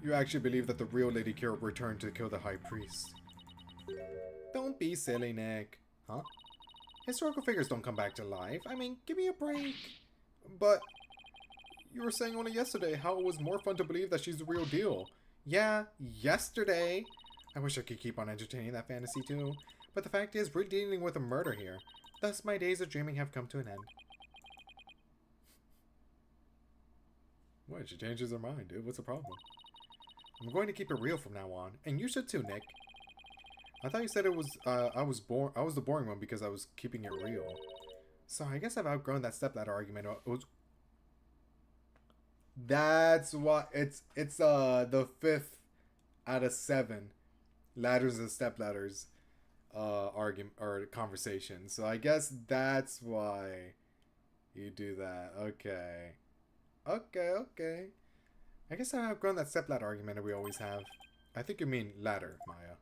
Speaker 1: You actually believe that the real Lady Kira returned to kill the High Priest. Don't be silly, Nick. Huh? Historical figures don't come back to life. I mean, give me a break. But you were saying only yesterday how it was more fun to believe that she's the real deal. Yeah, yesterday. I wish I could keep on entertaining that fantasy too. But the fact is, we're dealing with a murder here. Thus, my days of dreaming have come to an end. What? She changes her mind, dude. What's the problem? I'm going to keep it real from now on. And you should too, Nick. I thought you said it was, I was the boring one because I was keeping it real. So I guess I've outgrown that stepladder argument. That's what, it's the 5th out of 7 ladders and stepladders argument or conversation. So I guess that's why you do that. Okay. I guess I've outgrown that stepladder argument that we always have. I think you mean ladder, Maya.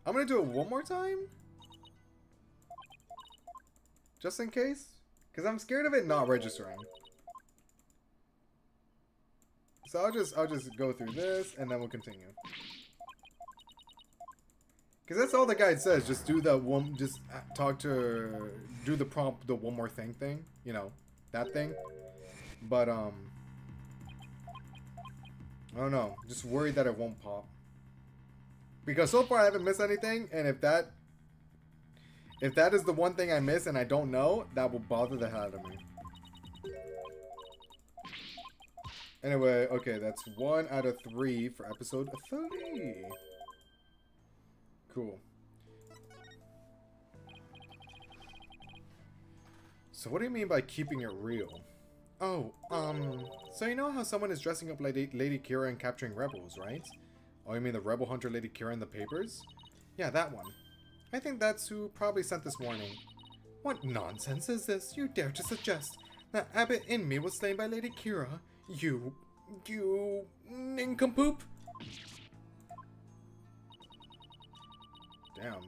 Speaker 1: I'm gonna do it one more time, just in case, because I'm scared of it not registering. So I'll just go through this and then we'll continue. Because that's all the guide says. Just do the one. Just do the prompt, the one more thing. You know, that thing. But I don't know. Just worried that it won't pop. Because so far I haven't missed anything, and if that is the one thing I miss and I don't know, that will bother the hell out of me. Anyway, okay, that's 1 out of 3 for episode 30. Cool. So what do you mean by keeping it real? Oh, so you know how someone is dressing up Lady Kira and capturing rebels, right? Oh, you mean the rebel hunter Lady Kira in the papers? Yeah, that one. I think that's who probably sent this warning. What nonsense is this? You dare to suggest that Abbott Inmi was slain by Lady Kira? You nincompoop! Damn.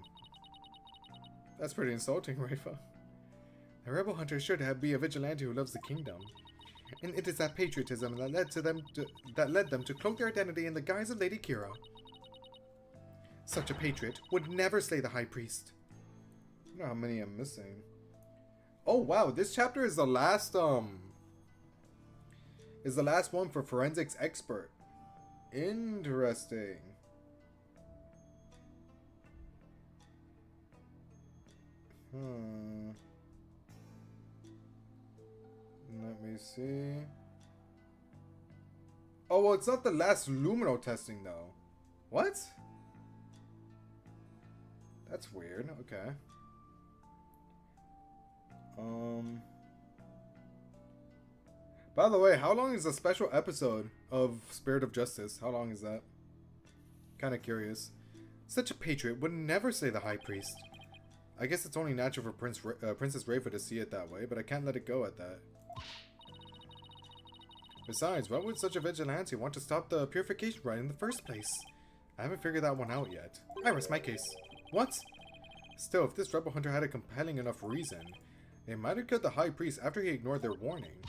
Speaker 1: That's pretty insulting, Rafa. A rebel hunter is sure to be a vigilante who loves the kingdom. And it is that patriotism that led them to cloak their identity in the guise of Lady Kira. Such a patriot would never slay the High Priest. I don't know how many I'm missing. Oh wow, this chapter is the last one for forensics expert. Interesting. Let me see. Oh, well, it's not the last Lumino testing, though. What? That's weird. Okay. By the way, how long is a special episode of Spirit of Justice? How long is that? Kind of curious. Such a patriot would never say the High Priest. I guess it's only natural for Princess Rafa to see it that way, but I can't let it go at that. Besides, why would such a vigilante want to stop the purification rite in the first place? I haven't figured that one out yet. I rest my case. What? Still, if this rebel hunter had a compelling enough reason, they might have killed the High Priest after he ignored their warning.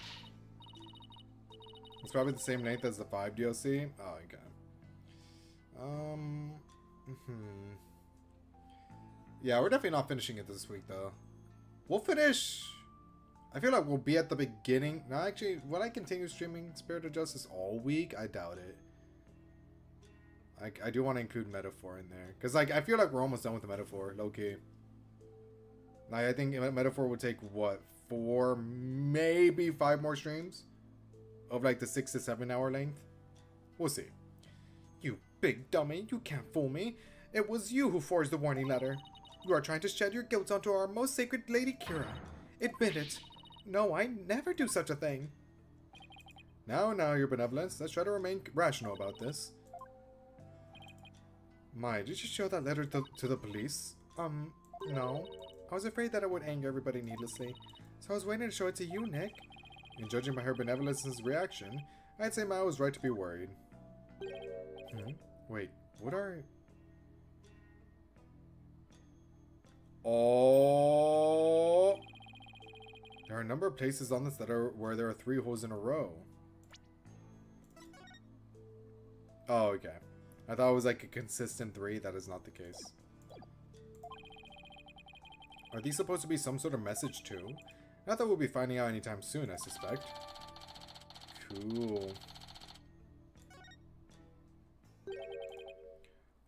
Speaker 1: It's probably the same length as the 5 DLC. Oh, okay. Yeah, we're definitely not finishing it this week, though. We'll finish... I feel like we'll be at the beginning. No, actually, will I continue streaming Spirit of Justice all week? I doubt it. I do want to include Metaphor in there. Because, like, I feel like we're almost done with the Metaphor, low-key. Like, I think Metaphor would take, what, 4, maybe 5 more streams? Of, like, the 6 to 7 hour length? We'll see. You big dummy, you can't fool me. It was you who forged the warning letter. You are trying to shed your guilt onto our most sacred Lady Kira. Admit it. No, I never do such a thing. Now, your benevolence. Let's try to remain rational about this. My, did you show that letter to the police? No. I was afraid that it would anger everybody needlessly. So I was waiting to show it to you, Nick. And judging by her benevolence's reaction, I'd say Maya was right to be worried. Wait, what are... Oh... There are a number of places on this letter where there are 3 holes in a row. Oh, okay. I thought it was like a consistent 3. That is not the case. Are these supposed to be some sort of message too? Not that we'll be finding out anytime soon, I suspect. Cool.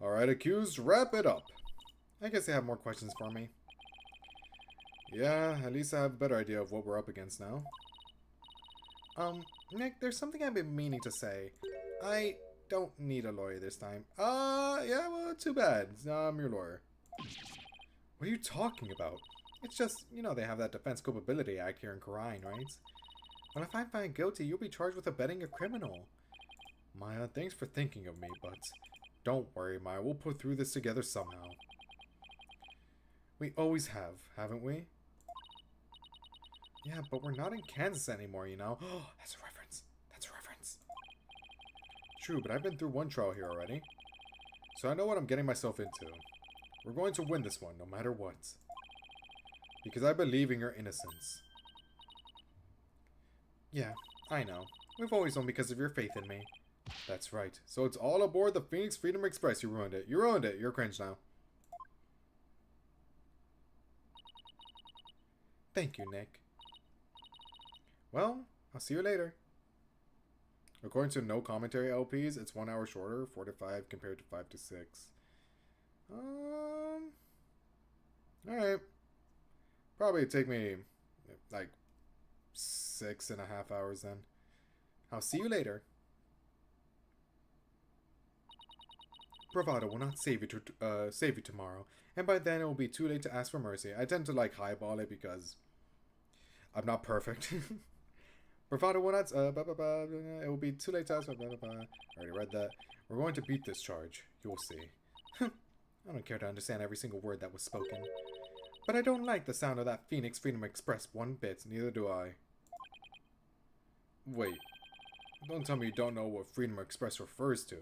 Speaker 1: Alright, accused, wrap it up. I guess they have more questions for me. Yeah, at least I have a better idea of what we're up against now. Nick, there's something I've been meaning to say. I don't need a lawyer this time. Yeah, well, too bad. I'm your lawyer. What are you talking about? It's just, you know, they have that Defense Culpability Act here in Karine, right? Well, if I'm found guilty, you'll be charged with abetting a criminal. Maya, thanks for thinking of me, but don't worry, Maya. We'll pull through this together somehow. We always have, haven't we? Yeah, but we're not in Kansas anymore, you know? Oh, that's a reference. That's a reference. True, but I've been through one trial here already. So I know what I'm getting myself into. We're going to win this one, no matter what. Because I believe in your innocence. Yeah, I know. We've always won because of your faith in me. That's right. So it's all aboard the Phoenix Freedom Express. You ruined it. You ruined it. You're cringe now. Thank you, Nick. Well, I'll see you later. According to no commentary LPs, it's 1 hour shorter, 4 to 5 compared to 5 to 6. Alright. Probably take me like 6.5 hours then. I'll see you later. Bravado will not save you tomorrow, and by then it will be too late to ask for mercy. I tend to like highball it because I'm not perfect. Bravado will not, it will be too late to ask for, I already read that. We're going to beat this charge. You will see. I don't care to understand every single word that was spoken. But I don't like the sound of that Phoenix Freedom Express one bit, neither do I. Wait. Don't tell me you don't know what Freedom Express refers to.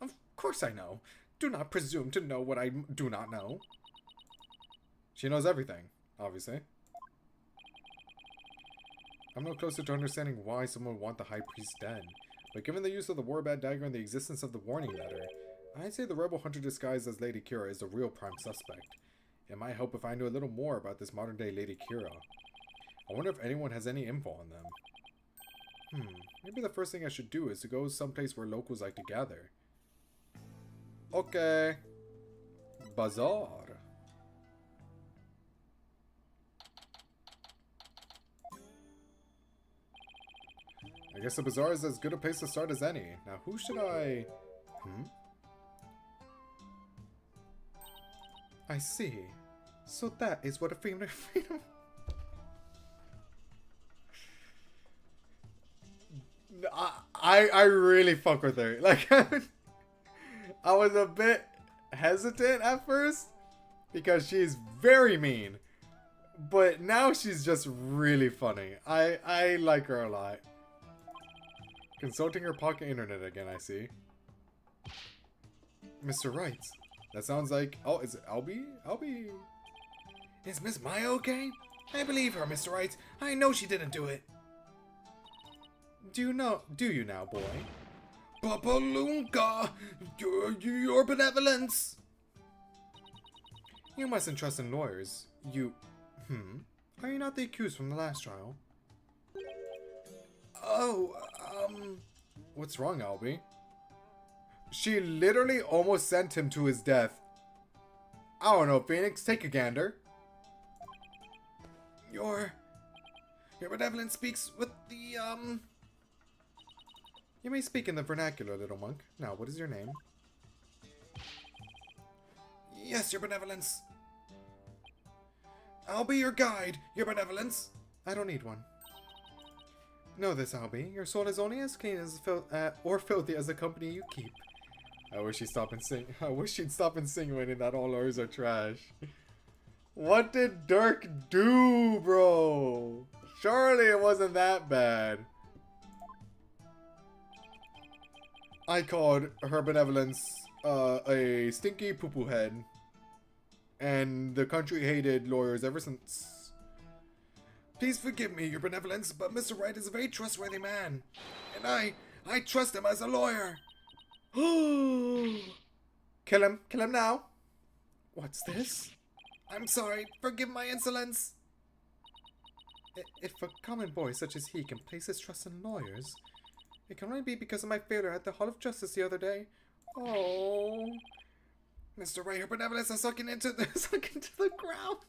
Speaker 1: Of course I know. Do not presume to know what I do not know. She knows everything, obviously. I'm no closer to understanding why someone would want the High Priest dead. But given the use of the Warbad Dagger and the existence of the warning letter, I'd say the rebel hunter disguised as Lady Kira is the real prime suspect. It might help if I knew a little more about this modern day Lady Kira. I wonder if anyone has any info on them. Maybe the first thing I should do is to go someplace where locals like to gather. Okay. Bazaar. I guess the bazaar is as good a place to start as any. Now, who should I... I see. So that is what a freedom... I really fuck with her. Like, I was a bit hesitant at first because she's very mean. But now she's just really funny. I like her a lot. Consulting her pocket internet again, I see. Mr. Wright. That sounds like... Oh, is it Albie? Albie.
Speaker 2: Is Miss Maya okay? I believe her, Mr. Wright. I know she didn't do it.
Speaker 1: Do you now, boy?
Speaker 2: Papalunka! Your benevolence!
Speaker 1: You mustn't trust in lawyers. You... Are you not the accused from the last trial?
Speaker 2: Oh,
Speaker 1: What's wrong, Albie? She literally almost sent him to his death. I don't know, Phoenix. Take a gander.
Speaker 2: Your benevolence speaks with the,
Speaker 1: You may speak in the vernacular, little monk. Now, what is your name?
Speaker 2: Yes, your benevolence. I'll be your guide, your benevolence.
Speaker 1: I don't need one. Know this, Albie. Your soul is only as clean as or filthy as the company you keep. I wish she'd stop insinuating that all lawyers are trash. What did Dirk do, bro? Surely it wasn't that bad. I called her benevolence a stinky poo-poo head. And the country hated lawyers ever since.
Speaker 2: Please forgive me, your benevolence, but Mr. Wright is a very trustworthy man. And I trust him as a lawyer.
Speaker 1: Kill him now. What's this?
Speaker 2: I'm sorry, forgive my insolence.
Speaker 1: If a common boy such as he can place his trust in lawyers, it can only be because of my failure at the Hall of Justice the other day. Oh,
Speaker 2: Mr. Wright, her benevolence is sunk into the ground.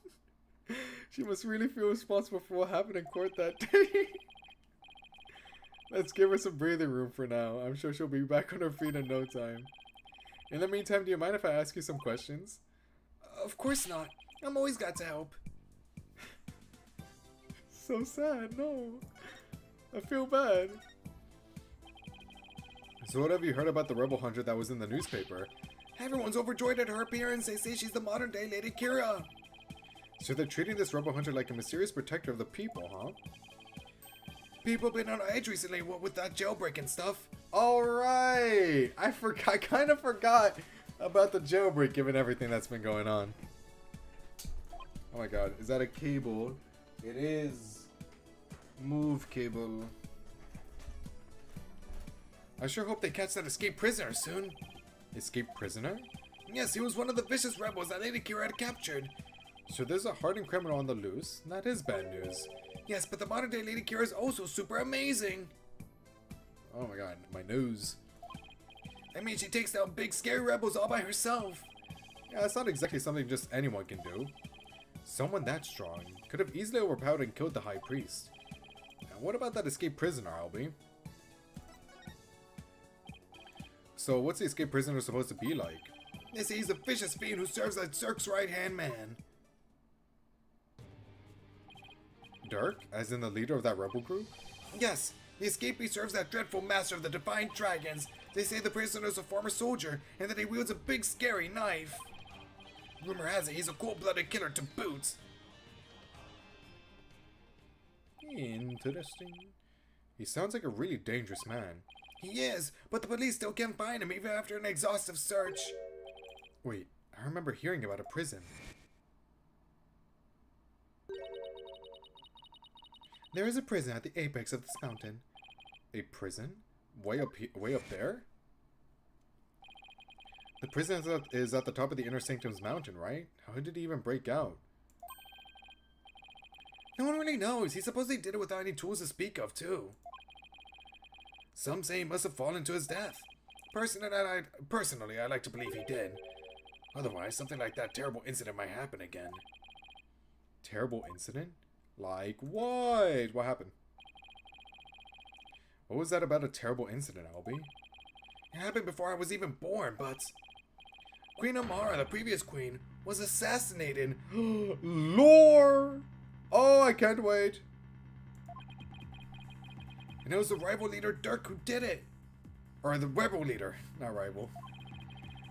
Speaker 1: She must really feel responsible for what happened in court that day. Let's give her some breathing room for now. I'm sure she'll be back on her feet in no time. In the meantime, do you mind if I ask you some questions?
Speaker 2: Of course not. I'm always glad to help.
Speaker 1: So sad, no. I feel bad. So what have you heard about the rebel hunter that was in the newspaper?
Speaker 2: Everyone's overjoyed at her appearance. They say she's the modern day Lady Kira.
Speaker 1: So they're treating this rebel hunter like a mysterious protector of the people, huh?
Speaker 2: People have been on edge recently, what with that jailbreak and stuff.
Speaker 1: Alright! I kind of forgot about the jailbreak given everything that's been going on. Oh my god, is that a cable? It is. Move cable.
Speaker 2: I sure hope they catch that escaped prisoner soon.
Speaker 1: Escaped prisoner?
Speaker 2: Yes, he was one of the vicious rebels that Lady Kira had captured.
Speaker 1: So there's a hardened criminal on the loose? That is bad news.
Speaker 2: Yes, but the modern day Lady Kira is also super amazing.
Speaker 1: Oh my god, my nose.
Speaker 2: I mean, she takes down big scary rebels all by herself.
Speaker 1: Yeah, it's not exactly something just anyone can do. Someone that strong could have easily overpowered and killed the High Priest. Now, what about that escaped prisoner, Albie? So what's the escaped prisoner supposed to be like?
Speaker 2: They say he's a vicious fiend who serves as Zerk's right-hand man.
Speaker 1: Dirk? As in the leader of that rebel group?
Speaker 2: Yes, the escapee serves that dreadful master of the Divine Dragons. They say the prisoner is a former soldier, and that he wields a big scary knife. Rumor has it he's a cold-blooded killer to boot.
Speaker 1: Interesting. He sounds like a really dangerous man.
Speaker 2: He is, but the police still can't find him even after an exhaustive search.
Speaker 1: Wait, I remember hearing about a prison. There is a prison at the apex of this mountain. A prison? Way up there? The prison is at the top of the Inner Sanctum's mountain, right? How did he even break out? No one really knows. He supposedly did it without any tools to speak of, too. Some say he must have fallen to his death. Personally, I like to believe he did. Otherwise, something like that terrible incident might happen again. Terrible incident? Like what? What happened? What was that about a terrible incident, Albie? It happened before I was even born, but... Queen Amara, the previous queen, was assassinated. Lore! Oh, I can't wait. And it was the rival leader, Dirk, who did it. Or the rebel leader, not rival.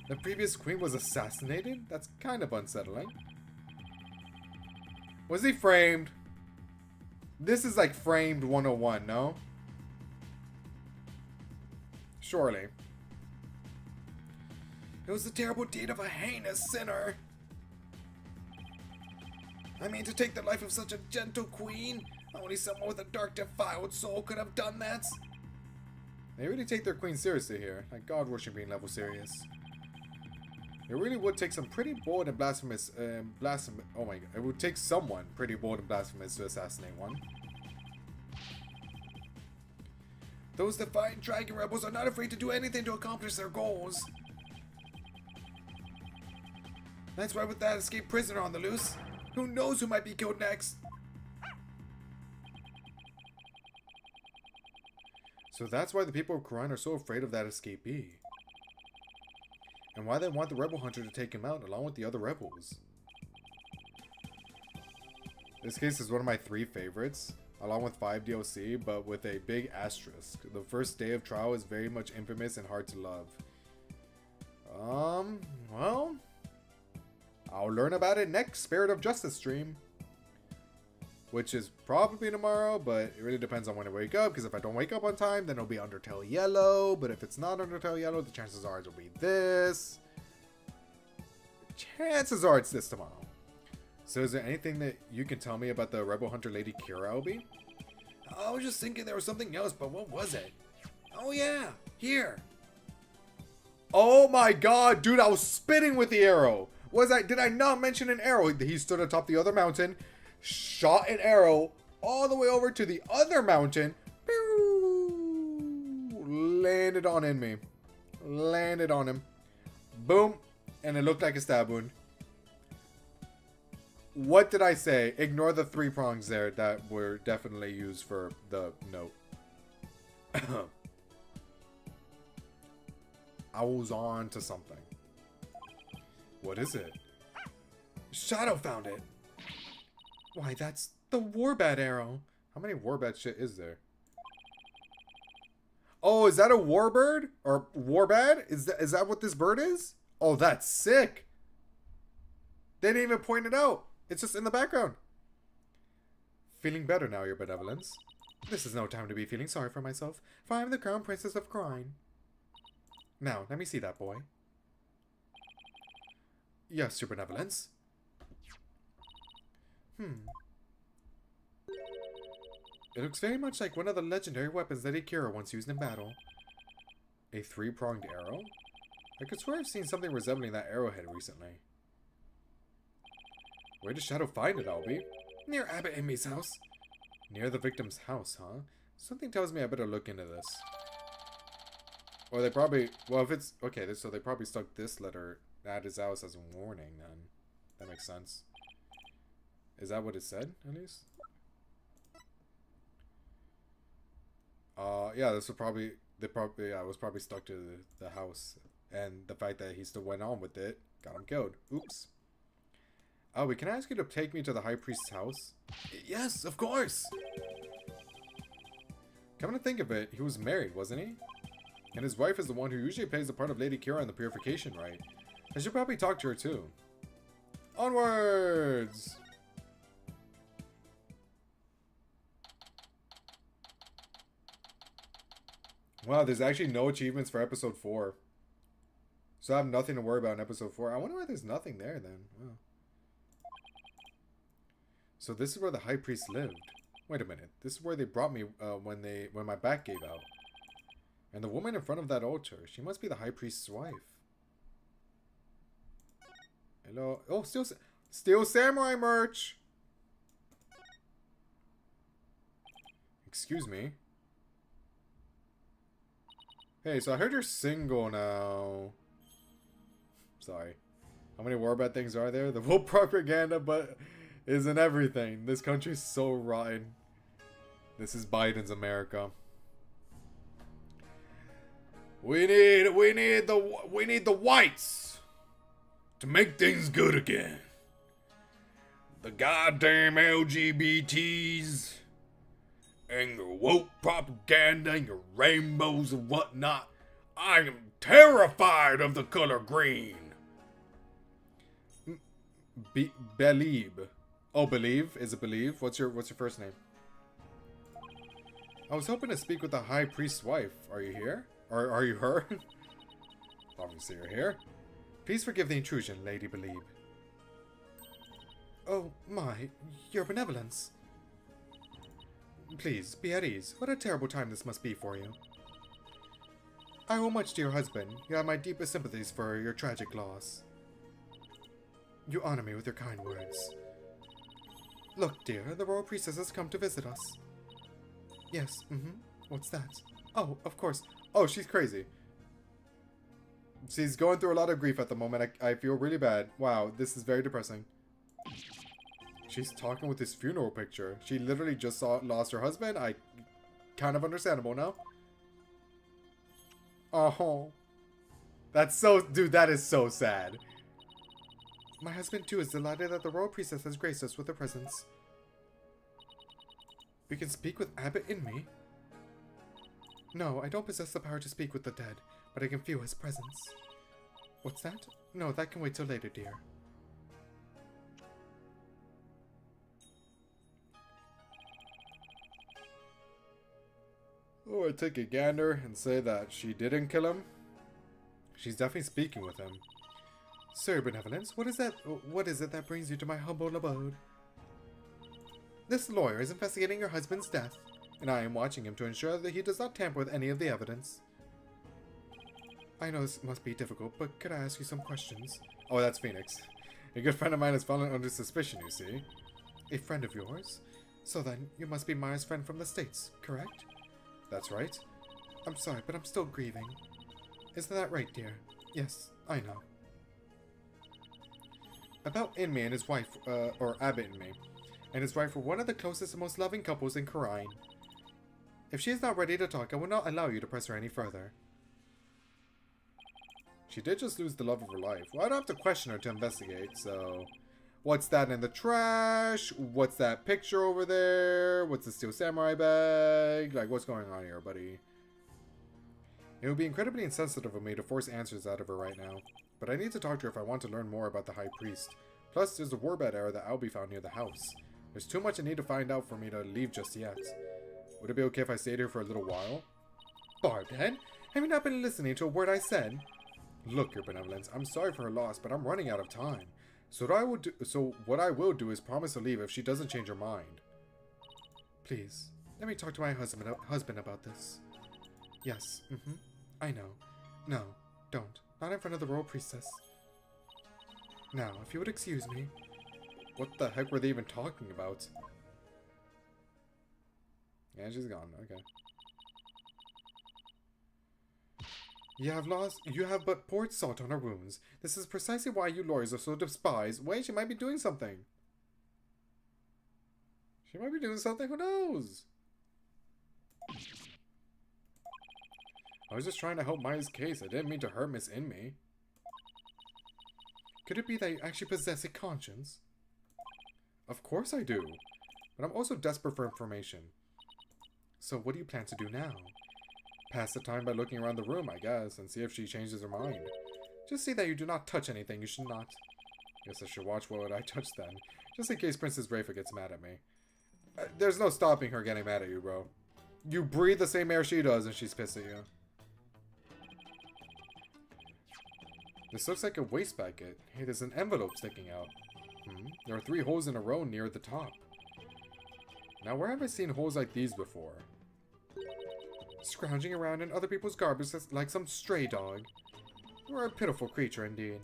Speaker 1: The previous queen was assassinated? That's kind of unsettling. Was he framed? This is like framed 101, no? Surely. It was the terrible deed of a heinous sinner. I mean, to take the life of such a gentle queen, only someone with a dark, defiled soul could have done that. They really take their queen seriously here, like God-worshipping level serious. It really would take some pretty bold and blasphemous, oh my god, it would take someone pretty bold and blasphemous to assassinate one. Those defiant dragon rebels are not afraid to do anything to accomplish their goals. That's why with that escaped prisoner on the loose, who knows who might be killed next? So that's why the people of Quran are so afraid of that escapee. And why they want the rebel hunter to take him out along with the other rebels. This case is one of my 3 favorites, along with 5 DLC, but with a big asterisk. The first day of trial is very much infamous and hard to love. Well, I'll learn about it next Spirit of Justice stream. Which is probably tomorrow, but it really depends on when I wake up, because if I don't wake up on time, then it'll be Undertale Yellow, but if it's not Undertale Yellow, the chances are it'll be this. Chances are it's this tomorrow. So is there anything that you can tell me about the Rebel Hunter Lady Kira, Obi? I was just thinking there was something else, but what was it? Oh yeah, here. Oh my god, dude, I was spitting with the arrow. Did I not mention an arrow? He stood atop the other mountain, shot an arrow all the way over to the other mountain. Pew! Landed on me. Landed on him. Boom. And it looked like a stab wound. What did I say? Ignore the 3 prongs there that were definitely used for the note. I was on to something. What is it? Shadow found it. Why, that's the Warbat arrow. How many Warbat shit is there? Oh, is that a warbird? Or Warbat? Is that what this bird is? Oh, that's sick. They didn't even point it out. It's just in the background. Feeling better now, your benevolence. This is no time to be feeling sorry for myself, for I am the crown princess of crime. Now, let me see that boy. Yes, your benevolence. It looks very much like one of the legendary weapons that Akira once used in battle. A 3-pronged arrow? I could swear I've seen something resembling that arrowhead recently. Where did Shadow find it, Albie? Near Abbot Amy's house. Near the victim's house, huh? Something tells me I better look into this. Or they probably... Well, if it's... Okay, so they probably stuck this letter at his house as a warning, then. That makes sense. Is that what it said, at least? Yeah, this would probably... it was probably stuck to the house. And the fact that he still went on with it got him killed. Oops. Albie, can I ask you to take me to the High Priest's house? Yes, of course! Come to think of it, he was married, wasn't he? And his wife is the one who usually plays the part of Lady Kira in the Purification Rite. I should probably talk to her too. Onwards! Wow, there's actually no achievements for episode 4. So I have nothing to worry about in episode 4. I wonder why there's nothing there then. Wow. So this is where the High Priest lived. Wait a minute. This is where they brought me when my back gave out. And the woman in front of that altar, she must be the High Priest's wife. Hello. Oh, still samurai merch. Excuse me. Hey, so I heard you're single now. Sorry. How many war bad things are there? The whole propaganda, but isn't everything. This country's so rotten. This is Biden's America.
Speaker 3: We need the whites to make things good again. The goddamn LGBTs and your woke propaganda and your rainbows and whatnot. I am terrified of the color green.
Speaker 1: Believe. Oh, Believe? Is it Believe? What's your first name? I was hoping to speak with the High Priest's wife. Are you here? Or are you her? Obviously you're here. Please forgive the intrusion, Lady Believe. Oh my, your benevolence. Please, be at ease. What a terrible time this must be for you. I owe much to your husband. You have my deepest sympathies for your tragic loss. You honor me with your kind words. Look, dear, the royal priestess has come to visit us. Yes, What's that? Oh, of course. Oh, she's crazy. She's going through a lot of grief at the moment. I feel really bad. Wow, this is very depressing. She's talking with this funeral picture. She literally just lost her husband. Kind of understandable now. Oh. That's so... Dude, that is so sad. My husband, too, is delighted that the royal priestess has graced us with her presence. We can speak with Abbot in me. No, I don't possess the power to speak with the dead, but I can feel his presence. What's that? No, that can wait till later, dear. Oh, I take a gander and say that she didn't kill him. She's definitely speaking with him. Sir Benevolence, what is it that brings you to my humble abode? This lawyer is investigating your husband's death, and I am watching him to ensure that he does not tamper with any of the evidence. I know this must be difficult, but could I ask you some questions? Oh, that's Phoenix. A good friend of mine has fallen under suspicion, you see. A friend of yours? So then, you must be Maya's friend from the States, correct? That's right. I'm sorry, but I'm still grieving. Isn't that right, dear? Yes, I know. About Inmei and his wife, or Abbot Inmei, and his wife were one of the closest and most loving couples in Khura'in. If she is not ready to talk, I will not allow you to press her any further. She did just lose the love of her life. Well, I don't have to question her to investigate, so... What's that in the trash? What's that picture over there? What's the steel samurai bag? Like, what's going on here, buddy? It would be incredibly insensitive of me to force answers out of her right now. But I need to talk to her if I want to learn more about the High Priest. Plus, there's a warbad arrow that Albie found near the house. There's too much I need to find out for me to leave just yet. Would it be okay if I stayed here for a little while? Barbhead, have you not been listening to a word I said? Look, your benevolence, I'm sorry for her loss, but I'm running out of time. So what I will do is promise to leave if she doesn't change her mind. Please, let me talk to my husband about this. Yes, I know. No, don't. Not in front of the royal priestess. Now, if you would excuse me. What the heck were they even talking about? Yeah, she's gone. Okay. You have but poured salt on her wounds. This is precisely why you lawyers are so despised. Wait, she might be doing something. She might be doing something, who knows? I was just trying to help Maya's case. I didn't mean to hurt Miss Inmei. Could it be that you actually possess a conscience? Of course I do. But I'm also desperate for information. So what do you plan to do now? Pass the time by looking around the room, I guess, and see if she changes her mind. Just see that you do not touch anything you should not. Guess I should watch what I touch then. Just in case Princess Rafa gets mad at me. There's no stopping her getting mad at you, bro. You breathe the same air she does and she's pissed at you. This looks like a waste packet. Hey, there's an envelope sticking out. There are 3 holes in a row near the top. Now, where have I seen holes like these before? Scrounging around in other people's garbage like some stray dog. You are a pitiful creature indeed.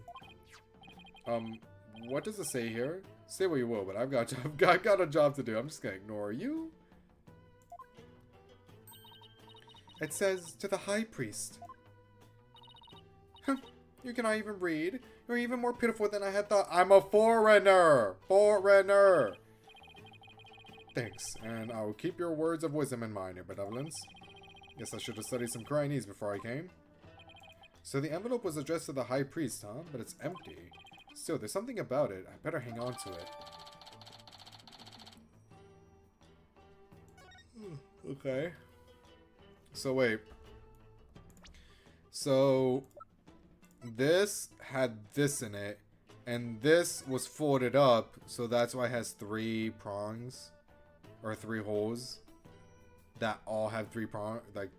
Speaker 1: what does it say here? Say what you will, but I've got a job to do. I'm just gonna ignore you. It says to the High Priest. You cannot even read. You're even more pitiful than I had thought. I'm a foreigner! Foreigner! Thanks, and I will keep your words of wisdom in mind, your benevolence. Guess I should have studied some Chinese before I came. So the envelope was addressed to the High Priest, huh? But it's empty. Still, there's something about it. I better hang on to it. Okay. So wait. So this had this in it, and this was folded up, so that's why it has 3 prongs, or 3 holes that all have 3 prongs, like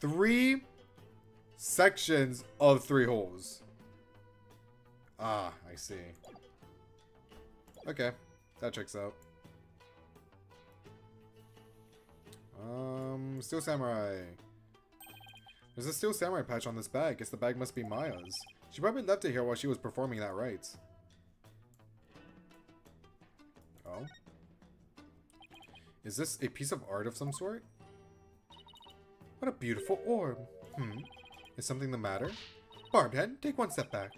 Speaker 1: 3 sections of 3 holes. Ah, I see. Okay, that checks out. Steel Samurai. There's a Steel Samurai patch on this bag. Guess the bag must be Maya's. She probably left it here while she was performing that rite. Oh? Is this a piece of art of some sort? What a beautiful orb. Is something the matter? Barbhead, take 1 step back.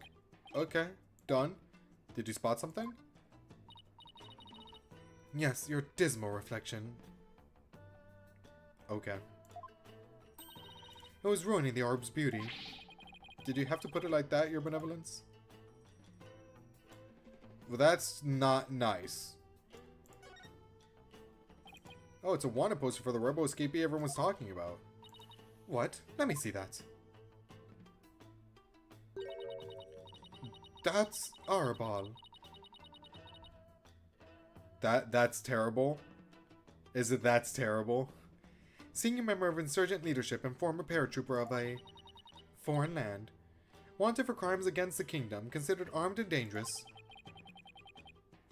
Speaker 1: Okay, done. Did you spot something? Yes, your dismal reflection. Okay. It was ruining the orb's beauty. Did you have to put it like that, your benevolence? Well, that's not nice. Oh, it's a wanted poster for the rebel escapee everyone's talking about. What? Let me see that. That's Arabal. That's terrible. Is it that's terrible? Senior member of insurgent leadership and former paratrooper of a foreign land. Wanted for crimes against the kingdom, considered armed and dangerous.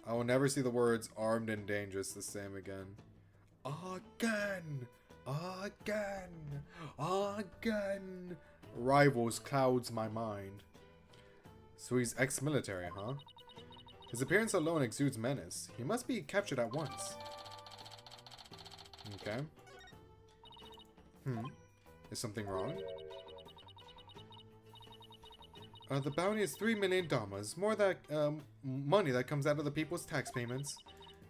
Speaker 1: I will never see the words armed and dangerous the same again. Again! Again! Again! Rivals clouds my mind. So he's ex-military, huh? His appearance alone exudes menace. He must be captured at once. Okay. Is something wrong? The bounty is 3 million damas, more that money that comes out of the people's tax payments.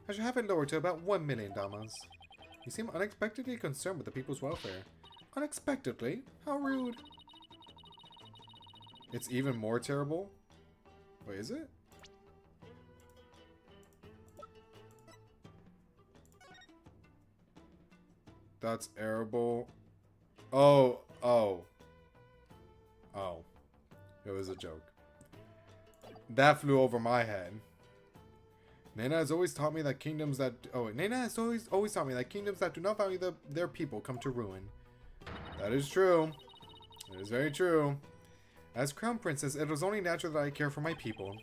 Speaker 1: I should have it lowered to about 1 million damas. You seem unexpectedly concerned with the people's welfare. Unexpectedly? How rude. It's even more terrible? Wait, is it? That's arable. Oh. It was a joke. That flew over my head. Nana has always taught me that kingdoms that... Nana has always taught me that kingdoms that do not value their people come to ruin. That is true. It is very true. As Crown Princess, it was only natural that I care for my people.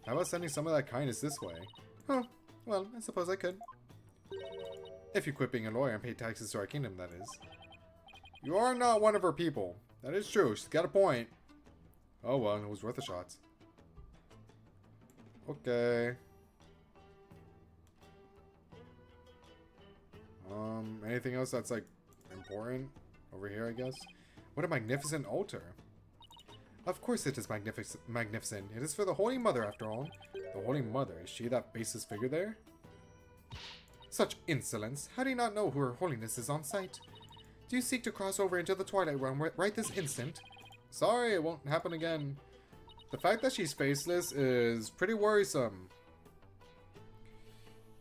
Speaker 1: How about sending some of that kindness this way? Huh. Well, I suppose I could. If you quit being a lawyer and pay taxes to our kingdom, that is. You are not one of her people. That is true. She's got a point. Oh well, it was worth a shot. Okay. Anything else that's like important over here, I guess? What a magnificent altar. Of course it is magnificent. It is for the Holy Mother, after all. The Holy Mother, is she that faceless figure there? Such insolence. How do you not know who Her Holiness is on sight? Do you seek to cross over into the Twilight Realm right this instant? Sorry, it won't happen again. The fact that she's faceless is pretty worrisome.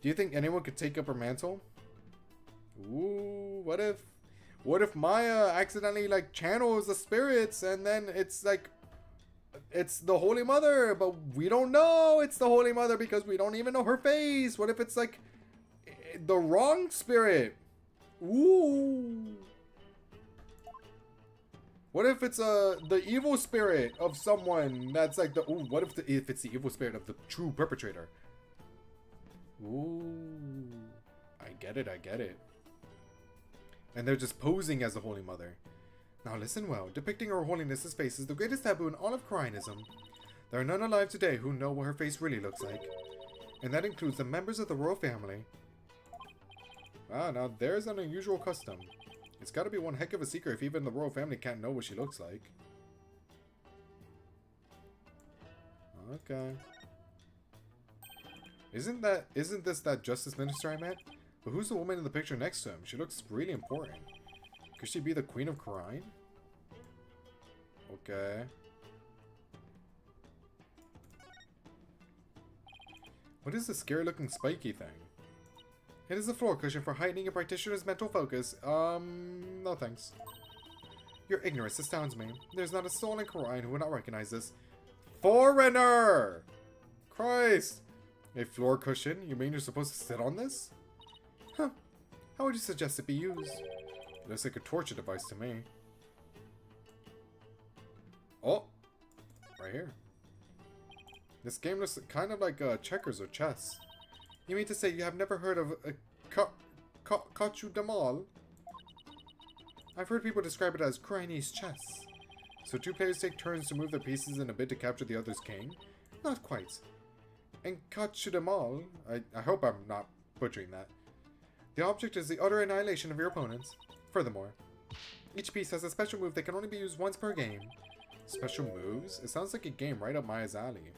Speaker 1: Do you think anyone could take up her mantle? Ooh, what if Maya accidentally like channels the spirits and then it's like it's the Holy Mother, but we don't know it's the Holy Mother because we don't even know her face. What if it's like the wrong spirit? Ooh. What if it's the evil spirit of someone that's like the what if it's the evil spirit of the true perpetrator? Ooh. I get it. And they're just posing as the Holy Mother. Now listen well. Depicting Her Holiness's face is the greatest taboo in all of Koreanism. There are none alive today who know what her face really looks like. And that includes the members of the royal family. Wow, now there's an unusual custom. It's gotta be one heck of a secret if even the royal family can't know what she looks like. Okay. Isn't this that justice minister I met? But who's the woman in the picture next to him? She looks really important. Could she be the Queen of Crime? Okay. What is this scary looking spiky thing? It is a floor cushion for heightening a practitioner's mental focus. No thanks. Your ignorance astounds me. There's not a soul in Khura'in who would not recognize this. Foreigner! Christ! A floor cushion? You mean you're supposed to sit on this? Huh. How would you suggest it be used? It looks like a torture device to me. Oh! Right here. This game looks kind of like checkers or chess. You mean to say you have never heard of Kachu Damal? I've heard people describe it as Chinese chess. So two players take turns to move their pieces in a bid to capture the other's king? Not quite. And Kachu Damal, I hope I'm not butchering that. The object is the utter annihilation of your opponents. Furthermore, each piece has a special move that can only be used once per game. Special moves? It sounds like a game right up my alley.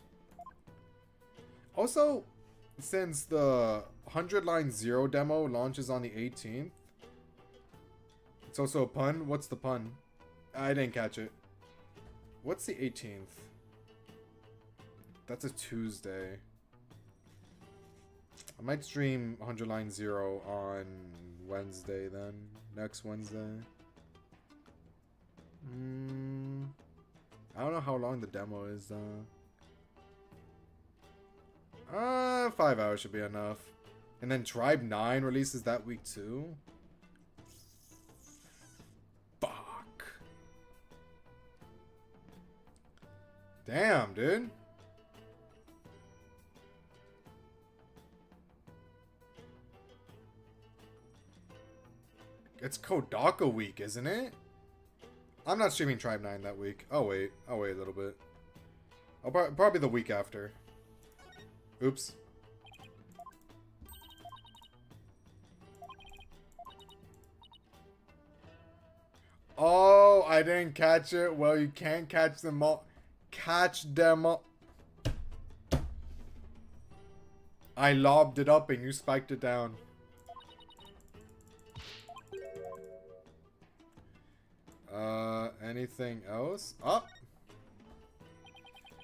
Speaker 1: Also, since the 100 Line Zero demo launches on the 18th, it's also a pun. What's the pun? I didn't catch it. What's the 18th? That's a Tuesday. I might stream 100 Line Zero on Wednesday then. Next Wednesday. I don't know how long the demo is though. 5 hours should be enough. And then Tribe 9 releases that week too. Fuck. Damn, dude. It's Kodaka week, isn't it? I'm not streaming Tribe 9 that week. I'll wait a little bit. I'll probably the week after. Oops. Oh, I didn't catch it. Well, you can't catch them all. Catch them all. I lobbed it up and you spiked it down. Anything else? Oh!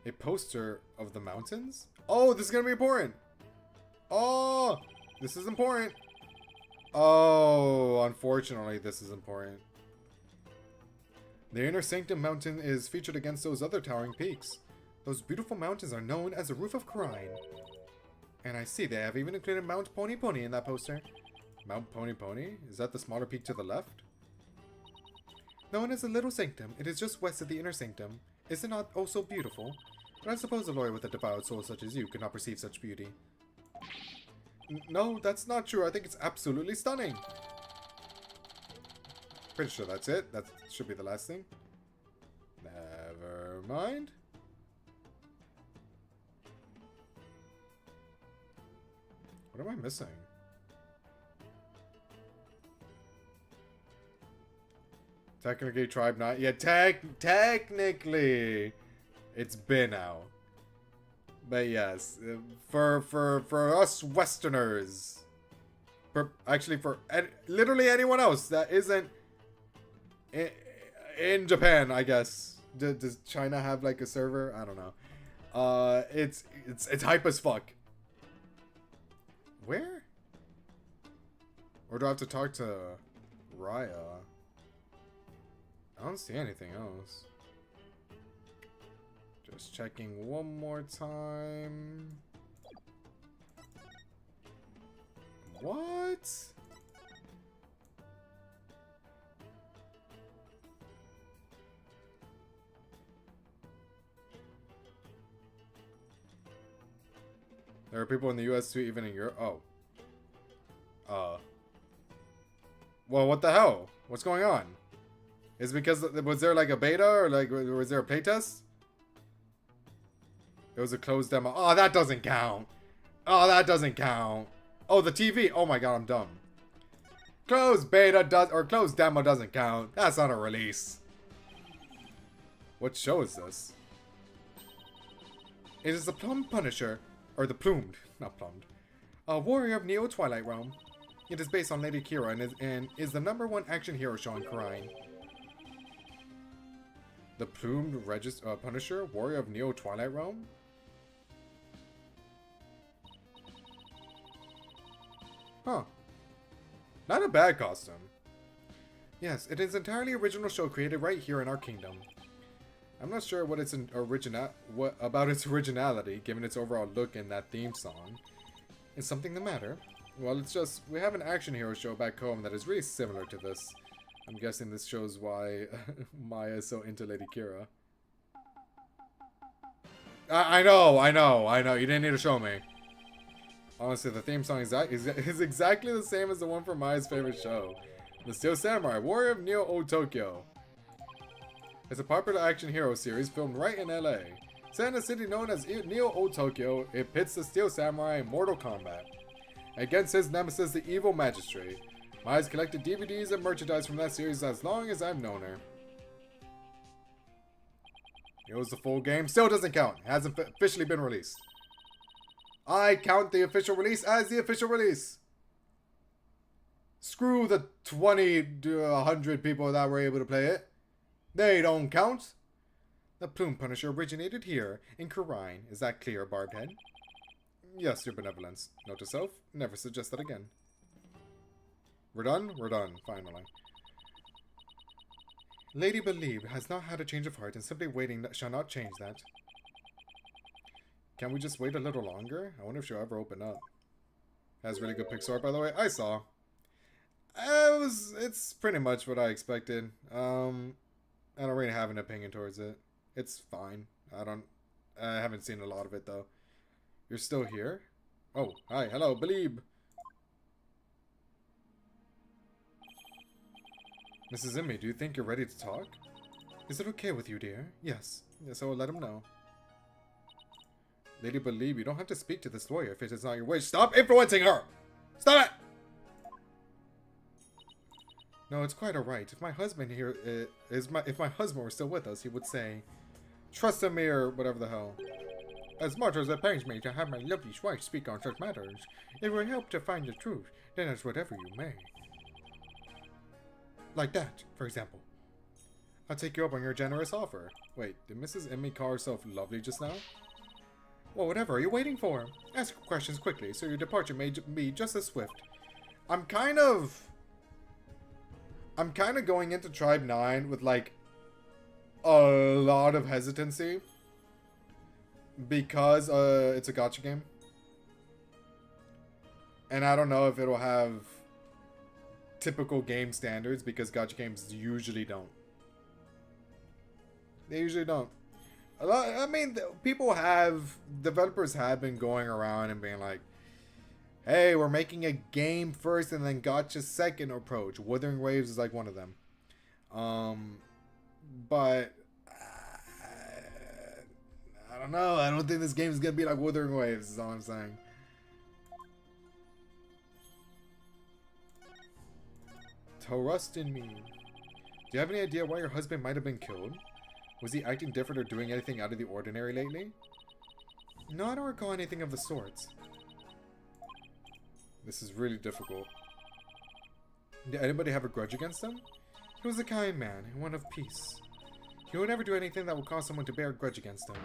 Speaker 1: A poster of the mountains? Oh, this is gonna be important! Oh! This is important! Oh, unfortunately, this is important. The Inner Sanctum Mountain is featured against those other towering peaks. Those beautiful mountains are known as the Roof of Khura'in. And I see they have even included Mount Pony Pony in that poster. Mount Pony Pony? Is that the smaller peak to the left? Known as the Little Sanctum, it is just west of the Inner Sanctum. Is it not oh so beautiful? But I suppose a lawyer with a defiled soul such as you could not perceive such beauty. No, that's not true. I think it's absolutely stunning. Pretty sure that's it. That should be the last thing. Never mind. What am I missing? Technically, Tribe 9. Yeah, technically, it's been out. But yes, for us Westerners, actually for literally anyone else that isn't in Japan, I guess. Does China have like a server? I don't know. It's hype as fuck. Where? Or do I have to talk to Raya? I don't see anything else. Just checking one more time. What? There are people in the US too, even in Europe. Oh. Well, what the hell? What's going on? Is it because was there like a beta or like was there a playtest? It was a closed demo. Oh, that doesn't count. Oh, that doesn't count. Oh, the TV. Oh my god, I'm dumb. Closed beta does, or closed demo doesn't count. That's not a release. What show is this? It is the Plum Punisher, or the Plumed, not Plumed, a warrior of Neo Twilight Realm. It is based on Lady Kira and is the #1 action hero show in Karine. The Plumed Punisher, warrior of Neo Twilight Realm? Huh. Not a bad costume. Yes, it is an entirely original show created right here in our kingdom. I'm not sure what its about its originality, given its overall look in that theme song. Is something the matter? Well, it's just, we have an action hero show back home that is really similar to this. I'm guessing this shows why Maya is so into Lady Kira. I know. You didn't need to show me. Honestly, the theme song is exactly the same as the one from Maya's favorite show. The Steel Samurai, Warrior of Neo Tokyo. It's a popular action hero series filmed right in LA. Set in a city known as Neo Tokyo, it pits the Steel Samurai in mortal combat against his nemesis, the Evil Magistrate. Maya's collected DVDs and merchandise from that series as long as I've known her. It was the full game. Still doesn't count. Hasn't officially been released. I count the official release as the official release. Screw the 20 to 100 people that were able to play it. They don't count. The Plume Punisher originated here in Karine. Is that clear, Barbed-Head? Yes, your benevolence. Note to self, never suggest that again. We're done? We're done, finally. Lady Believe has not had a change of heart and simply waiting that shall not change that. Can we just wait a little longer? I wonder if she'll ever open up. Has really good pixel art, by the way. I saw. It's pretty much what I expected. I don't really have an opinion towards it. It's fine. I haven't seen a lot of it, though. You're still here? Oh, hi. Hello, Believe. Mrs. Emmy, do you think you're ready to talk? Is it okay with you, dear? Yes. Yes, I will let him know. Lady Believe, you don't have to speak to this lawyer if it is not your wish. Stop influencing her! Stop it! No, it's quite alright. If my husband here if my husband were still with us, he would say, trust in me or whatever the hell. As much as it pains me to have my lovely wife speak on such matters, it will help to find the truth, then as whatever you may. Like that, for example. I'll take you up on your generous offer. Wait, did Mrs. Emmy call herself lovely just now? Well, whatever are you waiting for? Ask questions quickly, so your departure may be just as swift. I'm kind of going into Tribe 9 with, like, a lot of hesitancy. Because it's a gacha game. And I don't know if it'll have typical game standards, because gacha games usually don't. They usually don't. I mean, developers have been going around and being like, hey, we're making a game first and then gacha second approach. Wuthering Waves is like one of them. But I don't know. I don't think this game is going to be like Wuthering Waves, is all I'm saying. Trust in me. Do you have any idea why your husband might have been killed? Was he acting different or doing anything out of the ordinary lately? No, I don't recall anything of the sorts. This is really difficult. Did anybody have a grudge against him? He was a kind man and one of peace. He would never do anything that would cause someone to bear a grudge against him.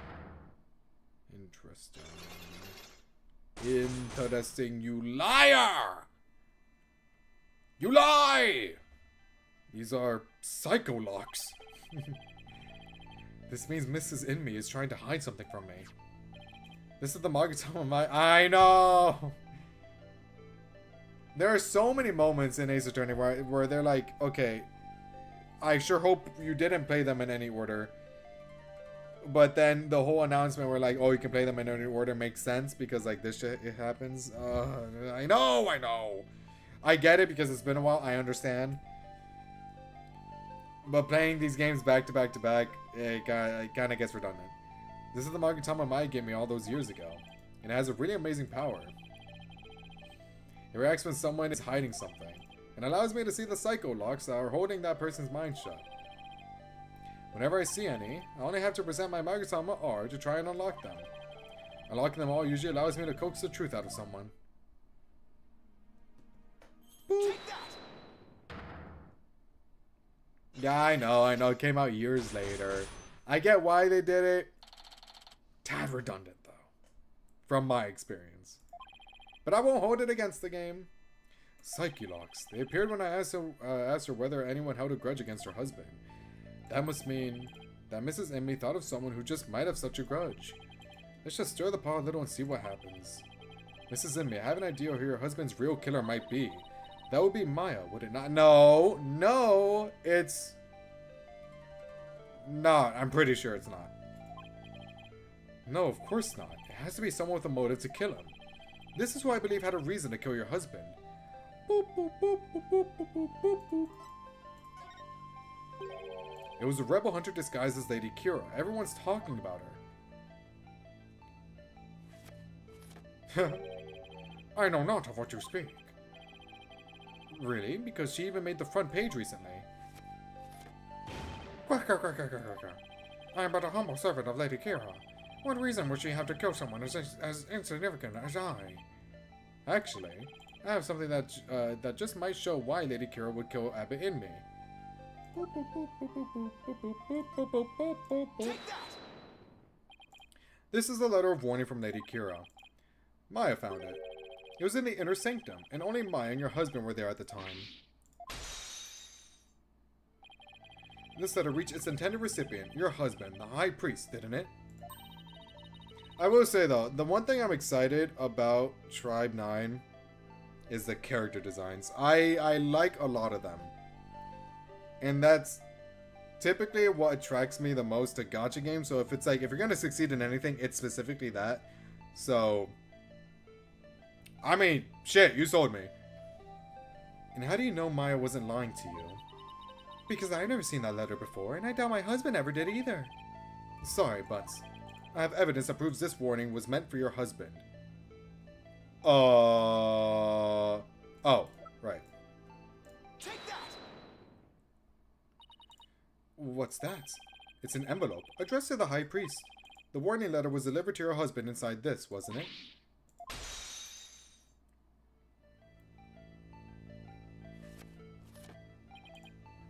Speaker 1: Interesting. Interesting, you liar! You lie! These are psycho locks. This means Mrs. Inme is trying to hide something from me. This is the Magatama I know! There are so many moments in Ace Attorney where they're like, okay, I sure hope you didn't play them in any order. But then the whole announcement where like, oh, you can play them in any order makes sense because like this shit, it happens. I know! I get it because it's been a while, I understand. But playing these games back to back to back, it kind of gets redundant. This is the Magatama Mai gave me all those years ago. And it has a really amazing power. It reacts when someone is hiding something. And allows me to see the psycho locks that are holding that person's mind shut. Whenever I see any, I only have to present my Magatama R to try and unlock them. Unlocking them all usually allows me to coax the truth out of someone. Boop. Yeah, I know. It came out years later. I get why they did it. Tad redundant, though. From my experience. But I won't hold it against the game. Psyche locks. They appeared when I asked her whether anyone held a grudge against her husband. That must mean that Mrs. Emmy thought of someone who just might have such a grudge. Let's just stir the pot a little and see what happens. Mrs. Emmy, I have an idea who your husband's real killer might be. That would be Maya, would it not? No, it's not. I'm pretty sure it's not. No, of course not. It has to be someone with a motive to kill him. This is who I believe had a reason to kill your husband. Boop, boop, boop, boop, boop, boop, boop, boop. It was a rebel hunter disguised as Lady Kira. Everyone's talking about her. I know not of what you speak. Really? Because she even made the front page recently. I am but a humble servant of Lady Kira. What reason would she have to kill someone as insignificant as I? Actually, I have something that just might show why Lady Kira would kill Abbott in me. This is the letter of warning from Lady Kira. Maya found it. It was in the inner sanctum, and only Maya and your husband were there at the time. This letter reached its intended recipient, your husband, the High Priest, didn't it? I will say though, the one thing I'm excited about Tribe 9 is the character designs. I like a lot of them. And that's typically what attracts me the most to gacha games. So if it's like, if you're going to succeed in anything, it's specifically that. So, I mean, shit, you sold me. And how do you know Maya wasn't lying to you? Because I've never seen that letter before, and I doubt my husband ever did either. Sorry, but I have evidence that proves this warning was meant for your husband. Oh, right.
Speaker 5: Take that!
Speaker 1: What's that? It's an envelope, addressed to the High Priest. The warning letter was delivered to your husband inside this, wasn't it?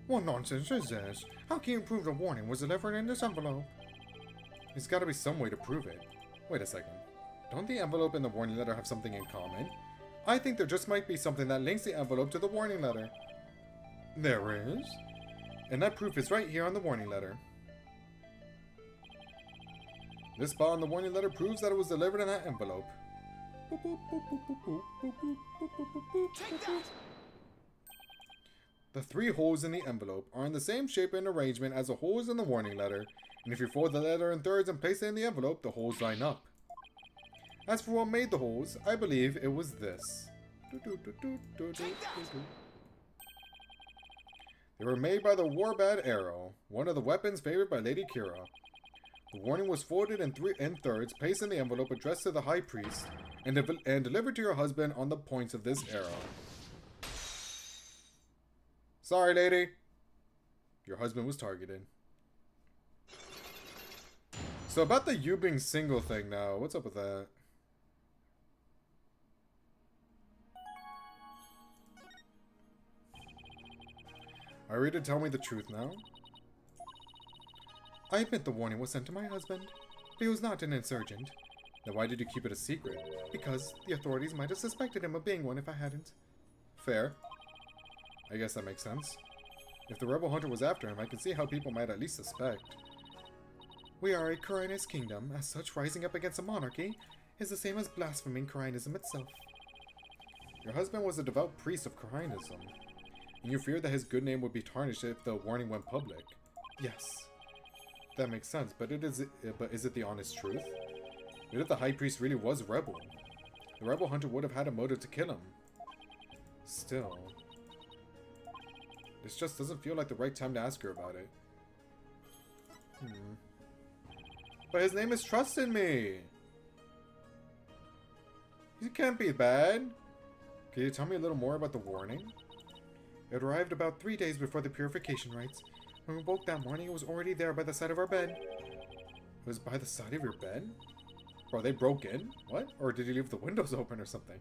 Speaker 1: What nonsense is this? How can you prove the warning was delivered in this envelope? There's gotta be some way to prove it. Wait a second. Don't the envelope and the warning letter have something in common? I think there just might be something that links the envelope to the warning letter. There is? And that proof is right here on the warning letter. This spot on the warning letter proves that it was delivered in that envelope.
Speaker 5: Take that!
Speaker 1: The 3 holes in the envelope are in the same shape and arrangement as the holes in the warning letter, and if you fold the letter in thirds and place it in the envelope, the holes line up. As for what made the holes, I believe it was this. They were made by the Warbad Arrow, one of the weapons favored by Lady Kira. The warning was folded in thirds, placed in the envelope addressed to the High Priest, and delivered to your husband on the points of this arrow. Sorry, lady. Your husband was targeted. So about the you being single thing now, what's up with that? Are you ready to tell me the truth now? I admit the warning was sent to my husband, but he was not an insurgent. Then why did you keep it a secret? Because the authorities might have suspected him of being one if I hadn't. Fair. I guess that makes sense. If the rebel hunter was after him, I can see how people might at least suspect. We are a Kurainist kingdom, as such rising up against a monarchy is the same as blaspheming Kurainism itself. Your husband was a devout priest of Kurainism, and you feared that his good name would be tarnished if the warning went public. Yes. That makes sense, but is it the honest truth? What if the High Priest really was a rebel? The rebel hunter would have had a motive to kill him. Still... this just doesn't feel like the right time to ask her about it. But his name is Trust in Me. He can't be bad. Can you tell me a little more about the warning? It arrived about 3 days before the purification rites. When we woke that morning, it was already there by the side of our bed. It was by the side of your bed? Bro, they broke in? What? Or did you leave the windows open or something?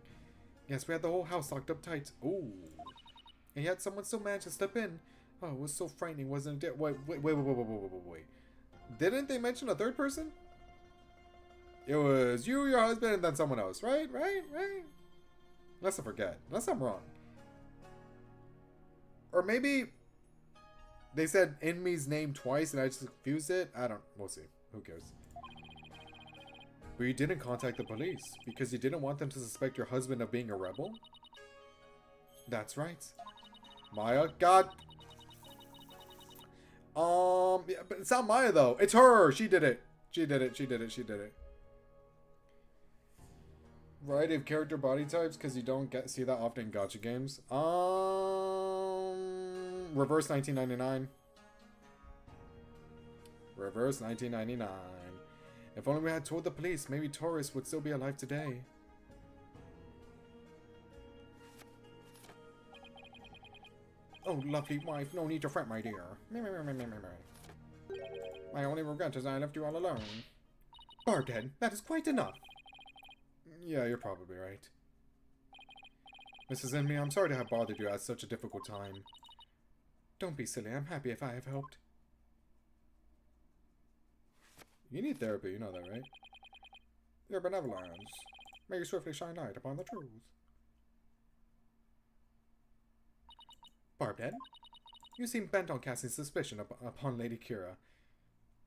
Speaker 1: Yes, we had the whole house locked up tight. Ooh. And yet someone still managed to step in. Oh, it was so frightening, wasn't it? Wait. Didn't they mention a third person? It was you, your husband, and then someone else, right? Unless I forget. Unless I'm wrong. Or maybe they said Inmi's name twice and I just confused it. We'll see. Who cares? But you didn't contact the police because you didn't want them to suspect your husband of being a rebel? That's right. Maya, God. Yeah, but it's not Maya though. It's her. She did it. She did it. Variety of character body types because you don't see that often in gacha games. Reverse 1999. Reverse 1999. If only we had told the police, maybe Taurus would still be alive today. Oh, lovely wife, no need to fret, my dear. My only regret is I left you all alone. Barbhead, that is quite enough. Yeah, you're probably right. Mrs. Enmy, I'm sorry to have bothered you at such a difficult time. Don't be silly, I'm happy if I have helped. You need therapy, you know that, right? Your benevolence. May you swiftly shine light upon the truth. Barbhead, you seem bent on casting suspicion upon Lady Kira.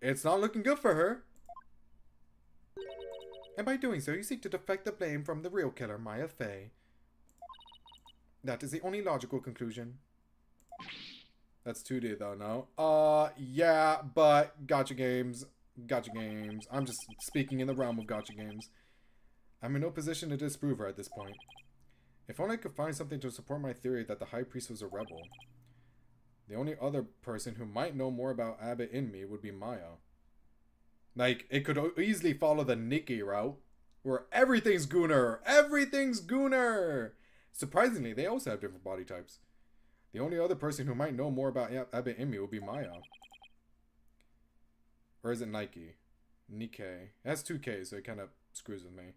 Speaker 1: It's not looking good for her. And by doing so, you seek to deflect the blame from the real killer, Maya Fey. That is the only logical conclusion. That's 2D though, no? Yeah, but gacha games. I'm just speaking in the realm of gacha games. I'm in no position to disprove her at this point. If only I could find something to support my theory that the High Priest was a rebel. The only other person who might know more about Abbott in me would be Maya. Like, it could easily follow the Nikki route, where everything's Gunnar! Everything's Gunnar! Surprisingly, they also have different body types. The only other person who might know more about Abbott in me would be Maya. Or is it Nike? Nikkei. It has 2 Ks, so it kind of screws with me.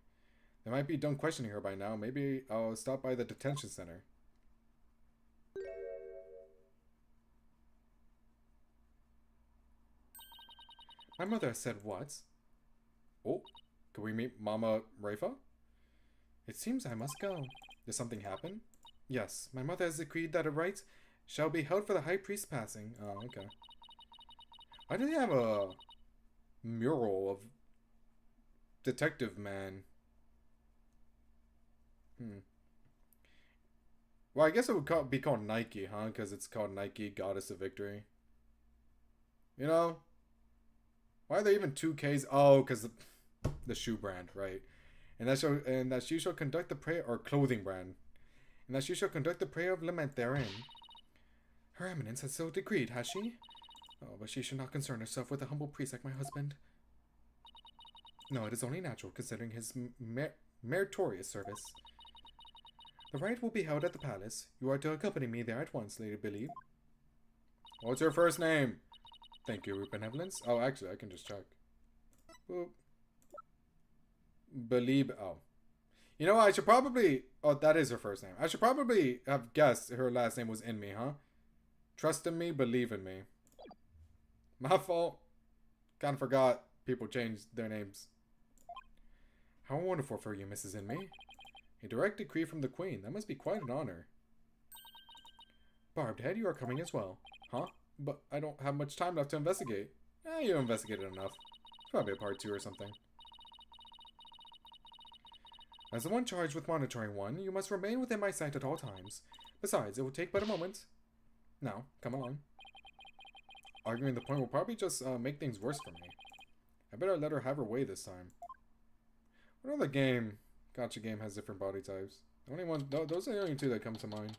Speaker 1: They might be done questioning her by now. Maybe I'll stop by the detention center. My mother has said what? Oh, can we meet Mama Raifa? It seems I must go. Did something happen? Yes, my mother has decreed that a rite shall be held for the High Priest passing. Oh, okay. Why do they have a mural of Detective Man? Well, I guess it would be called Nike, huh? Because it's called Nike Goddess of Victory. You know? Why are there even 2 Ks? Oh, because the shoe brand, right? And that she shall conduct the prayer, or clothing brand. And that she shall conduct the prayer of lament therein. Her Eminence has so decreed, has she? Oh, but she should not concern herself with a humble priest like my husband. No, it is only natural, considering his meritorious service. The rite will be held at the palace. You are to accompany me there at once, Lady Billy. What's your first name? Thank you, Your Benevolence. Oh, actually, I can just check. Boop. Believe. Oh. You know what? I should probably... Oh, that is her first name. I should probably have guessed her last name was in me, huh? Trust in me, believe in me. My fault. Kind of forgot people changed their names. How wonderful for you, Mrs. Inme. A direct decree from the Queen. That must be quite an honor. Barbed Head, you are coming as well. Huh? But I don't have much time left to investigate. You investigated enough. Probably a part 2 or something. As the one charged with monitoring one, you must remain within my sight at all times. Besides, it will take but a moment. Now, come along. Arguing the point will probably just make things worse for me. I better let her have her way this time. What other game, gacha game, has different body types? The only ones, those are the only 2 that come to mind.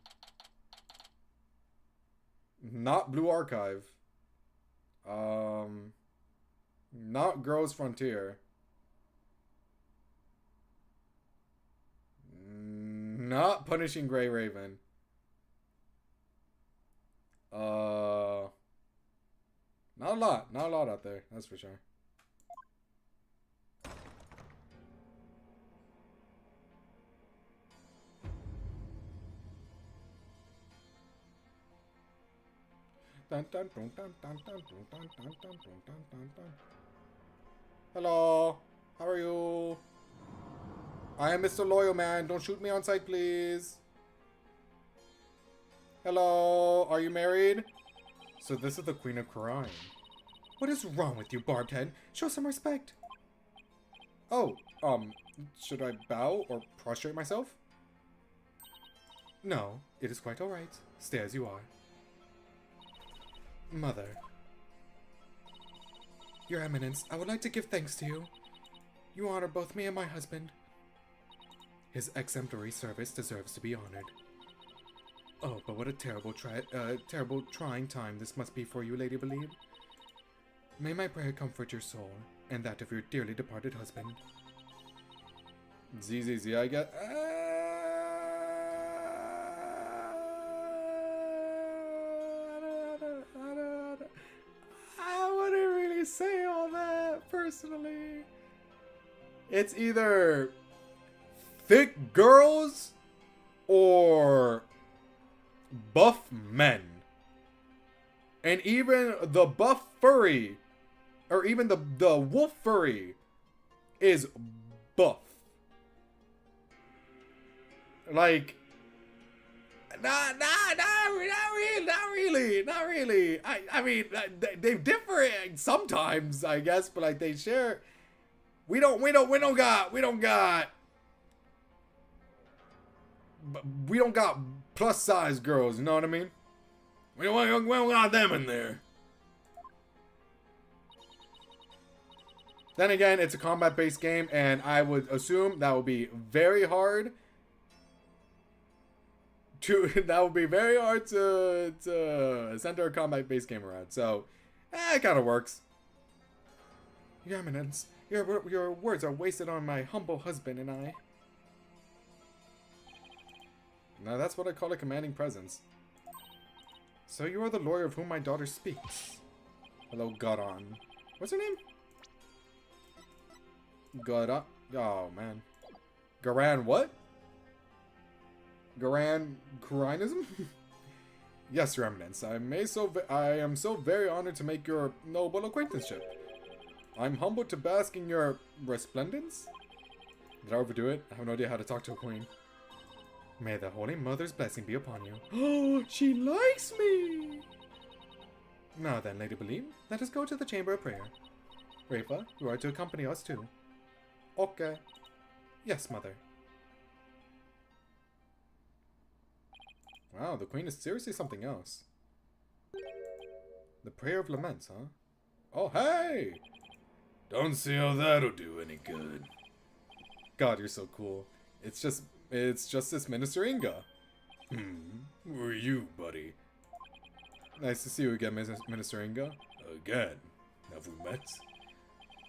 Speaker 1: Not Blue Archive. Not Girls Frontier. Not Punishing Grey Raven. Not a lot. Not a lot out there. That's for sure. Hello. How are you? I am Mr. Loyal Man. Don't shoot me on sight, please. Hello. Are you married? So this is the Queen of Crime. What is wrong with you, barbed head? Show some respect. Oh, should I bow or prostrate myself? No, it is quite alright. Stay as you are. Mother. Your Eminence, I would like to give thanks to you. You honor both me and my husband. His exemplary service deserves to be honored. Oh, but what a terrible trying time this must be for you, Lady Believe. May my prayer comfort your soul, and that of your dearly departed husband. ZZZ, I get... I wouldn't really say all that, personally. It's either thick girls or buff men. And even the buff furry, or even the wolf furry, is buff. Like, not really. I mean, they differ sometimes, I guess, but like they share. We don't got plus size girls. You know what I mean? We don't got them in there. Then again, it's a combat-based game, and I would assume that would be very hard to center a combat-based game around. So, it kind of works. Your Eminence, your words are wasted on my humble husband and I. Now that's what I call a commanding presence. So you are the lawyer of whom my daughter speaks. Hello, Garan. What's her name? Garan. Oh man. Garan what? Garan Kurinism? Yes, Your Eminence. I am so very honored to make your noble acquaintanceship. I'm humbled to bask in your resplendence. Did I overdo it? I have no idea how to talk to a queen. May the Holy Mother's blessing be upon you. Oh, she likes me! Now then, Lady Believe, let us go to the Chamber of Prayer. Rafa, you are to accompany us too. Okay. Yes, Mother. Wow, the Queen is seriously something else. The Prayer of Laments, huh? Oh, hey!
Speaker 3: Don't see how that'll do any good.
Speaker 1: God, you're so cool. It's Justice Minister Inga.
Speaker 3: Who are you, buddy?
Speaker 1: Nice to see you again, Minister Inga.
Speaker 3: Again? Have we met?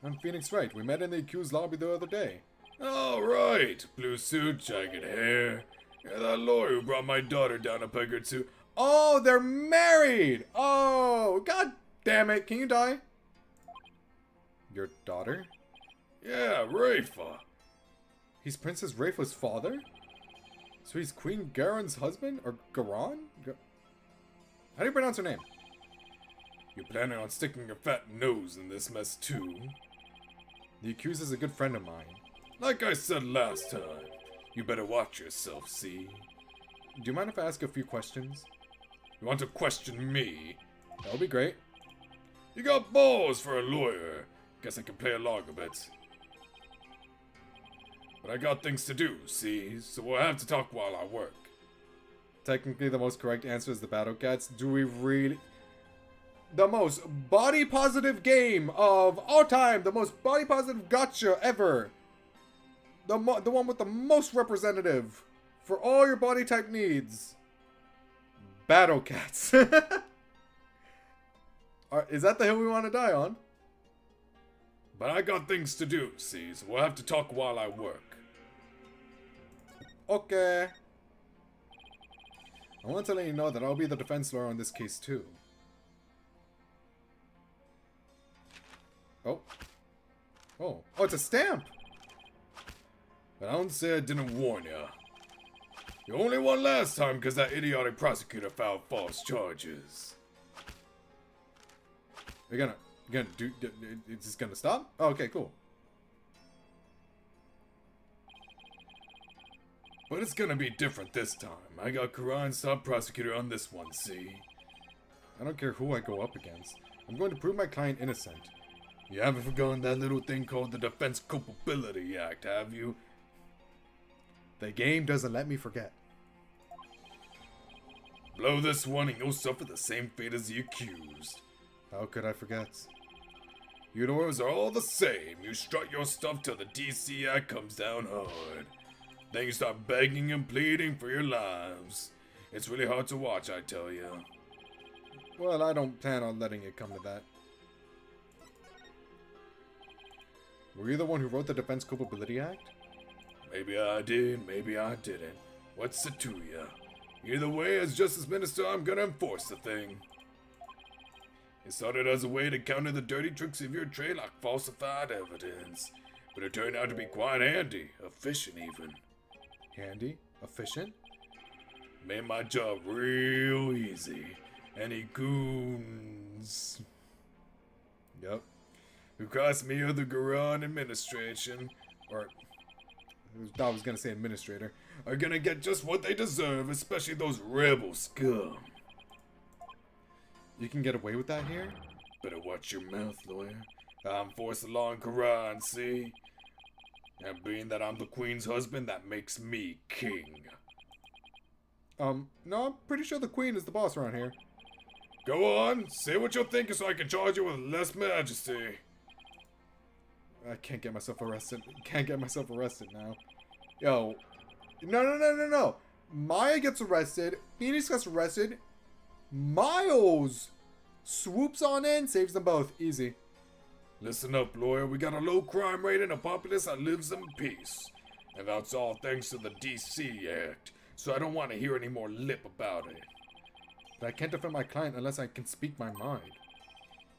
Speaker 1: I'm Phoenix Wright. We met in the accused lobby the other day.
Speaker 3: Oh, right. Blue suit, jagged hair. You're that lawyer who brought my daughter down a peg or two.
Speaker 1: Oh, they're married! Oh, god damn it. Can you die? Your daughter?
Speaker 3: Yeah, Rafa.
Speaker 1: He's Princess Rafa's father? So he's Queen Garen's husband? Or Garan? How do you pronounce her name?
Speaker 3: You planning on sticking your fat nose in this mess too?
Speaker 1: The accused is a good friend of mine.
Speaker 3: Like I said last time, you better watch yourself, see?
Speaker 1: Do you mind if I ask a few questions?
Speaker 3: You want to question me?
Speaker 1: That'll be great.
Speaker 3: You got balls for a lawyer. Guess I can play along a bit. But I got things to do, see? So we'll have to talk while I work.
Speaker 1: Technically, the most correct answer is the Battle Cats. Do we really... The most body-positive game of all time. The most body-positive gacha ever. The one with the most representative for all your body type needs. Battle Cats. Is that the hill we want to die on?
Speaker 3: But I got things to do, see, so we'll have to talk while I work.
Speaker 1: Okay. I want to let you know that I'll be the defense lawyer on this case too. Oh. Oh, it's a stamp!
Speaker 3: But I don't say I didn't warn ya. You only won last time because that idiotic prosecutor filed false charges.
Speaker 1: You're gonna do, is this gonna stop? Oh, okay, cool.
Speaker 3: But it's gonna be different this time. I got Karan's top prosecutor on this one, see?
Speaker 1: I don't care who I go up against. I'm going to prove my client innocent.
Speaker 3: You haven't forgotten that little thing called the Defense Culpability Act, have you?
Speaker 1: The game doesn't let me forget.
Speaker 3: Blow this one and you'll suffer the same fate as the accused.
Speaker 1: How could I forget?
Speaker 3: You lawyers are all the same. You strut your stuff till the DC Act comes down hard. Then you start begging and pleading for your lives. It's really hard to watch, I tell you.
Speaker 1: Well, I don't plan on letting it come to that. Were you the one who wrote the Defense Culpability Act?
Speaker 3: Maybe I did, maybe I didn't. What's it to ya? Either way, as Justice Minister, I'm gonna enforce the thing. It started as a way to counter the dirty tricks of your trade like falsified evidence. But it turned out to be quite handy, efficient even.
Speaker 1: Handy? Efficient?
Speaker 3: Made my job real easy. Any goons
Speaker 1: Yep.
Speaker 3: who cost me or the Garan administration, or
Speaker 1: I was gonna say administrator.
Speaker 3: are gonna get just what they deserve, especially those rebel scum.
Speaker 1: You can get away with that here?
Speaker 3: Better watch your mouth, lawyer. I enforce the law in Quran, see? And being that I'm the queen's husband, that makes me king.
Speaker 1: No, I'm pretty sure the queen is the boss around here.
Speaker 3: Go on, say what you're thinking so I can charge you with less majesty.
Speaker 1: I can't get myself arrested. Can't get myself arrested now. Yo. No. Maya gets arrested. Phoenix gets arrested. Miles swoops on in, saves them both. Easy.
Speaker 3: Listen up, lawyer. We got a low crime rate and a populace that lives in peace. And that's all thanks to the DC Act. So I don't want to hear any more lip about it.
Speaker 1: But I can't defend my client unless I can speak my mind.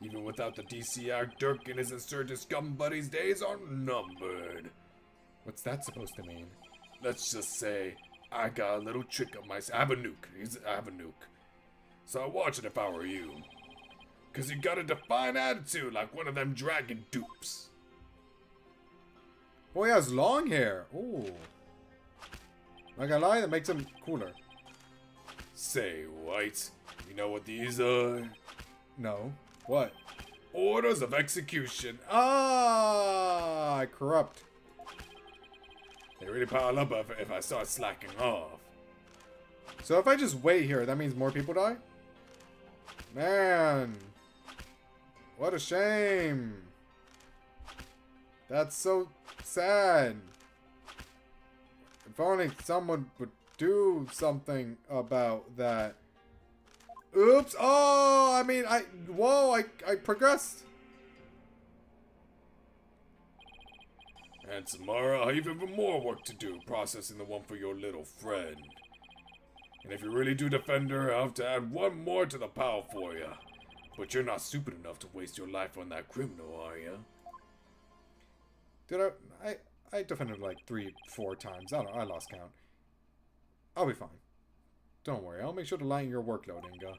Speaker 3: Even without the DC Act, Dirk and his insurgent scum buddies' days are numbered.
Speaker 1: What's that supposed to mean?
Speaker 3: Let's just say, I got a little trick up my... I have a nuke. I have a nuke. So I'd watch it if I were you. Cause you got a defiant attitude like one of them dragon dupes.
Speaker 1: Boy has long hair. Ooh. Not gonna lie, that makes him cooler.
Speaker 3: Say, White, you know what these are?
Speaker 1: No. What?
Speaker 3: Orders of execution.
Speaker 1: Ah, corrupt.
Speaker 3: They really pile up if I start slacking off.
Speaker 1: So if I just wait here, that means more people die? Man. What a shame. That's so sad. If only someone would do something about that. Oops. Oh, I mean, I progressed.
Speaker 3: And tomorrow I have even more work to do processing the one for your little friend. And if you really do defend her, I'll have to add one more to the pile for you. But you're not stupid enough to waste your life on that criminal, are you?
Speaker 1: Dude, I defended like 3-4 times. I lost count. I'll be fine. Don't worry, I'll make sure to lighten your workload, Inga.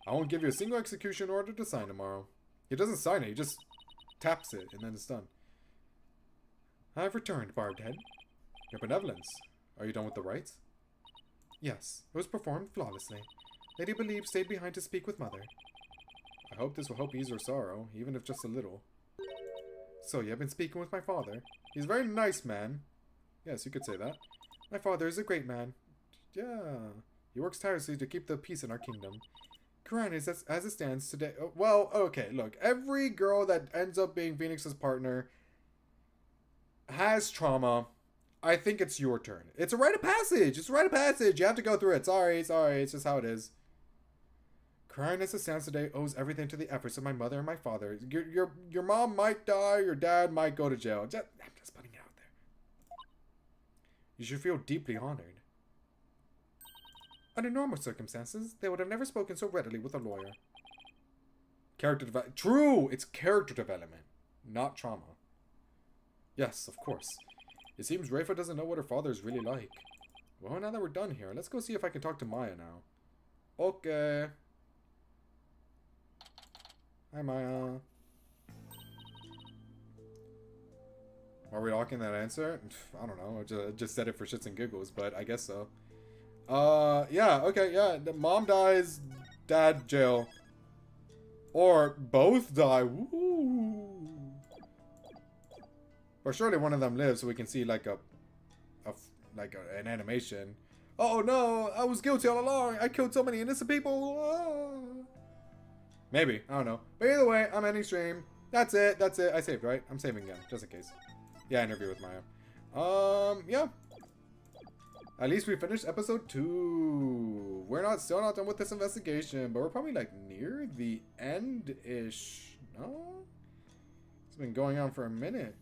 Speaker 1: I won't give you a single execution order to sign tomorrow. He doesn't sign it, he just taps it, and then it's done. I've returned, barbed head. Your benevolence. Are you done with the rites? Yes, it was performed flawlessly. Lady Believe stayed behind to speak with Mother. I hope this will help ease her sorrow, even if just a little. So, you have been speaking with my father. He's a very nice man. Yes, you could say that. My father is a great man. Yeah. He works tirelessly to keep the peace in our kingdom. Quran is as it stands today. Oh, well, okay, look. Every girl that ends up being Phoenix's partner has trauma. I think it's your turn. It's a rite of passage. It's a rite of passage. You have to go through it. Sorry. It's just how it is. Crying as it stands today owes everything to the efforts of my mother and my father. Your mom might die, your dad might go to jail. I'm just putting it out there. You should feel deeply honored. Under normal circumstances, they would have never spoken so readily with a lawyer. Character development. True! It's character development, not trauma. Yes, of course. It seems Rafa doesn't know what her father is really like. Well, now that we're done here, let's go see if I can talk to Maya now. Okay. Hi, Maya. Are we locking that answer? I don't know. I just said it for shits and giggles, but I guess so. Yeah, okay, yeah. The mom dies, dad jail. Or both die. Woo. Or surely one of them lives so we can see like an animation. Oh no, I was guilty all along. I killed so many innocent people. Ah. Maybe, I don't know. But either way, I'm ending stream. That's it. I saved, right? I'm saving again, just in case. Yeah, interview with Maya. Yeah. At least we finished episode 2. We're still not done with this investigation, but we're probably like near the end-ish. No? It's been going on for a minute.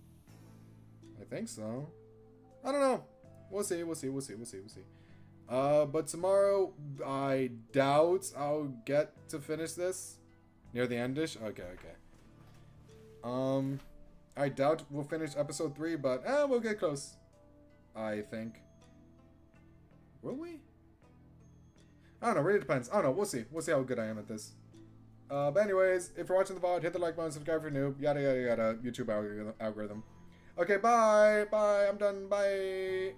Speaker 1: I think so. I don't know. We'll see. But tomorrow, I doubt I'll get to finish this. Near the end-ish? Okay. I doubt we'll finish episode 3, but we'll get close. I think. Will we? I don't know. Really depends. I don't know. We'll see. We'll see how good I am at this. But anyways, if you're watching the VOD, hit the like button, subscribe if you're new. Yada, yada, yada. YouTube algorithm. Okay, bye. I'm done. Bye.